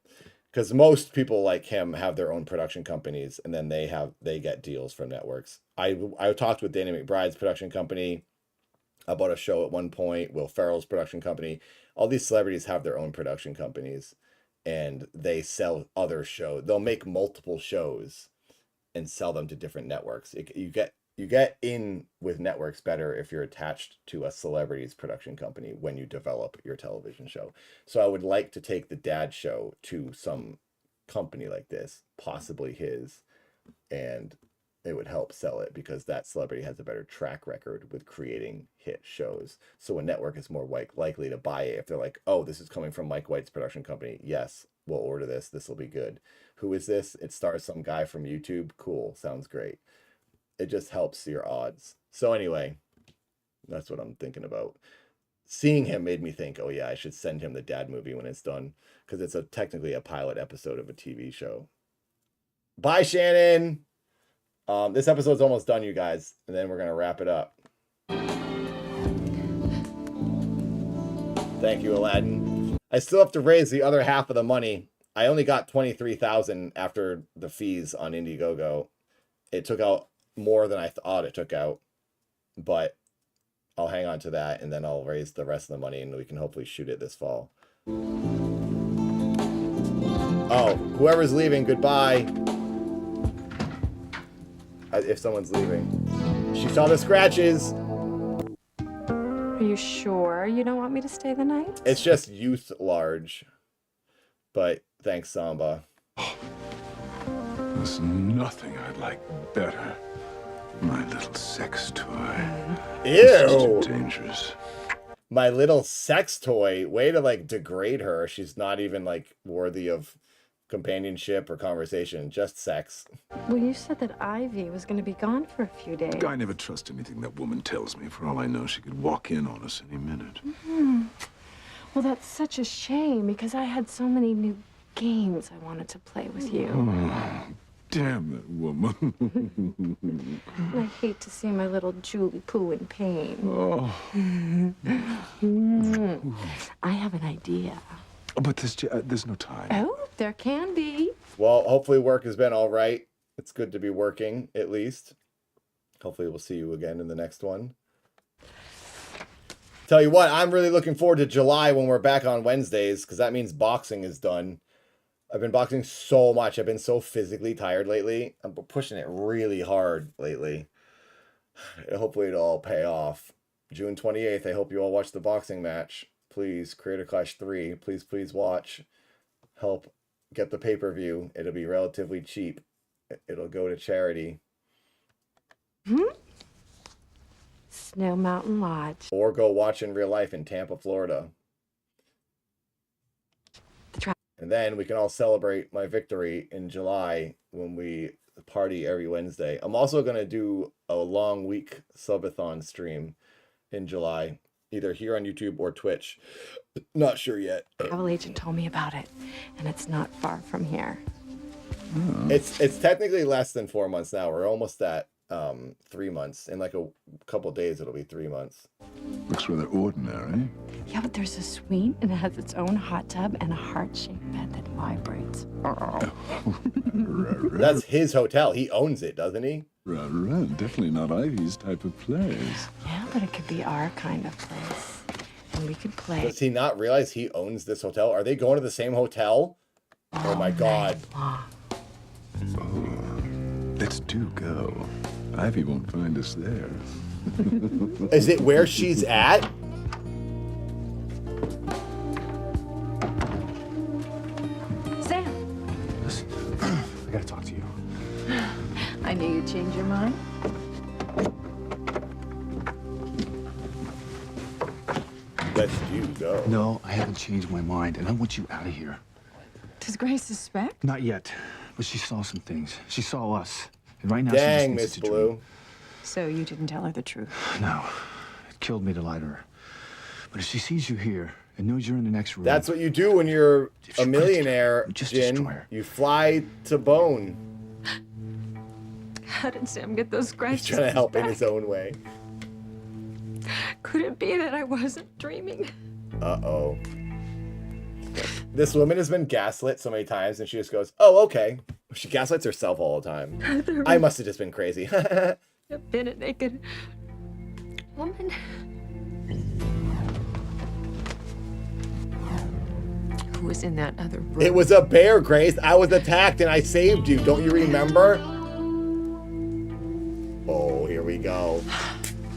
Because most people like him have their own production companies, and then they get deals from networks. I talked with Danny McBride's production company about a show at one point, Will Ferrell's production company. All these celebrities have their own production companies, and they sell other shows. They'll make multiple shows and sell them to different networks. You get in with networks better if you're attached to a celebrity's production company when you develop your television show. So I would like to take the Dad show to some company like this, possibly his, and it would help sell it because that celebrity has a better track record with creating hit shows. So a network is more likely to buy it if they're like, oh, this is coming from Mike White's production company. Yes, we'll order this. This will be good. Who is this? It stars some guy from YouTube. Cool. Sounds great. It just helps your odds. So anyway, that's what I'm thinking about. Seeing him made me think, oh yeah, I should send him the Dad movie when it's done because it's technically a pilot episode of a TV show. Bye, Shannon. This episode's almost done, you guys, and then we're gonna wrap it up. Thank you, Aladdin. I still have to raise the other half of the money. I only got $23,000 after the fees on Indiegogo. It took out more than I thought it took out, but I'll hang on to that and then I'll raise the rest of the money and we can hopefully shoot it this fall. Oh, whoever's leaving, goodbye. If someone's leaving. She saw the scratches. Are you sure you don't want me to stay the night? It's just youth large. But thanks, Samba. There's nothing I'd like better. My little sex toy. Ew. This is too dangerous. My little sex toy. Way to like degrade her. She's not even like worthy of companionship or conversation. Just sex. Well, you said that Ivy was going to be gone for a few days. I never trust anything that woman tells me. For all I know, she could walk in on us any minute. Well, that's such a shame because I had so many new games I wanted to play with you. Oh, damn that woman. I hate to see my little Julie Poo in pain. Oh. I have an idea. But there's no time. Oh, there can be. Well, hopefully work has been all right. It's good to be working, at least. Hopefully we'll see you again in the next one. Tell you what, I'm really looking forward to July when we're back on Wednesdays, because that means boxing is done. I've been boxing so much. I've been so physically tired lately. I'm pushing it really hard lately. Hopefully it'll all pay off. June 28th, I hope you all watch the boxing match. Please, Creator Clash 3. Please watch. Help get the pay-per-view. It'll be relatively cheap. It'll go to charity. Snow Mountain Lodge. Or go watch in real life in Tampa, Florida. And then we can all celebrate my victory in July when we party every Wednesday. I'm also going to do a long week subathon stream in July, either here on YouTube or Twitch. Not sure yet. Travel agent told me about it, and it's not far from here. It's technically less than 4 months now. We're almost at 3 months. In like a couple days, it'll be 3 months. Looks rather ordinary. Yeah, but there's a suite, and it has its own hot tub and a heart-shaped bed that vibrates. That's his hotel. He owns it, doesn't he? Definitely not Ivy's type of place. Yeah, but it could be our kind of place. And we could play. Does he not realize he owns this hotel? Are they going to the same hotel? Oh my God. Let's do go. Ivy won't find us there. Is it where she's at? Sam! Listen, I gotta talk to you. I knew you'd change your mind. Let's do go. No, I haven't changed my mind, and I want you out of here. Does Grace suspect? Not yet, but she saw some things. She saw us. And right now, Dang, she Miss just needs to Blue. So you didn't tell her the truth? No, it killed me to lie to her. But if she sees you here and knows you're in the next room... That's what you do when you're a millionaire, Jin. You fly to Bone. How did Sam get those He's scratches? trying to help in back? his own way. Could it be that I wasn't dreaming? Uh-oh. This woman has been gaslit so many times, and she just goes, oh, okay. She gaslights herself all the time. I must have just been crazy. I've been a naked woman. Who was in that other room? It was a bear, Grace. I was attacked, and I saved you. Don't you remember? Oh, here we go.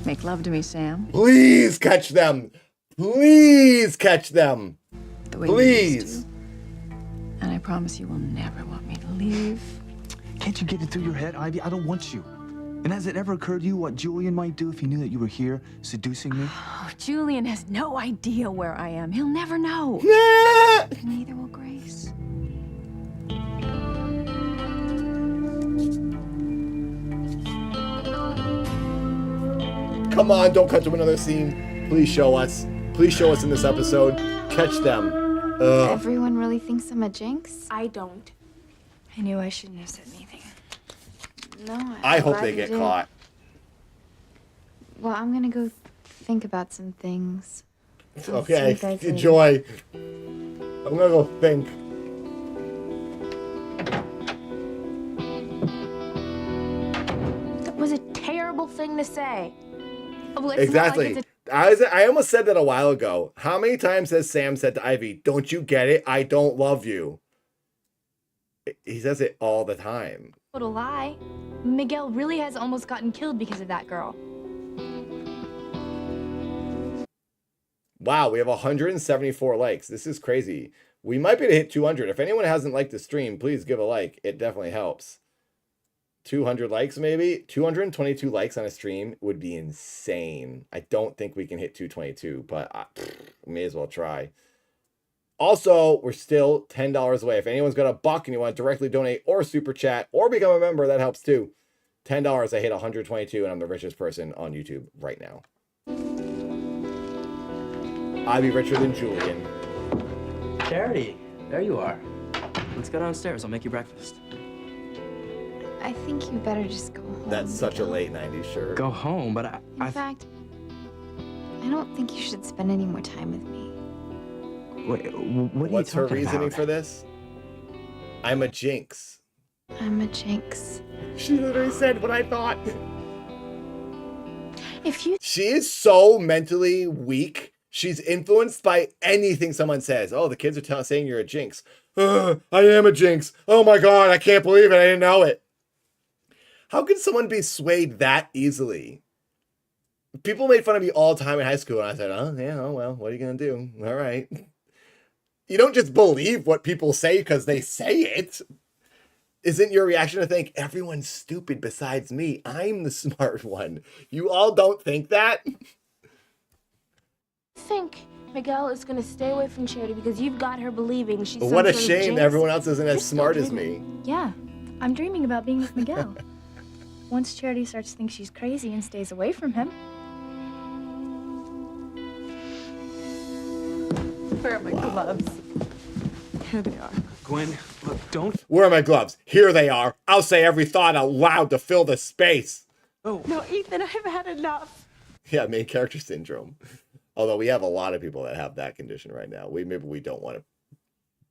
Make love to me, Sam. Please catch them. Please catch them. The way you used Please. to. And I promise you will never want me to leave. Can't you get it through your head, Ivy? I don't want you. And has it ever occurred to you what Julian might do if he knew that you were here seducing me? Oh, Julian has no idea where I am. He'll never know. Neither will Grace. Come on, don't cut to another scene. Please show us. Please show us in this episode. Catch them. Ugh. Everyone really thinks I'm a jinx? I don't. I knew I shouldn't have said anything. No, I I'm hope glad they you get did. caught. Well, I'm gonna go think about some things. I'll see Okay, you guys later. enjoy. I'm gonna go think. That was a terrible thing to say. Well, it's not like Exactly. it's I almost said that a while ago. How many times has Sam said to Ivy, don't you get it? I don't love you. He says it all the time. a total lie. Miguel really has almost gotten killed because of that girl. Wow, we have 174 likes. This is crazy. We might be able to hit 200. If anyone hasn't liked the stream, please give a like. It definitely helps. 200 likes, maybe? 222 likes on a stream would be insane. I don't think we can hit 222, but may as well try. Also, we're still $10 away. If anyone's got a buck and you want to directly donate or super chat or become a member, that helps too. $10, I hit 122 and I'm the richest person on YouTube right now. I'd be richer than Julian. Charity, there you are. Let's go downstairs. I'll make you breakfast. I think you better just go home. That's such a late 90s shirt. Go home, but In fact, I don't think you should spend any more time with me. Wait, what are What's you her talking reasoning about? for this? I'm a jinx. I'm a jinx. She literally said what I thought. If you... She is so mentally weak. She's influenced by anything someone says. Oh, the kids are saying you're a jinx. I am a jinx. Oh my God, I can't believe it. I didn't know it. How can someone be swayed that easily? People made fun of me all the time in high school, and I said, oh, yeah, oh, well, what are you going to do? All right. You don't just believe what people say because they say it. isn't your reaction to think everyone's stupid besides me? I'm the smart one. You all don't think that? I think Miguel is gonna stay away from Charity because you've got her believing she's What a some sort of shame jinx. everyone else isn't You're as still smart as dreaming. me. Yeah, I'm dreaming about being with Miguel. Once Charity starts to think she's crazy and stays away from him. Where are my gloves? Here they are. Gwen, look, don't. Where are my gloves? Here they are. I'll say every thought out loud to fill the space. Oh. No, Ethan, I've had enough. Yeah, main character syndrome. Although we have a lot of people that have that condition right now. Maybe we don't want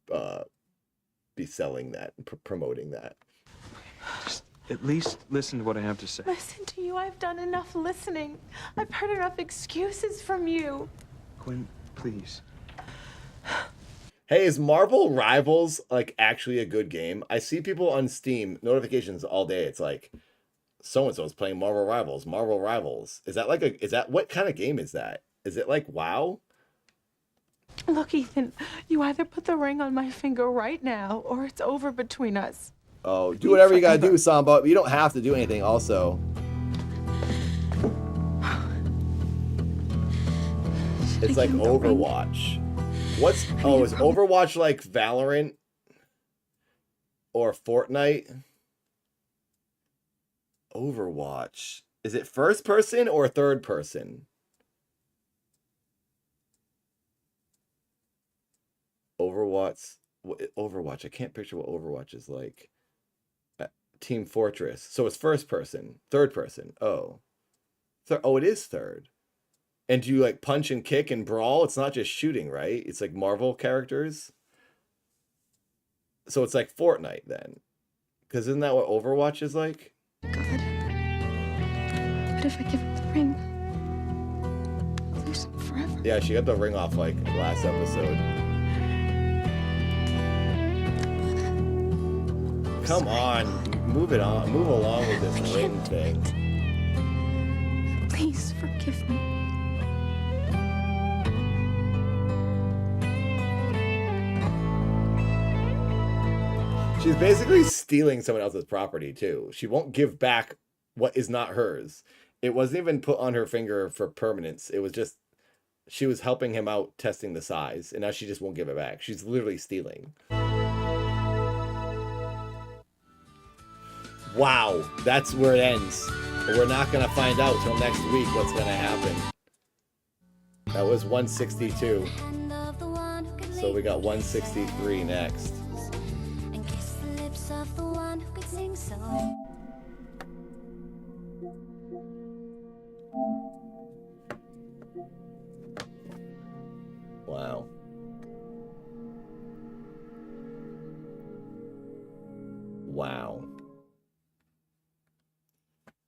to be selling that, promoting that. Just at least listen to what I have to say. Listen to you. I've done enough listening. I've heard enough excuses from you. Gwen, please. Hey, is Marvel Rivals like actually a good game? I see people on Steam notifications all day. It's like so and so is playing Marvel Rivals. Marvel Rivals. Is that like a? Is that what kind of game is that? Is it like WoW? Look, Ethan, you either put the ring on my finger right now or it's over between us. Oh, do whatever you gotta do, Samba. You don't have to do anything. Also, it's like Overwatch. What's is Overwatch like Valorant or Fortnite? Overwatch. Is it first person or third person? Overwatch. Overwatch. I can't picture what Overwatch is like. Team Fortress. So it's first person, third person. Oh, oh, it is third. And do you like punch and kick and brawl? It's not just shooting, right? It's like Marvel characters. So it's like Fortnite then, because isn't that what Overwatch is like? God. What if I give up the ring? I'll lose him forever. Yeah, she got the ring off like last episode. Come on, move it on, move along with this ring thing. Please forgive me. She's basically stealing someone else's property too. She won't give back what is not hers. It wasn't even put on her finger for permanence. It was just she was helping him out testing the size, and now she just won't give it back. She's literally stealing. Wow, that's where it ends. But we're not going to find out till next week what's going to happen. That was 162. So we got 163 next. Wow. Wow.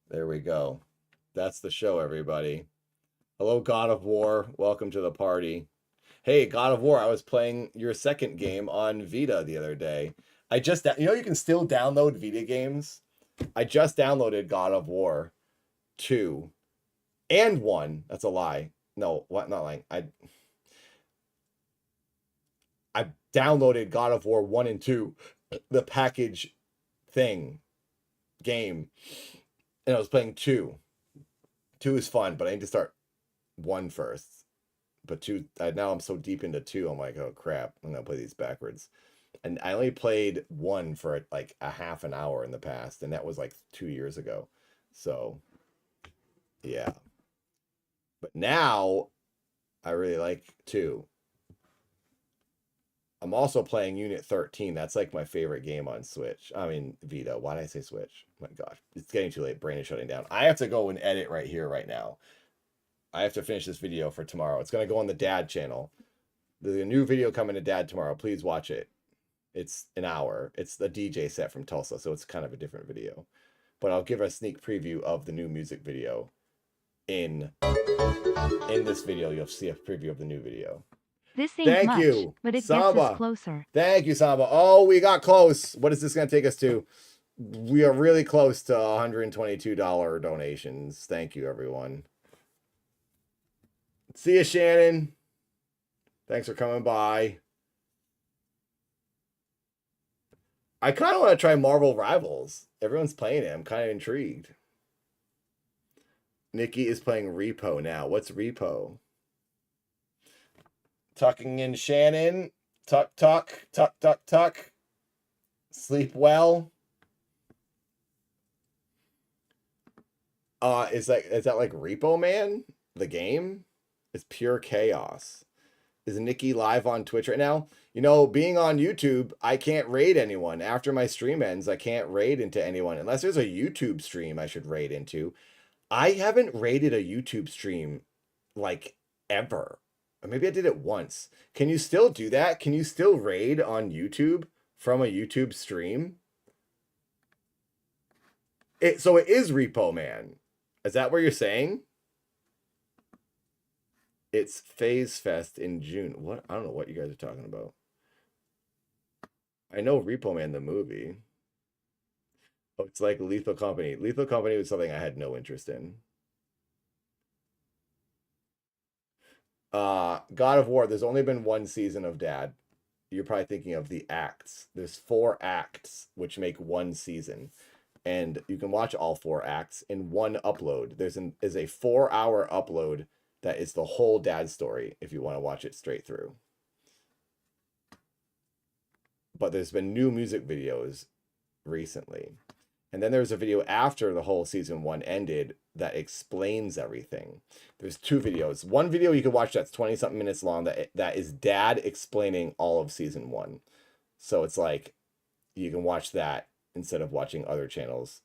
There we go. That's the show, everybody. Hello, God of War. Welcome to the party. Hey, God of War, I was playing your second game on Vita the other day. I just, you know, you can still download Vita games. I just downloaded God of War 2 and 1. That's a lie. No, what? Not lying. I downloaded God of War 1 and 2, the package thing, game. And I was playing 2. 2 is fun, but I need to start 1 first. But 2, now I'm so deep into 2, I'm like, oh crap, I'm gonna play these backwards. And I only played 1 for like a half an hour in the past, and that was like 2 years ago. So, yeah. But now, I really like 2. I'm also playing Unit 13. That's like my favorite game on Switch. I mean, Vita. Why did I say Switch? My gosh. It's getting too late. Brain is shutting down. I have to go and edit right here, right now. I have to finish this video for tomorrow. It's going to go on the Dad channel. There's a new video coming to Dad tomorrow. Please watch it. It's an hour. It's the DJ set from Tulsa, so it's kind of a different video. But I'll give a sneak preview of the new music video. In this video, you'll see a preview of the new video. This ain't Thank much, you, but it Samba. gets us closer. Thank you, Samba. Oh, we got close. What is this going to take us to? We are really close to $122 donations. Thank you, everyone. See you, Shannon. Thanks for coming by. I kind of want to try Marvel Rivals. Everyone's playing it. I'm kind of intrigued. Nikki is playing Repo now. What's Repo? Tucking in Shannon. Tuck, tuck, tuck, tuck, tuck. Sleep well. Is that like Repo Man? The game? It's pure chaos. Is Nikki live on Twitch right now? You know, being on YouTube, I can't raid anyone. After my stream ends, I can't raid into anyone. Unless there's a YouTube stream I should raid into. I haven't raided a YouTube stream, like, ever. Or maybe I did it once. Can you still do that? Can you still raid on YouTube from a YouTube stream? So it is Repo Man. Is that what you're saying? It's Phase Fest in June. What? I don't know what you guys are talking about. I know Repo Man, the movie. Oh, it's like Lethal Company. Lethal Company was something I had no interest in. God of War, there's only been one season of Dad. You're probably thinking of the acts. There's 4 acts, which make one season. And you can watch all 4 acts in one upload. There's a 4-hour upload that is the whole Dad story if you want to watch it straight through. But there's been new music videos recently. And then there's a video after the whole season 1 ended that explains everything. There's 2 videos. One video you can watch that's 20-something minutes long that is Dad explaining all of season 1. So it's like you can watch that instead of watching other channels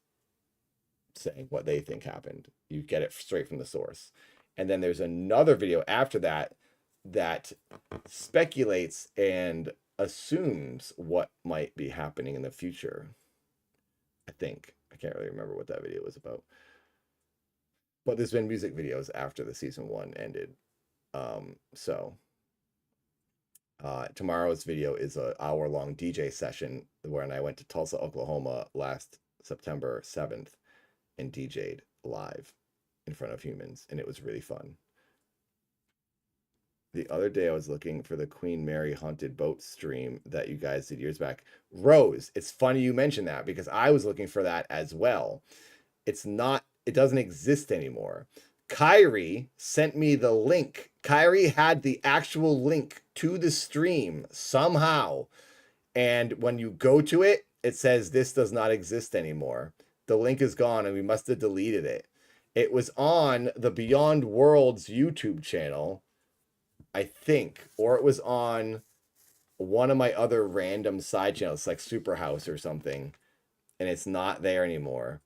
saying what they think happened. You get it straight from the source. And then there's another video after that that speculates and assumes what might be happening in the future. I think. I can't really remember what that video was about. But there's been music videos after the season 1 ended. Tomorrow's video is an hour-long DJ session when I went to Tulsa, Oklahoma last September 7th and DJ'd live in front of humans, and it was really fun. The other day I was looking for the Queen Mary Haunted Boat stream that you guys did years back. Rose, it's funny you mentioned that because I was looking for that as well. It doesn't exist anymore. Kyrie sent me the link. Kyrie had the actual link to the stream somehow. And when you go to it, it says this does not exist anymore. The link is gone and we must have deleted it. It was on the Beyond Worlds YouTube channel, I think, or it was on one of my other random side channels like Superhouse or something, and it's not there anymore.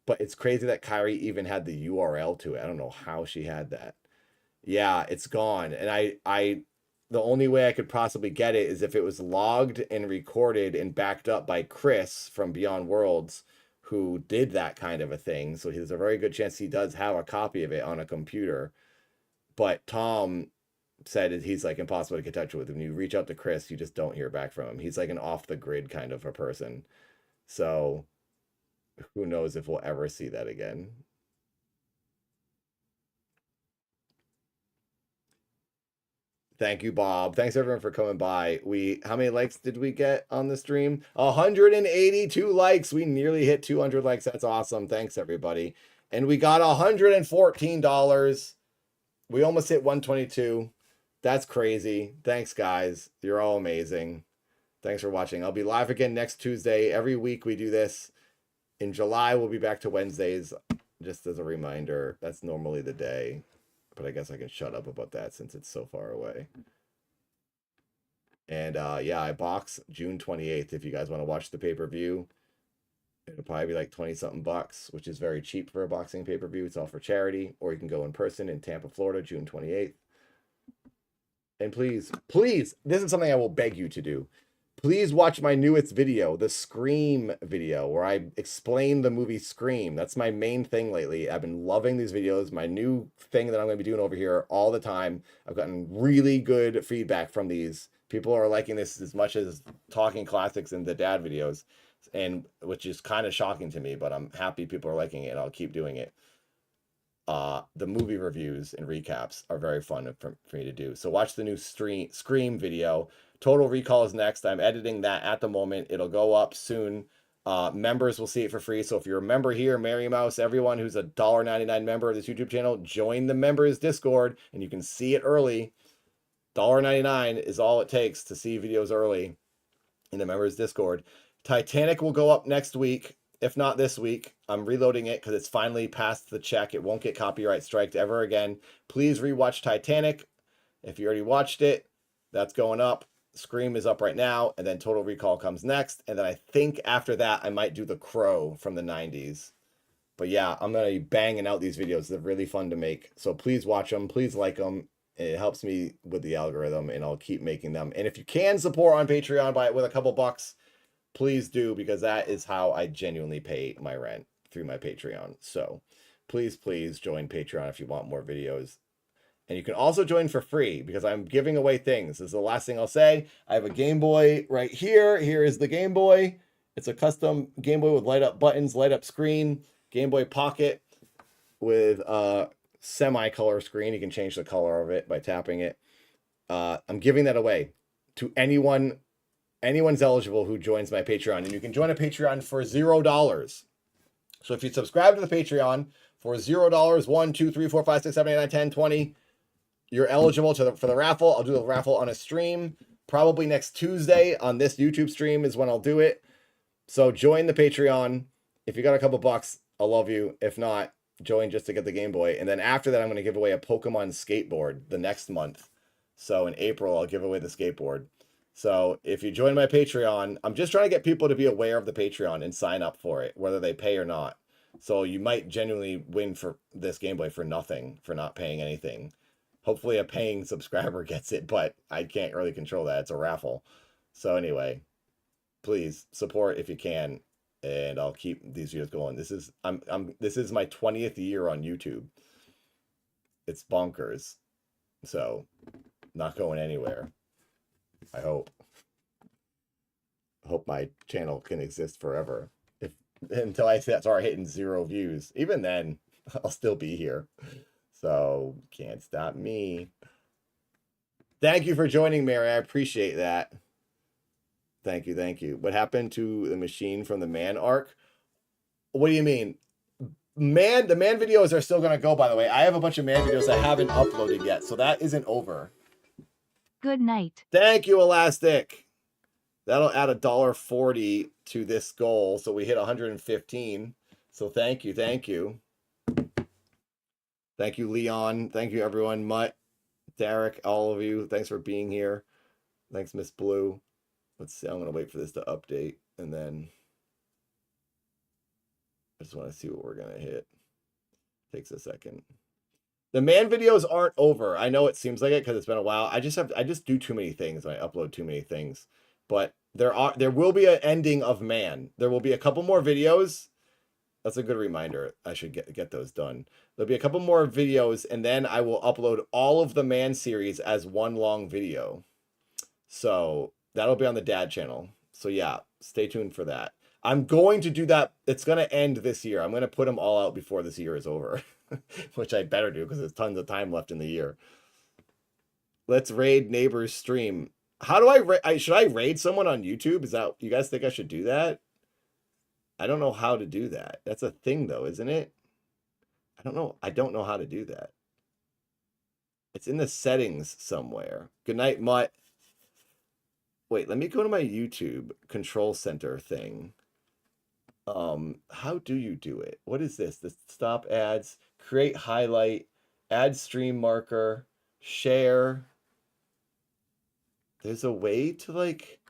But it's crazy that Kyrie even had the URL to it. I don't know how she had that. Yeah, it's gone. And the only way I could possibly get it is if it was logged and recorded and backed up by Chris from Beyond Worlds, who did that kind of a thing. So there's a very good chance he does have a copy of it on a computer. But Tom said he's like impossible to get in touch with. When you reach out to Chris, you just don't hear back from him. He's like an off the grid kind of a person. So who knows if we'll ever see that again. Thank you, Bob. Thanks everyone for coming by. How many likes did we get on the stream? 182 likes. We nearly hit 200 likes. That's awesome. Thanks everybody. And we got $114. We almost hit 122. That's crazy. Thanks guys. You're all amazing. Thanks for watching. I'll be live again next Tuesday. Every week we do this. In July, we'll be back to Wednesdays. Just as a reminder, that's normally the day. But I guess I can shut up about that since it's so far away. And yeah, I box June 28th. If you guys want to watch the pay-per-view, it'll probably be like 20-something bucks, which is very cheap for a boxing pay-per-view. It's all for charity. Or you can go in person in Tampa, Florida, June 28th. And please, please, this is something I will beg you to do. Please watch my newest video, the Scream video, where I explain the movie Scream. That's my main thing lately. I've been loving these videos. My new thing that I'm going to be doing over here all the time. I've gotten really good feedback from these. People are liking this as much as Talking Classics and the Dad videos, and which is kind of shocking to me, but I'm happy people are liking it, and I'll keep doing it. the movie reviews and recaps are very fun for me to do. So watch the new Scream video. Total Recall is next. I'm editing that at the moment. It'll go up soon. Members will see it for free. So if you're a member here, Mary Mouse, everyone who's a $1.99 member of this YouTube channel, join the members Discord and you can see it early. $1.99 is all it takes to see videos early in the members Discord. Titanic will go up next week. If not this week, I'm reloading it because it's finally passed the check. It won't get copyright striked ever again. Please rewatch Titanic. If you already watched it, that's going up. Scream is up right now, and then Total Recall comes next. And then I think after that, I might do The Crow from the 90s. But yeah, I'm going to be banging out these videos. They're really fun to make. So please watch them. Please like them. It helps me with the algorithm, and I'll keep making them. And if you can support on Patreon, buy it with a couple bucks, please do, because that is how I genuinely pay my rent, through my Patreon. So please, please join Patreon if you want more videos. And you can also join for free because I'm giving away things. This is the last thing I'll say. I have a Game Boy right here. Here is the Game Boy. It's a custom Game Boy with light up buttons, light up screen, Game Boy Pocket with a semi-color screen. You can change the color of it by tapping it. I'm giving that away to anyone's eligible who joins my Patreon, and you can join a Patreon for $0. So if you subscribe to the Patreon for $0, 1, 2, 3, 4, 5, 6, 7, 8, 9, 10, 20, you're eligible for the raffle. I'll do the raffle on a stream. Probably next Tuesday on this YouTube stream is when I'll do it. So join the Patreon. If you got a couple bucks, I love you. If not, join just to get the Game Boy. And then after that, I'm going to give away a Pokemon skateboard the next month. So in April, I'll give away the skateboard. So if you join my Patreon, I'm just trying to get people to be aware of the Patreon and sign up for it, whether they pay or not. So you might genuinely win for this Game Boy for nothing, for not paying anything. Hopefully a paying subscriber gets it, but I can't really control that. It's a raffle. So anyway, please support if you can, and I'll keep these videos going. This is my 20th year on YouTube. It's bonkers. So not going anywhere. I hope my channel can exist forever. Until I start hitting 0 views. Even then, I'll still be here. So can't stop me. Thank you for joining, Mary. I appreciate that. Thank you, thank you. What happened to the machine from the man arc? What do you mean? The man videos are still gonna go, by the way. I have a bunch of man videos I haven't uploaded yet, so that isn't over. Good night. Thank you, Elastic. That'll add $1.40 to this goal, so we hit 115. So thank you, thank you. Thank you, Leon. Thank you, everyone. Mutt, Derek, all of you. Thanks for being here. Thanks, Miss Blue. Let's see. I'm going to wait for this to update, and then I just want to see what we're going to hit. Takes a second. The man videos aren't over. I know it seems like it because it's been a while. I just do too many things. I upload too many things. But there will be an ending of man. There will be a couple more videos. That's a good reminder. I should get those done. There'll be a couple more videos, and then I will upload all of the man series as one long video. So that'll be on the dad channel. So yeah, stay tuned for that. I'm going to do that. It's going to end this year. I'm going to put them all out before this year is over, which I better do because there's tons of time left in the year. Let's raid neighbor's stream. How do should I raid someone on YouTube? Is that, you guys think I should do that? I don't know how to do that. That's a thing though, isn't it? I don't know. I don't know how to do that. It's in the settings somewhere. Good night, Mutt. Wait, let me go to my YouTube control center thing. How do you do it? What is this? The stop ads, create highlight, add stream marker, share. There's a way to like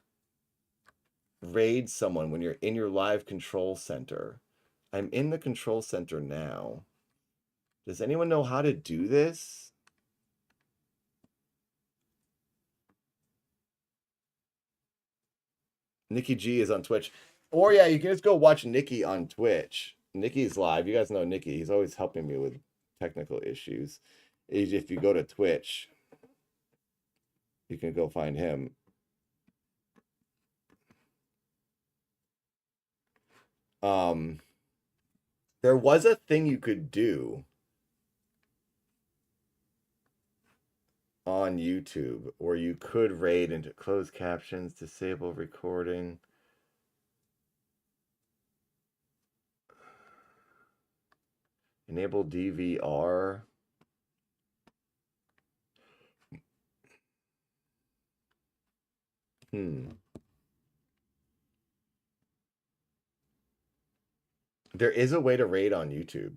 raid someone when you're in your live control center. I'm in the control center now. Does anyone know how to do this? Nikki G is on Twitch. Or yeah, you can just go watch Nikki on Twitch. Nikki's live. You guys know Nikki. He's always helping me with technical issues. If you go to Twitch, you can go find him. There was a thing you could do. on YouTube, or you could raid into closed captions, disable recording. Enable DVR. There is a way to raid on YouTube.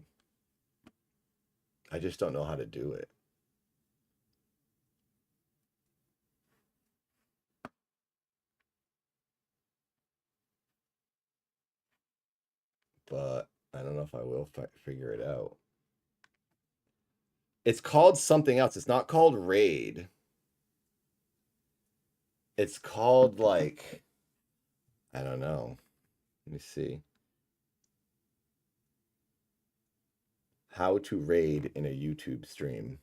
I just don't know how to do it. But I don't know if I will figure it out. It's called something else. It's not called raid. It's called like, I don't know. Let me see. How to raid in a YouTube stream.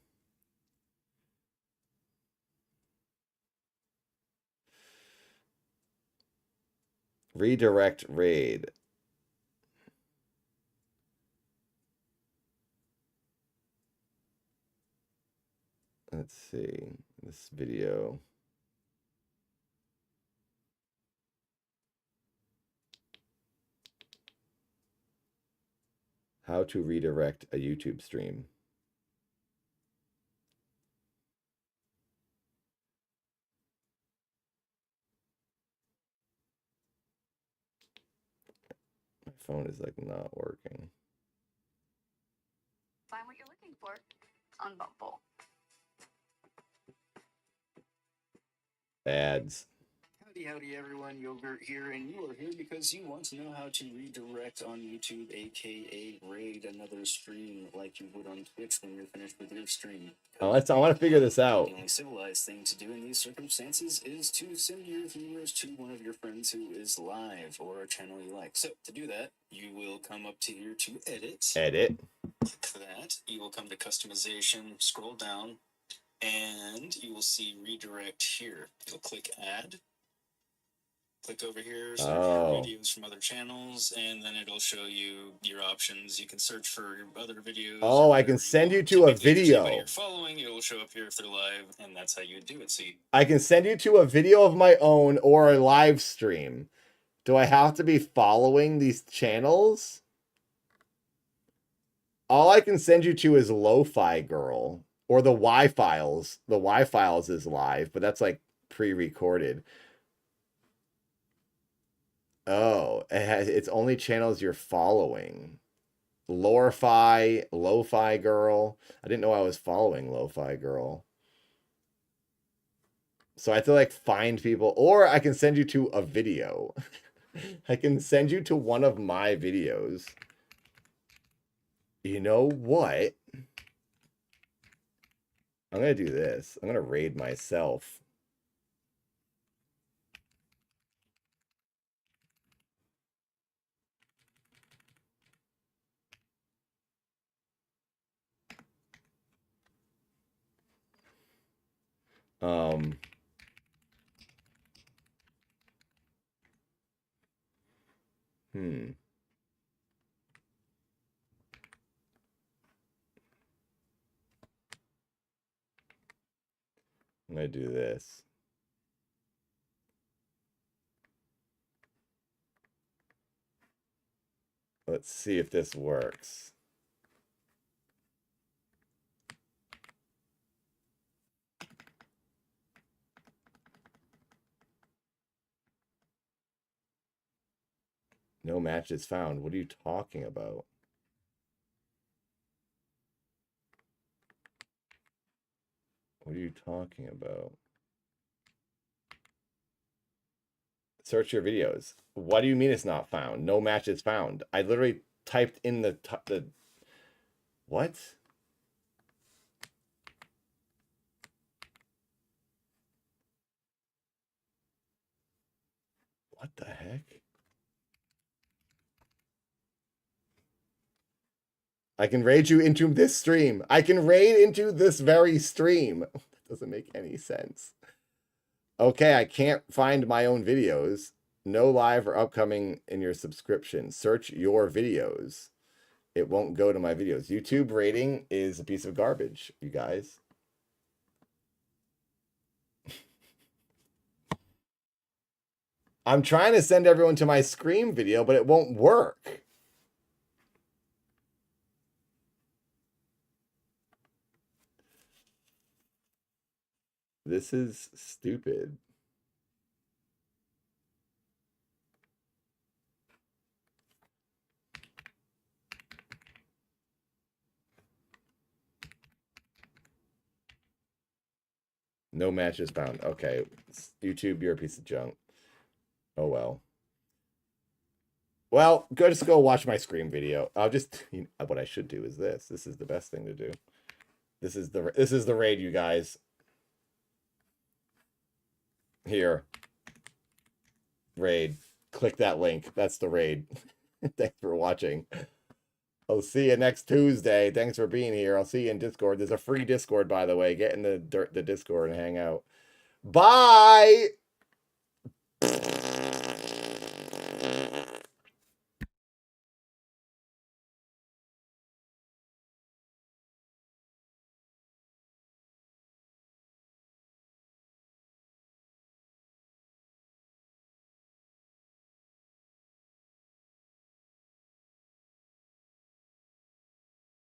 Redirect raid. Let's see this video. How to redirect a YouTube stream. My phone is like not working. Find what you're looking for on Bumble. Ads. Howdy everyone, Yogurt here, and you are here because you want to know how to redirect on YouTube, aka raid another stream like you would on Twitch when you're finished with your stream. I want to figure this out. The only civilized thing to do in these circumstances is to send your viewers to one of your friends who is live or a channel you like. So to do that, you will come up to here to edit. Edit. Click that. You will come to customization, scroll down, and you will see redirect here. You'll click add. Click over here, search for videos from other channels, and then it'll show you your options. You can search for other videos. Oh, I can send you to a video. You're following, it'll show up here if they're live, and that's how you would do it. See, I can send you to a video of my own or a live stream. Do I have to be following these channels? All I can send you to is Lo-Fi Girl or the Y-Files. The Y-Files is live, but that's like pre-recorded. Oh, it's only channels you're following. Lo-Fi Girl. I didn't know I was following Lo-Fi Girl. So I have to like find people, or I can send you to a video. I can send you to one of my videos. You know what? I'm going to do this. I'm going to raid myself. I'm going to do this. Let's see if this works. No matches found. What are you talking about? What are you talking about? Search your videos. What do you mean it's not found? No matches found. I literally typed in the what? What the heck? I can raid you into this stream. I can raid into this very stream. That doesn't make any sense. Okay, I can't find my own videos. No live or upcoming in your subscription. Search your videos. It won't go to my videos. YouTube rating is a piece of garbage, you guys. I'm trying to send everyone to my Scream video, but it won't work. This is stupid. No matches found. Okay. YouTube, you're a piece of junk. Oh, well. Well, just go watch my Scream video. I'll just, you know, what I should do is this. This is the best thing to do. This is the raid, you guys. Here. Raid. Click that link. That's the raid. Thanks for watching. I'll see you next Tuesday. Thanks for being here. I'll see you in Discord. There's a free Discord, by the way. Get in the Discord and hang out. Bye!